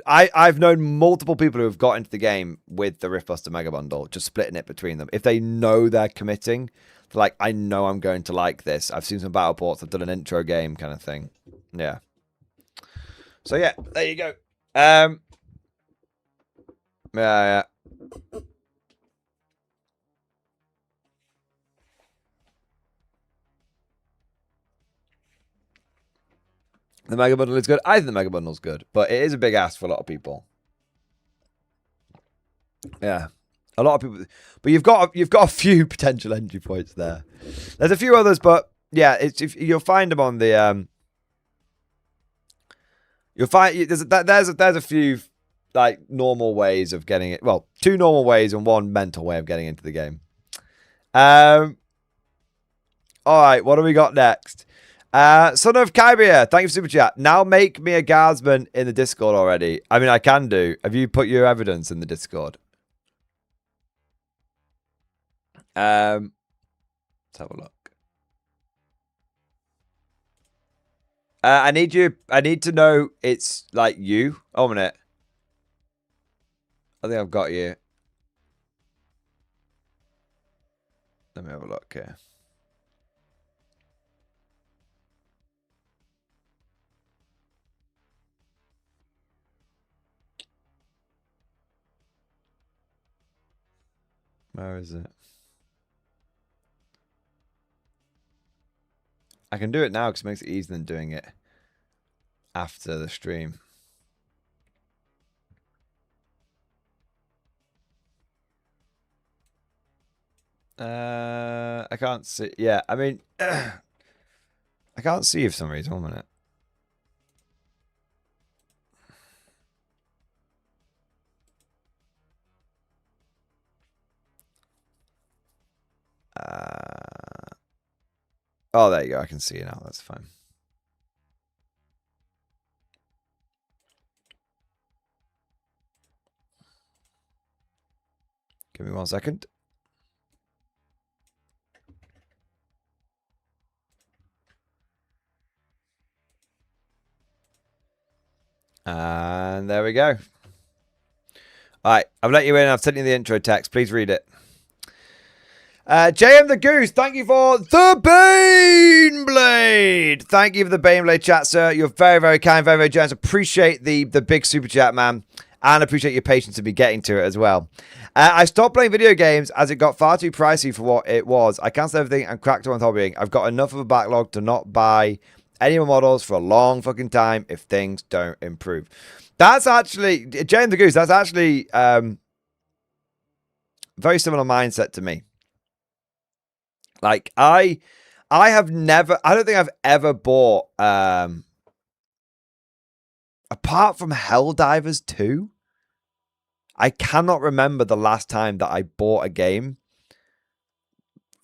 I've known multiple people who have got into the game with the Riftbuster Mega Bundle, just splitting it between them. If they know they're committing, they're like, I know I'm going to like this. I've seen some battle ports. I've done an intro game kind of thing. Yeah. So yeah, there you go. Yeah. The Mega Bundle is good. I think the Mega Bundle is good, but it is a big ask for a lot of people. Yeah. A lot of people, but you've got a few potential entry points there. There's a few others, but yeah, if you'll find them on the you'll find there's a few like normal ways of getting it. Well, 2 normal ways and 1 mental way of getting into the game. All right, what do we got next? Son of Kybria, thank you for super chat. Now make me a guardsman in the Discord already. I mean, I can do. Have you put your evidence in the Discord? Let's have a look. I need to know it's like you. Oh, a minute. I think I've got you. Let me have a look here. Where is it? I can do it now because it makes it easier than doing it after the stream. I can't see. Yeah, I mean, I can't see you for some reason. 1 minute. Oh, there you go. I can see you now. That's fine. Give me 1 second. And there we go. All right. I've let you in. I've sent you the intro text. Please read it. JM the Goose, thank you for the Baneblade. Thank you for the Baneblade chat, sir. You're very, very kind, very, very generous. Appreciate the big super chat, man. And appreciate your patience in me getting to it as well. I stopped playing video games as it got far too pricey for what it was. I canceled everything and cracked on hobbying. I've got enough of a backlog to not buy any more models for a long fucking time if things don't improve. That's actually, JM the Goose, that's actually very similar mindset to me. Like, I have never, I don't think I've ever bought, apart from Helldivers 2, I cannot remember the last time that I bought a game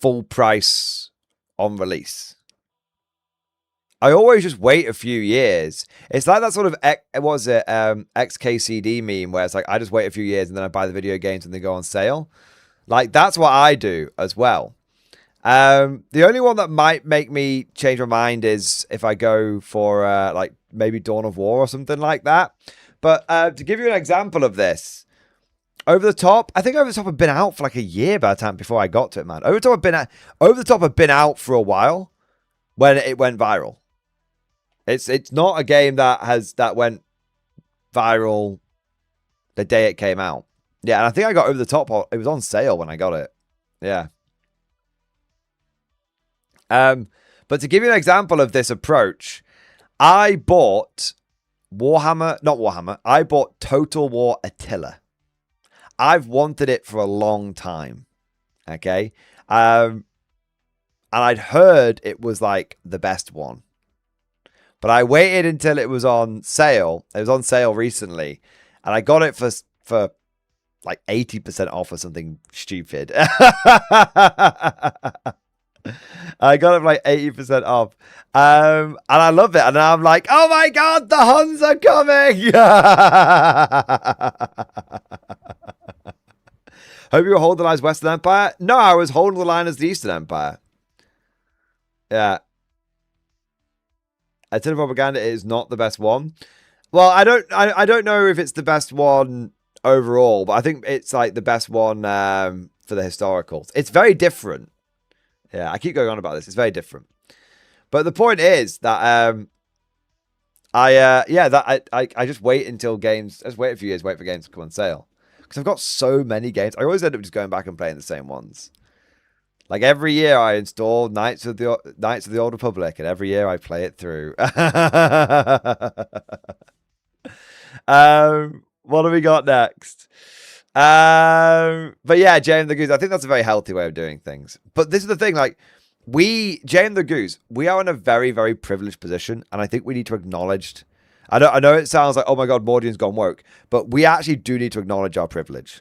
full price on release. I always just wait a few years. It's like that sort of, what was it, XKCD meme where it's like, I just wait a few years and then I buy the video games when they go on sale. Like, that's what I do as well. The only one that might make me change my mind is if I go for like maybe Dawn of War or something like that. But to give you an example of this, Over the Top, I think Over the Top had been out for like a year by the time before I got to it, man. Over the Top had been out for a while when it went viral. It's not a game that went viral the day it came out. Yeah, and I think I got Over the Top. It was on sale when I got it. Yeah. But to give you an example of this approach, I bought I bought Total War Attila. I've wanted it for a long time. Okay. And I'd heard it was like the best one. But I waited until it was on sale. It was on sale recently. And I got it for like 80% off or something stupid. I got it for like 80% off. And I love it. And I'm like, oh my God, the Huns are coming. Hope you were holding the line as Western Empire. No, I was holding the line as the Eastern Empire. Yeah. Attila Propaganda is not the best one. Well, I don't know if it's the best one overall, but I think it's like the best one for the historicals. It's very different. Yeah, I keep going on about this. It's very different. But the point is that I just wait until games. I just wait a few years, wait for games to come on sale. Because I've got so many games. I always end up just going back and playing the same ones. Like every year I install Knights of the Old Republic, and every year I play it through. What have we got next? But yeah, James the Goose, I think that's a very healthy way of doing things. But this is the thing, like, James the Goose, we are in a very, very privileged position, and I think we need to acknowledge. I know it sounds like, oh my god, Mordian's gone woke, but we actually do need to acknowledge our privilege.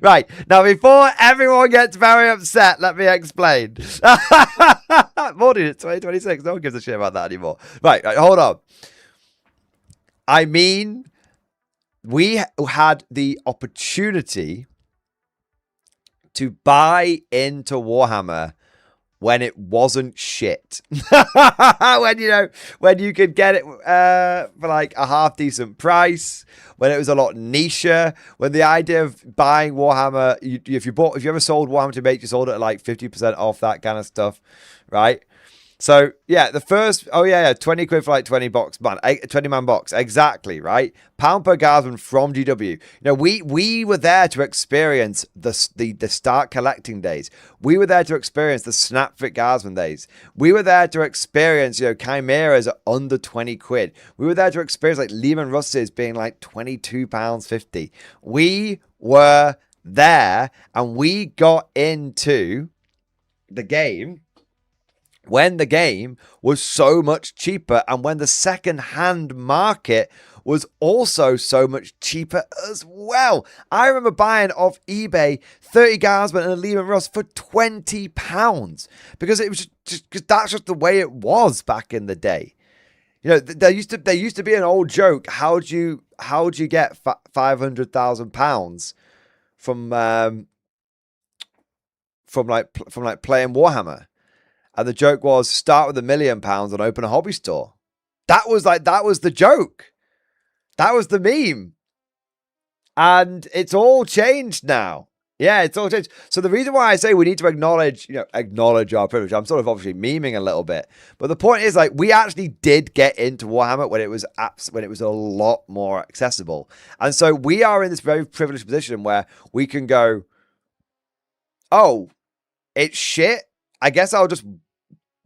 Right, now before everyone gets very upset, let me explain. Mordian, it's 2026, no one gives a shit about that anymore. Right, hold on. I mean, we had the opportunity to buy into Warhammer when it wasn't shit. when you could get it for like a half decent price, when it was a lot nicher, when the idea of buying Warhammer, if you ever sold Warhammer to mates, you sold it at like 50% off, that kind of stuff, right? So yeah, the first 20 quid for like 20 man box, exactly, right? Pound per guardsman from GW. You know, we were there to experience the start collecting days. We were there to experience the Snapfit guardsman days. We were there to experience, chimeras at under 20 quid. We were there to experience like Lehman Russes being like £22.50. We were there, and we got into the game when the game was so much cheaper, and when the second-hand market was also so much cheaper as well. I remember buying off eBay 30 guardsmen and a Lehman Russ for £20 because it was just because that's just the way it was back in the day. You know, there used to be an old joke. How'd you get £500,000 from playing Warhammer? And the joke was, start with £1 million and open a hobby store. That was the joke. That was the meme. And it's all changed now. Yeah, it's all changed. So the reason why I say we need to acknowledge our privilege, I'm sort of obviously memeing a little bit. But the point is, like, we actually did get into Warhammer when it was a lot more accessible. And so we are in this very privileged position where we can go, oh, it's shit. I guess I'll just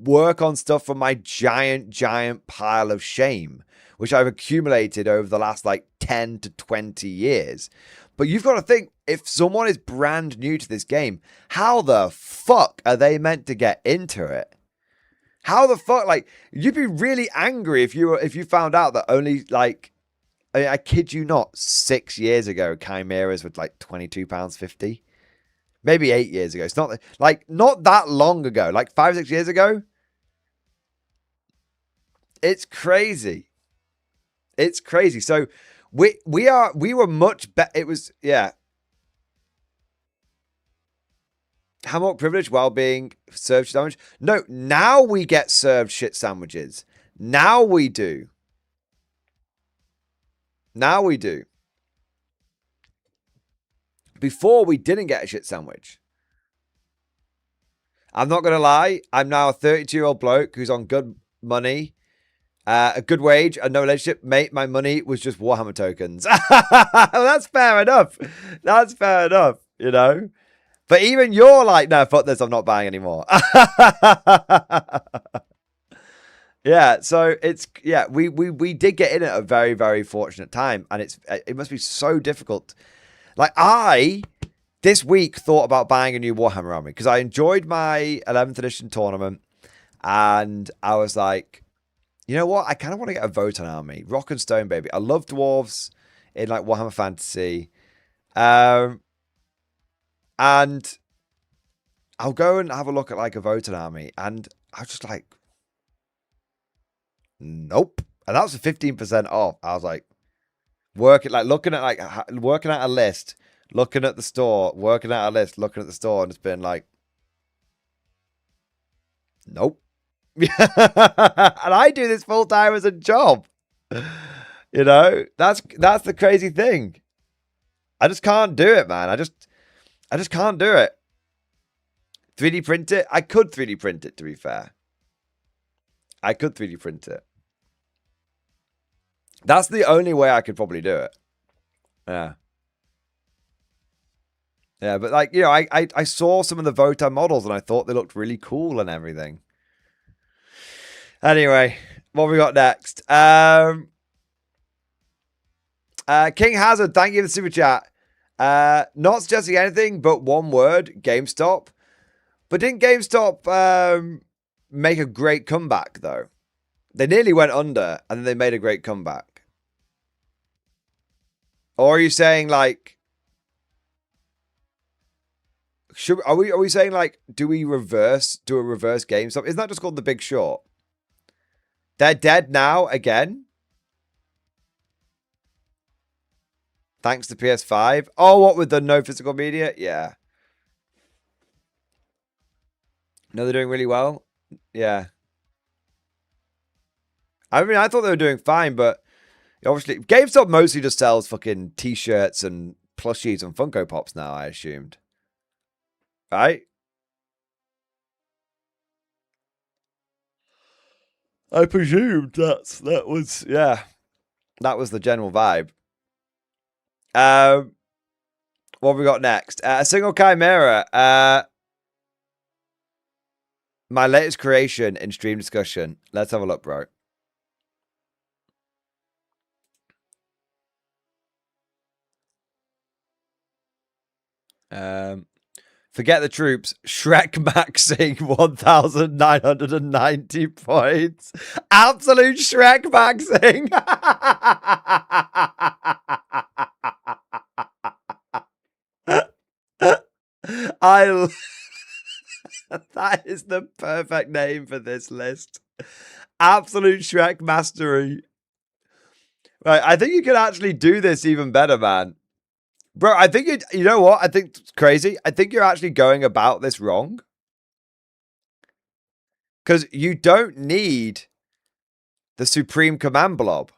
work on stuff from my giant pile of shame, which I've accumulated over the last like 10 to 20 years. But you've got to think, if someone is brand new to this game, how the fuck are they meant to get into it? How the fuck, like, you'd be really angry if you found out that only like, I kid you not, 6 years ago, chimeras were like £22.50. Maybe 8 years ago. It's not that long ago, like 5 or 6 years ago. It's crazy. It's crazy. So we were much better. It was, yeah. How much privilege while being served shit sandwich? No, now we get served shit sandwiches. Now we do. Now we do. Before, we didn't get a shit sandwich. I'm not going to lie. I'm now a 32-year-old bloke who's on good money, a good wage, and no relationship. Mate, my money was just Warhammer tokens. That's fair enough. That's fair enough, you know? But even you're like, no, fuck this. I'm not buying anymore. Yeah, so we did get in at a very, very fortunate time, and it must be so difficult. Like, I, this week, thought about buying a new Warhammer army because I enjoyed my 11th edition tournament, and I was like, you know what? I kind of want to get a Votan army. Rock and Stone, baby. I love dwarves in, like, Warhammer Fantasy. And I'll go and have a look at, like, a Votan army, and I was just like, nope. And that was 15% off. I was like, looking at a list, looking at the store, working at a list, looking at the store, and it's been like, nope. And I do this full time as a job. You know, that's the crazy thing. I just can't do it, man. I just can't do it. 3D print it? I could 3D print it, to be fair. I could 3D print it. That's the only way I could probably do it. Yeah. Yeah, but like, you know, I saw some of the Votan models and I thought they looked really cool and everything. Anyway, what have we got next? King Hazard, thank you for the super chat. Not suggesting anything but one word, GameStop. But didn't GameStop make a great comeback, though? They nearly went under, and then they made a great comeback. Or are you saying, like... Are we saying, like, do a reverse GameStop? Isn't that just called The Big Short? They're dead now, again? Thanks to PS5. Oh, what with the no physical media? Yeah. No, they're doing really well. Yeah. I mean, I thought they were doing fine, but obviously, GameStop mostly just sells fucking t-shirts and plushies and Funko Pops now, I assumed. Right? I presumed that was the general vibe. What have we got next? A single chimera. My latest creation in stream discussion. Let's have a look, bro. Forget the troops. Shrek maxing 1,990 points. Absolute Shrek maxing. That is the perfect name for this list. Absolute Shrek mastery. Right, I think you could actually do this even better, man. Bro, I think you know what? I think it's crazy. I think you're actually going about this wrong. Because you don't need the Supreme Command Blob.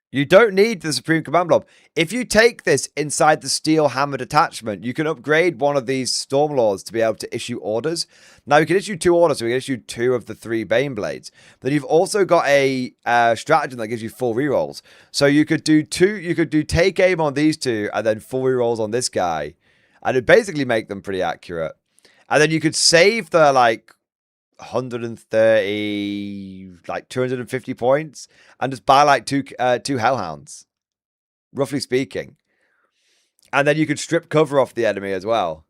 You don't need the Supreme Command Blob. If you take this inside the Steel Hammer detachment, you can upgrade one of these Stormlords to be able to issue orders. Now, you can issue 2 orders, so you can issue 2 of the 3 Baneblades. Then you've also got a stratagem that gives you full rerolls. So you could do take aim on these 2, and then full rerolls on this guy. And it basically make them pretty accurate. And then you could save the, like, 130, like 250 points, and just buy like two Hellhounds, roughly speaking. And then you could strip cover off the enemy as well.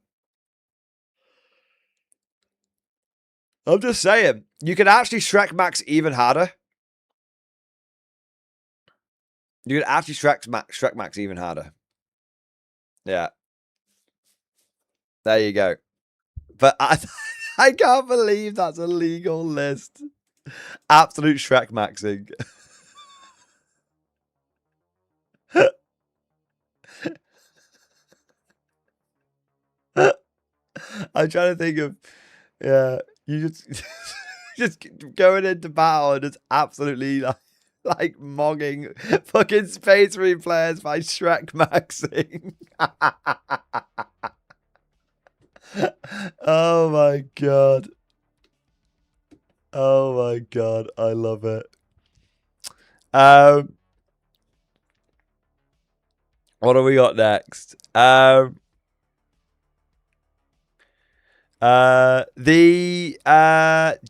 I'm just saying, you can actually Shrek max even harder. You can actually Shrek max even harder. Yeah. There you go. But I can't believe that's a legal list. Absolute Shrek maxing. I'm trying to think of, yeah, you just going into battle and just absolutely like mogging fucking Space Marine players by Shrek maxing. Oh my god. Oh my god, I love it. What do we got next? The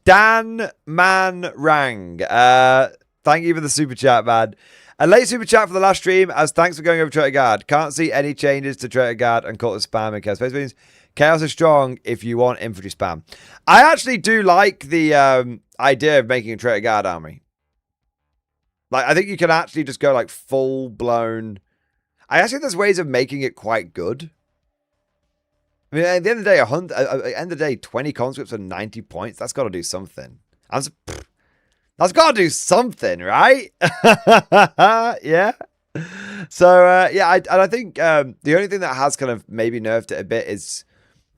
Dan Man Rang. Thank you for the super chat, man. A late super chat for the last stream, as thanks for going over Traitor Guard. Can't see any changes to Traitor Guard and cult of spam in Chaos Space Marines. Chaos is strong if you want infantry spam. I actually do like the idea of making a Traitor Guard army. Like, I think you can actually just go like full blown. I actually think there's ways of making it quite good. I mean, at the end of the day, 20 conscripts and 90 points. That's got to do something. That's got to do something, right? Yeah. So yeah, I think the only thing that has kind of maybe nerfed it a bit is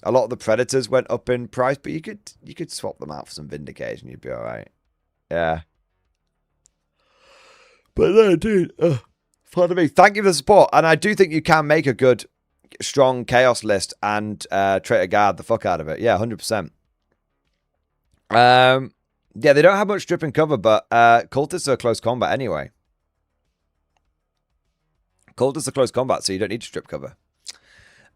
a lot of the Predators went up in price, but you could swap them out for some Vindication, you'd be all right. Yeah. But no, dude, pardon me. Thank you for the support, and I do think you can make a good, strong Chaos list and Traitor Guard the fuck out of it. Yeah, 100%. Yeah, they don't have much strip and cover, but Cultists are close combat anyway. Cultists are close combat, so you don't need to strip cover.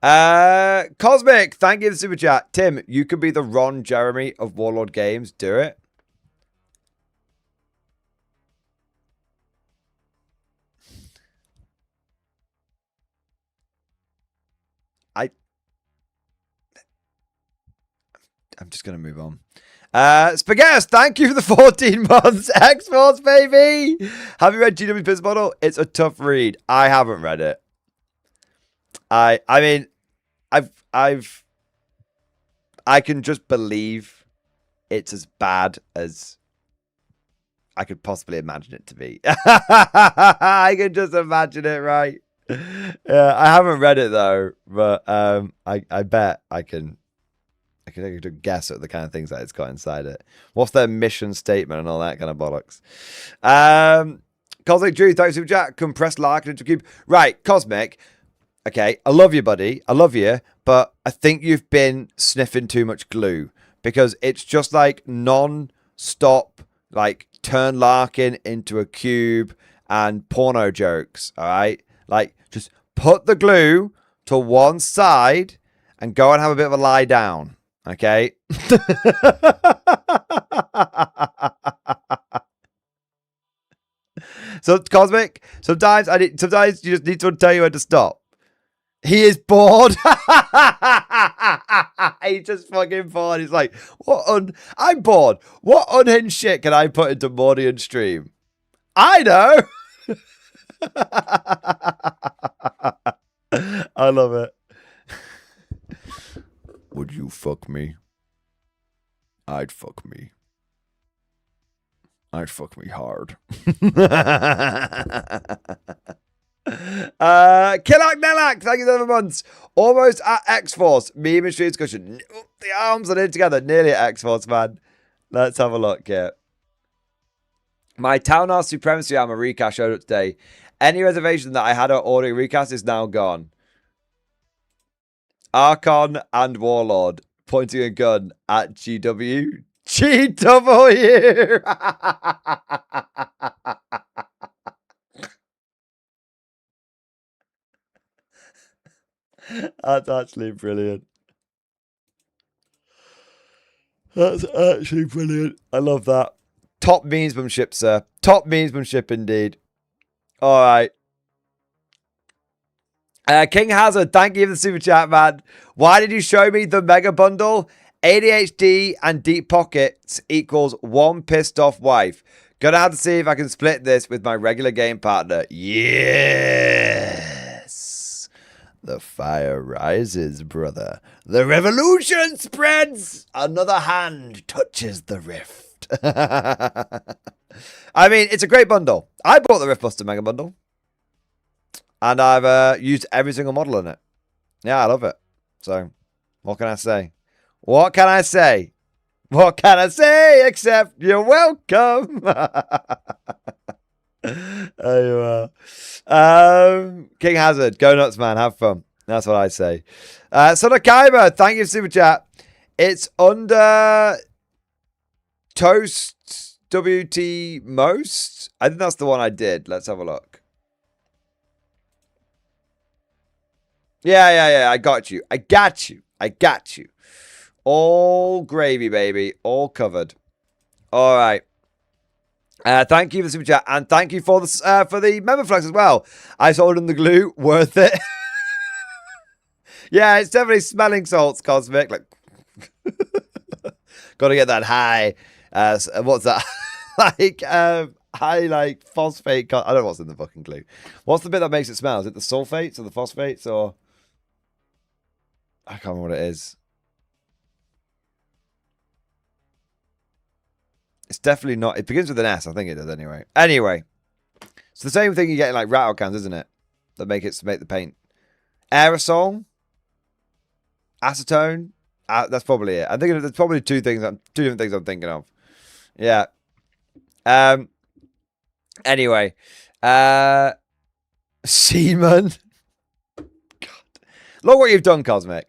Cosmic, thank you for the super chat. Tim, you could be the Ron Jeremy of Warlord Games. Do it. I'm just going to move on. Spaghetti, thank you for the 14 months. X-Force, baby. Have you read GW Business Model? It's a tough read. I haven't read it. I mean, I can just believe it's as bad as I could possibly imagine it to be. I can just imagine it, right? Yeah, I haven't read it though, but I bet I can guess at the kind of things that it's got inside it. What's their mission statement and all that kind of bollocks. Cosmic Drew, thanks for Jack. Compressed Larkin into cube. Right, Cosmic. Okay, I love you, buddy. I love you, but I think you've been sniffing too much glue because it's just like non-stop, like turn Larkin into a cube and porno jokes. All right, like just put the glue to one side and go and have a bit of a lie down. Okay. So Cosmic, sometimes you just need to tell you when to stop. He is bored. He's just fucking bored. He's like, I'm bored. What unhinged shit can I put into Mordian stream? I know. I love it. Would you fuck me? I'd fuck me. I'd fuck me hard. Kilak Nelak, thank you 7 months. Almost at X-Force. Meme and stream discussion. The arms are in together. Nearly at X-Force, man. Let's have a look here. My Townhouse Supremacy Armor recast showed up today. Any reservation that I had at ordering recast is now gone. Archon and Warlord pointing a gun at GW. GW! That's actually brilliant. That's actually brilliant. I love that. Top memesmanship, sir. Top memesmanship indeed. All right. King Hazard, thank you for the super chat, man. Why did you show me the mega bundle? ADHD and deep pockets equals one pissed off wife. Gonna have to see if I can split this with my regular game partner. Yes. The fire rises, brother. The revolution spreads. Another hand touches the rift. I mean, it's a great bundle. I bought the Riftbuster Mega Bundle. And I've used every single model in it. Yeah, I love it. So, what can I say? What can I say? What can I say except you're welcome? There you are. King Hazard, go nuts, man. Have fun. That's what I say. Sonakaiba, thank you, Super Chat. It's under Toast WT Most. I think that's the one I did. Let's have a look. Yeah. I got you. All gravy, baby. All covered. All right. Thank you for the super chat. And thank you for the member flex as well. I sold them the glue. Worth it. Yeah, it's definitely smelling salts, Cosmic. Like, got to get that high. What's that? High, like, phosphate. I don't know what's in the fucking glue. What's the bit that makes it smell? Is it the sulfates or the phosphates or... I can't remember what it is. It's definitely not. It begins with an S. I think it does anyway. Anyway. It's the same thing you get in like rattle cans, isn't it? That make the paint. Aerosol. Acetone. That's probably it. I think there's probably two different things I'm thinking of. Yeah. Anyway. Seaman. God. Look what you've done, Cosmic.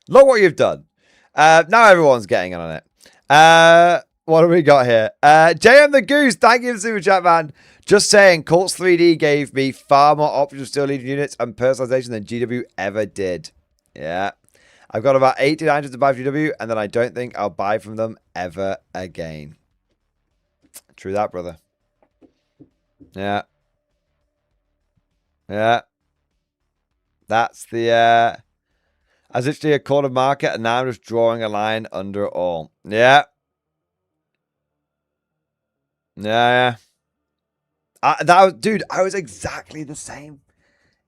Look what you've done. Now everyone's getting on it. What have we got here? JM the Goose, thank you for the super chat, man. Just saying, Colts 3D gave me far more options of still leading units and personalization than GW ever did. Yeah. I've got about 80 items to buy from GW, and then I don't think I'll buy from them ever again. True that, brother. Yeah. Yeah. That's the... As literally a corner market, and now I'm just drawing a line under it all. Yeah. Yeah. Dude, I was exactly the same.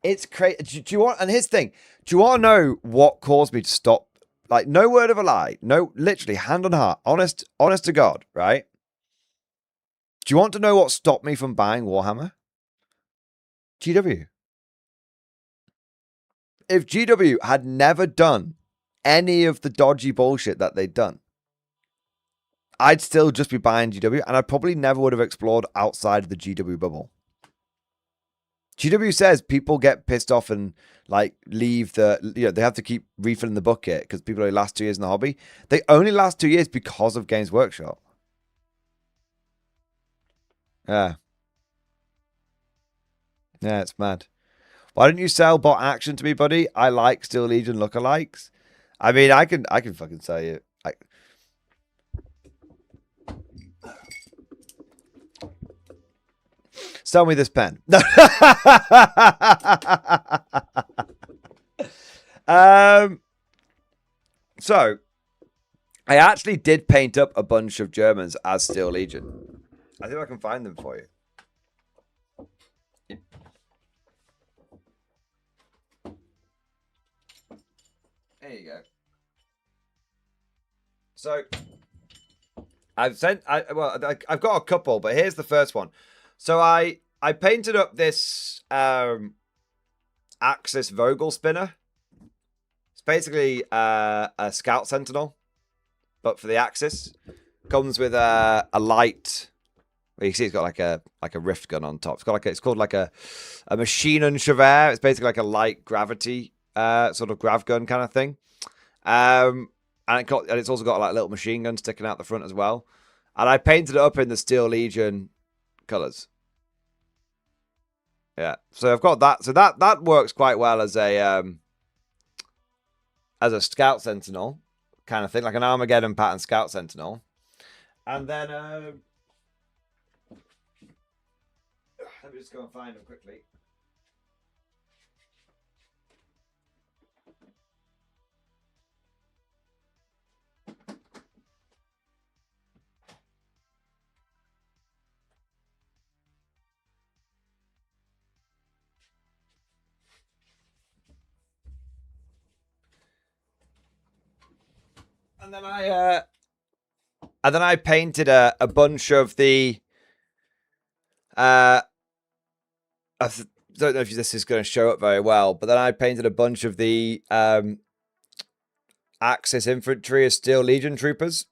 It's crazy. Do you want, and here's the thing. Do you want to know what caused me to stop? Like, no word of a lie. No, literally, hand on heart. Honest to God, right? Do you want to know what stopped me from buying Warhammer? GW. If GW had never done any of the dodgy bullshit that they'd done, I'd still just be buying GW, and I probably never would have explored outside of the GW bubble. GW says people get pissed off and like leave they have to keep refilling the bucket because people only last 2 years in the hobby. They only last 2 years because of Games Workshop. Yeah. Yeah, it's mad. Why don't you sell bot action to me, buddy? I like Steel Legion lookalikes. I mean, I can fucking sell you. Sell me this pen. So, I actually did paint up a bunch of Germans as Steel Legion. I think I can find them for you. There you go. So, I've got a couple, but here's the first one. So I painted up this Axis Vogel spinner. It's basically a Scout Sentinel, but for the Axis. Comes with a light. Well, you can see it's got like a rift gun on top. It's called like a machine and chevere. It's basically like a light gravity sort of grav gun kind of thing. And it's also got like a little machine gun sticking out the front as well. And I painted it up in the Steel Legion colors. Yeah, so I've got that. So that works quite well as a Scout Sentinel kind of thing, like an Armageddon pattern Scout Sentinel. And then let me just go and find them quickly. And then I painted a bunch of the I don't know if this is going to show up very well, but then I painted a bunch of the Axis infantry as Steel Legion troopers.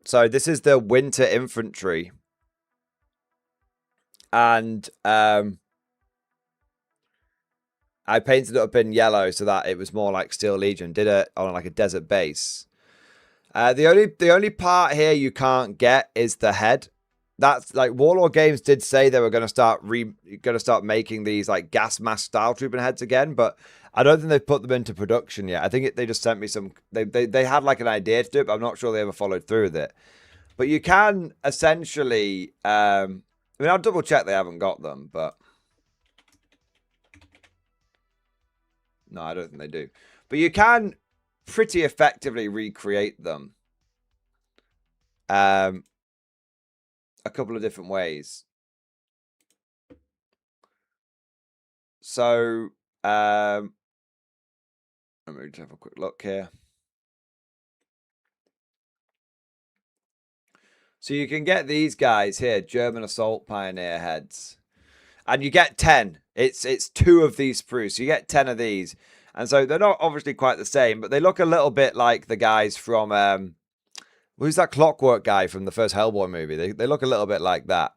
So this is the winter infantry, and I painted it up in yellow so that it was more like Steel Legion. Did it on like a desert base. The only part here you can't get is the head. That's like Warlord Games did say they were going to start making these like gas mask style trooping heads again, but I don't think they've put them into production yet. I think they just sent me some. They had like an idea to do it, but I'm not sure they ever followed through with it. But you can essentially. I mean, I'll double check they haven't got them, but no, I don't think they do. But you can pretty effectively recreate them. A couple of different ways. So, let me just have a quick look here. So you can get these guys here, German Assault Pioneer heads. And you get 10. It's 2 of these sprues. So you get 10 of these. And so they're not obviously quite the same, but they look a little bit like the guys from who's that Clockwork guy from the first Hellboy movie? They look a little bit like that.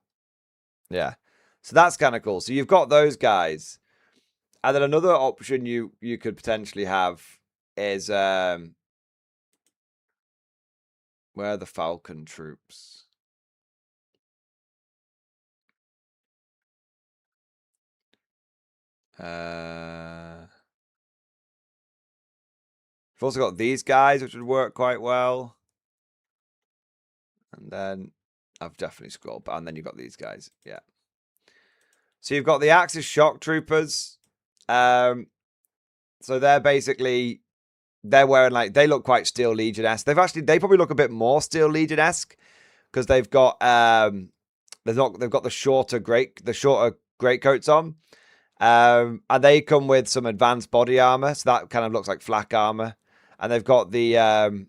Yeah. So that's kind of cool. So you've got those guys. And then another option you could potentially have is where are the Falcon troops? We've also got these guys, which would work quite well. And then I've definitely scrolled, and then you've got these guys. Yeah. So you've got the Axis Shock Troopers. So they're basically, they're wearing like, they look quite Steel Legion-esque. They probably look a bit more Steel Legion-esque because they've got they've got the shorter greatcoats on. And they come with some advanced body armor, so that kind of looks like flak armor. And they've got the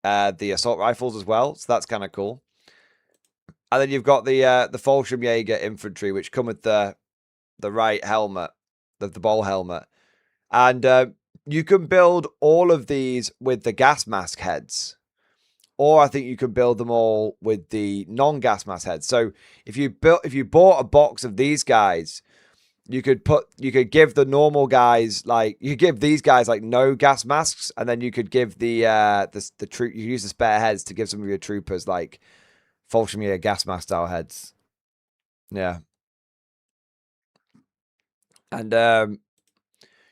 assault rifles as well, so that's kind of cool. And then you've got the Fallschirmjäger infantry, which come with the right helmet, the ball helmet. And you can build all of these with the gas mask heads. Or I think you can build them all with the non-gas mask heads. So if you bought a box of these guys, you could give the normal guys, like, you could give these guys like no gas masks, and then you could give the troop, you use the spare heads to give some of your troopers like Fallschirmjäger gas mask style heads. Yeah. And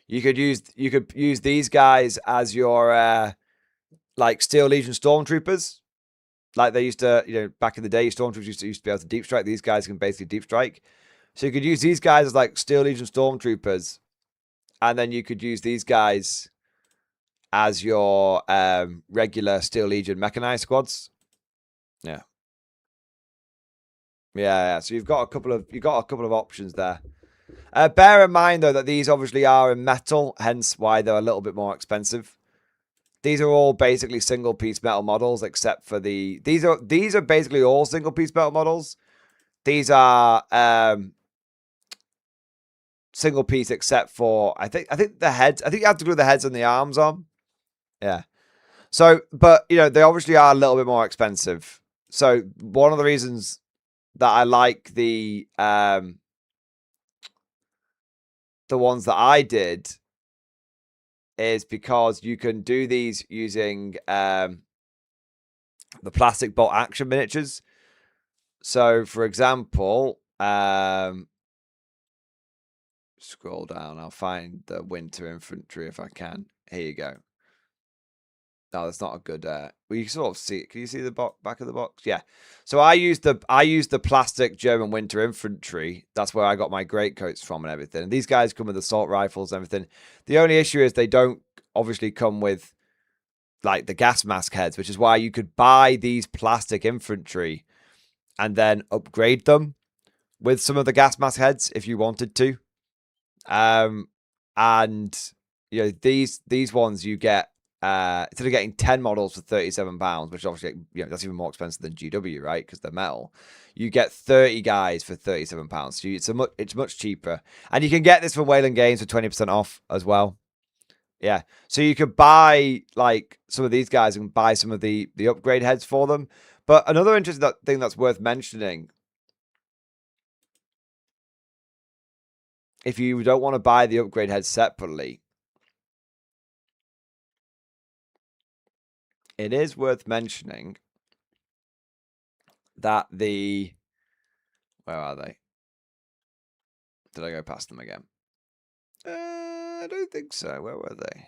you could use these guys as your like Steel Legion stormtroopers. Like they used to, back in the day, stormtroopers used to be able to deep strike. These guys can basically deep strike. So you could use these guys as like Steel Legion stormtroopers, and then you could use these guys as your regular Steel Legion mechanized squads. Yeah. Yeah. So you've got a couple of options there. Bear in mind though that these obviously are in metal, hence why they're a little bit more expensive. These are all basically single piece metal models, except for these are basically all single piece metal models. These are single piece except for I think the heads. I think you have to glue the heads and the arms on. Yeah. So, but they obviously are a little bit more expensive. So one of the reasons that I like the ones that I did is because you can do these using the plastic bolt action miniatures. So, for example, scroll down. I'll find the winter infantry if I can. Here you go. No, that's not a good. Well, you can sort of see it. Can you see the back of the box? Yeah. So I used the plastic German winter infantry. That's where I got my greatcoats from and everything. And these guys come with assault rifles and everything. The only issue is they don't obviously come with like the gas mask heads, which is why you could buy these plastic infantry and then upgrade them with some of the gas mask heads if you wanted to. And these ones you get. Instead of getting 10 models for £37, which obviously, that's even more expensive than GW, right? Because they're metal. You get 30 guys for £37. So it's much cheaper. And you can get this from Wayland Games for 20% off as well. Yeah. So you could buy like some of these guys and buy some of the upgrade heads for them. But another interesting thing that's worth mentioning, if you don't want to buy the upgrade heads separately, it is worth mentioning that where are they? Did I go past them again? I don't think so. Where were they?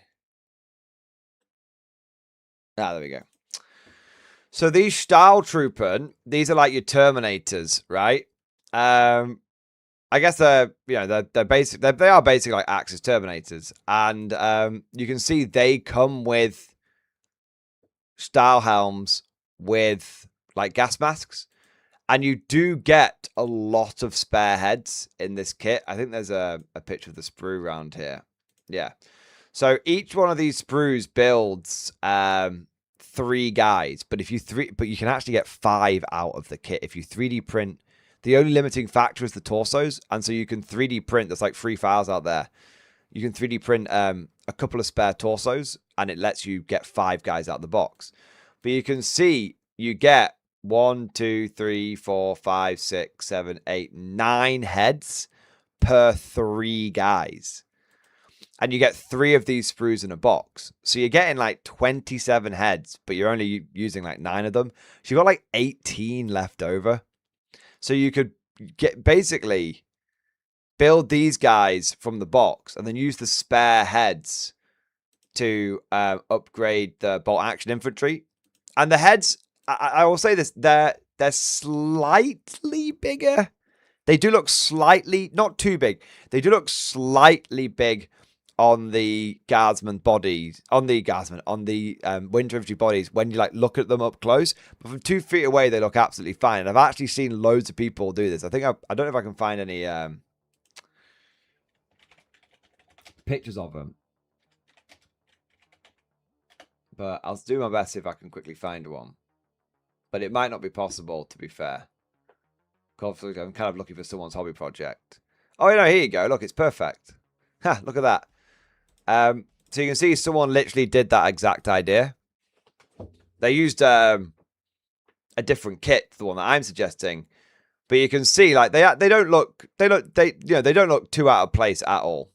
Ah, there we go. So these Stahltruppen, these are like your Terminators, right? I guess they're basic. They are basically like Axis Terminators, and you can see they come with Stahl helms with like gas masks, and you do get a lot of spare heads in this kit. I think there's a picture of the sprue around here. Yeah, so each one of these sprues builds 3 guys, but you can actually get 5 out of the kit if you 3D print. The only limiting factor is the torsos, and so you can 3D print. There's like 3 files out there. You can 3D print a couple of spare torsos, and it lets you get 5 guys out of the box. But you can see you get 1, 2, 3, 4, 5, 6, 7, 8, 9 heads per 3 guys. And you get 3 of these sprues in a box. So you're getting like 27 heads, but you're only using like 9 of them. So you've got like 18 left over. So you could basically build these guys from the box and then use the spare heads to upgrade the bolt action infantry. And the heads, I will say this, they're slightly bigger. They do look slightly, not too big. They do look slightly big on the guardsman bodies, on the winter infantry bodies when you like look at them up close. But from 2 feet away, they look absolutely fine. And I've actually seen loads of people do this. I think I don't know if I can find any pictures of them, but I'll do my best if I can quickly find one. But it might not be possible, to be fair. I'm kind of looking for someone's hobby project. Oh, here you go. Look, it's perfect. Ha, look at that. So you can see someone literally did that exact idea. They used a different kit to the one that I'm suggesting, but you can see like they don't look they don't look too out of place at all.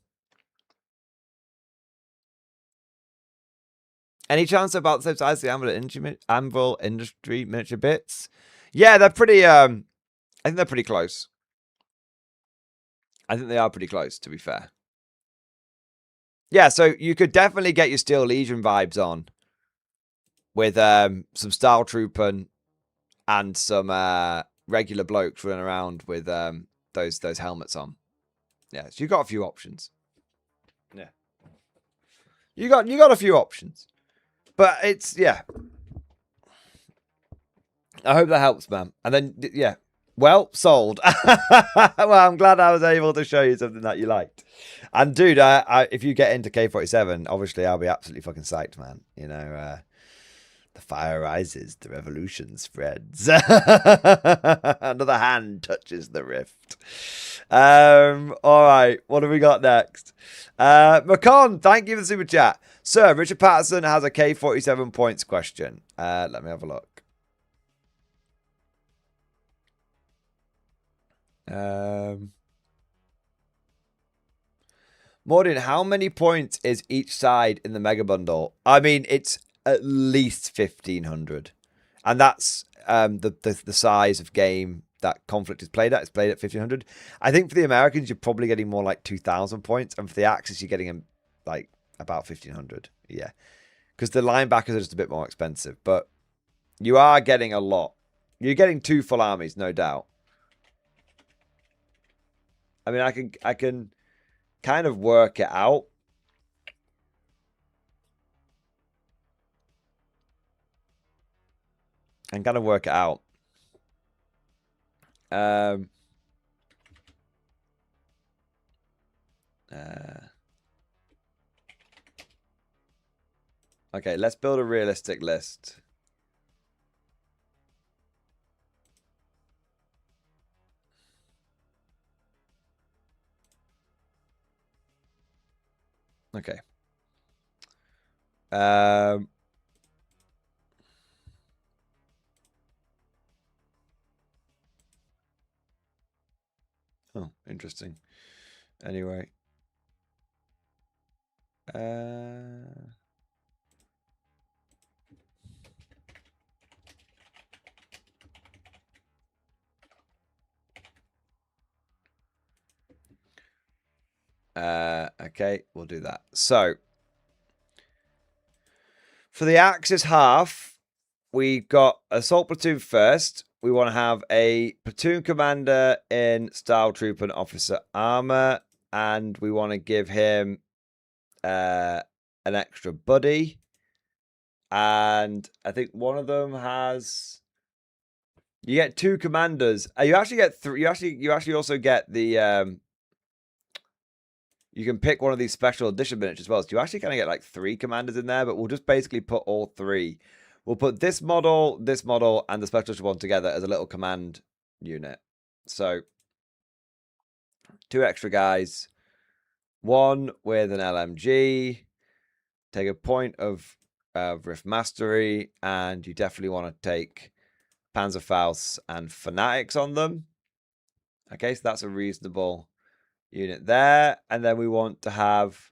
Any chance about the same size as the Anvil Industry miniature bits? Yeah, they're pretty. I think they're pretty close. I think they are pretty close, to be fair. Yeah, so you could definitely get your Steel Legion vibes on with some Style Trooping and some regular blokes running around with those helmets on. Yeah, so you got a few options. Yeah, you got a few options, but it's I hope that helps, man. And then yeah. Well, sold. Well, I'm glad I was able to show you something that you liked. And dude, if you get into K47, obviously I'll be absolutely fucking psyched, man. You know, the fire rises, the revolution spreads. Another hand touches the rift. All right, what have we got next? Macon, thank you for the super chat. Sir, Richard Patterson has a K47 points question. Let me have a look. Mordian, how many points is each side in the mega bundle? I mean, it's at least 1,500, and that's the size of game that Conflict is played at. It's played at 1,500. I think for the Americans, you're probably getting more like 2,000 points, and for the Axis, you're getting like about 1,500. Yeah, because the linebackers are just a bit more expensive, but you are getting a lot. You're getting 2 full armies, no doubt. I mean, I can kind of work it out. And kind of work it out. Okay, let's build a realistic list. Okay. Oh, interesting. Anyway. Okay, we'll do that. So, for the Axis half, we got Assault Platoon first. We want to have a Platoon Commander in Style Troop and Officer Armor. And we want to give him an extra buddy. And I think one of them has... You get 2 commanders. You actually get 3. You actually also get the... You can pick one of these special edition miniatures as well. So you actually kind of get like 3 commanders in there, but we'll just basically put all 3. We'll put this model, and the special edition one together as a little command unit. So 2 extra guys. 1 with an LMG. Take a point of Rift Mastery, and you definitely want to take Panzerfaust and Fanatics on them. Okay, so that's a reasonable unit there. And then we want to have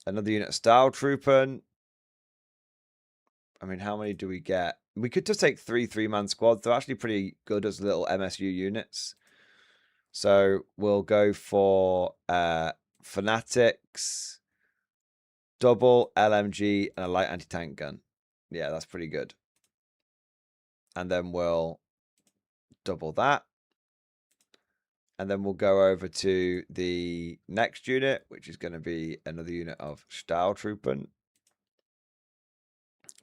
another unit of Style Trooping. I mean, how many do we get? We could just take 3 3-man squads. They're actually pretty good as little MSU units. So we'll go for Fanatics, double LMG, and a light anti-tank gun. Yeah, that's pretty good. And then we'll double that. And then we'll go over to the next unit, which is going to be another unit of Stahltruppen.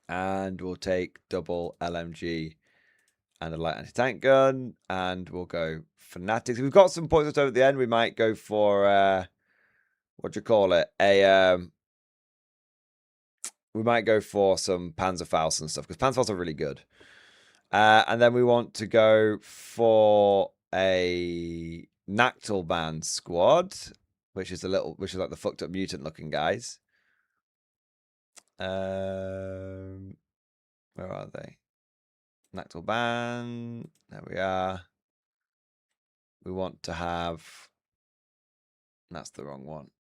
And we'll take double LMG and a light anti-tank gun. And we'll go Fanatics. If we've got some points left over at the end, we might go for, what do you call it? We might go for some Panzerfaust and stuff, because Panzerfaust are really good. And then we want to go for a Nachtelband squad, which is like the fucked up mutant looking guys. Where are they? Nachtelband. There we are. We want to have. That's the wrong one.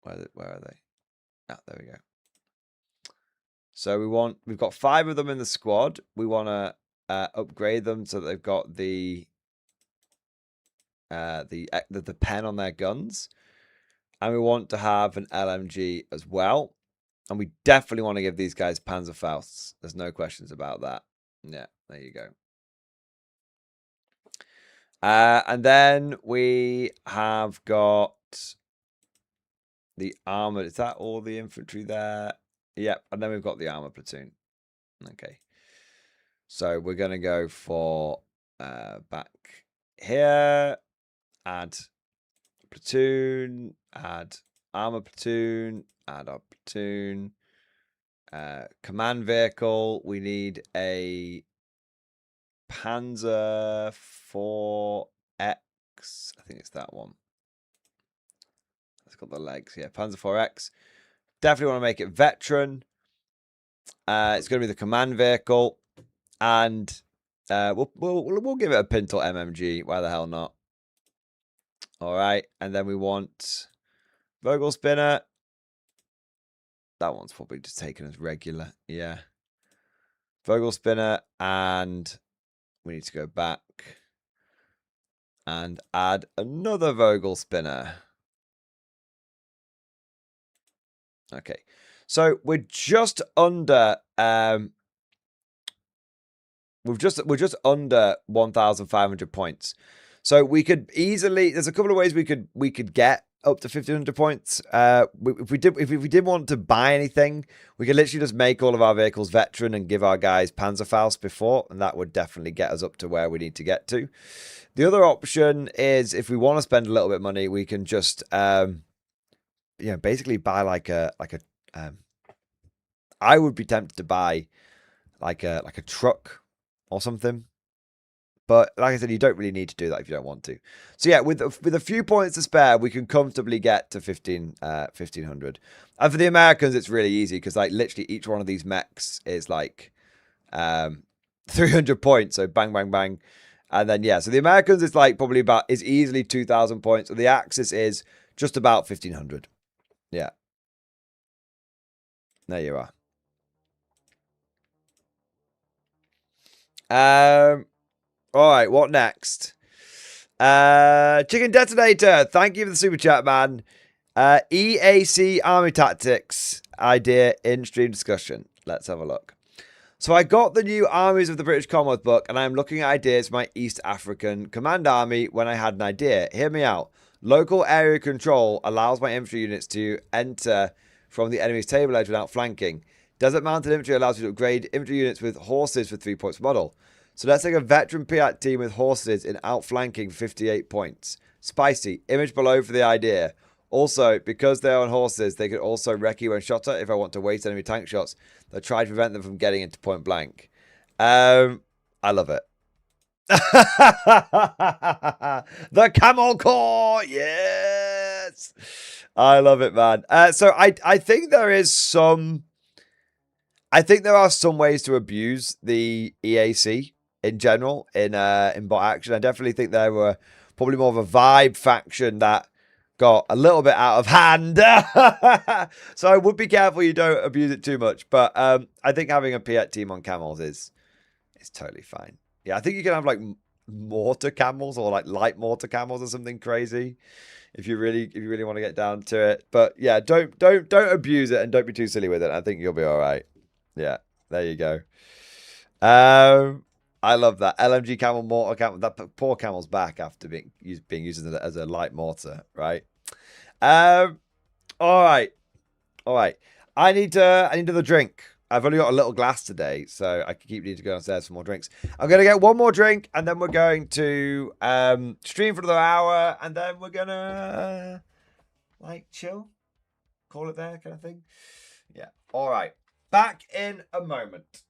Where are they? Ah, there we go. So we've got 5 of them in the squad. We want to upgrade them so that they've got the pen on their guns, and we want to have an LMG as well, and we definitely want to give these guys Panzerfausts. There's no questions about that. Yeah, there you go. And then we have got the armored. Is that all the infantry there? Yep, and then we've got the armor platoon. Okay, so we're gonna go for back here. Add platoon, add armor platoon, add our platoon. Command vehicle, we need a Panzer 4X. I think it's that one. It's got the legs. Yeah, Panzer 4X. Definitely want to make it veteran. It's going to be the command vehicle. And we'll give it a Pintle MMG. Why the hell not? All right, and then we want Vogel Spinner. That one's probably just taken as regular. Yeah. Vogel Spinner, and we need to go back and add another Vogel Spinner. Okay. So we're just under we're just under 1,500 points. So we could easily, there's a couple of ways we could get up to 1,500 points. If we did want to buy anything, we could literally just make all of our vehicles veteran and give our guys Panzerfaust before, and that would definitely get us up to where we need to get to. The other option is, if we want to spend a little bit of money, we can just basically buy I would be tempted to buy like a truck or something. But like I said, you don't really need to do that if you don't want to. So yeah, with a few points to spare, we can comfortably get to 1,500. And for the Americans, it's really easy because like literally each one of these mechs is like 300 points. So bang, bang, bang. And then yeah, so the Americans is like probably is easily 2,000 points. So the Axis is just about 1,500. Yeah. There you are. All right, what next? Chicken Detonator, thank you for the super chat, man. EAC Army Tactics idea in stream discussion. Let's have a look. So I got the new Armies of the British Commonwealth book, and I'm looking at ideas for my East African Command Army when I had an idea. Hear me out. Local area control allows my infantry units to enter from the enemy's table edge without flanking. Desert mounted infantry allows you to upgrade infantry units with horses for 3 points per model. So let's take a veteran Piat team with horses in outflanking 58 points. Spicy. Image below for the idea. Also, because they're on horses, they can also recce when shot at if I want to waste enemy tank shots that try to prevent them from getting into point blank. I love it. The Camel Corps! Yes! I love it, man. So I think there is some... I think there are some ways to abuse the EAC in general in bot action. I definitely think there were probably more of a vibe faction that got a little bit out of hand. So I would be careful you don't abuse it too much. But I think having a Piat team on camels is totally fine. Yeah, I think you can have like mortar camels or like light mortar camels or something crazy if you really want to get down to it. But yeah, don't abuse it and don't be too silly with it. I think you'll be all right. Yeah, there you go. I love that. LMG camel, mortar camel. That poor camel's back after being used as a light mortar, right? All right. All right. I need another drink. I've only got a little glass today, so I keep needing to go downstairs for more drinks. I'm gonna get one more drink, and then we're going to stream for another hour, and then we're gonna like chill, call it there, kind of thing. Yeah. All right. Back in a moment.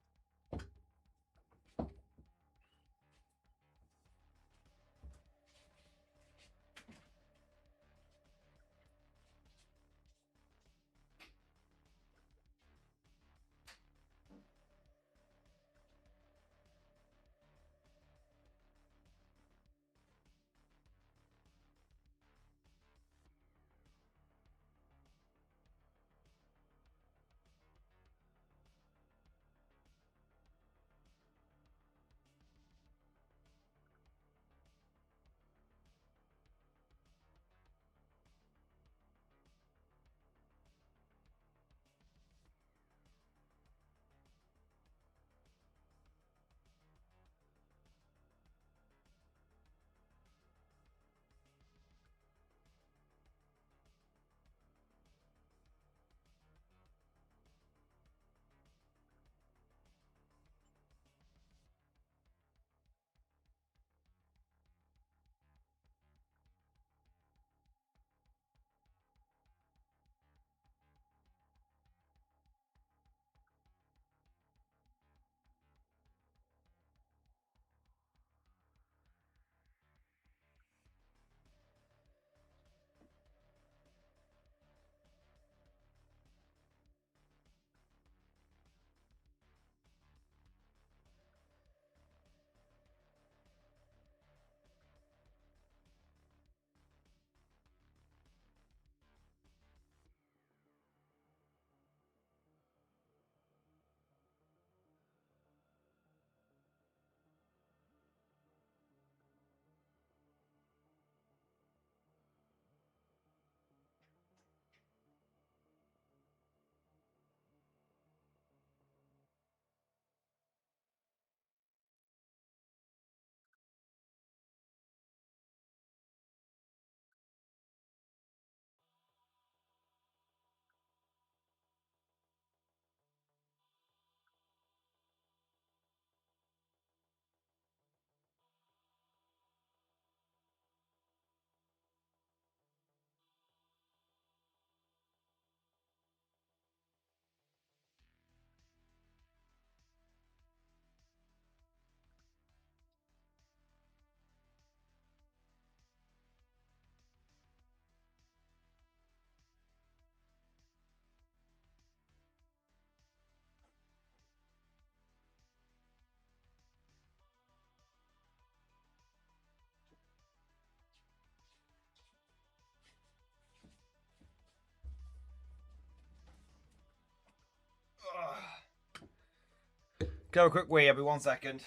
Go a quick wee, every 1 second.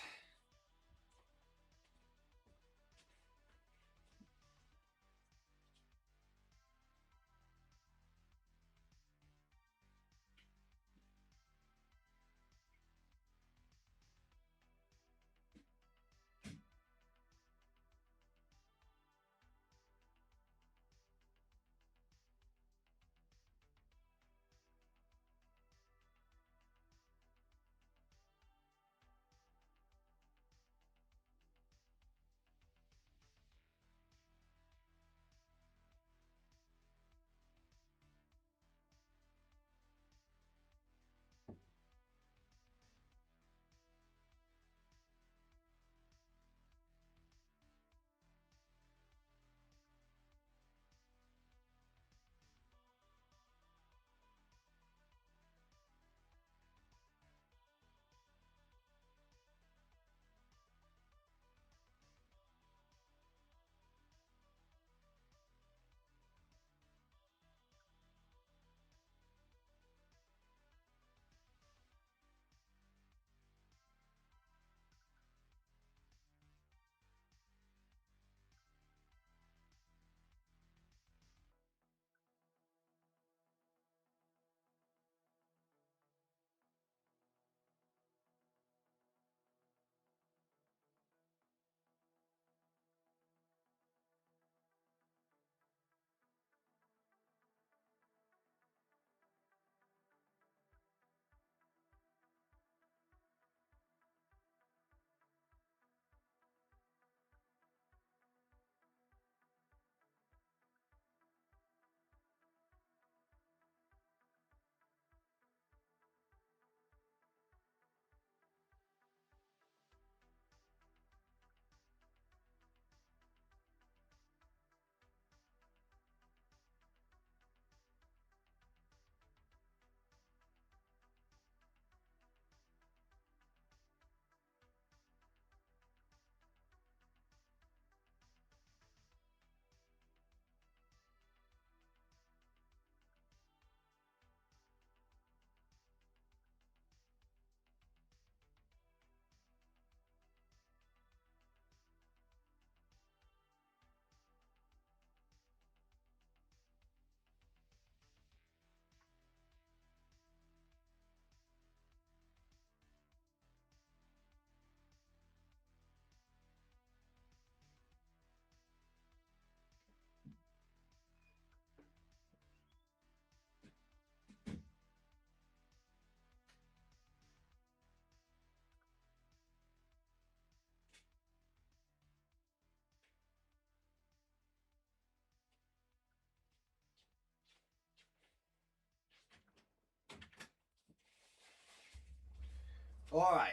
All right.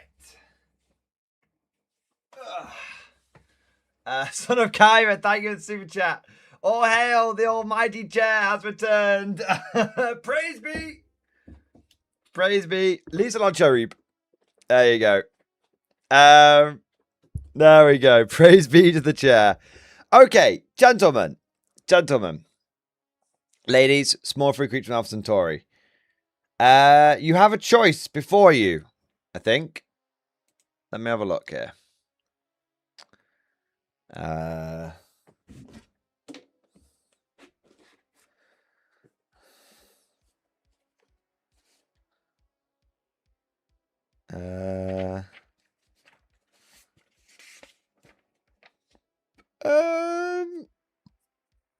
Son of Kyra, thank you for the super chat. All hail, the almighty chair has returned. Praise be. Praise be. Lisa on Cherub. There you go. There we go. Praise be to the chair. Okay, gentlemen. Ladies, small free creature from Alpha Centauri. You have a choice before you, I think. Let me have a look here.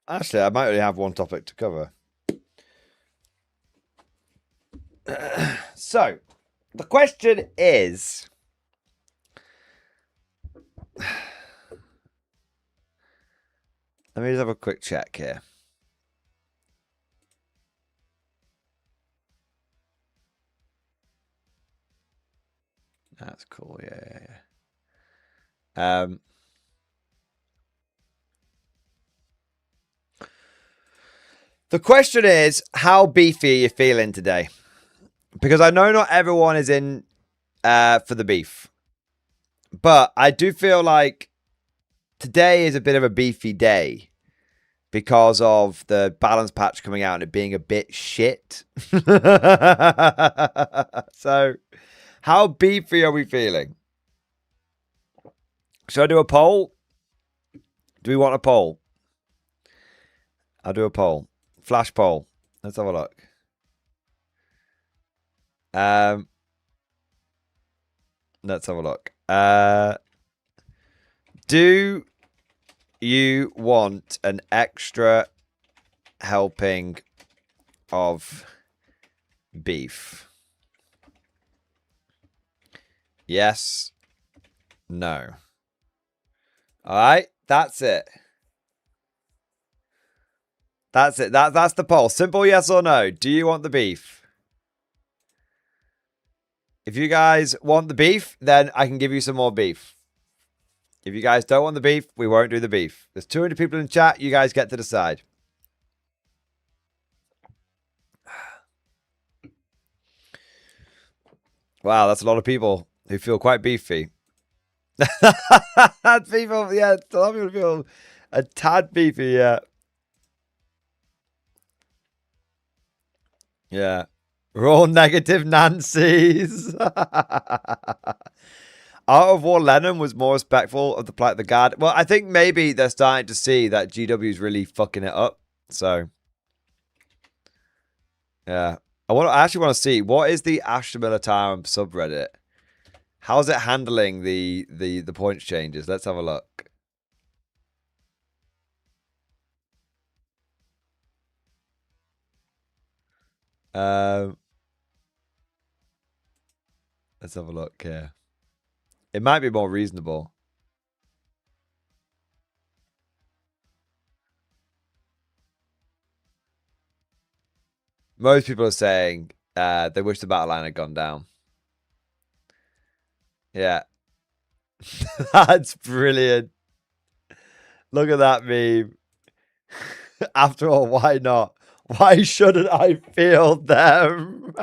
Actually, I might only have one topic to cover. So, the question is... Let me just have a quick check here. That's cool, yeah. The question is, how beefy are you feeling today? Because I know not everyone is in for the beef. But I do feel like today is a bit of a beefy day because of the balance patch coming out and it being a bit shit. So, how beefy are we feeling? Should I do a poll? Do we want a poll? I'll do a poll. Flash poll. Let's have a look. Let's have a look. Do you want an extra helping of beef? Yes. No. All right. That's it. That's it. That's the poll. Simple yes or no. Do you want the beef? If you guys want the beef, then I can give you some more beef. If you guys don't want the beef, we won't do the beef. There's 200 people in chat. You guys get to decide. Wow, that's a lot of people who feel quite beefy. People, yeah, a lot of people feel a tad beefy, yeah. Yeah. We're all negative Nancy's. Art of War Lennon was more respectful of the plight of the guard. Well, I think maybe they're starting to see that GW is really fucking it up. So, yeah. I actually want to see, what is the Astra Militarum subreddit? How's it handling the points changes? Let's have a look. Let's have a look here. It might be more reasonable. Most people are saying they wish the battle line had gone down. Yeah. That's brilliant. Look at that meme. After all, why not? Why shouldn't I field them?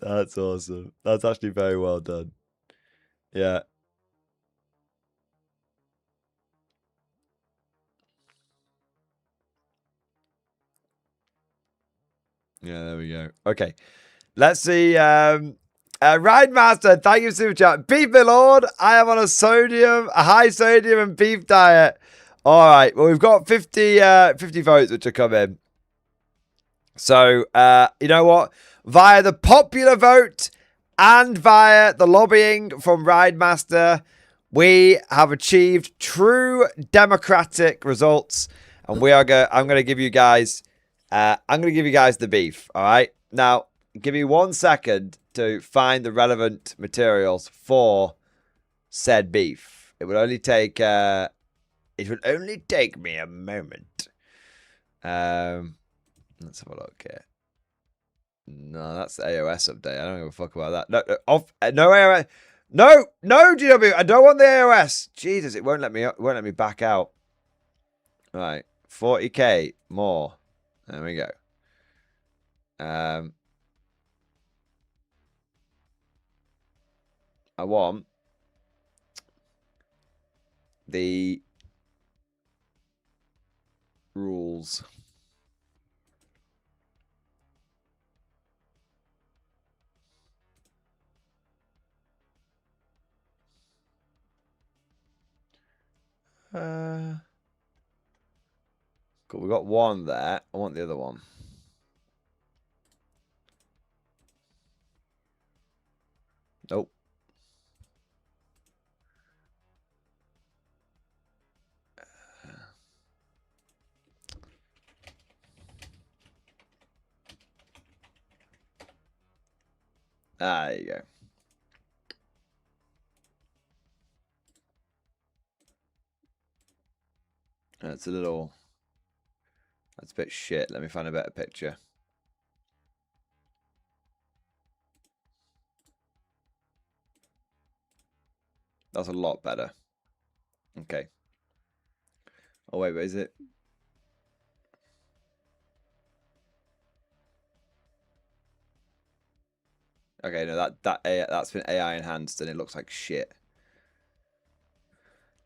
That's awesome. That's actually very well done. Yeah. Yeah, there we go. Okay. Let's see. Ride Master, thank you, super chat. Beef, my lord. I am on a high sodium and beef diet. All right. Well, we've got 50 votes which are coming. So, you know what? Via the popular vote and via the lobbying from Ride Master, we have achieved true democratic results, and I'm going to give you guys. I'm going to give you guys the beef. All right. Now, give me 1 second to find the relevant materials for said beef. It would only take. It would only take me a moment. Let's have a look here. No, that's the AOS update. I don't give a fuck about that. No, no AOS. No, GW. I don't want the AOS. Jesus, it won't let me back out. All right, 40k more. There we go. I want the rules. Cool, we got one there. I want the other one. Nope. There you go. That's a little... That's a bit shit. Let me find a better picture. That's a lot better. Okay. Oh, wait, but is it? Okay, no, that's been AI enhanced and it looks like shit.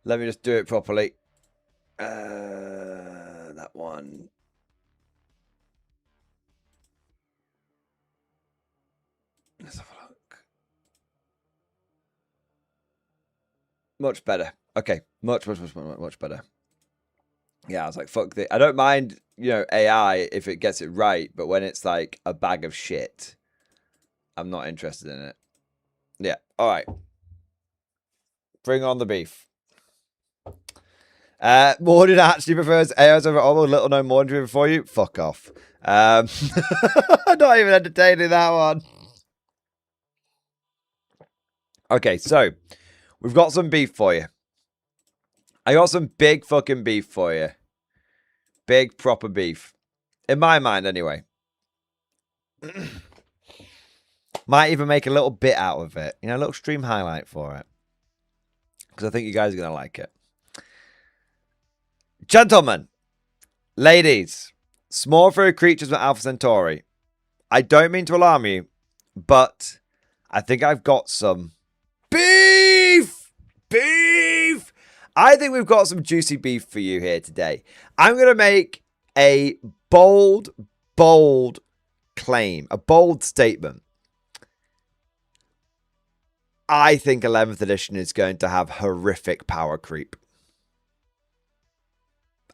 Let me just do it properly. That one. Let's have a look. Much better. Okay, much better. Yeah, I was like, fuck this. I don't mind, AI if it gets it right, but when it's like a bag of shit, I'm not interested in it. Yeah, all right. Bring on the beef. Morden actually prefers AOS over all. Little known Morden driven for you. Fuck off. Not even entertaining that one. Okay, so we've got some beef for you. I got some big fucking beef for you. Big proper beef. In my mind, anyway. Might even make a little bit out of it. A little stream highlight for it. Because I think you guys are going to like it. Gentlemen, ladies, small furry creatures with Alpha Centauri. I don't mean to alarm you, but I think I've got some beef! Beef! I think we've got some juicy beef for you here today. I'm going to make a bold claim, a bold statement. I think 11th edition is going to have horrific power creep.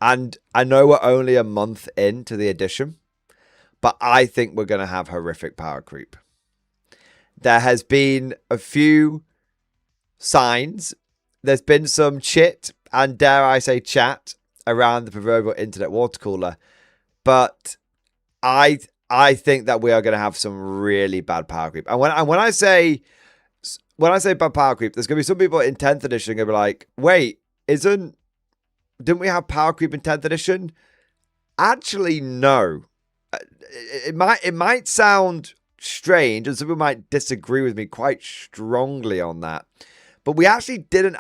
And I know we're only a month into the edition, but I think we're going to have horrific power creep. There has been a few signs. There's been some chit and, dare I say, chat around the proverbial internet water cooler. But I think that we are going to have some really bad power creep. And when I say bad power creep, there's going to be some people in 10th edition going to be like, wait, didn't we have power creep in 10th edition? Actually, no. It might sound strange, and some people might disagree with me quite strongly on that. But we actually didn't.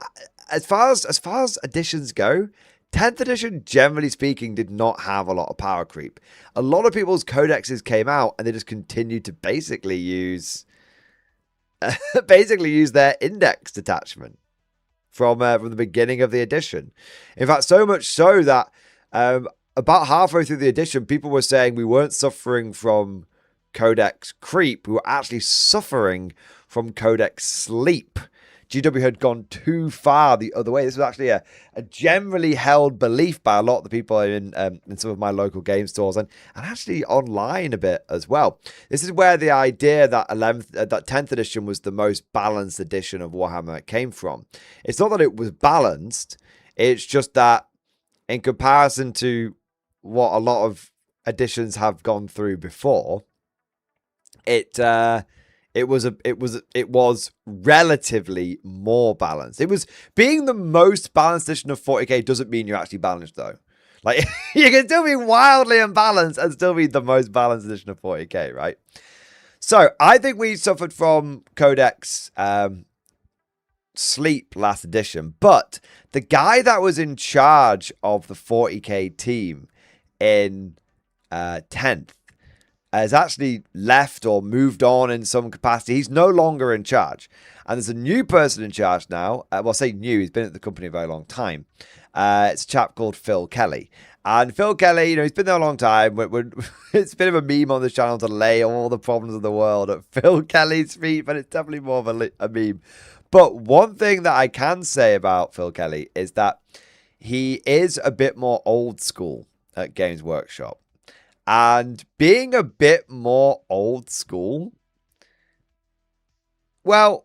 As far as editions go, 10th edition, generally speaking, did not have a lot of power creep. A lot of people's codexes came out, and they just continued to basically use their index detachment from the beginning of the edition. In fact, so much so that about halfway through the edition, people were saying we weren't suffering from codex creep. We were actually suffering from codex sleep. GW had gone too far the other way. This was actually a generally held belief by a lot of the people in some of my local game stores and actually online a bit as well. This is where the idea that 10th edition was the most balanced edition of Warhammer came from. It's not that it was balanced. It's just that in comparison to what a lot of editions have gone through before, it was relatively more balanced. It was being the most balanced edition of 40k doesn't mean you're actually balanced though. Like you can still be wildly unbalanced and still be the most balanced edition of 40k, right? So I think we suffered from Codex sleep last edition, but the guy that was in charge of the 40k team in 10th has actually left or moved on in some capacity. He's no longer in charge. And there's a new person in charge now. Well, I say new, he's been at the company a very long time. It's a chap called Phil Kelly. And Phil Kelly, he's been there a long time. It's a bit of a meme on the channel to lay all the problems of the world at Phil Kelly's feet, but it's definitely more of a meme. But one thing that I can say about Phil Kelly is that he is a bit more old school at Games Workshop. And being a bit more old school, well,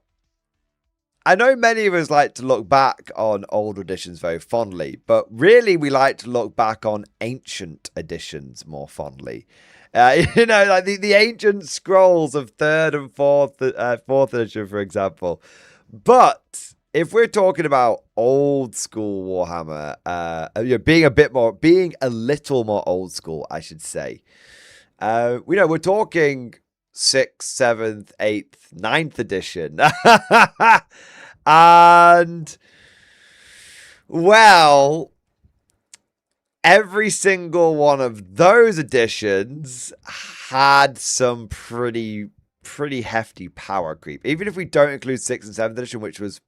I know many of us like to look back on old editions very fondly, but really we like to look back on ancient editions more fondly. Like the ancient scrolls of 3rd and 4th edition, for example. But if we're talking about old school Warhammer, being a little more old school, I should say. We're talking 6th, 7th, 8th, 9th edition. And, well, every single one of those editions had some pretty hefty power creep. Even if we don't include 6th and 7th edition, which was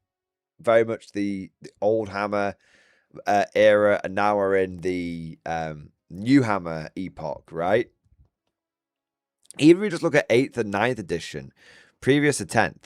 very much the old Hammer era, and now we're in the new Hammer epoch, right? Even if we just look at 8th and 9th edition, previous to 10th,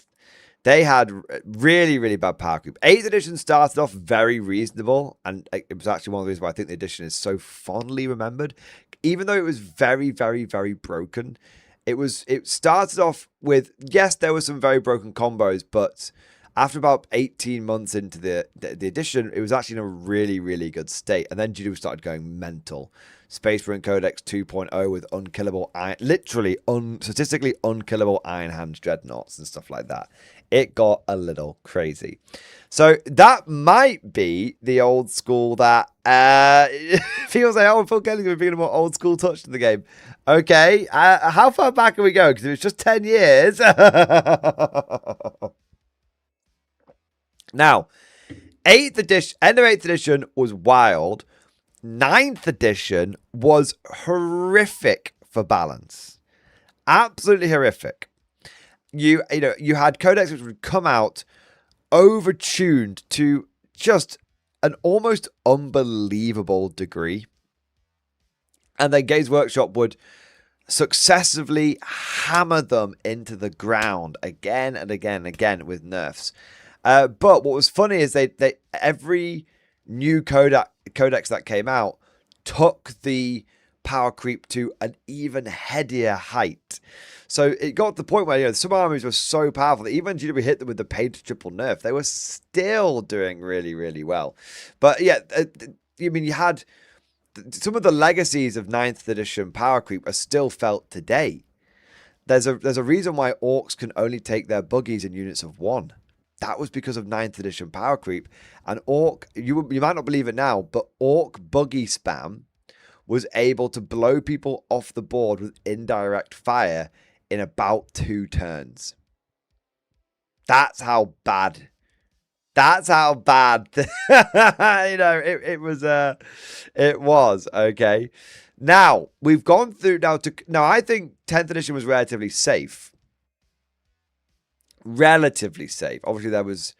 they had really bad power creep. 8th edition started off very reasonable, and it was actually one of the reasons why I think the edition is so fondly remembered. Even though it was very broken, it started off with, yes, there were some very broken combos, but after about 18 months into the edition, it was actually in a really good state. And then Judo started going mental. Space Marine Codex 2.0 with unkillable iron, statistically unkillable Iron Hand dreadnoughts and stuff like that. It got a little crazy. So that might be the old school that feels like, oh, Phil Kelly's going to be a more old school touch to the game. Okay, how far back can we go? Because it was just 10 years. Now, 8th edition, end of 8th edition was wild. 9th edition was horrific for balance. Absolutely horrific. You had codex which would come out overtuned to just an almost unbelievable degree. And then Games Workshop would successively hammer them into the ground again and again with nerfs. But what was funny is they every new codex that came out took the power creep to an even headier height. So it got to the point where some armies were so powerful that even when GW hit them with the paid triple nerf, they were still doing really well. But yeah, you had some of the legacies of 9th edition power creep are still felt today. There's a reason why orcs can only take their buggies in units of 1. That was because of 9th edition power creep. And orc, you might not believe it now, but orc buggy spam was able to blow people off the board with indirect fire in about 2 turns. That's how bad. That's how bad. It was okay. Now we've gone through now. I think 10th edition was relatively safe. Obviously there was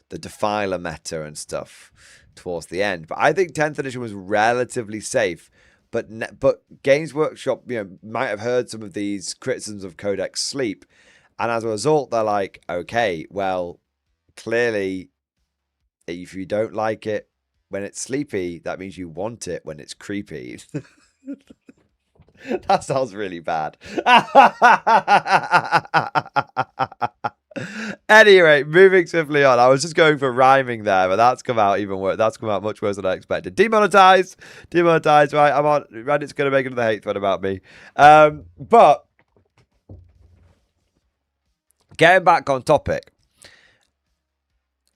the Defiler meta and stuff towards the end, but I think 10th edition was relatively safe. But Games Workshop, might have heard some of these criticisms of Codex Sleep, and as a result, they're like, okay, well, clearly, if you don't like it when it's sleepy, that means you want it when it's creepy. That sounds really bad. Anyway, moving swiftly on. I was just going for rhyming there, but that's come out even worse. That's come out much worse than I expected. Demonetized. Right, I'm on. Reddit's going to make another hate thread about me. But getting back on topic,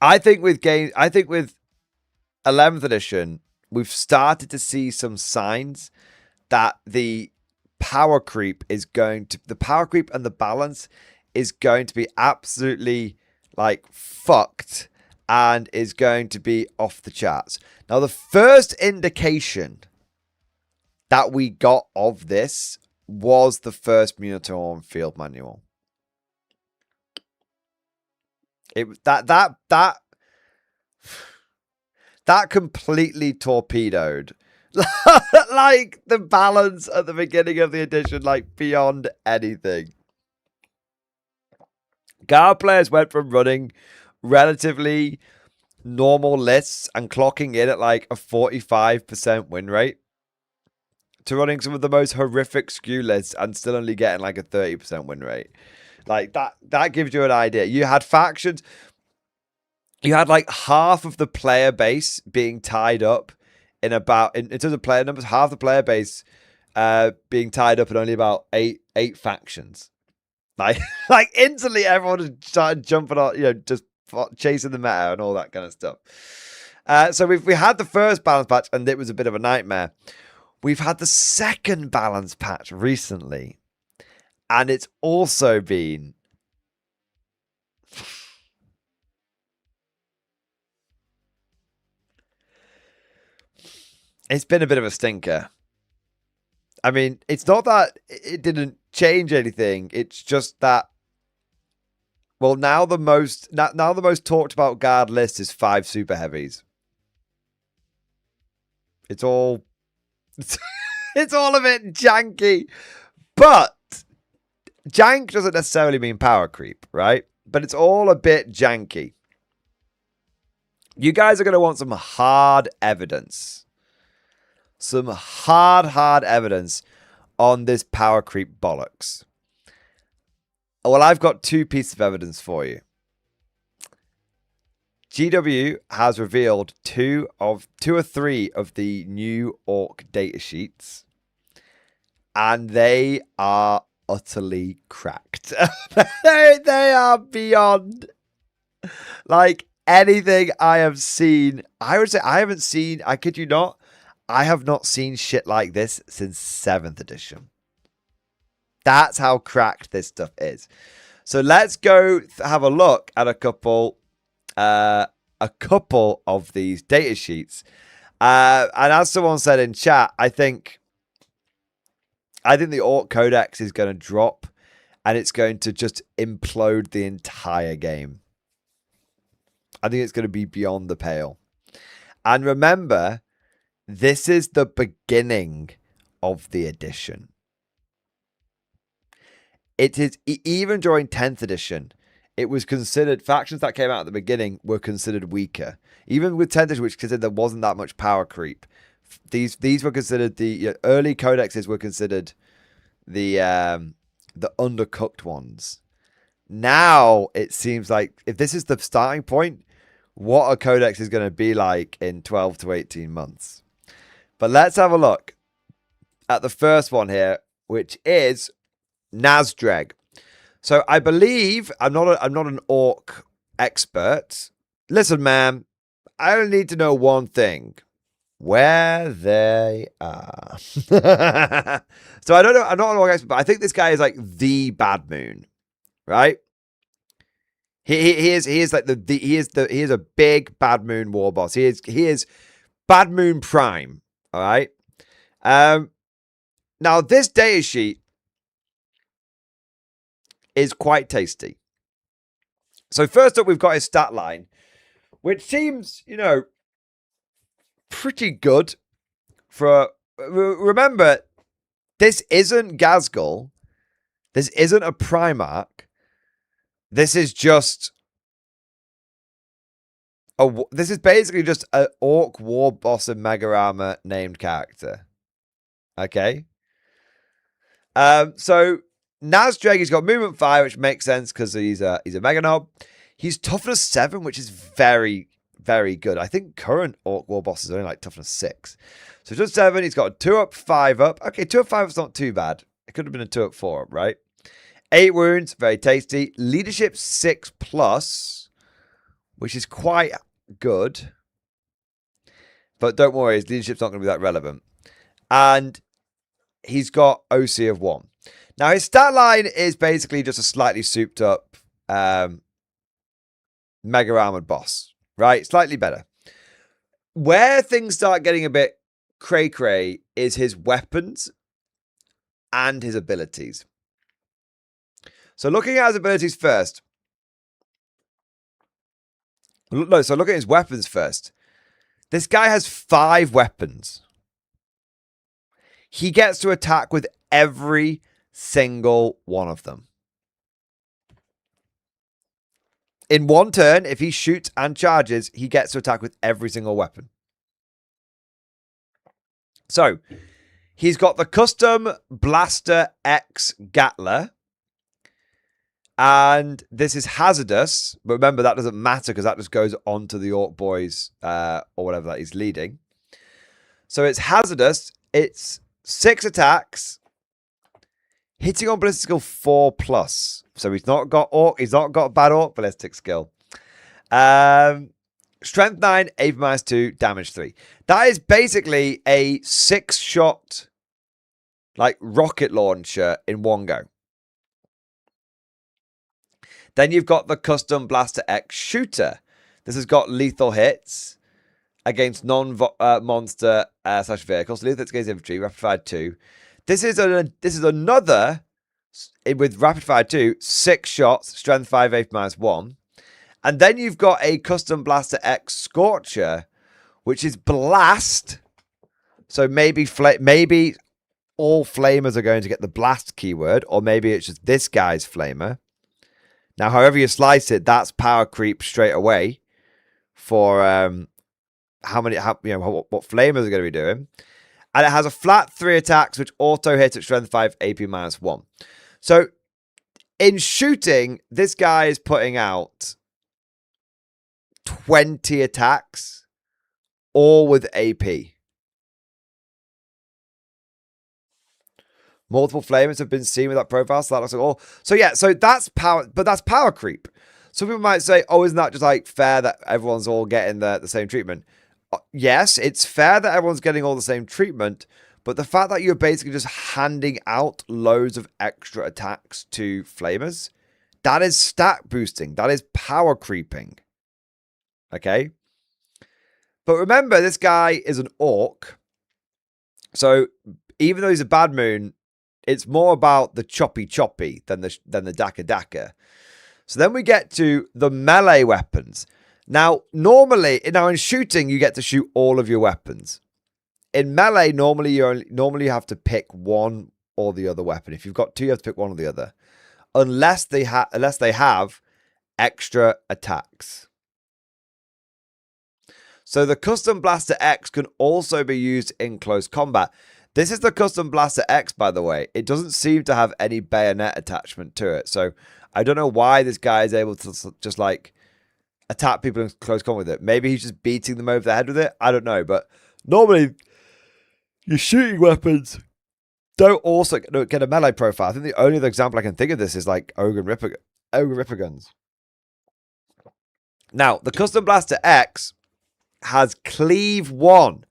I think with 11th edition, we've started to see some signs that the power creep is going to, the power creep and the balance is going to be absolutely like fucked and is going to be off the charts. Now, the first indication that we got of this was the first Minotaur field manual. That completely torpedoed like the balance at the beginning of the edition, like beyond anything. Karl players went from running relatively normal lists and clocking in at like a 45% win rate to running some of the most horrific skew lists and still only getting like a 30% win rate. Like that gives you an idea. You had factions, you had like half of the player base being tied up in about, in terms of player numbers, half the player base being tied up in only about eight factions. Like instantly everyone started jumping on, just chasing the meta and all that kind of stuff. So we had the first balance patch and it was a bit of a nightmare. We've had the second balance patch recently and it's also been it's been a bit of a stinker. I mean, it's not that it didn't change anything. It's just that, well, now the most talked about guard list is 5 super heavies. It's all it's all a bit janky. But jank doesn't necessarily mean power creep, right? But it's all a bit janky. You guys are going to want some hard evidence. Some hard evidence on this power creep bollocks. Well, I've got 2 pieces of evidence for you. GW has revealed 2 or 3 of the new Orc datasheets, and they are utterly cracked. They are beyond like anything I have seen. I would say I haven't seen, I kid you not, I have not seen shit like this since 7th edition. That's how cracked this stuff is. So let's go have a look at a couple of these data sheets. And as someone said in chat, I think the Orc Codex is going to drop and it's going to just implode the entire game. I think it's going to be beyond the pale. And remember, this is the beginning of the edition. It is, even during 10th edition, it was considered, factions that came out at the beginning were considered weaker. Even with 10th edition, which considered there wasn't that much power creep. These were considered the early codexes were considered the undercooked ones. Now it seems like if this is the starting point, what a codex is going to be like in 12 to 18 months. But let's have a look at the first one here, which is Nazdreg. So I believe I'm not an Orc expert. Listen, man, I only need to know one thing: where they are. So I don't know. I'm not an Orc expert, but I think this guy is like the Bad Moon, right? He is like he is a big Bad Moon war boss. He is Bad Moon Prime. All right. Now this data sheet is quite tasty. So first up, we've got his stat line, which seems, pretty good for. Remember, this isn't Ghazghkull. This isn't a Primarch. This is just this is basically just an Orc war boss and Mega Armor named character. Okay. So Nazdreg, he's got movement 5, which makes sense because he's a Mega Knob. He's toughness 7, which is very, very good. I think current Orc war bosses are only like toughness 6. So just 7, he's got a 2-up, 5-up. Okay, 2-up, 5 is not too bad. It could have been a 2-up, 4-up, right? 8 wounds, very tasty. Leadership 6+, which is quite good. But don't worry, his leadership's not going to be that relevant. And he's got OC of 1. Now, his stat line is basically just a slightly souped up Mega Armored boss, right? Slightly better. Where things start getting a bit cray-cray is his weapons and his abilities. So looking at his abilities first. No, so look at his weapons first. This guy has 5 weapons. He gets to attack with every single one of them. In one turn, if he shoots and charges, he gets to attack with every single weapon. So, he's got the custom Blaster X Gatler. And this is hazardous. But remember, that doesn't matter because that just goes on to the Orc Boys or whatever that he's leading. So, it's hazardous. It's 6 attacks. Hitting on ballistic skill 4+. So he's not got bad orc ballistic skill. Strength 9, AP -2, damage 3. That is basically a 6-shot like rocket launcher in one go. Then you've got the custom Blaster X Shooter. This has got lethal hits against non-monster slash vehicles. Lethal hits against infantry, rapid fire 2. This is another, with rapid fire 2, 6 shots, strength 5, AP -1. And then you've got a custom Blaster X Scorcher, which is blast. So maybe all flamers are going to get the blast keyword, or maybe it's just this guy's flamer. Now, however you slice it, that's power creep straight away for what flamers are going to be doing. And it has a flat 3 attacks, which auto hit at strength 5, AP -1. So, in shooting, this guy is putting out 20 attacks, all with AP. Multiple flamers have been seen with that profile, so that looks like all. So yeah, so that's power, but that's power creep. Some people might say, oh, isn't that just like fair that everyone's all getting the same treatment? Yes, it's fair that everyone's getting all the same treatment, but the fact that you're basically just handing out loads of extra attacks to flamers, that is stat boosting. That is power creeping. Okay? But remember, this guy is an orc. So even though he's a bad moon, it's more about the choppy than the daka. So then we get to the melee weapons. Now, in shooting, you get to shoot all of your weapons. In melee, normally you have to pick one or the other weapon. If you've got 2, you have to pick one or the other, unless they have extra attacks. So the custom Blaster X can also be used in close combat. This is the custom Blaster X, by the way. It doesn't seem to have any bayonet attachment to it. So I don't know why this guy is able to just like attack people in close combat with it. Maybe he's just beating them over the head with it. I don't know. But normally, your shooting weapons don't also get a melee profile. I think the only other example I can think of this is like Ogre Ripper guns. Now, the custom Blaster X has Cleave 1,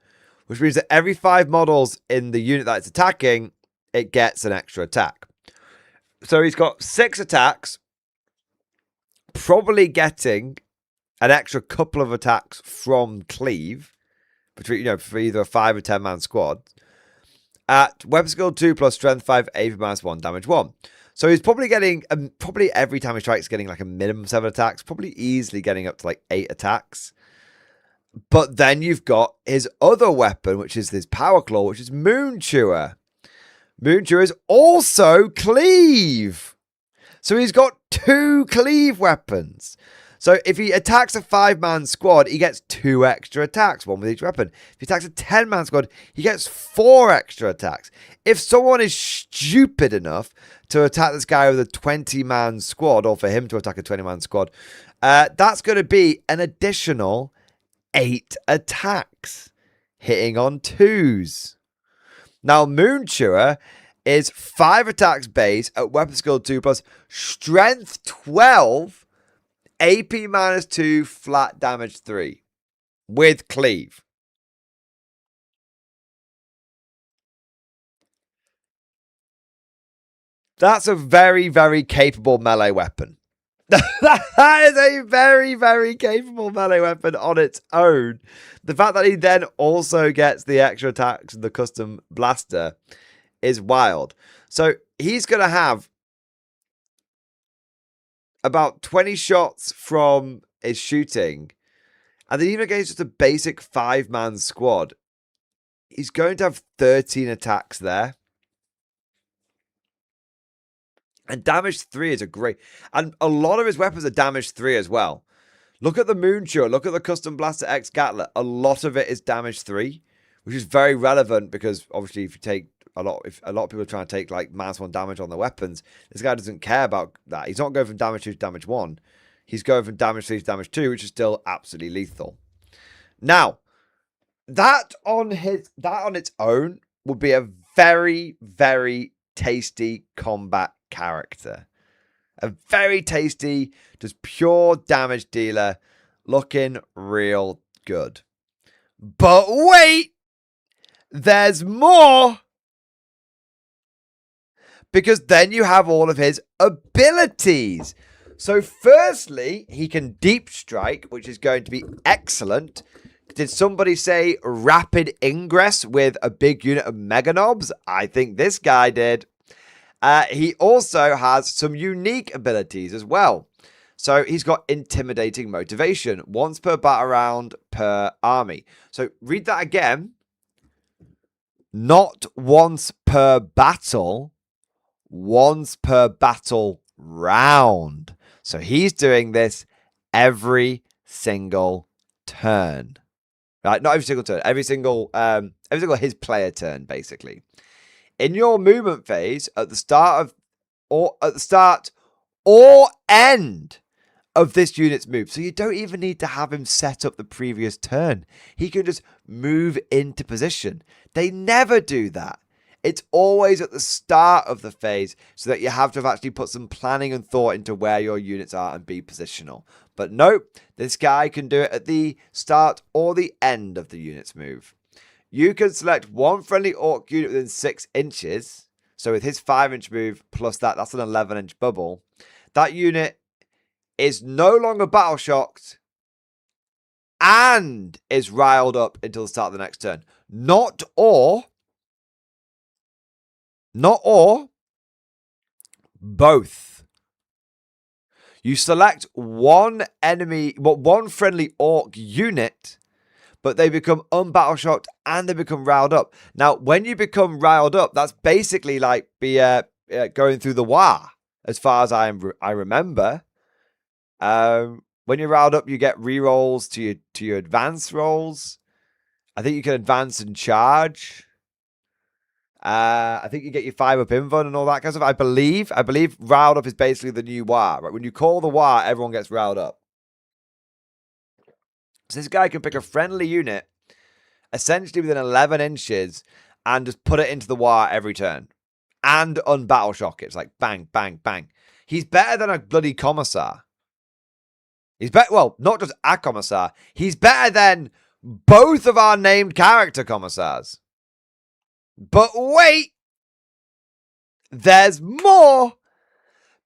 which means that every 5 models in the unit that it's attacking, it gets an extra attack. So he's got 6 attacks, probably getting an extra couple of attacks from Cleave, between for either a 5 or 10 man squad. At weapon skill 2 plus strength 5, AP -1, damage 1. So he's probably getting, probably every time he strikes, getting like a minimum 7 attacks, probably easily getting up to like 8 attacks. But then you've got his other weapon, which is his Power Claw, which is Moon Chewer. Moon Chewer is also Cleave. So he's got 2 Cleave weapons. So if he attacks a 5-man squad, he gets 2 extra attacks, 1 with each weapon. If he attacks a 10-man squad, he gets 4 extra attacks. If someone is stupid enough to attack this guy with a 20-man squad, or for him to attack a 20-man squad, that's going to be an additional 8 attacks, hitting on 2s. Now, Moon Chewer is 5 attacks base at weapon skill 2 plus strength 12, AP -2, flat damage 3 with Cleave. That's a very, very capable melee weapon. That is a very, very capable melee weapon on its own. The fact that he then also gets the extra attacks and the custom blaster is wild. So he's going to have about 20 shots from his shooting. And then even against just a basic 5-man squad, he's going to have 13 attacks there. And damage 3 is a great... And a lot of his weapons are damage 3 as well. Look at the Moonshot. Look at the Custom Blaster X Gatler. A lot of it is damage 3, which is very relevant because obviously if you take if a lot of people are trying to take like -1 damage on their weapons, this guy doesn't care about that. He's not going from damage 2 to damage 1. He's going from damage 3 to damage 2, which is still absolutely lethal. Now, that on its own would be a very, very tasty combat character. A very tasty, just pure damage dealer, looking real good. But wait! There's more! Because then you have all of his abilities. So firstly, he can deep strike, which is going to be excellent. Did somebody say rapid ingress with a big unit of mega knobs? I think this guy did. He also has some unique abilities as well. So he's got intimidating motivation. Once per battle round per army. So read that again. Not once per battle. Once per battle round. So he's doing this every single turn. Right, not every single turn. Every single his player turn, basically. In your movement phase, at the start or end of this unit's move. So you don't even need to have him set up the previous turn. He can just move into position. They never do that. It's always at the start of the phase so that you have to have actually put some planning and thought into where your units are and be positional. But nope, this guy can do it at the start or the end of the unit's move. You can select one friendly orc unit within 6 inches. So with his 5-inch move plus that's an 11-inch bubble. That unit is no longer battle shocked and is riled up until the start of the next turn. Not or, both. You select one friendly orc unit, but they become unbattle shocked and they become riled up. Now, when you become riled up, that's basically like going through the war, as far as I remember. When you're riled up, you get rerolls to your advance rolls. I think you can advance and charge. I think you get your 5-up invuln and all that kind of stuff. I believe riled up is basically the new war. Right? When you call the war, everyone gets riled up. So this guy can pick a friendly unit, essentially within 11 inches, and just put it into the war every turn. And unbattle shock it. It's like bang, bang, bang. He's better than a bloody commissar. He's better, well, not just a commissar. He's better than both of our named character commissars. But wait! There's more!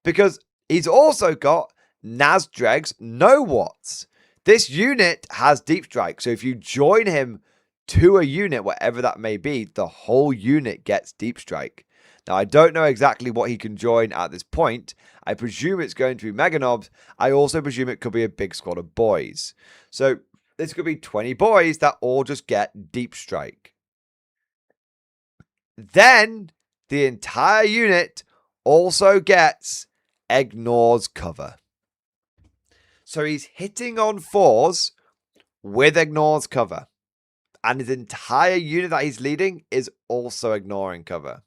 Because he's also got Nazdreg's No-Watts. This unit has deep strike, so if you join him to a unit, whatever that may be, the whole unit gets deep strike. Now, I don't know exactly what he can join at this point. I presume it's going to be Mega Knobs. I also presume it could be a big squad of boys. So this could be 20 boys that all just get deep strike. Then the entire unit also gets ignores cover. So he's hitting on 4s with ignores cover. And his entire unit that he's leading is also ignoring cover.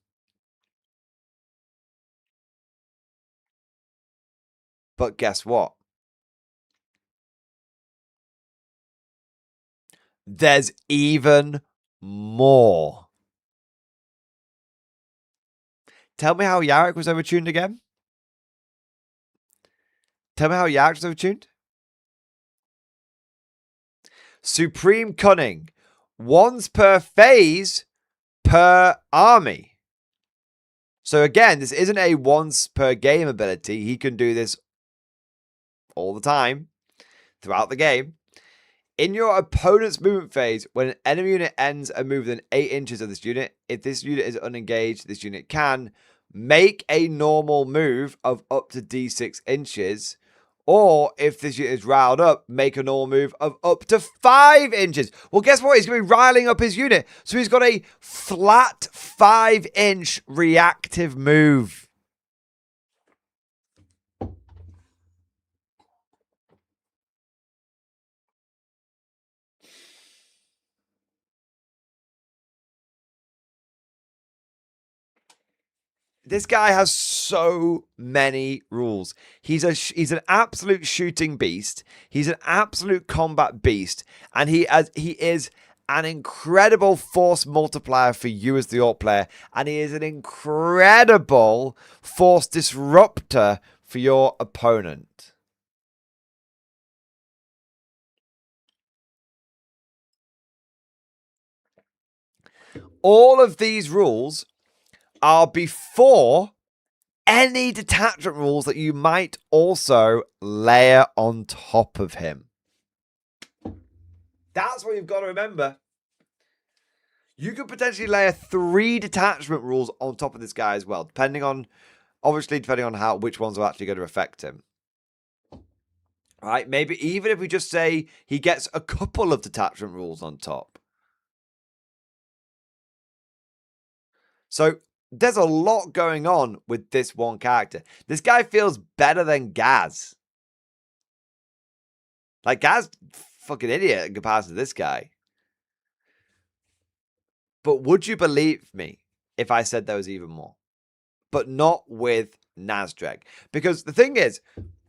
But guess what? There's even more. Tell me how Yarrick was overtuned again. Tell me how Yarrick was overtuned. Supreme Cunning. Once per phase per army. So again, this isn't a once per game ability. He can do this all the time throughout the game. In your opponent's movement phase, when an enemy unit ends a move within 8 inches of this unit, if this unit is unengaged, this unit can make a normal move of up to d6 inches. Or if this unit is riled up, make a normal move of up to 5 inches. Well, guess what? He's going to be riling up his unit. So he's got a flat 5-inch reactive move. This guy has so many rules. He's an absolute shooting beast. He's an absolute combat beast, and he is an incredible force multiplier for you as the Orc player, and he is an incredible force disruptor for your opponent. All of these rules are before any detachment rules that you might also layer on top of him. That's what you've got to remember. You could potentially layer 3 detachment rules on top of this guy as well, depending on which ones are actually going to affect him. All right, maybe even if we just say he gets a couple of detachment rules on top. So there's a lot going on with this one character. This guy feels better than Gaz. Like, Gaz, fucking idiot in comparison to this guy. But would you believe me if I said there was even more? But not with Nazdreg. Because the thing is,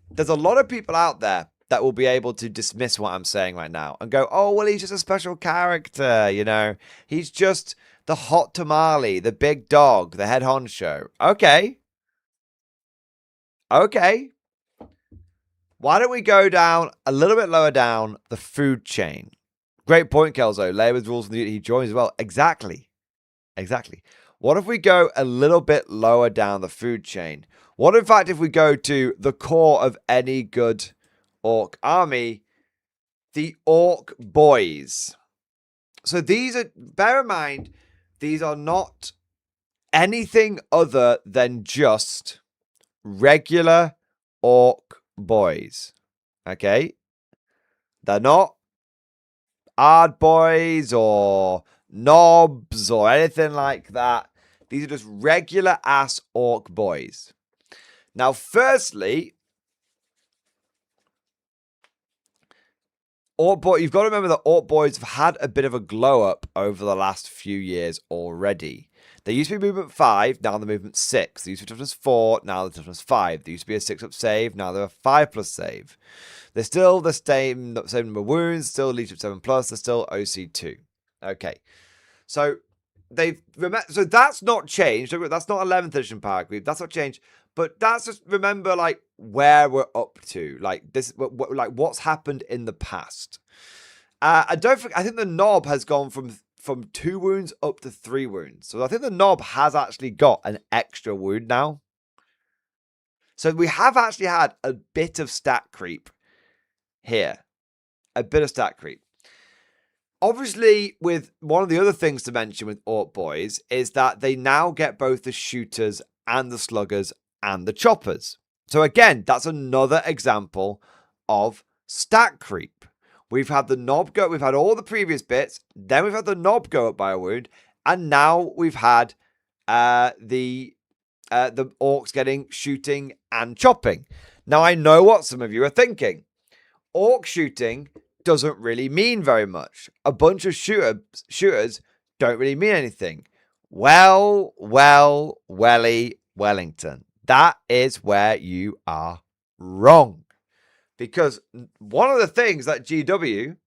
there's a lot of people out there that will be able to dismiss what I'm saying right now and go, oh, well, he's just a special character, you know. He's just the hot tamale, the big dog, the head honcho. Okay. Okay. Why don't we go down a little bit lower down the food chain? Great point, Kelzo. Layer with rules from the unit he joins as well. Exactly. Exactly. What if we go a little bit lower down the food chain? What, in fact, if we go to the core of any good Orc army, the Orc boys? So these are, bear in mind, these are not anything other than just regular Orc boys. Okay? They're not Ard boys or knobs or anything like that. These are just regular ass Orc boys. Now, firstly, you've got to remember that Orc boys have had a bit of a glow up over the last few years already. They used to be movement 5, now they're movement 6. They used to be toughness 4, now they're toughness 5. They used to be a 6-up save, now they're a 5+ save. They're still the same number of wounds, still leech up 7+, they're still OC2. Okay. So so that's not changed. That's not 11th edition power creep. That's not changed. But that's just remember like where we're up to. Like this, like what's happened in the past. I think the knob has gone from 2 wounds up to 3 wounds. So I think the knob has actually got an extra wound now. So we have actually had a bit of stat creep here. A bit of stat creep. Obviously, with one of the other things to mention with Orc boys is that they now get both the shooters and the sluggers and the choppers. So again, that's another example of stat creep. We've had the knob go, we've had all the previous bits, then we've had the knob go up by a wound, and now we've had the orcs getting shooting and chopping. Now I know what some of you are thinking. Orc shooting doesn't really mean very much. A bunch of shooters don't really mean anything. Well, Wellington. That is where you are wrong. Because one of the things that GW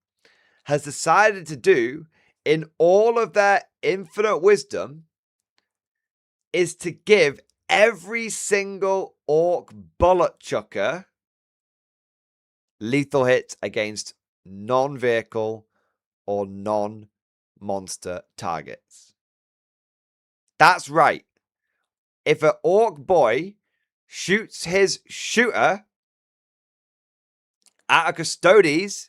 has decided to do in all of their infinite wisdom is to give every single Orc bullet chucker lethal hits against non-vehicle or non-monster targets. That's right. if an orc boy shoots his shooter at a custodes,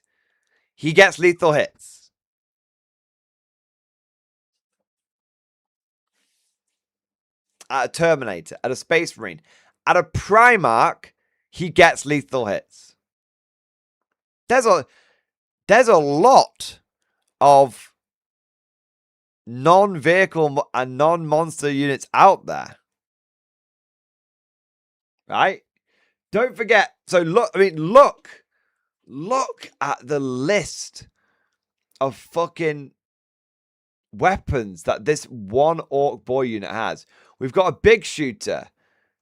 he gets lethal hits. At a Terminator, at a Space Marine, at a Primarch, he gets lethal hits. There's a lot of non-vehicle and non-monster units out there. Right? Don't forget. So look at the list of fucking weapons that this one orc boy unit has. We've got a big shooter,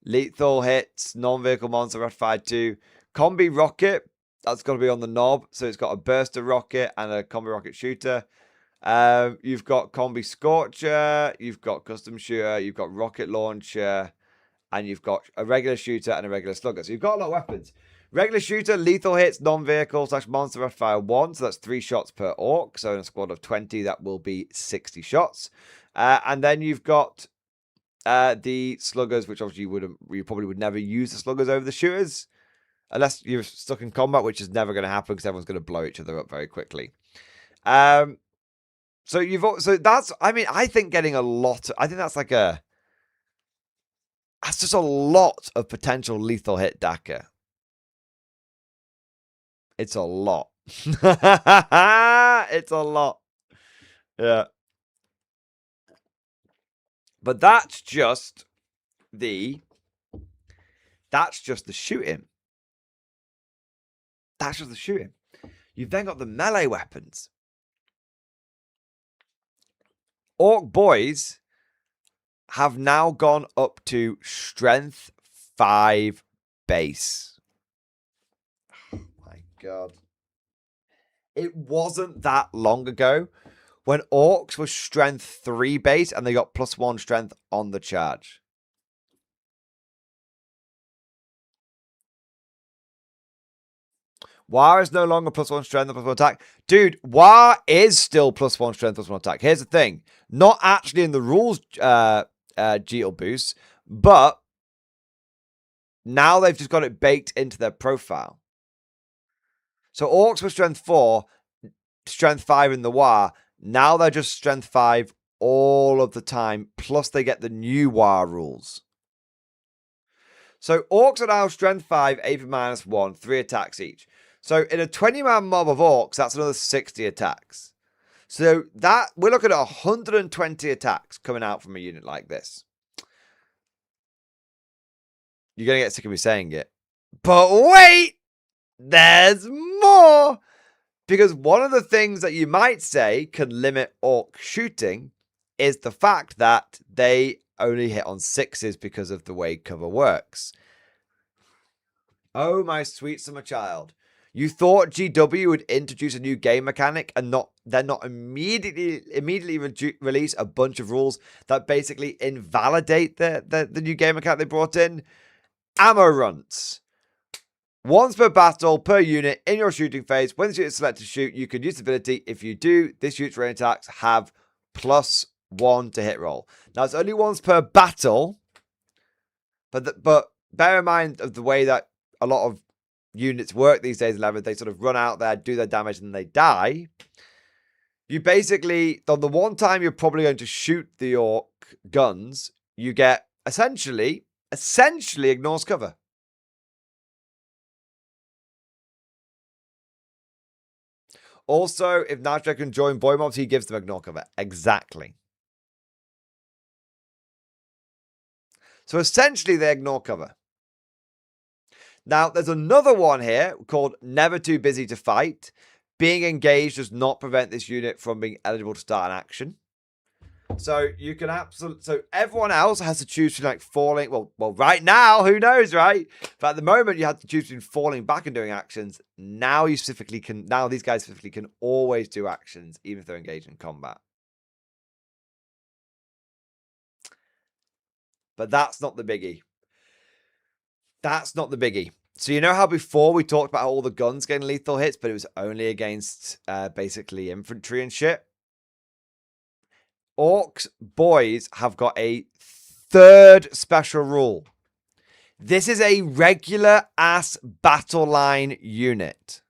lethal hits, non-vehicle monster, ratified 2, combi rocket. That's got to be on the knob. So it's got a burster rocket and a combi rocket shooter. You've got combi scorcher. You've got custom shooter. You've got rocket launcher. And you've got a regular shooter and a regular slugger. So you've got a lot of weapons. Regular shooter, lethal hits, non-vehicle / monster ratifier 1. So that's 3 shots per orc. So in a squad of 20, that will be 60 shots. And then you've got the sluggers, which obviously you probably would never use the sluggers over the shooters. Unless you're stuck in combat, which is never going to happen because everyone's going to blow each other up very quickly. So that's, I mean, I think getting a lot, I think that's like that's just a lot of potential lethal hit DACA. It's a lot. It's a lot. Yeah. But that's just the shooting. That's just the shooting. You've then got the melee weapons. Orc boys have now gone up to strength 5 base. Oh my god. It wasn't that long ago when orcs were strength 3 base and they got +1 strength on the charge. War is no longer +1 strength and +1 attack. Dude, War is still +1 strength, +1 attack. Here's the thing. Not actually in the rules GL boost, but now they've just got it baked into their profile. So orcs were strength 4, strength 5 in the War. Now they're just strength 5 all of the time, plus they get the new War rules. So orcs are now strength 5, AP -1, 3 attacks each. So in a 20-man mob of orcs, that's another 60 attacks. So that we're looking at 120 attacks coming out from a unit like this. You're going to get sick of me saying it. But wait! There's more! Because one of the things that you might say can limit orc shooting is the fact that they only hit on 6s because of the way cover works. Oh, my sweet summer child. You thought GW would introduce a new game mechanic and then not immediately release a bunch of rules that basically invalidate the new game mechanic they brought in? Ammo runts. Once per battle, per unit, in your shooting phase, when the unit is selected to shoot, you can use the ability. If you do, this unit's range attacks have +1 to hit roll. Now, it's only once per battle, but bear in mind of the way that a lot of units work these days in 11, they sort of run out there, do their damage, and they die. You basically, on the one time you're probably going to shoot the orc guns, you get essentially ignores cover. Also, if Nitro can join boy mobs, he gives them ignore cover. Exactly. So essentially, they ignore cover. Now, there's another one here called Never Too Busy to Fight. Being engaged does not prevent this unit from being eligible to start an action. So you can so everyone else has to choose between like falling. Well, right now, who knows, right? But at the moment, you have to choose between falling back and doing actions. Now you specifically can. Now these guys specifically can always do actions, even if they're engaged in combat. But that's not the biggie. That's not the biggie. So you know how before we talked about all the guns getting lethal hits, but it was only against basically infantry and shit? Orcs boys have got a third special rule. This is a regular ass battle line unit.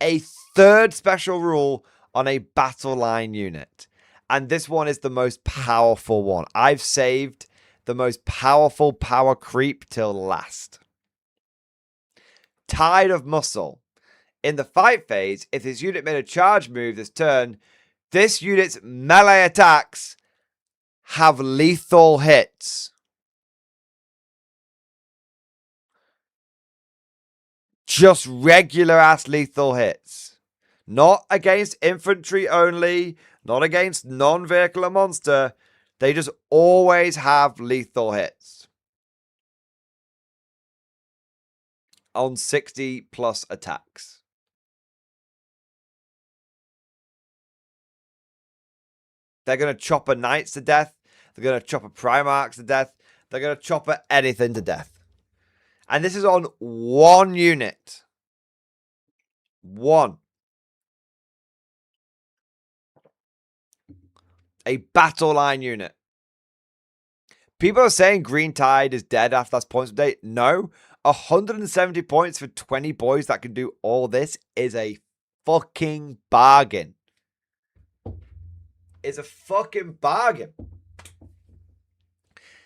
A third special rule on a battle line unit. And this one is the most powerful one. I've saved the most powerful power creep till last. Tide of Muscle. In the fight phase, if this unit made a charge move this turn, this unit's melee attacks have lethal hits. Just regular ass lethal hits. Not against infantry only, not against non-vehicle or monster. They just always have lethal hits. On 60 plus attacks. They're going to chopper knights to death. They're going to chopper primarchs to death. They're going to chopper anything to death. And this is on one unit. One. A battle line unit. People are saying Green Tide is dead after that points update. No. 170 points for 20 boys that can do all this is a fucking bargain. It's a fucking bargain.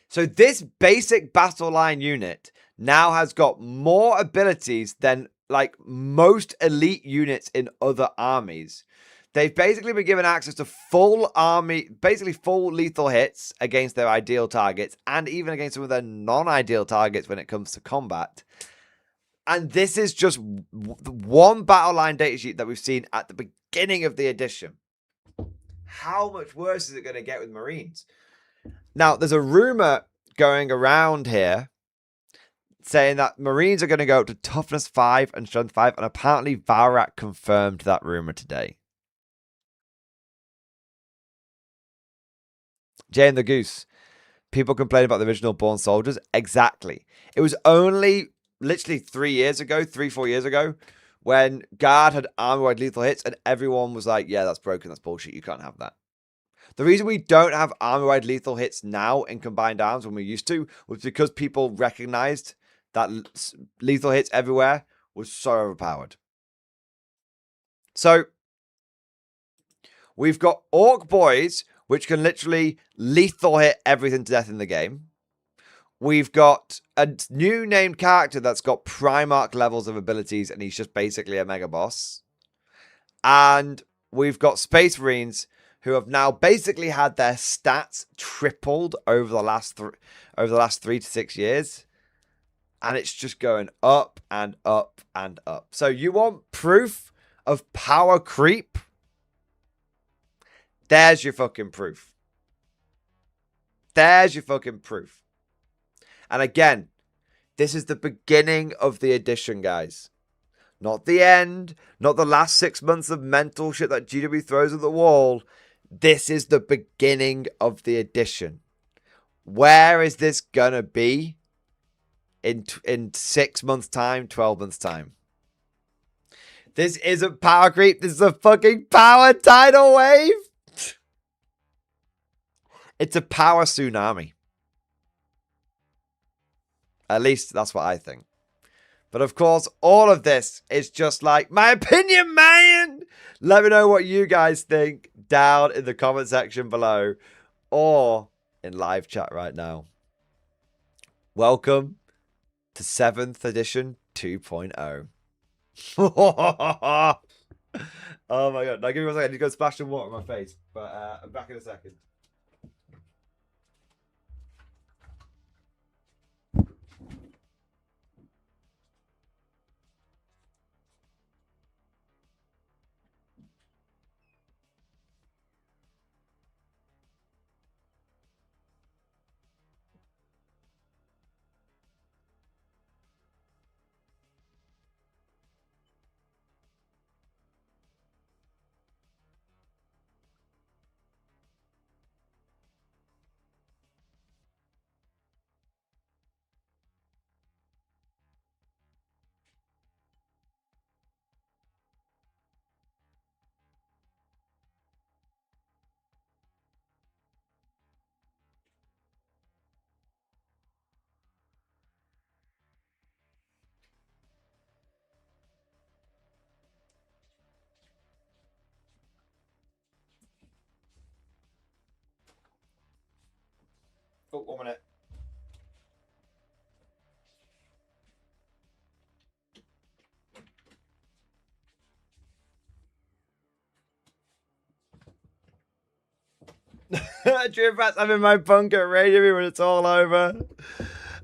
So this basic battle line unit now has got more abilities than like most elite units in other armies. They've basically been given access to full army, basically full lethal hits against their ideal targets and even against some of their non-ideal targets when it comes to combat. And this is just one battle line datasheet that we've seen at the beginning of the edition. How much worse is it going to get with Marines? Now, there's a rumor going around here saying that Marines are going to go up to toughness 5 and strength 5, and apparently Varak confirmed that rumor today. Jay and the Goose. People complain about the original Born Soldiers. Exactly. It was only literally 4 years ago, when Guard had army-wide lethal hits, and everyone was like, yeah, that's broken, that's bullshit, you can't have that. The reason we don't have army-wide lethal hits now in combined arms when we used to was because people recognized that lethal hits everywhere was so overpowered. So, we've got Orc Boys, which can literally lethal hit everything to death in the game. We've got a new named character that's got Primarch levels of abilities, and he's just basically a mega boss. And we've got Space Marines, who have now basically had their stats tripled over the last 3 to 6 years. And it's just going up and up and up. So you want proof of power creep? There's your fucking proof. There's your fucking proof. And again, this is the beginning of the edition, guys. Not the end. Not the last 6 months of mental shit that GW throws at the wall. This is the beginning of the edition. Where is this gonna be in 6 months' time, 12 months' time? This isn't power creep. This is a fucking power tidal wave. It's a power tsunami. At least that's what I think. But of course, all of this is just like my opinion, man. Let me know what you guys think down in the comment section below or in live chat right now. Welcome to 7th edition 2.0. Oh my god. Now give me 1 second. I need to go splash some water on my face. But I'm back in a second. Oh, 1 minute. Drew Fats, I'm in my bunker. Radio me when it's all over.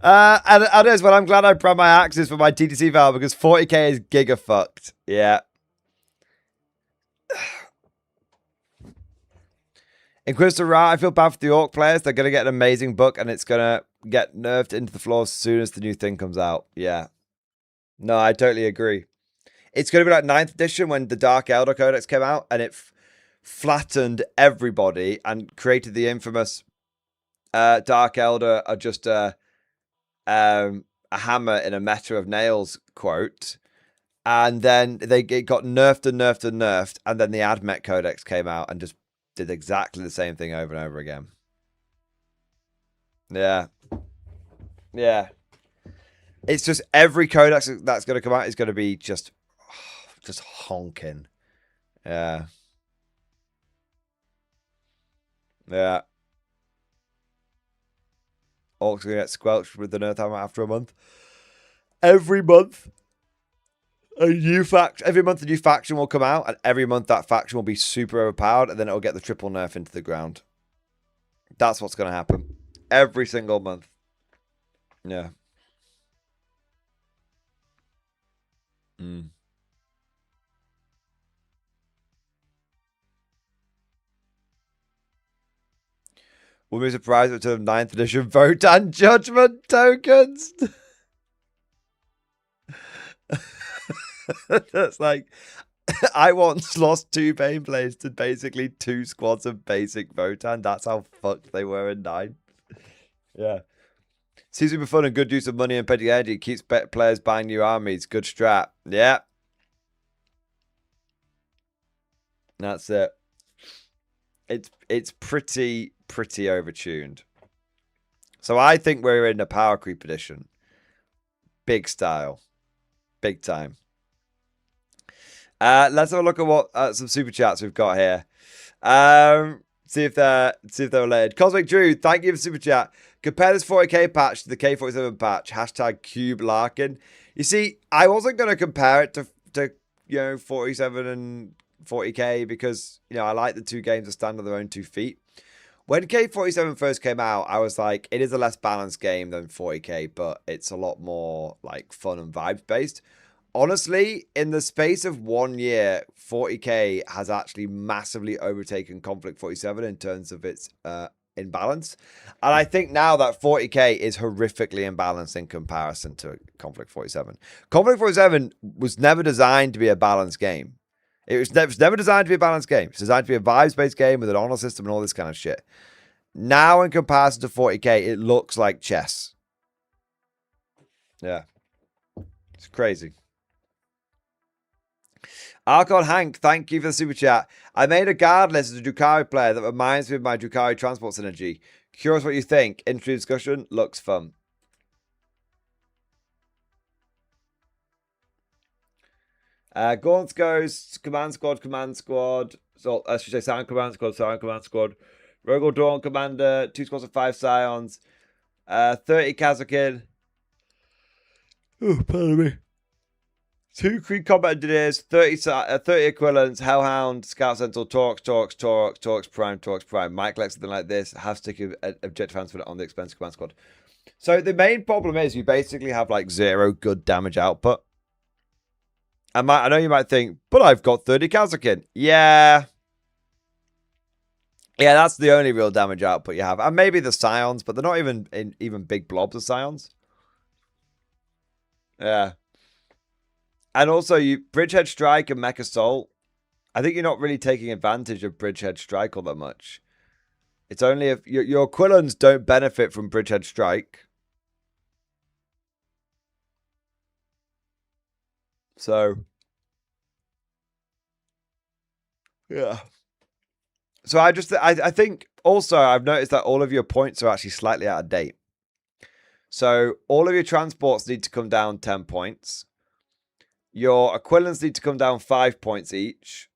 And others, well, I'm glad I brought my axes for my TTC valve because 40k is giga fucked. Yeah. Inquisitor Ra, I feel bad for the Orc players. They're going to get an amazing book and it's going to get nerfed into the floor as soon as the new thing comes out. Yeah. No, I totally agree. It's going to be like 9th edition when the Dark Elder Codex came out and it flattened everybody and created the infamous Dark Elder are just a hammer in a meta of nails quote. And then it got nerfed and nerfed and nerfed. And then the Admech Codex came out and just did exactly the same thing over and over again. Yeah. Yeah. It's just every codex that's going to come out is going to be just honking. Yeah. Yeah. Orcs going to get squelched with the Nerf hammer after a month. Every month, every month a new faction will come out, and every month that faction will be super overpowered, and then it'll get the triple nerf into the ground. That's what's going to happen. Every single month. Yeah. We'll be surprised with the 9th edition Votan Judgment tokens. That's like, I once lost 2 Bane plays to basically 2 squads of basic Votan. That's how fucked they were in 9. Yeah. Seems to be fun and good use of money and petty energy. Keeps players buying new armies. Good strat. Yeah. That's it. It's pretty overtuned. So I think we're in a power creep edition. Big style. Big time. Let's have a look at what some super chats we've got here. See if they're related. Cosmic Drew, thank you for super chat. Compare this 40k patch to the K47 patch. Hashtag Cube Larkin. You see, I wasn't going to compare it to 47 and 40k because I like the 2 games to stand on their own 2 feet. When K47 first came out, I was like, it is a less balanced game than 40k, but it's a lot more like fun and vibes based. Honestly, in the space of 1 year, 40k has actually massively overtaken Conflict 47 in terms of its imbalance. And I think now that 40k is horrifically imbalanced in comparison to Conflict 47. Conflict 47 was never designed to be a balanced game. It was never designed to be a balanced game. It's designed to be a vibes-based game with an honor system and all this kind of shit. Now, in comparison to 40k, it looks like chess. Yeah. It's crazy. Archon Hank, thank you for the super chat. I made a guard list as a Drukhari player that reminds me of my Drukhari transport synergy. Curious what you think. Entry discussion looks fun. Gaunt's goes command squad. So I should say Silent command squad. Rogal Dawn commander, 2 squads of 5 scions, 30 Kazakin. Oh, pardon me. 2 Creed combat engineers, 30 equivalents, Hellhound, Scout Sentinel, Torx Prime. Might collect something like this. Have sticky objective hands for it on the expensive command squad. So the main problem is you basically have like 0 good damage output. I know you might think, but I've got 30 Kazakin. Yeah. Yeah, that's the only real damage output you have. And maybe the Scions, but they're not even big blobs of Scions. Yeah. And also, Bridgehead Strike and Mech Assault, I think you're not really taking advantage of Bridgehead Strike all that much. It's only if your Quillons don't benefit from Bridgehead Strike. So, yeah. So I think also I've noticed that all of your points are actually slightly out of date. So all of your transports need to come down 10 points. Your Aquilans need to come down 5 points each.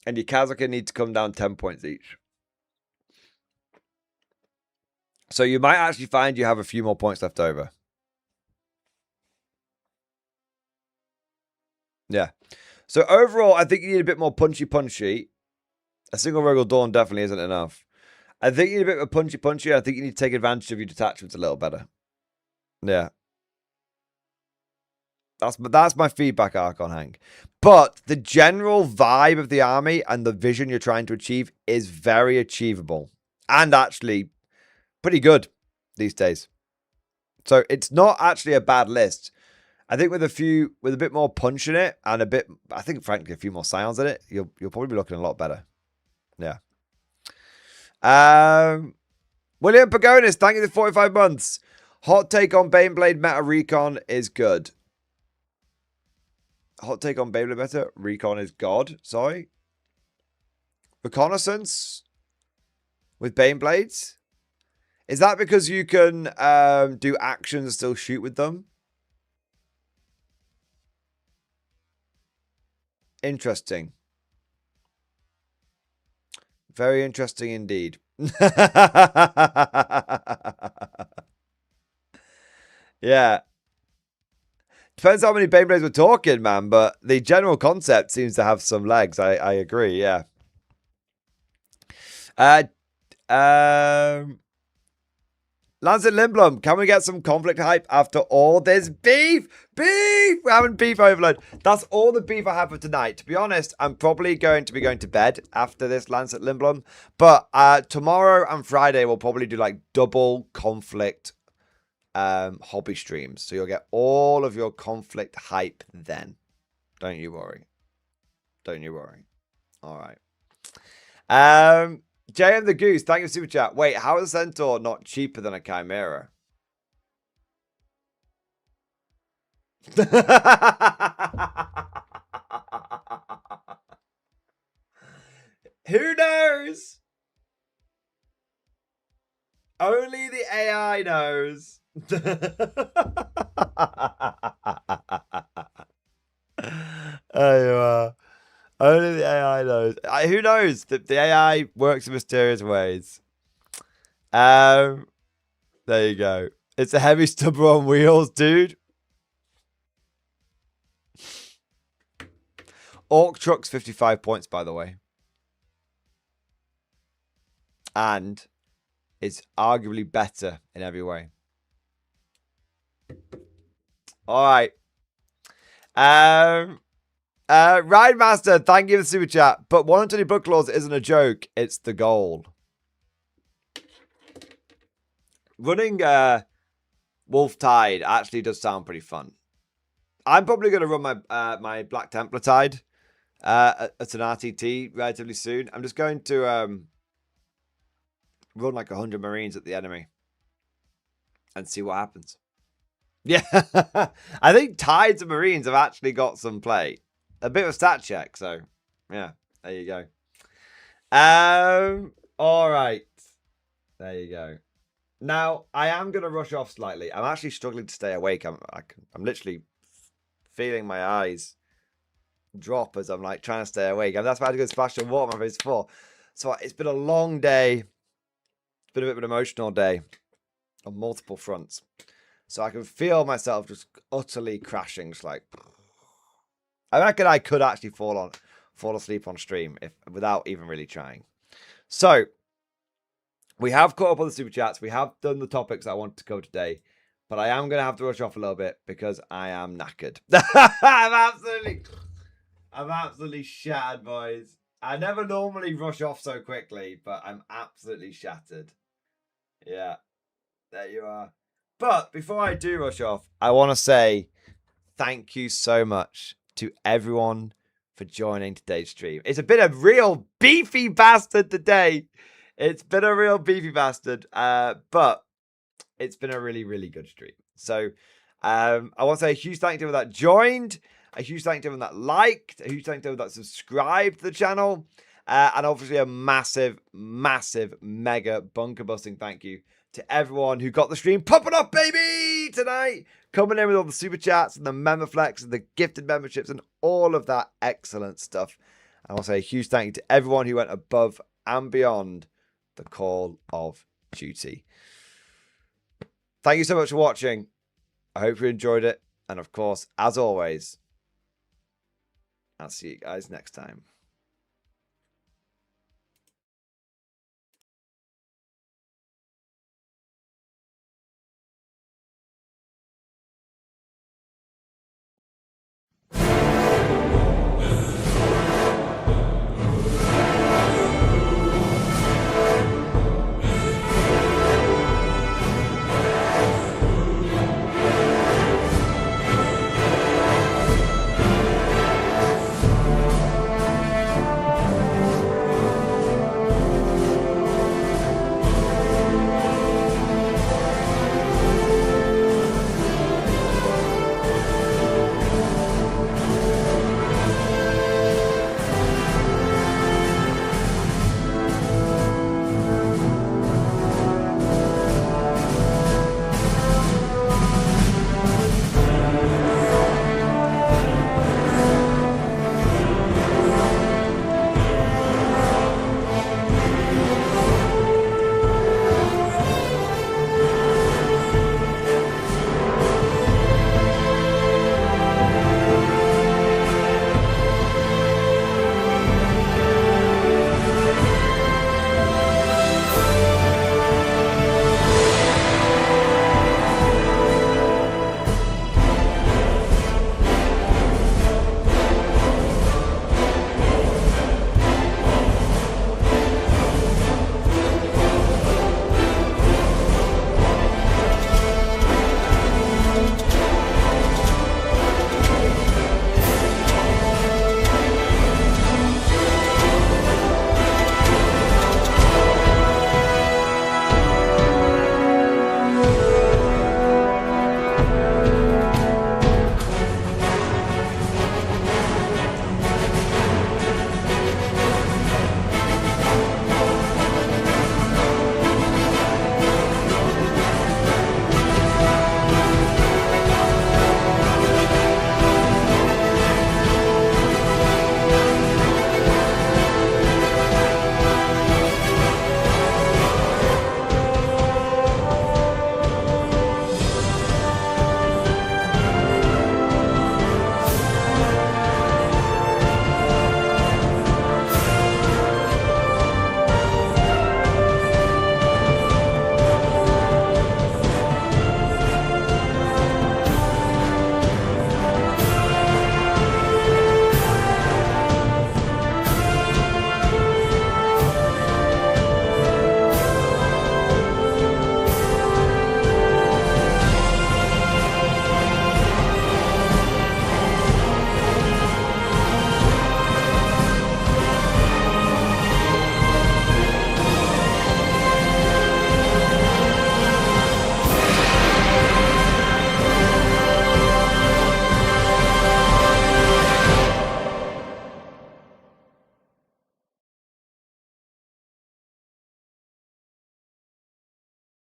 And your Kazakin need to come down 10 points each. So you might actually find you have a few more points left over. Yeah. So overall, I think you need a bit more punchy. A single Rogal Dawn definitely isn't enough. I think you need a bit of punchy. I think you need to take advantage of your detachments a little better. Yeah. That's my feedback, Archon Hank. But the general vibe of the army and the vision you're trying to achieve is very achievable. And actually pretty good these days. So it's not actually a bad list. I think with a bit more punch in it and I think frankly a few more scions in it, you'll probably be looking a lot better. Yeah. William Pagonis, thank you for 45 months. Hot take on Baneblade meta recon is good. Hot take on Baneblade meta recon is God. Sorry. Reconnaissance with Baneblades. Is that because you can do actions and still shoot with them? Interesting. Very interesting indeed. Yeah. Depends how many Beyblades we're talking, man, but the general concept seems to have some legs. I agree, yeah. Lancet Lindblom, can we get some conflict hype after all this beef? Beef! We're having beef overload. That's all the beef I have for tonight. To be honest, I'm probably going to be going to bed after this Lancet Lindblom. But tomorrow and Friday, we'll probably do like double conflict hobby streams. So you'll get all of your conflict hype then. Don't you worry. Don't you worry. All right. JM the Goose, thank you for super chat. Wait, how is a Centaur not cheaper than a Chimera? Who knows? Only the AI knows. There you are. Only the AI knows. Who knows? The AI works in mysterious ways. There you go. It's a heavy stubber on wheels, dude. Orc Truck's 55 points, by the way. And it's arguably better in every way. All right. Ride Master, thank you for the super chat. But 120 book claws isn't a joke. It's the goal. Running Wolf Tide actually does sound pretty fun. I'm probably going to run my my Black Templar Tide at an RTT relatively soon. I'm just going to run like 100 Marines at the enemy and see what happens. Yeah, I think Tides and Marines have actually got some play. A bit of a stat check, so yeah, there you go. All right, there you go. Now I am gonna rush off slightly. I'm actually struggling to stay awake. I'm literally feeling my eyes drop as I'm like trying to stay awake, and that's why I had to go splash some water on my face before. So it's been a long day. It's been a bit of an emotional day on multiple fronts. So I can feel myself just utterly crashing, just like. I reckon I could actually fall asleep on stream without even really trying. So we have caught up on the super chats. We have done the topics I wanted to cover today, but I am going to have to rush off a little bit because I am knackered. I'm absolutely shattered, boys. I never normally rush off so quickly, but I'm absolutely shattered. Yeah, there you are. But before I do rush off, I want to say thank you so much to everyone for joining today's stream. It's been a real beefy bastard today. It's been a real beefy bastard, but it's been a really, really good stream. So I want to say a huge thank you to everyone that joined, a huge thank you to everyone that liked, a huge thank you to everyone that subscribed to the channel, and obviously a massive, massive, mega bunker busting thank you to everyone who got the stream popping up, baby, tonight. Coming in with all the super chats and the member flex and the gifted memberships and all of that excellent stuff. I want to say a huge thank you to everyone who went above and beyond the call of duty. Thank you so much for watching. I hope you enjoyed it. And of course, as always, I'll see you guys next time.